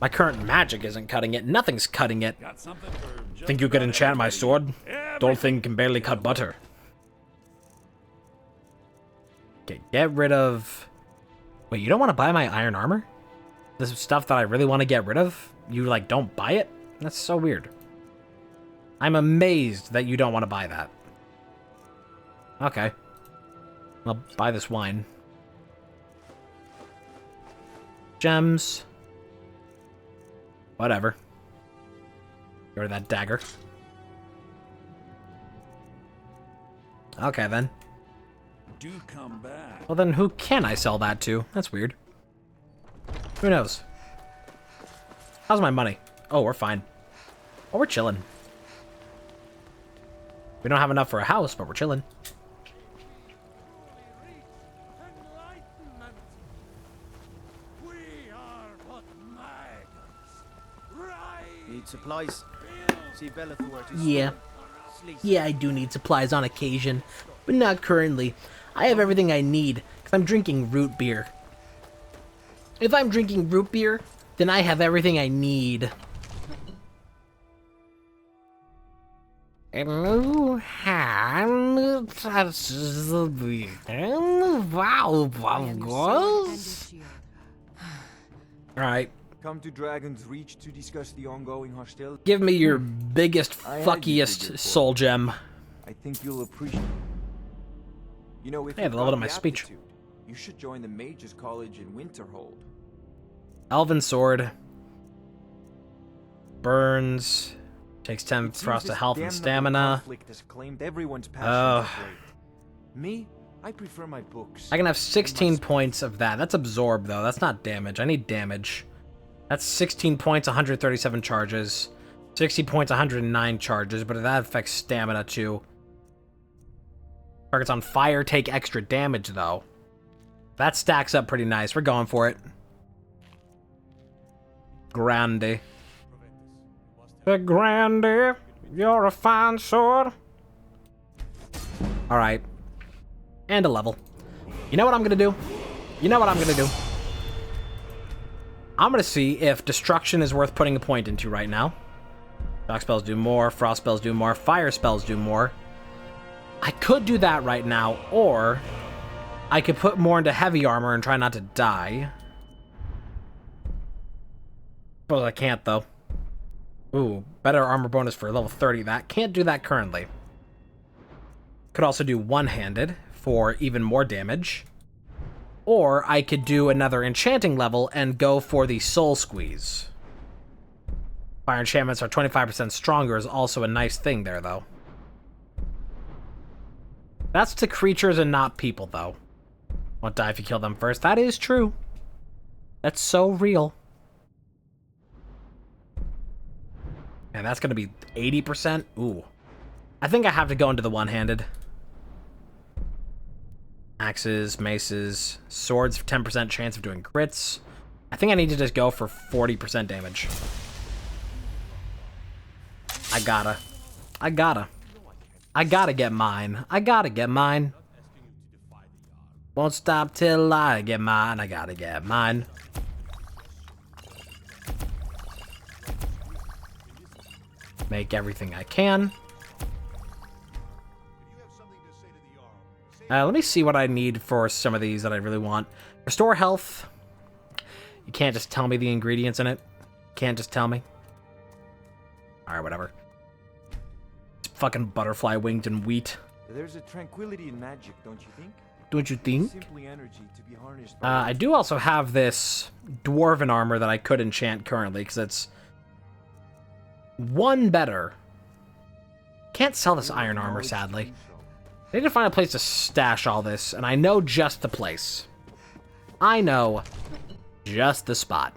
My current magic isn't cutting it. Nothing's cutting it. Think you could enchant my sword? The old thing can barely cut butter. Okay, get rid of... Wait, you don't want to buy my iron armor? This is stuff that I really want to get rid of? You, like, don't buy it? That's so weird. I'm amazed that you don't want to buy that. Okay. I'll buy this wine. Gems. Whatever. Get rid of that dagger. Okay, then. Do come back. Well, then who can I sell that to? That's weird. Who knows? How's my money? Oh, we're fine. Oh, we're chilling. We don't have enough for a house, but we're chilling. Need supplies? See Bellathor to Yeah. Yeah, I do need supplies on occasion, but not currently. I have everything I need, because I'm drinking root beer. If I'm drinking root beer, then I have everything I need. Alright. Come to Dragon's Reach to discuss the ongoing hostility. Give me your biggest, fuckiest soul gem. I think you'll appreciate. You know, if I have a little of my speech. You should join the Mages College in Winterhold. Elven sword. Burns. Takes 10 frost to health and stamina. Me, I prefer my books. I can have 16 points of that. That's absorb, though. That's not damage. I need damage. That's 16 points, 137 charges. 60 points, 109 charges, but that affects stamina, too. Targets on fire take extra damage, though. That stacks up pretty nice. We're going for it. Grande. The Grande, you're a fine sword. Alright. And a level. You know what I'm gonna do? You know what I'm gonna do? I'm gonna see if destruction is worth putting a point into right now. Shock spells do more, frost spells do more, fire spells do more. I could do that right now, or I could put more into heavy armor and try not to die. Suppose I can't, though. Ooh, better armor bonus for level 30. That can't do that currently. Could also do one-handed for even more damage. Or I could do another enchanting level and go for the soul squeeze. Fire enchantments are 25% stronger is also a nice thing there, though. That's to creatures and not people, though. Won't die if you kill them first. That is true. That's so real. And that's going to be 80%. Ooh. I think I have to go into the one-handed. Axes, maces, swords, 10% chance of doing crits. I think I need to just go for 40% damage. I gotta get mine. I gotta get mine. Won't stop till I get mine. I gotta get mine. Make everything I can. Let me see what I need for some of these that I really want. Restore health. You can't just tell me the ingredients in it. Can't just tell me. Alright, whatever. It's fucking butterfly winged and wheat. There's a tranquility in magic, don't you think? Don't you think? Simply energy to be harnessed by I do also have this dwarven armor that I could enchant currently, because it's one better. Can't sell this iron armor, sadly. I need to find a place to stash all this, and I know just the place. I know just the spot.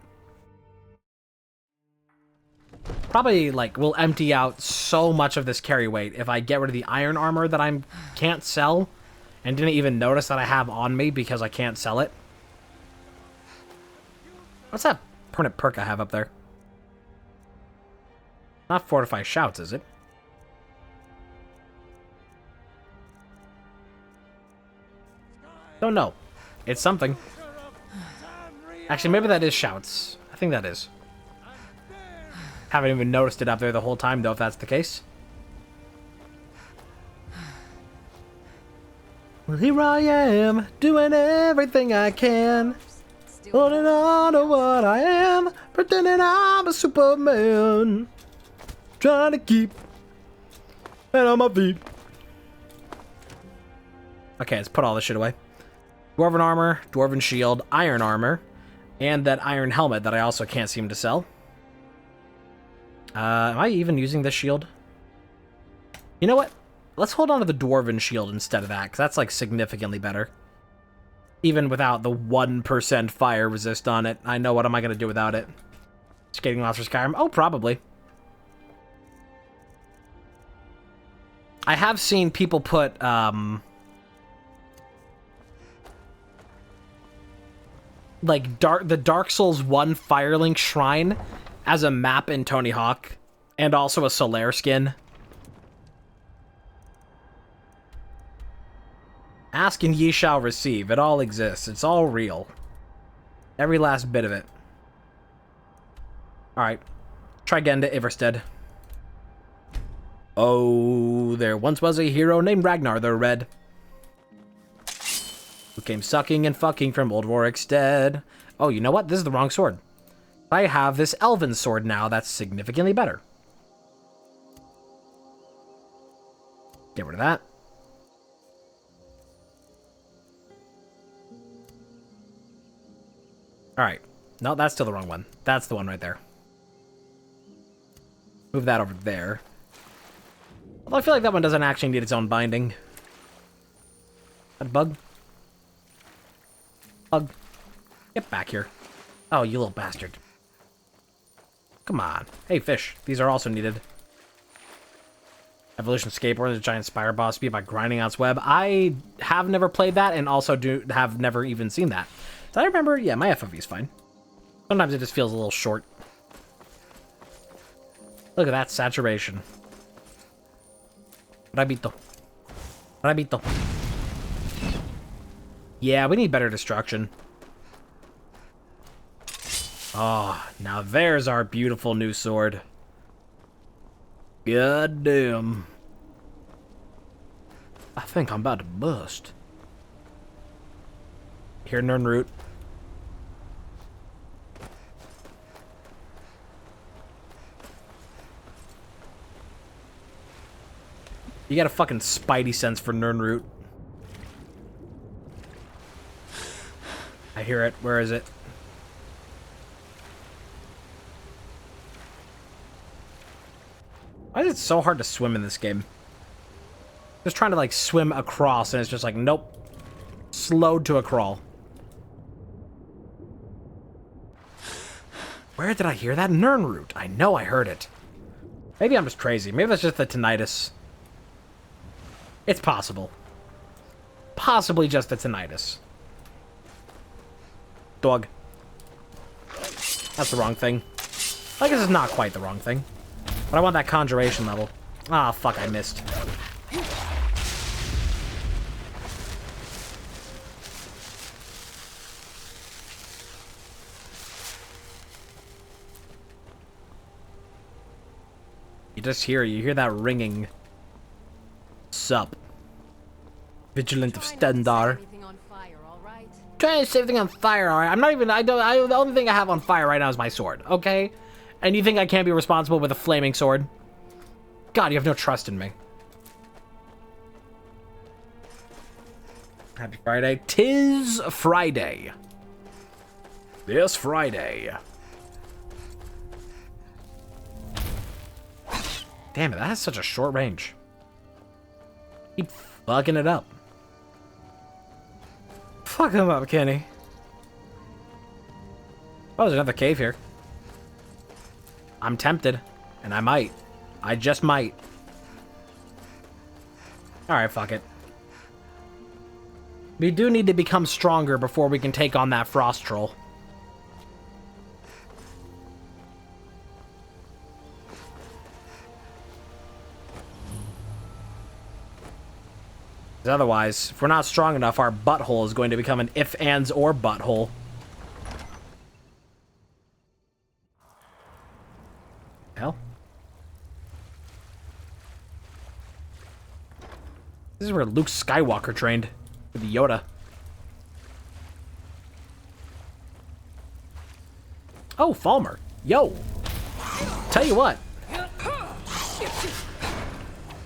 Probably, like, will empty out so much of this carry weight if I get rid of the iron armor that I can't sell and didn't even notice that I have on me because I can't sell it. What's that permanent perk I have up there? Not Fortify Shouts, is it? Don't know. It's something. Actually, maybe that is Shouts. I think that is. Haven't even noticed it up there the whole time, though, if that's the case. Well, here I am, doing everything I can. Holding on to what I am, pretending I'm a Superman. Trying to keep it on my feet. Okay, let's put all this shit away. Dwarven armor, dwarven shield, iron armor, and that iron helmet that I also can't seem to sell. Am I even using this shield? You know what? Let's hold on to the dwarven shield instead of that, because that's, like, significantly better. Even without the 1% fire resist on it. I know what am I going to do without it. Skating lots for Skyrim? Oh, probably. I have seen people put, like, the Dark Souls 1 Firelink Shrine as a map in Tony Hawk, and also a Solaire skin. Ask and ye shall receive. It all exists. It's all real. Every last bit of it. Alright. Try getting to Iverstead. Oh, there once was a hero named Ragnar the Red, who came sucking and fucking from Old Rorikstead. Oh, you know what? This is the wrong sword. I have this elven sword now that's significantly better. Get rid of that. Alright. No, that's still the wrong one. That's the one right there. Move that over there. Although I feel like that one doesn't actually need its own binding. That a bug? Bug. Get back here. Oh, you little bastard. Come on. Hey, fish. These are also needed. Evolution Skateboard, the giant spire boss speed by grinding on its web. I have never played that and also have never even seen that. So I remember, yeah, my FOV is fine. Sometimes it just feels a little short. Look at that saturation. Rabito. Rabito. Yeah, we need better destruction. Oh, now there's our beautiful new sword. God damn. I think I'm about to bust. Here, Nernroot. You got a fucking spidey sense for Nernroot. I hear it. Where is it? Why is it so hard to swim in this game? Just trying to, like, swim across, and it's just like, nope. Slowed to a crawl. Where did I hear that? Nernroot. I know I heard it. Maybe I'm just crazy. Maybe that's just the tinnitus. It's possible. Possibly just the tinnitus. Dog. That's the wrong thing. I guess it's not quite the wrong thing. But I want that conjuration level. Ah, fuck, I missed. You hear that ringing. Sup. Vigilant of Stendar. Trying to set everything on fire, alright? I'm not even, the only thing I have on fire right now is my sword, okay? And you think I can't be responsible with a flaming sword? God, you have no trust in me. Happy Friday. 'Tis Friday. This Friday. Damn it, that has such a short range. Keep fucking it up. Fuck him up, Kenny. Oh, there's another cave here. I'm tempted, and I might. I just might. Alright, fuck it. We do need to become stronger before we can take on that frost troll. Otherwise, if we're not strong enough, our butthole is going to become an if, ands, or butthole. Hell. This is where Luke Skywalker trained with Yoda. Oh, Falmer. Yo. Tell you what.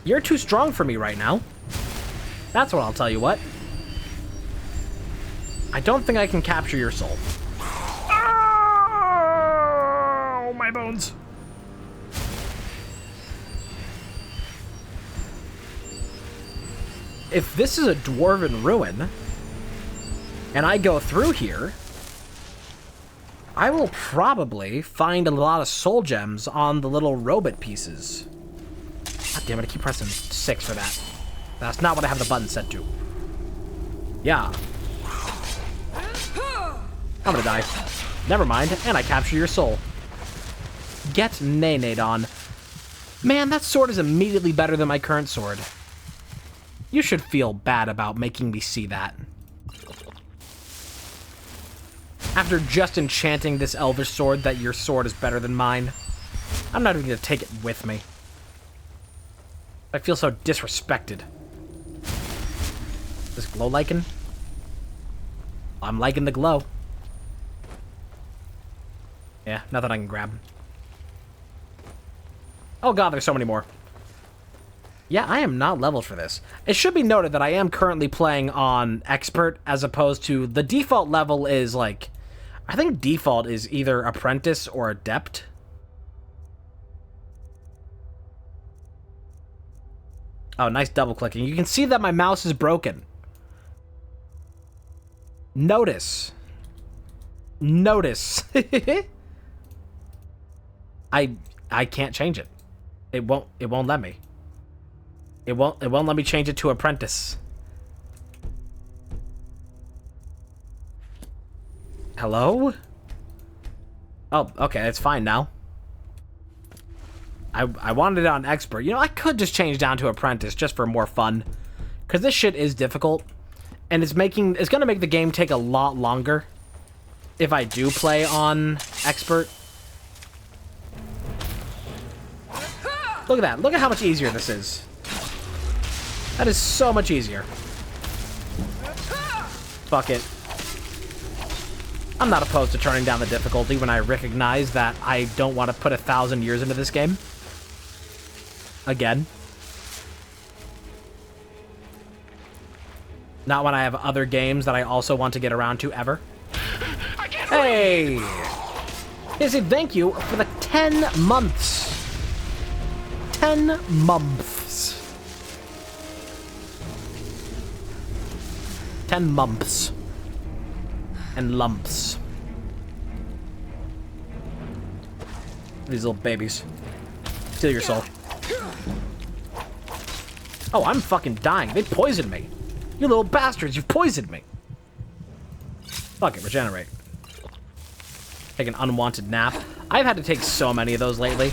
You're too strong for me right now. That's what I'll tell you what. I don't think I can capture your soul. Oh, my bones. If this is a dwarven ruin, and I go through here, I will probably find a lot of soul gems on the little robot pieces. God damn it, I keep pressing 6 for that. That's not what I have the button set to. Yeah. I'm gonna die. Never mind, and I capture your soul. Get nay-nayed on. Man, that sword is immediately better than my current sword. You should feel bad about making me see that. After just enchanting this elvish sword that your sword is better than mine, I'm not even gonna take it with me. I feel so disrespected. This glow lichen? I'm liking the glow. Yeah, nothing I can grab. Oh god, there's so many more. Yeah, I am not leveled for this. It should be noted that I am currently playing on expert as opposed to the default level is like, I think default is either apprentice or adept. Oh, nice double clicking. You can see that my mouse is broken. Notice. Notice. I can't change it. It won't let me. It won't let me change it to apprentice. Hello? Oh, okay, it's fine now. I wanted it on expert. You know, I could just change down to apprentice just for more fun. Because this shit is difficult. And it's gonna make the game take a lot longer if I do play on expert. Look at that. Look at how much easier this is. That is so much easier. Fuck it. I'm not opposed to turning down the difficulty when I recognize that I don't want to put 1,000 years into this game. Again. Not when I have other games that I also want to get around to ever. Hey! They said thank you for the 10 months. 10 months. 10 months. And lumps. These little babies. Steal your soul. Oh, I'm fucking dying. They poisoned me. You little bastards, you've poisoned me. Fuck it, regenerate. Take an unwanted nap. I've had to take so many of those lately.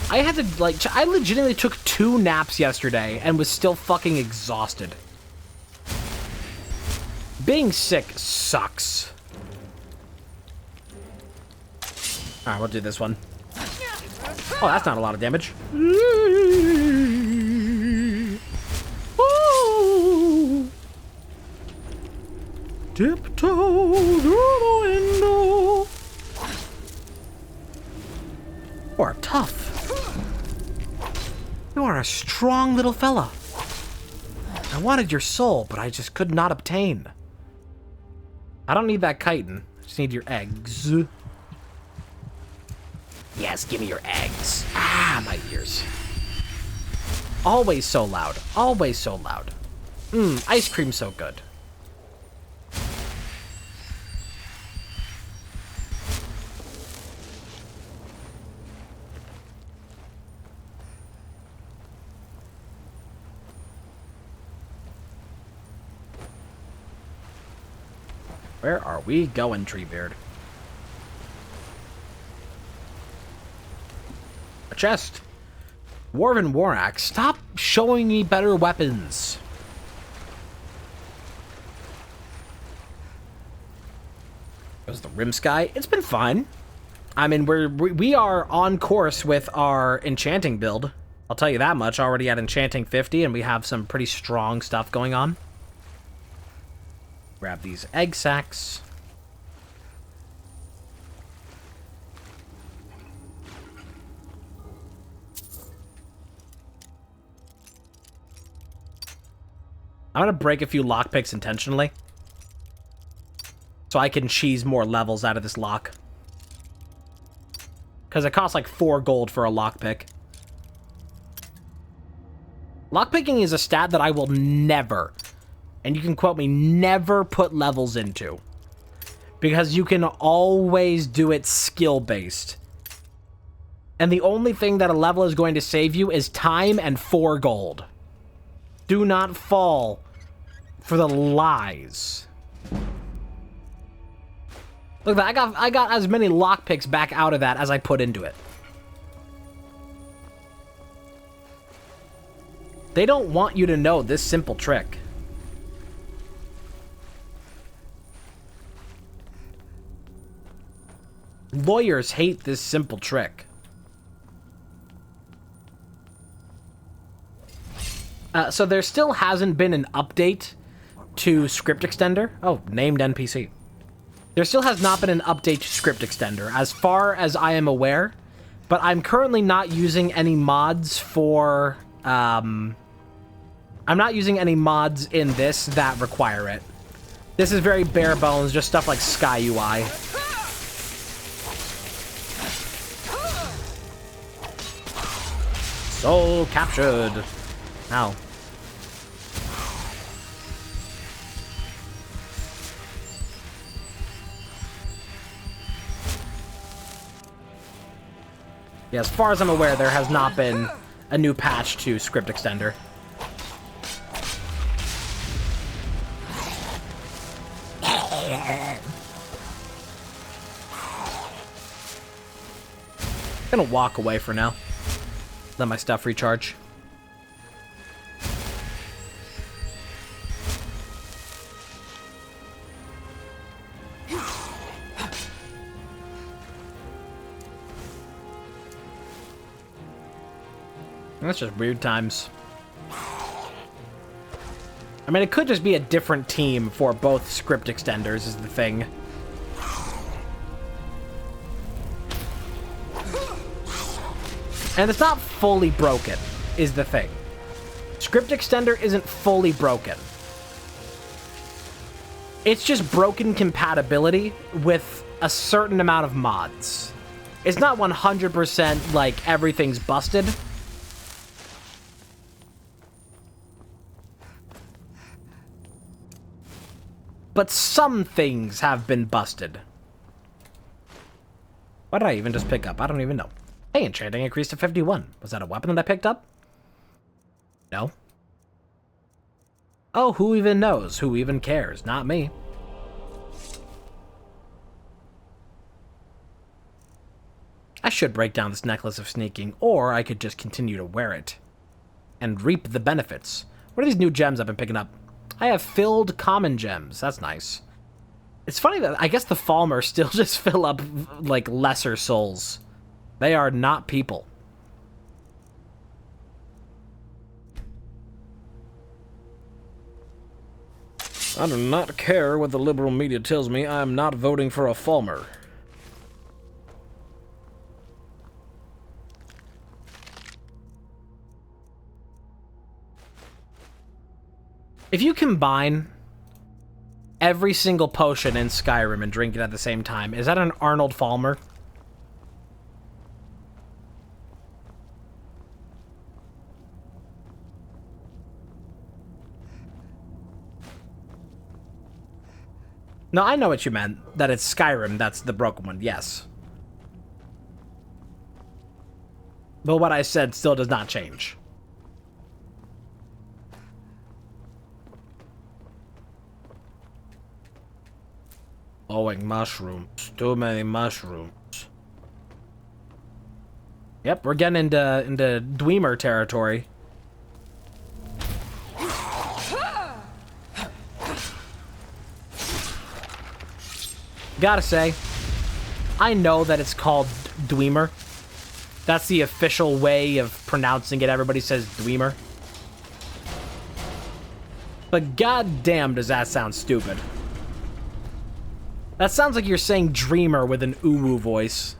I had to, like, I legitimately took 2 naps yesterday and was still fucking exhausted. Being sick sucks. Alright, we'll do this one. Oh, that's not a lot of damage. Tiptoe through the window. You are tough. You are a strong little fella. I wanted your soul, but I just could not obtain. I don't need that chitin. I just need your eggs. Yes, give me your eggs. Ah, my ears. Always so loud. Always so loud. Ice cream so good. Where are we going, Treebeard? A chest. Dwarven War Axe, stop showing me better weapons. Goes the Rimsky. It's been fine. I mean, we are on course with our enchanting build. I'll tell you that much. Already at enchanting 50, and we have some pretty strong stuff going on. Grab these egg sacs. I'm gonna break a few lockpicks intentionally, so I can cheese more levels out of this lock. Because it costs like 4 gold for a lockpick. Lockpicking is a stat that I will never, and you can quote me, never put levels into. Because you can always do it skill-based. And the only thing that a level is going to save you is time and 4 gold. Do not fall for the lies. Look, I got as many lockpicks back out of that as I put into it. They don't want you to know this simple trick. Lawyers hate this simple trick. So there still hasn't been an update to Script Extender. Oh, named NPC. There still has not been an update to Script Extender, as far as I am aware. But I'm currently not using any mods for... I'm not using any mods in this that require it. This is very bare bones, just stuff like Sky UI. Soul captured. Ow. Yeah, as far as I'm aware, there has not been a new patch to Script Extender. I'm gonna walk away for now. Let my stuff recharge. That's just weird times. I mean, it could just be a different team for both script extenders is the thing. And it's not fully broken, is the thing. Script extender isn't fully broken. It's just broken compatibility with a certain amount of mods. It's not 100% like everything's busted. But some things have been busted. What did I even just pick up? I don't even know. Hey, enchanting increased to 51. Was that a weapon that I picked up? No. Oh, who even knows? Who even cares? Not me. I should break down this necklace of sneaking, or I could just continue to wear it and reap the benefits. What are these new gems I've been picking up? I have filled common gems. That's nice. It's funny that I guess the Falmer still just fill up, like, lesser souls. They are not people. I do not care what the liberal media tells me. I am not voting for a Falmer. If you combine every single potion in Skyrim and drink it at the same time, is that an Arnold Falmer? No, I know what you meant. That it's Skyrim, that's the broken one, yes. But what I said still does not change. Glowing mushrooms. Too many mushrooms. Yep, we're getting into Dwemer territory. Gotta say, I know that it's called Dwemer. That's the official way of pronouncing it. Everybody says Dwemer. But goddamn does that sound stupid. That sounds like you're saying dreamer with an uwu voice.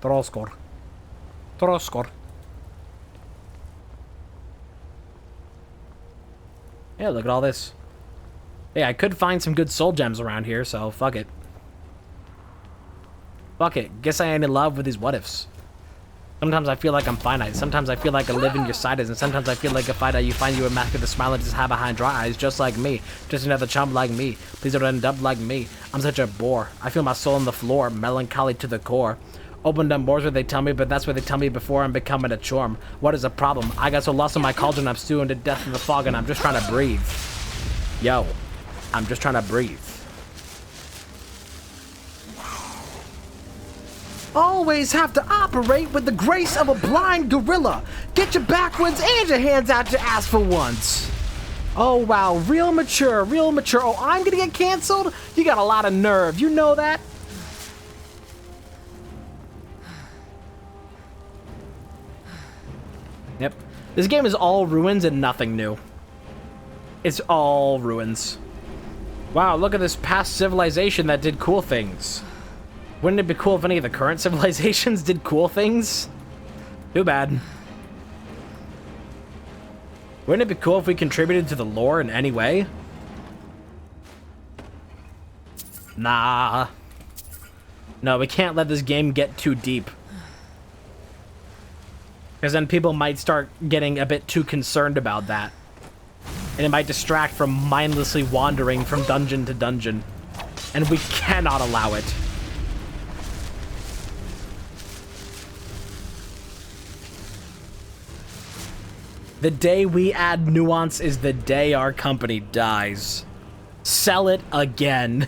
Troskor. Troskor. Yeah, look at all this. Hey, I could find some good soul gems around here, so fuck it. Fuck it. Guess I ain't in love with these what-ifs. Sometimes I feel like I'm finite. Sometimes I feel like I live in your sides. And sometimes I feel like if I you find you a mask with a smile and just have behind dry eyes, just like me. Just another chump like me. Please don't end up like me. I'm such a bore. I feel my soul on the floor, melancholy to the core. Opened up doors where they tell me, but that's what they tell me before I'm becoming a chorm. What is a problem? I got so lost in my cauldron, I'm stewing to death in the fog, and I'm just trying to breathe. Yo, I'm just trying to breathe. Always have to operate with the grace of a blind gorilla. Get your backwoods and your hands out your ass for once. Oh, wow. Real mature, real mature. Oh, I'm gonna get canceled? You got a lot of nerve. You know that? Yep. This game is all ruins and nothing new. It's all ruins. Wow, look at this past civilization that did cool things. Wouldn't it be cool if any of the current civilizations did cool things? Too bad. Wouldn't it be cool if we contributed to the lore in any way? Nah. No, we can't let this game get too deep. Because then people might start getting a bit too concerned about that. And it might distract from mindlessly wandering from dungeon to dungeon. And we cannot allow it. The day we add nuance is the day our company dies. Sell it again.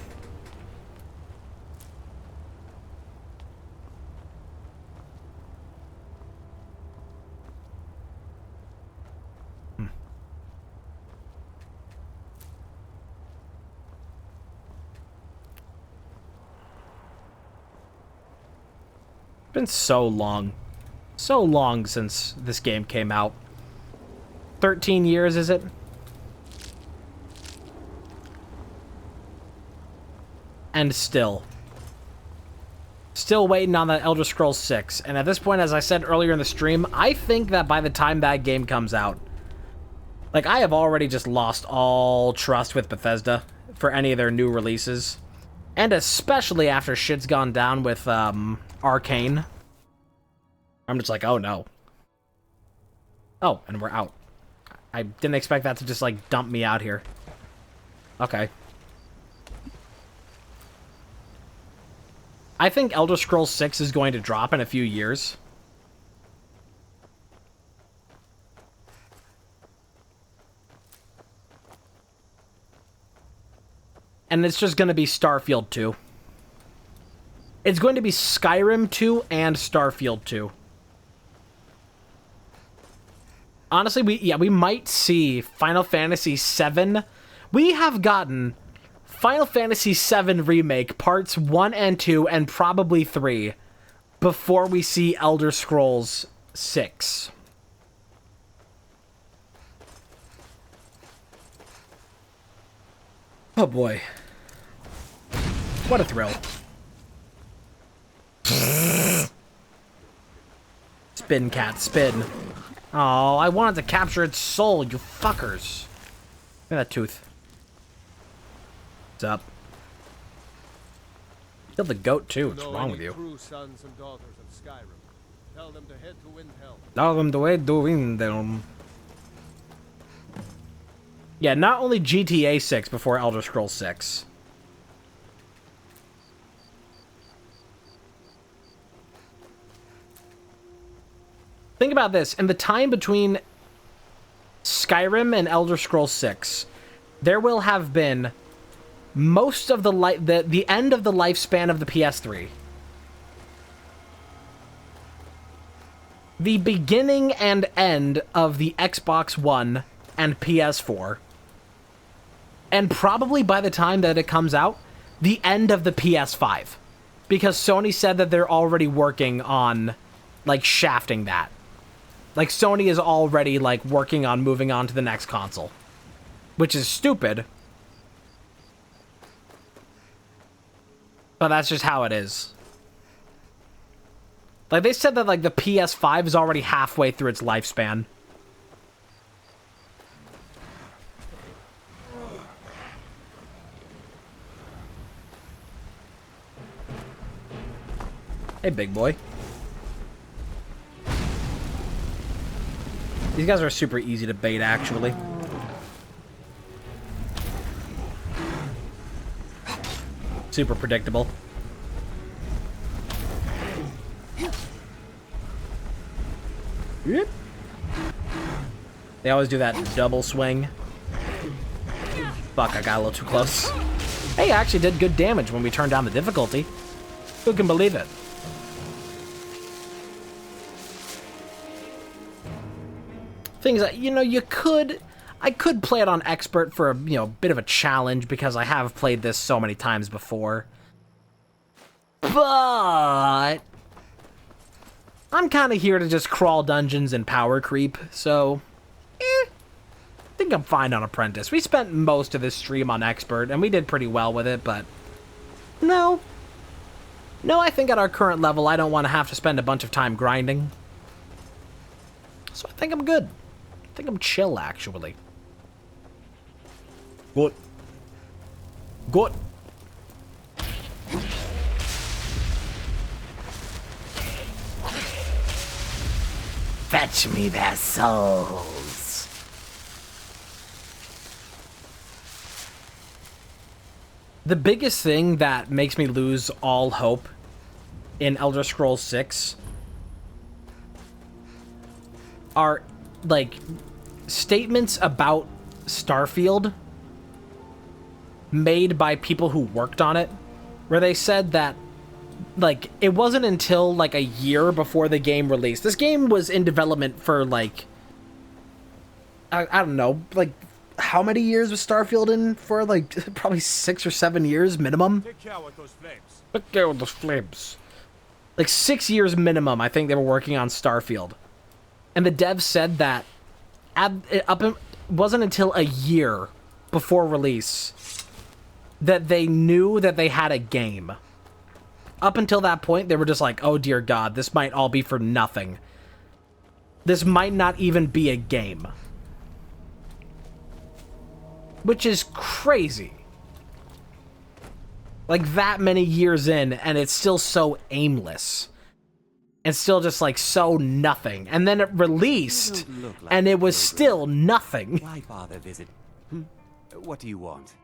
Been so long. So long since this game came out. 13 years, is it? And still waiting on that Elder Scrolls 6. And at this point, as I said earlier in the stream, I think that by the time that game comes out, like, I have already just lost all trust with Bethesda for any of their new releases. And especially after shit's gone down with Arcane. I'm just like, oh no. Oh, and we're out. I didn't expect that to just, like, dump me out here. Okay. I think Elder Scrolls 6 is going to drop in a few years. And it's just going to be Starfield 2. It's going to be Skyrim 2 and Starfield 2. Honestly, we might see Final Fantasy VII. We have gotten Final Fantasy VII Remake Parts 1 and 2 and probably 3 before we see Elder Scrolls 6. Oh boy. What a thrill. Spin, cat, spin. Oh, I wanted to capture its soul, you fuckers. Look at that tooth. What's up? Kill the goat too. What's wrong with you? True sons and daughters of Skyrim. Tell them to head to Windhelm. Tell them to head to Windhelm. Yeah, not only GTA 6 before Elder Scrolls 6. Think about this. In the time between Skyrim and Elder Scrolls 6, there will have been most of the end of the lifespan of the PS3. The beginning and end of the Xbox One and PS4. And probably by the time that it comes out, the end of the PS5. Because Sony said that they're already working on, like, shafting that. Like, Sony is already, like, working on moving on to the next console. Which is stupid. But that's just how it is. Like, they said that, like, the PS5 is already halfway through its lifespan. Hey, big boy. These guys are super easy to bait, actually. Super predictable. Yep. They always do that double swing. Fuck, I got a little too close. Hey, I actually did good damage when we turned down the difficulty. Who can believe it? Things that, you know, I could play it on expert for a, you know, bit of a challenge because I have played this so many times before. But I'm kind of here to just crawl dungeons and power creep, so I think I'm fine on Apprentice. We spent most of this stream on expert, and we did pretty well with it, but no, I think at our current level, I don't want to have to spend a bunch of time grinding. So I think I'm good. I think I'm chill, actually. Good. Good. Fetch me their souls. The biggest thing that makes me lose all hope in Elder Scrolls 6 are, like, statements about Starfield made by people who worked on it, where they said that, like, it wasn't until, like, a year before the game released. This game was in development for, like, I don't know, like, how many years was Starfield in for? Like, probably 6 or 7 years minimum. Take care with those flames. Take care with those flames. Like 6 years minimum, I think they were working on Starfield. And the devs said that it wasn't until a year before release that they knew that they had a game. Up until that point, they were just like, oh dear God, this might all be for nothing. This might not even be a game. Which is crazy. Like that many years in, and it's still so aimless. And still just like so nothing. And then it released, and it was still nothing. Why bother visit? What do you want?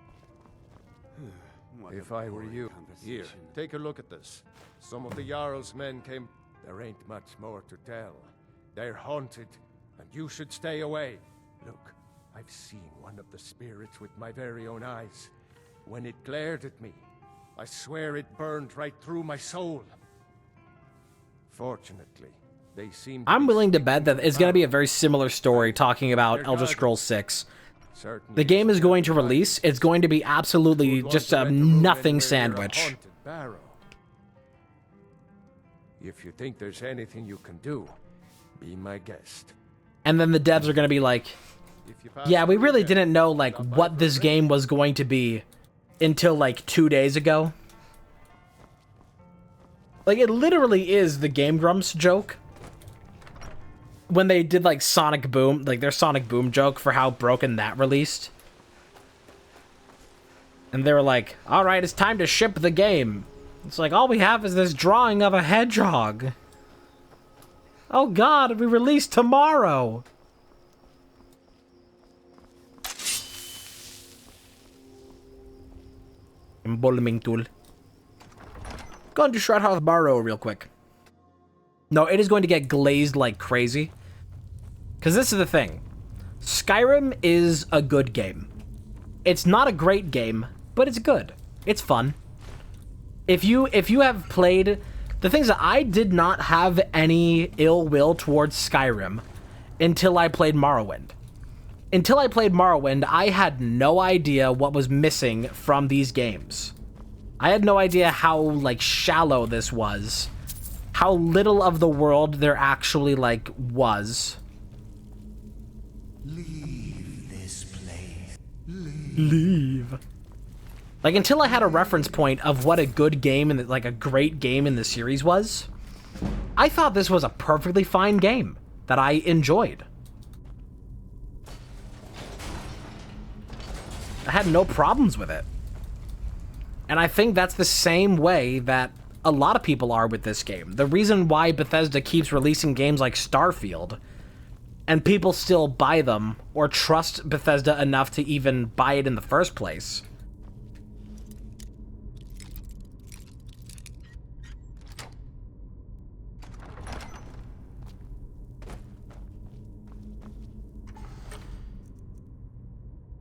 If I were you, here, take a look at this. Some of the Jarl's men came. There ain't much more to tell. They're haunted, and you should stay away. Look, I've seen one of the spirits with my very own eyes. When it glared at me, I swear it burned right through my soul. Fortunately, they seem to I'm willing to bet that it's going to be a very similar story talking about Elder Scrolls 6. The game is going to release. It's going to be absolutely just a nothing sandwich. If you think there's anything you can do, be my guest. And then the devs are going to be like, yeah, we really didn't know like what this game was going to be until like 2 days ago. Like, it literally is the Game Grumps joke. When they did, like, Sonic Boom, like, their Sonic Boom joke for how broken that released. And they were like, alright, it's time to ship the game. It's like, all we have is this drawing of a hedgehog. Oh god, we release tomorrow! Embalming tool. Go into Shroud House Barrow real quick. No, it is going to get glazed like crazy. Because this is the thing. Skyrim is a good game. It's not a great game, but it's good. It's fun. If you have played... The thing is that I did not have any ill will towards Skyrim until I played Morrowind. Until I played Morrowind, I had no idea what was missing from these games. I had no idea how, like, shallow this was. How little of the world there actually, like, was. Leave this place. Leave. Like, until I had a reference point of what a good game and, like, a great game in the series was, I thought this was a perfectly fine game that I enjoyed. I had no problems with it. And I think that's the same way that a lot of people are with this game. The reason why Bethesda keeps releasing games like Starfield, and people still buy them, or trust Bethesda enough to even buy it in the first place.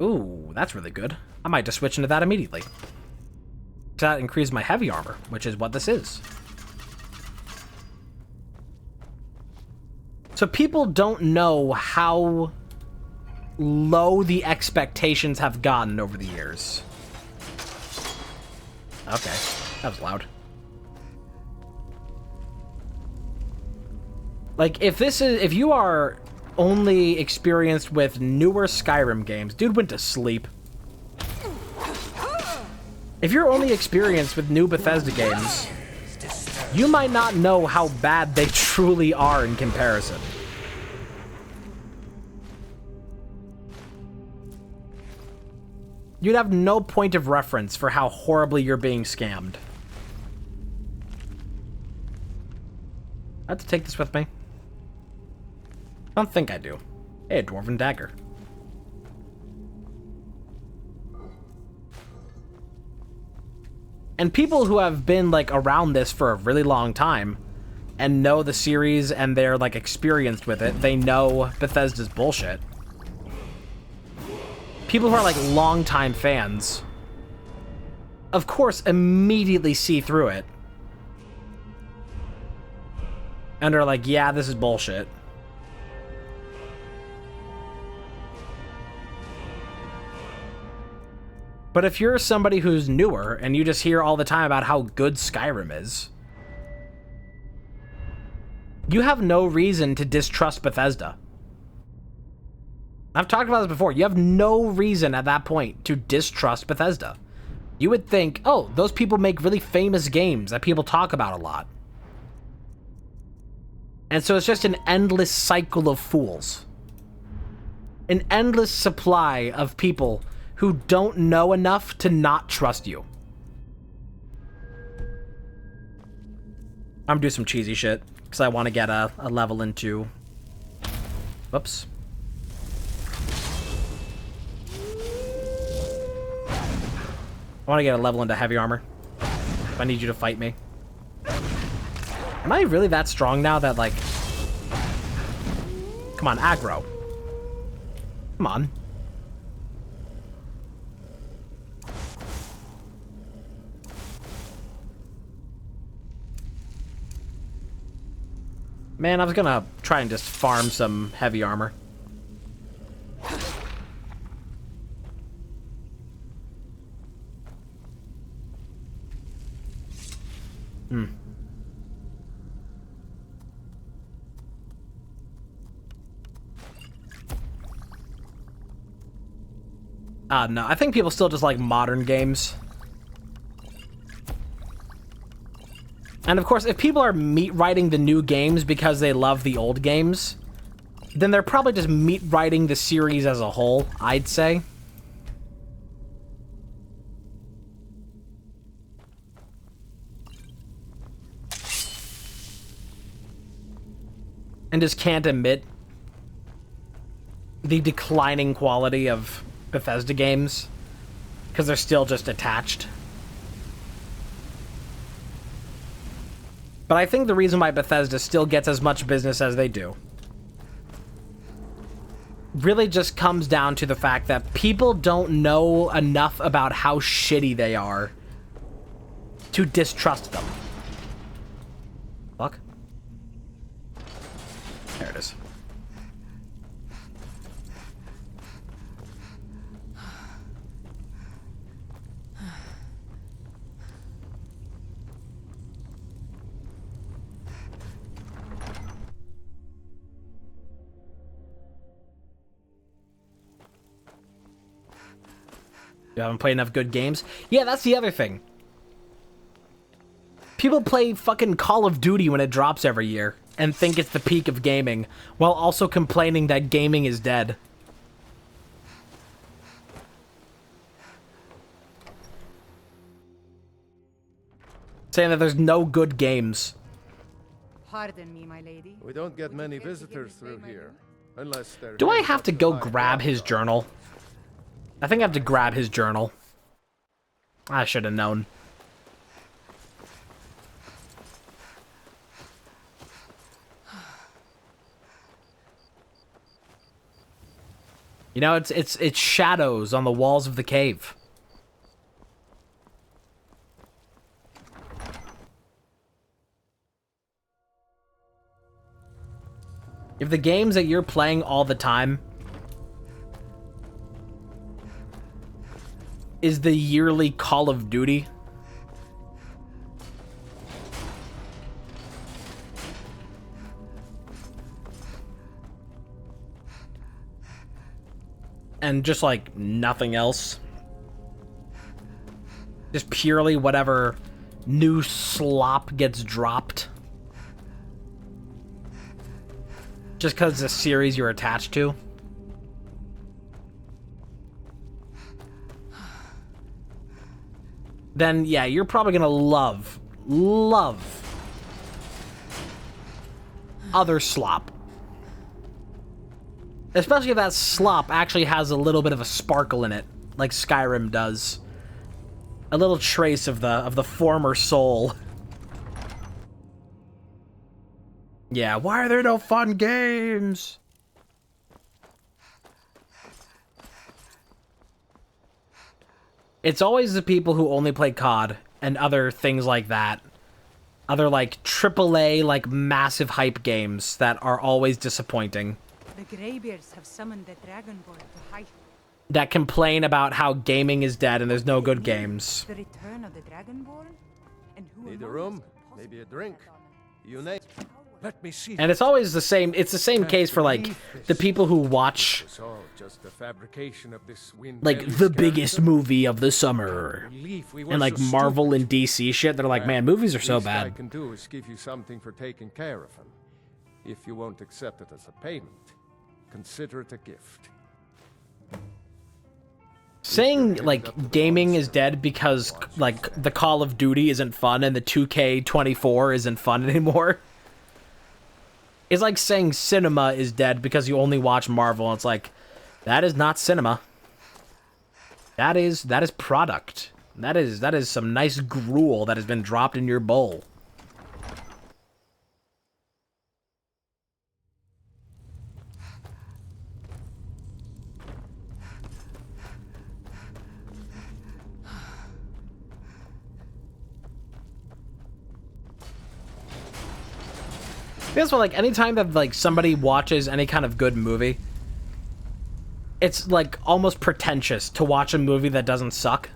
Ooh, that's really good. I might just switch into that immediately. That increases my heavy armor, which is what this is. So people don't know how low the expectations have gotten over the years. Okay, that was loud. Like, if you are only experienced with newer Skyrim games, dude went to sleep. If you're only experienced with new Bethesda games, you might not know how bad they truly are in comparison. You'd have no point of reference for how horribly you're being scammed. I have to take this with me. I don't think I do. Hey, a Dwarven Dagger. And people who have been, like, around this for a really long time and know the series and they're, like, experienced with it, they know Bethesda's bullshit. People who are, like, longtime fans, of course, immediately see through it. And are like, yeah, this is bullshit. But if you're somebody who's newer and you just hear all the time about how good Skyrim is, You have no reason to distrust Bethesda. I've talked about this before. You have no reason at that point to distrust Bethesda. You would think, oh, those people make really famous games that people talk about a lot. And so it's just an endless cycle of fools. An endless supply of people who don't know enough to not trust you. I'm gonna do some cheesy shit, because I want to get a level into... Whoops. I want to get a level into heavy armor. If I need you to fight me. Am I really that strong now that, like... Come on, aggro. Come on. Man, I was gonna try and just farm some heavy armor. No, I think people still just like modern games. And of course, if people are meat-writing the new games because they love the old games, then they're probably just meat-writing the series as a whole, I'd say. And just can't admit the declining quality of Bethesda games because they're still just attached. But I think the reason why Bethesda still gets as much business as they do really just comes down to the fact that people don't know enough about how shitty they are to distrust them. Fuck. There it is. You haven't played enough good games? Yeah, that's the other thing. People play fucking Call of Duty when it drops every year and think it's the peak of gaming, while also complaining that gaming is dead. Saying that there's no good games. Pardon me, my lady. We don't get many visitors through here, unless they're... Do I have to go grab his journal? I think I have to grab his journal. I should have known. You know, it's shadows on the walls of the cave. If the games that you're playing all the time is the yearly Call of Duty, and just like nothing else, just purely whatever new slop gets dropped just because it's a series you're attached to, then yeah, you're probably gonna love other slop. Especially if that slop actually has a little bit of a sparkle in it, like Skyrim does. A little trace of the former soul. Yeah, why are there no fun games? It's always the people who only play COD and other things like that. Other like AAA, like massive hype games that are always disappointing. The Greybeards have summoned the Dragonborn to hide. That complain about how gaming is dead and there's no good games. The return of the Dragonborn? And who Need a room? Maybe a drink? You name. Let me see. And it's always the same. It's the same case for like the people who watch It's all just a fabrication of this like the biggest movie of the summer and like Marvel and DC shit. They're like, man, movies are so Least I bad. can do is give you something for taking care of him. If you won't accept it as a payment, consider it a gift. Saying like gaming is dead because like the Call of Duty isn't fun and the 2K24 isn't fun anymore is like saying cinema is dead because you only watch Marvel. And it's like, that is not cinema. That is product. That is some nice gruel that has been dropped in your bowl. That's why, like, anytime that like somebody watches any kind of good movie, it's like almost pretentious to watch a movie that doesn't suck.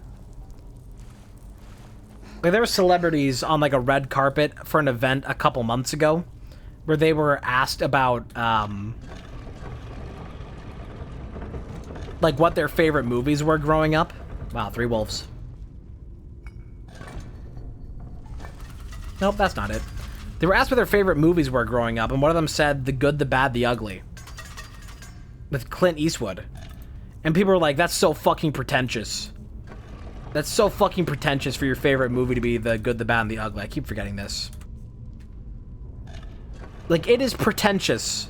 Like, there were celebrities on like a red carpet for an event a couple months ago where they were asked about like what their favorite movies were growing up. Wow, 3 wolves. Nope, that's not it. They were asked what their favorite movies were growing up, and one of them said The Good, the Bad, the Ugly. With Clint Eastwood. And people were like, that's so fucking pretentious. That's so fucking pretentious for your favorite movie to be The Good, the Bad, and the Ugly. I keep forgetting this. Like, it is pretentious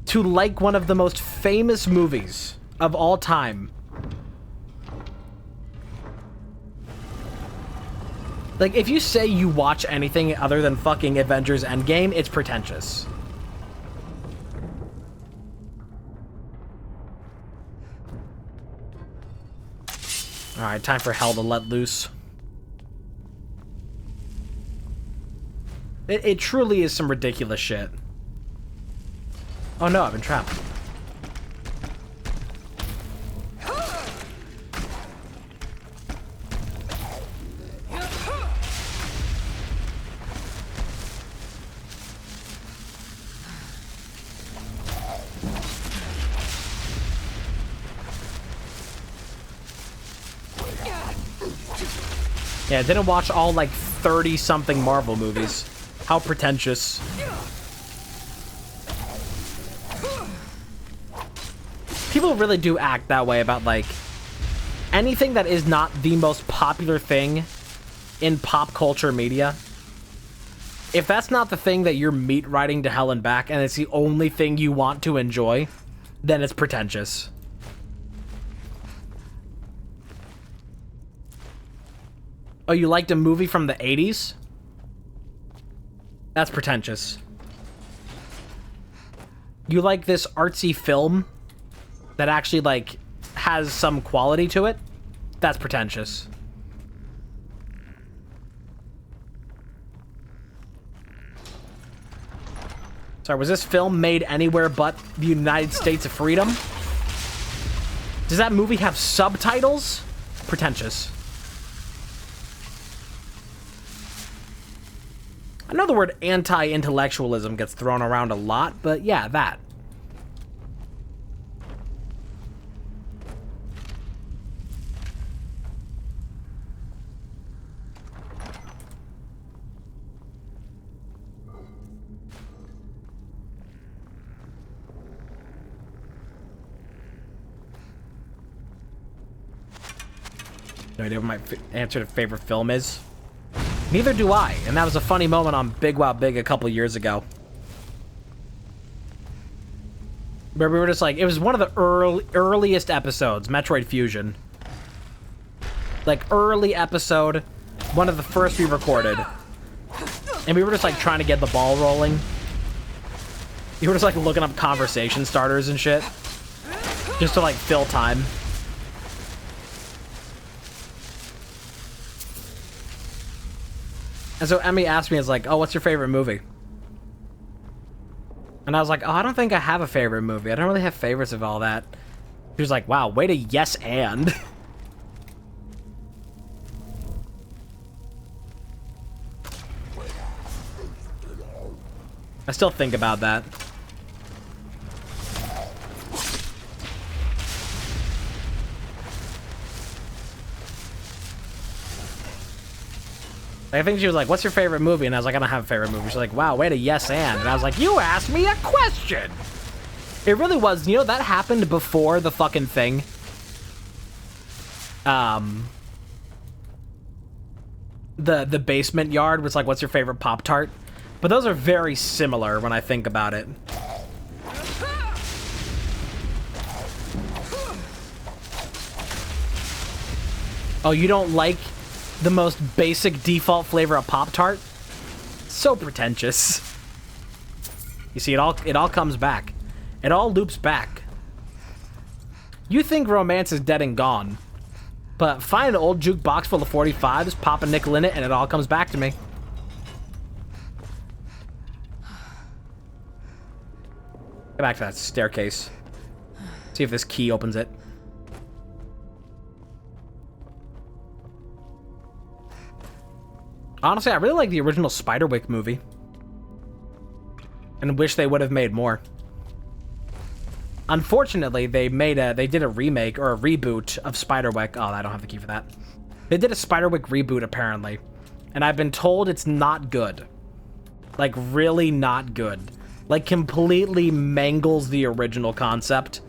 to like one of the most famous movies of all time. Like, if you say you watch anything other than fucking Avengers Endgame, it's pretentious. Alright, time for hell to let loose. It truly is some ridiculous shit. Oh no, I've been trapped. Yeah, I didn't watch all, like, 30-something Marvel movies. How pretentious. People really do act that way about, like, anything that is not the most popular thing in pop culture media. If that's not the thing that you're meat riding to hell and back, and it's the only thing you want to enjoy, then it's pretentious. Oh, you liked a movie from the 80s? That's pretentious. You like this artsy film that actually, like, has some quality to it? That's pretentious. Sorry, was this film made anywhere but the United States of Freedom? Does that movie have subtitles? Pretentious. I know the word anti-intellectualism gets thrown around a lot, but yeah, that. No idea what my answer to favorite film is. Neither do I, and that was a funny moment on Big Wow Big a couple years ago. Where we were just like, it was one of the earliest episodes, Metroid Fusion. Like, early episode, one of the first we recorded. And we were just like trying to get the ball rolling. You were just like looking up conversation starters and shit. Just to like fill time. And so Emmy asked me, it's like, oh, what's your favorite movie? And I was like, oh, I don't think I have a favorite movie. I don't really have favorites of all that. She was like, wow, way to yes and. I still think about that. I think she was like, what's your favorite movie? And I was like, I don't have a favorite movie. She's like, wow, way to yes and I was like, you asked me a question. It really was. You know, that happened before the fucking thing. The basement yard was like, what's your favorite Pop-Tart? But those are very similar when I think about it. Oh, you don't like the most basic default flavor of Pop-Tart? So pretentious. You see, it all comes back. It all loops back. You think romance is dead and gone. But find an old jukebox full of 45s, pop a nickel in it, and it all comes back to me. Go back to that staircase. See if this key opens it. Honestly, I really like the original Spiderwick movie. And wish they would have made more. Unfortunately, they did a remake or a reboot of Spiderwick. Oh, I don't have the key for that. They did a Spiderwick reboot, apparently. And I've been told it's not good. Like, really not good. Like, completely mangles the original concept.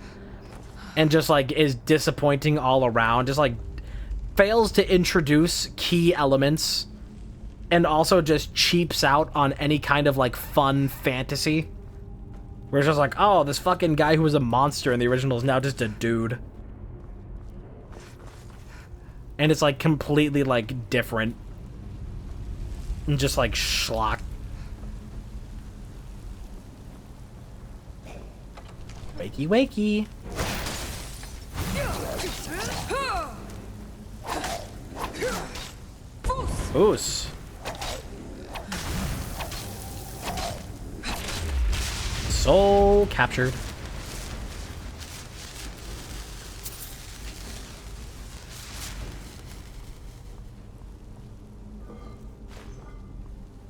And just, like, is disappointing all around. Just, like, fails to introduce key elements. And also just cheaps out on any kind of, like, fun fantasy. Where it's just like, oh, this fucking guy who was a monster in the original is now just a dude. And it's, like, completely, like, different. And just, like, schlock. Wakey, wakey. Oos. Soul captured.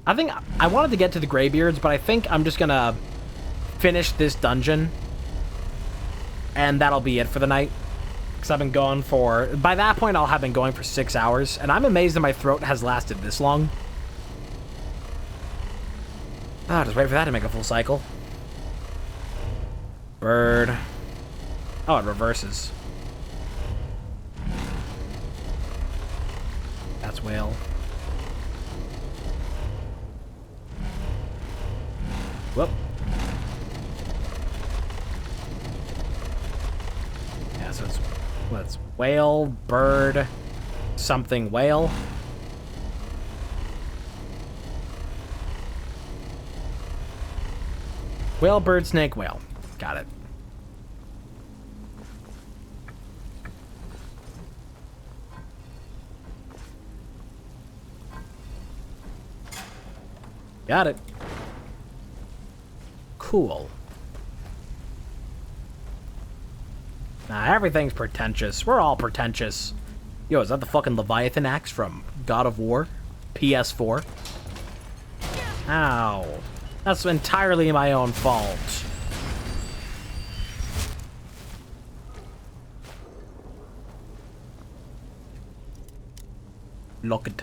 I think I wanted to get to the Greybeards, but I think I'm just gonna finish this dungeon. And that'll be it for the night. Because I've been going for... By that point, I'll have been going for 6 hours. And I'm amazed that my throat has lasted this long. Ah, just wait for that to make a full cycle. Bird. Oh, it reverses. That's whale. Whoop. Yeah, so it's what's whale, bird, something whale. Whale, bird, snake, whale. Got it. Got it. Cool. Nah, everything's pretentious. We're all pretentious. Yo, is that the fucking Leviathan axe from God of War? PS4? Ow. That's entirely my own fault. Look it.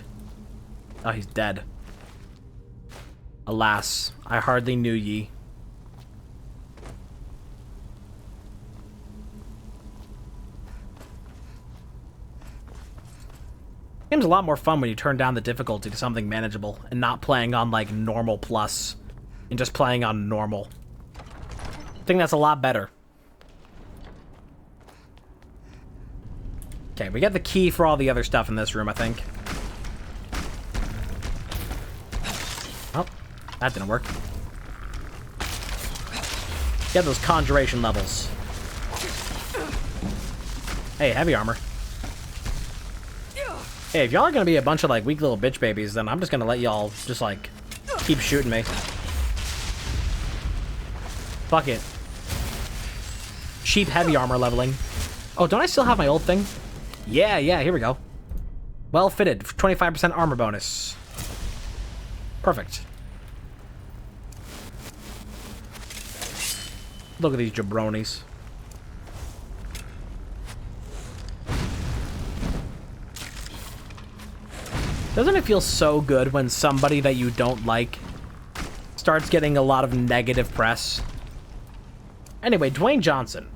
Oh, he's dead. Alas, I hardly knew ye. Game's a lot more fun when you turn down the difficulty to something manageable and not playing on, like, normal plus and just playing on normal. I think that's a lot better. Okay, we got the key for all the other stuff in this room, I think. Oh, that didn't work. Get those conjuration levels. Hey, heavy armor. Hey, if y'all are gonna be a bunch of, like, weak little bitch babies, then I'm just gonna let y'all just, like, keep shooting me. Fuck it. Cheap heavy armor leveling. Oh, don't I still have my old thing? Yeah, here we go. Well fitted. 25% armor bonus. Perfect. Look at these jabronis. Doesn't it feel so good when somebody that you don't like starts getting a lot of negative press? Anyway, Dwayne Johnson.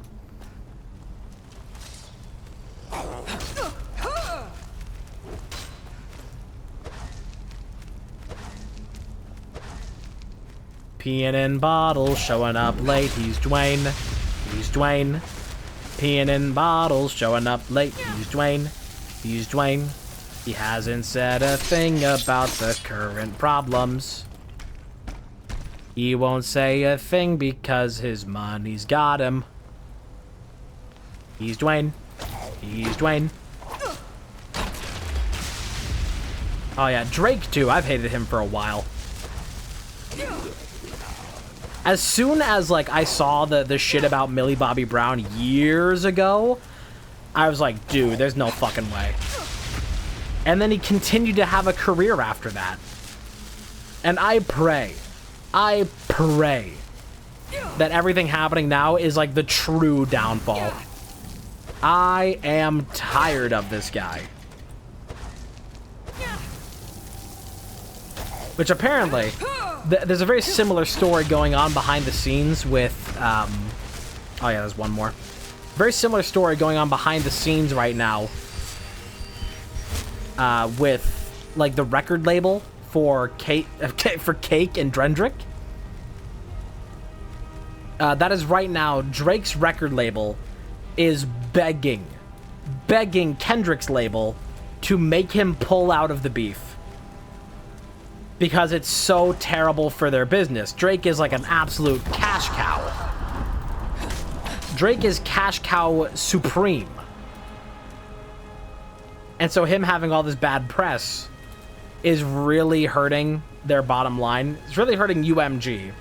Peeing in bottles, showing up late. He's Dwayne. He's Dwayne. Peeing in bottles, showing up late. He's Dwayne. He's Dwayne. He hasn't said a thing about the current problems. He won't say a thing because his money's got him. He's Dwayne. He's Dwayne. Oh yeah, Drake too. I've hated him for a while. As soon as, like, I saw the shit about Millie Bobby Brown years ago, I was like, dude, there's no fucking way. And then he continued to have a career after that. And I pray that everything happening now is, like, the true downfall. I am tired of this guy. Which apparently... there's a very similar story going on behind the scenes with, oh yeah, there's one more. Very similar story going on behind the scenes right now with, like, the record label for Cake and Drendrick. That is right now, Drake's record label is begging Kendrick's label to make him pull out of the beef. Because it's so terrible for their business. Drake is like an absolute cash cow. Drake is cash cow supreme. And so him having all this bad press is really hurting their bottom line. It's really hurting UMG.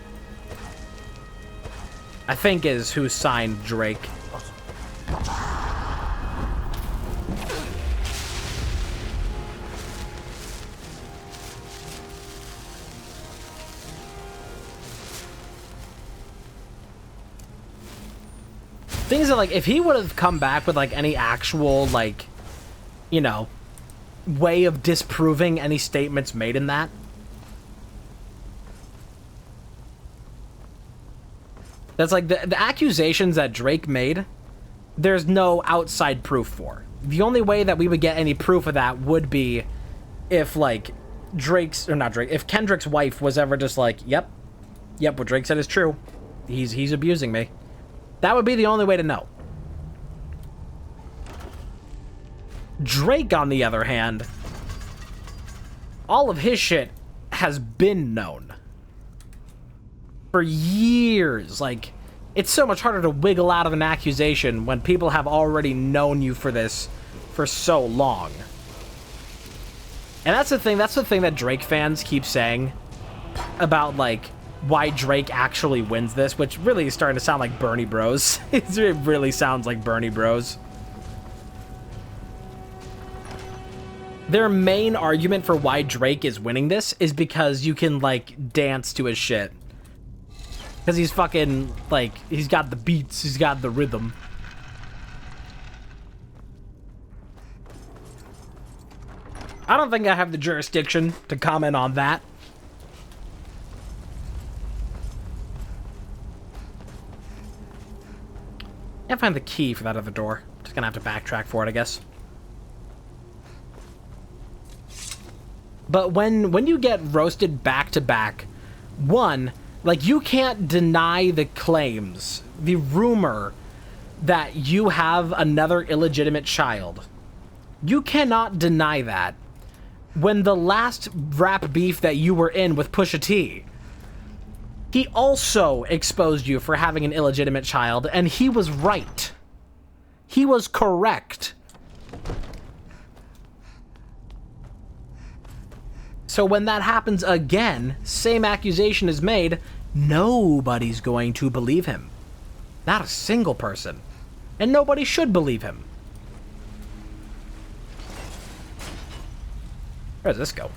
I think is who signed Drake. Things that, like, if he would have come back with, like, any actual, like, you know, way of disproving any statements made in that. That's like, the accusations that Drake made, there's no outside proof for. The only way that we would get any proof of that would be if, like, if Kendrick's wife was ever just like, yep, what Drake said is true. He's abusing me. That would be the only way to know. Drake, on the other hand, all of his shit has been known for years. Like, it's so much harder to wiggle out of an accusation when people have already known you for this for so long. And that's the thing that Drake fans keep saying about, like, why Drake actually wins this, which really is starting to sound like Bernie Bros. It really sounds like Bernie Bros. Their main argument for why Drake is winning this is because you can, like, dance to his shit. Because he's fucking, like, he's got the beats, he's got the rhythm. I don't think I have the jurisdiction to comment on that. Can't find the key for that other door. Just gonna have to backtrack for it, I guess. But when you get roasted back to back, one, like, you can't deny the claims, the rumor that you have another illegitimate child. You cannot deny that when the last rap beef that you were in with Pusha T, he also exposed you for having an illegitimate child, and he was right. He was correct. So when that happens again, same accusation is made, nobody's going to believe him. Not a single person. And nobody should believe him. Where does this go?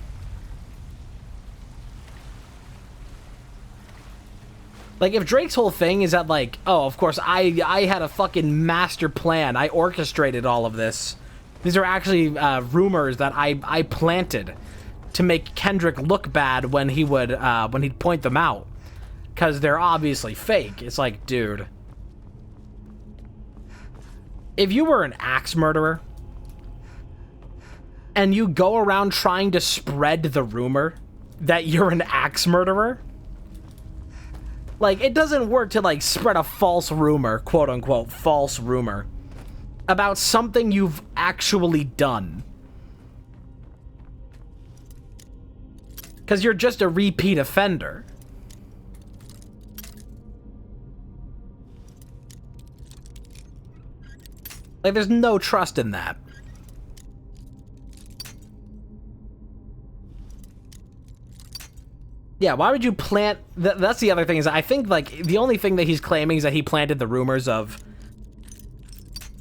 Like, if Drake's whole thing is that, like, oh, of course, I had a fucking master plan. I orchestrated all of this. These are actually rumors that I planted to make Kendrick look bad when he would when he'd point them out, because they're obviously fake. It's like, dude, if you were an axe murderer and you go around trying to spread the rumor that you're an axe murderer, like, it doesn't work to, like, spread a false rumor, quote unquote false rumor, about something you've actually done. Because you're just a repeat offender. Like, there's no trust in that. Yeah, why would you plant... That's the other thing, is I think, like, the only thing that he's claiming is that he planted the rumors of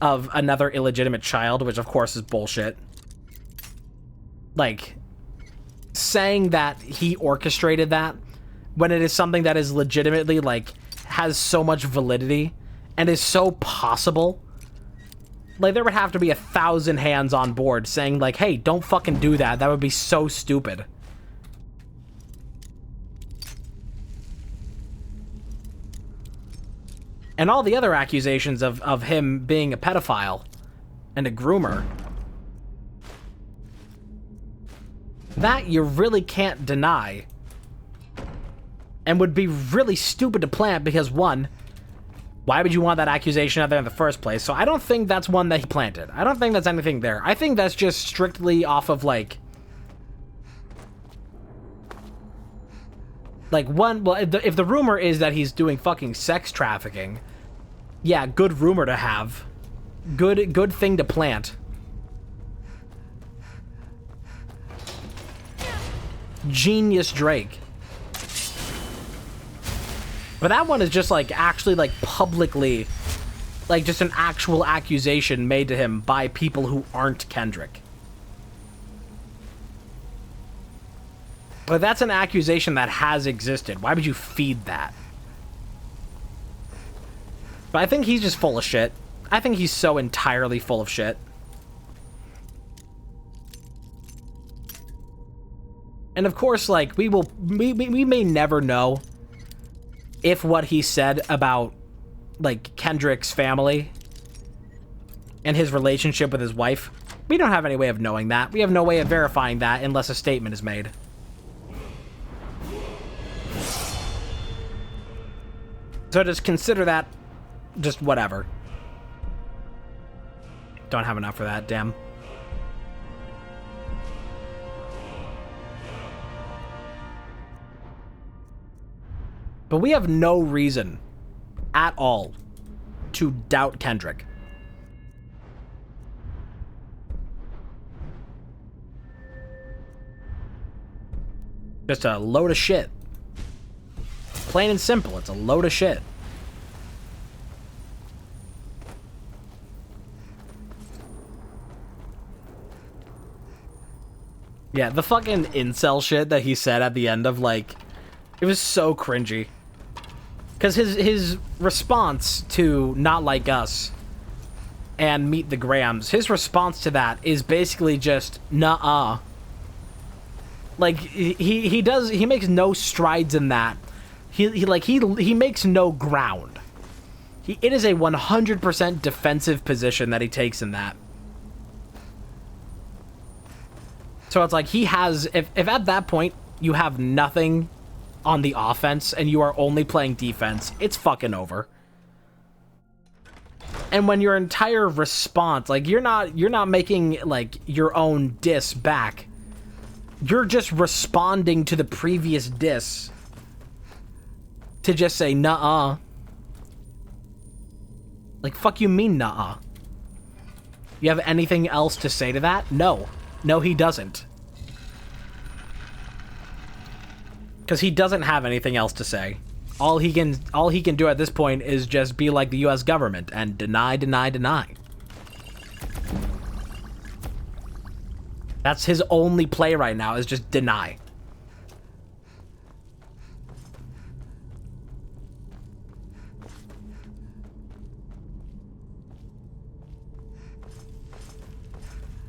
another illegitimate child, which of course is bullshit. Like, saying that he orchestrated that when it is something that is legitimately, like, has so much validity and is so possible. Like, there would have to be 1,000 hands on board saying, like, hey, don't fucking do that. That would be so stupid. And all the other accusations of him being a pedophile and a groomer, that you really can't deny. And would be really stupid to plant because, one, why would you want that accusation out there in the first place? So I don't think that's one that he planted. I don't think that's anything there. I think that's just strictly off of, like one, well, if the rumor is that he's doing fucking sex trafficking, yeah, good rumor to have. Good thing to plant. Genius Drake. But that one is just, like, actually, like, publicly, like, just an actual accusation made to him by people who aren't Kendrick. But that's an accusation that has existed. Why would you feed that? But I think he's just full of shit. I think he's so entirely full of shit. And of course, like, we may never know if what he said about, like, Kendrick's family and his relationship with his wife, we don't have any way of knowing that. We have no way of verifying that unless a statement is made. So just consider that just whatever. Don't have enough for that, damn. But we have no reason at all to doubt Kendrick. Just a load of shit. Plain and simple, it's a load of shit. Yeah, the fucking incel shit that he said at the end of, like, it was so cringy. Because his response to Not Like Us and Meet the Grahams, his response to that is basically just, nuh-uh. Like, he makes no strides in that. He makes no ground. It is a 100% defensive position that he takes in that. So it's like he has, if at that point you have nothing on the offense and you are only playing defense, it's fucking over. And when your entire response, like, you're not making, like, your own diss back. You're just responding to the previous diss to just say, nuh-uh. Like, fuck you mean, nuh-uh? You have anything else to say to that? No. No, he doesn't. Because he doesn't have anything else to say. All he can do at this point is just be like the US government and deny, deny, deny. That's his only play right now, is just deny.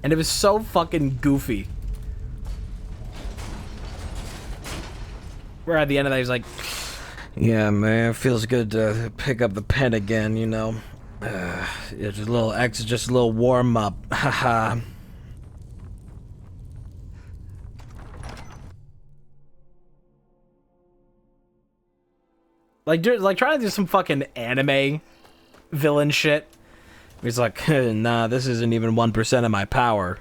And it was so fucking goofy. Where at the end of that, he's like, yeah, man, it feels good to pick up the pen again, you know. It's just a little just a little warm up. Haha. like trying to do some fucking anime villain shit. He's like, nah, this isn't even 1% of my power.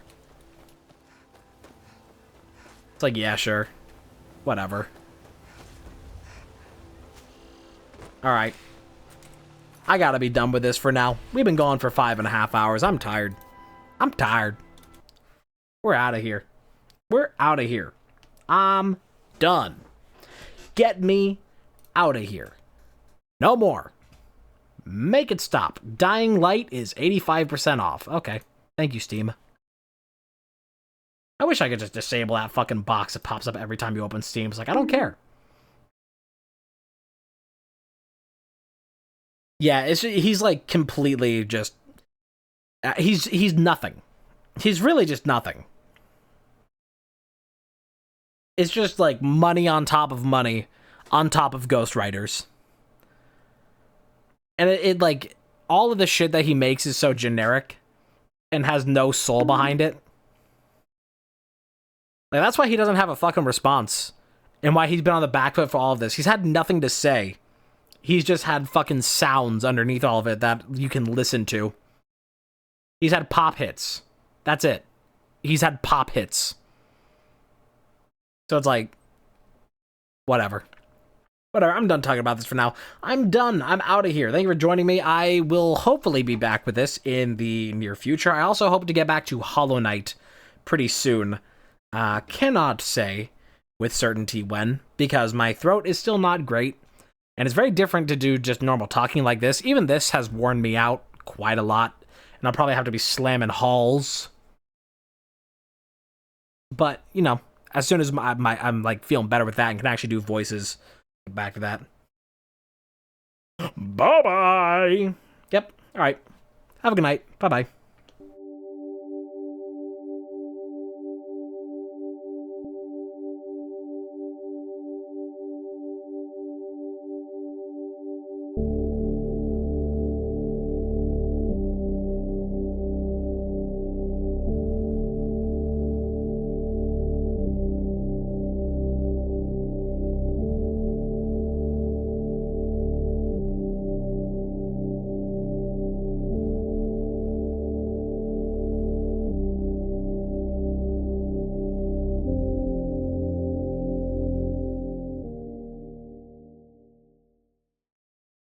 It's like, yeah, sure. Whatever. Alright. I gotta be done with this for now. We've been going for 5.5 hours. I'm tired. I'm tired. We're out of here. We're out of here. I'm done. Get me out of here. No more. Make it stop. Dying Light is 85% off. Okay. Thank you, Steam. I wish I could just disable that fucking box that pops up every time you open Steam. It's like, I don't care. Yeah, he's like completely just... He's nothing. He's really just nothing. It's just like money on top of money on top of ghostwriters. And it like, all of the shit that he makes is so generic and has no soul behind it. Like, that's why he doesn't have a fucking response. And why he's been on the back foot for all of this. He's had nothing to say. He's just had fucking sounds underneath all of it that you can listen to. He's had pop hits. That's it. He's had pop hits. So it's like, whatever. Whatever, I'm done talking about this for now. I'm done. I'm out of here. Thank you for joining me. I will hopefully be back with this in the near future. I also hope to get back to Hollow Knight pretty soon. Cannot say with certainty when, because my throat is still not great. And it's very different to do just normal talking like this. Even this has worn me out quite a lot. And I'll probably have to be slamming halls. But, you know, as soon as I'm like feeling better with that and can actually do voices, back to that. Bye-bye. Yep. All right. Have a good night. Bye-bye.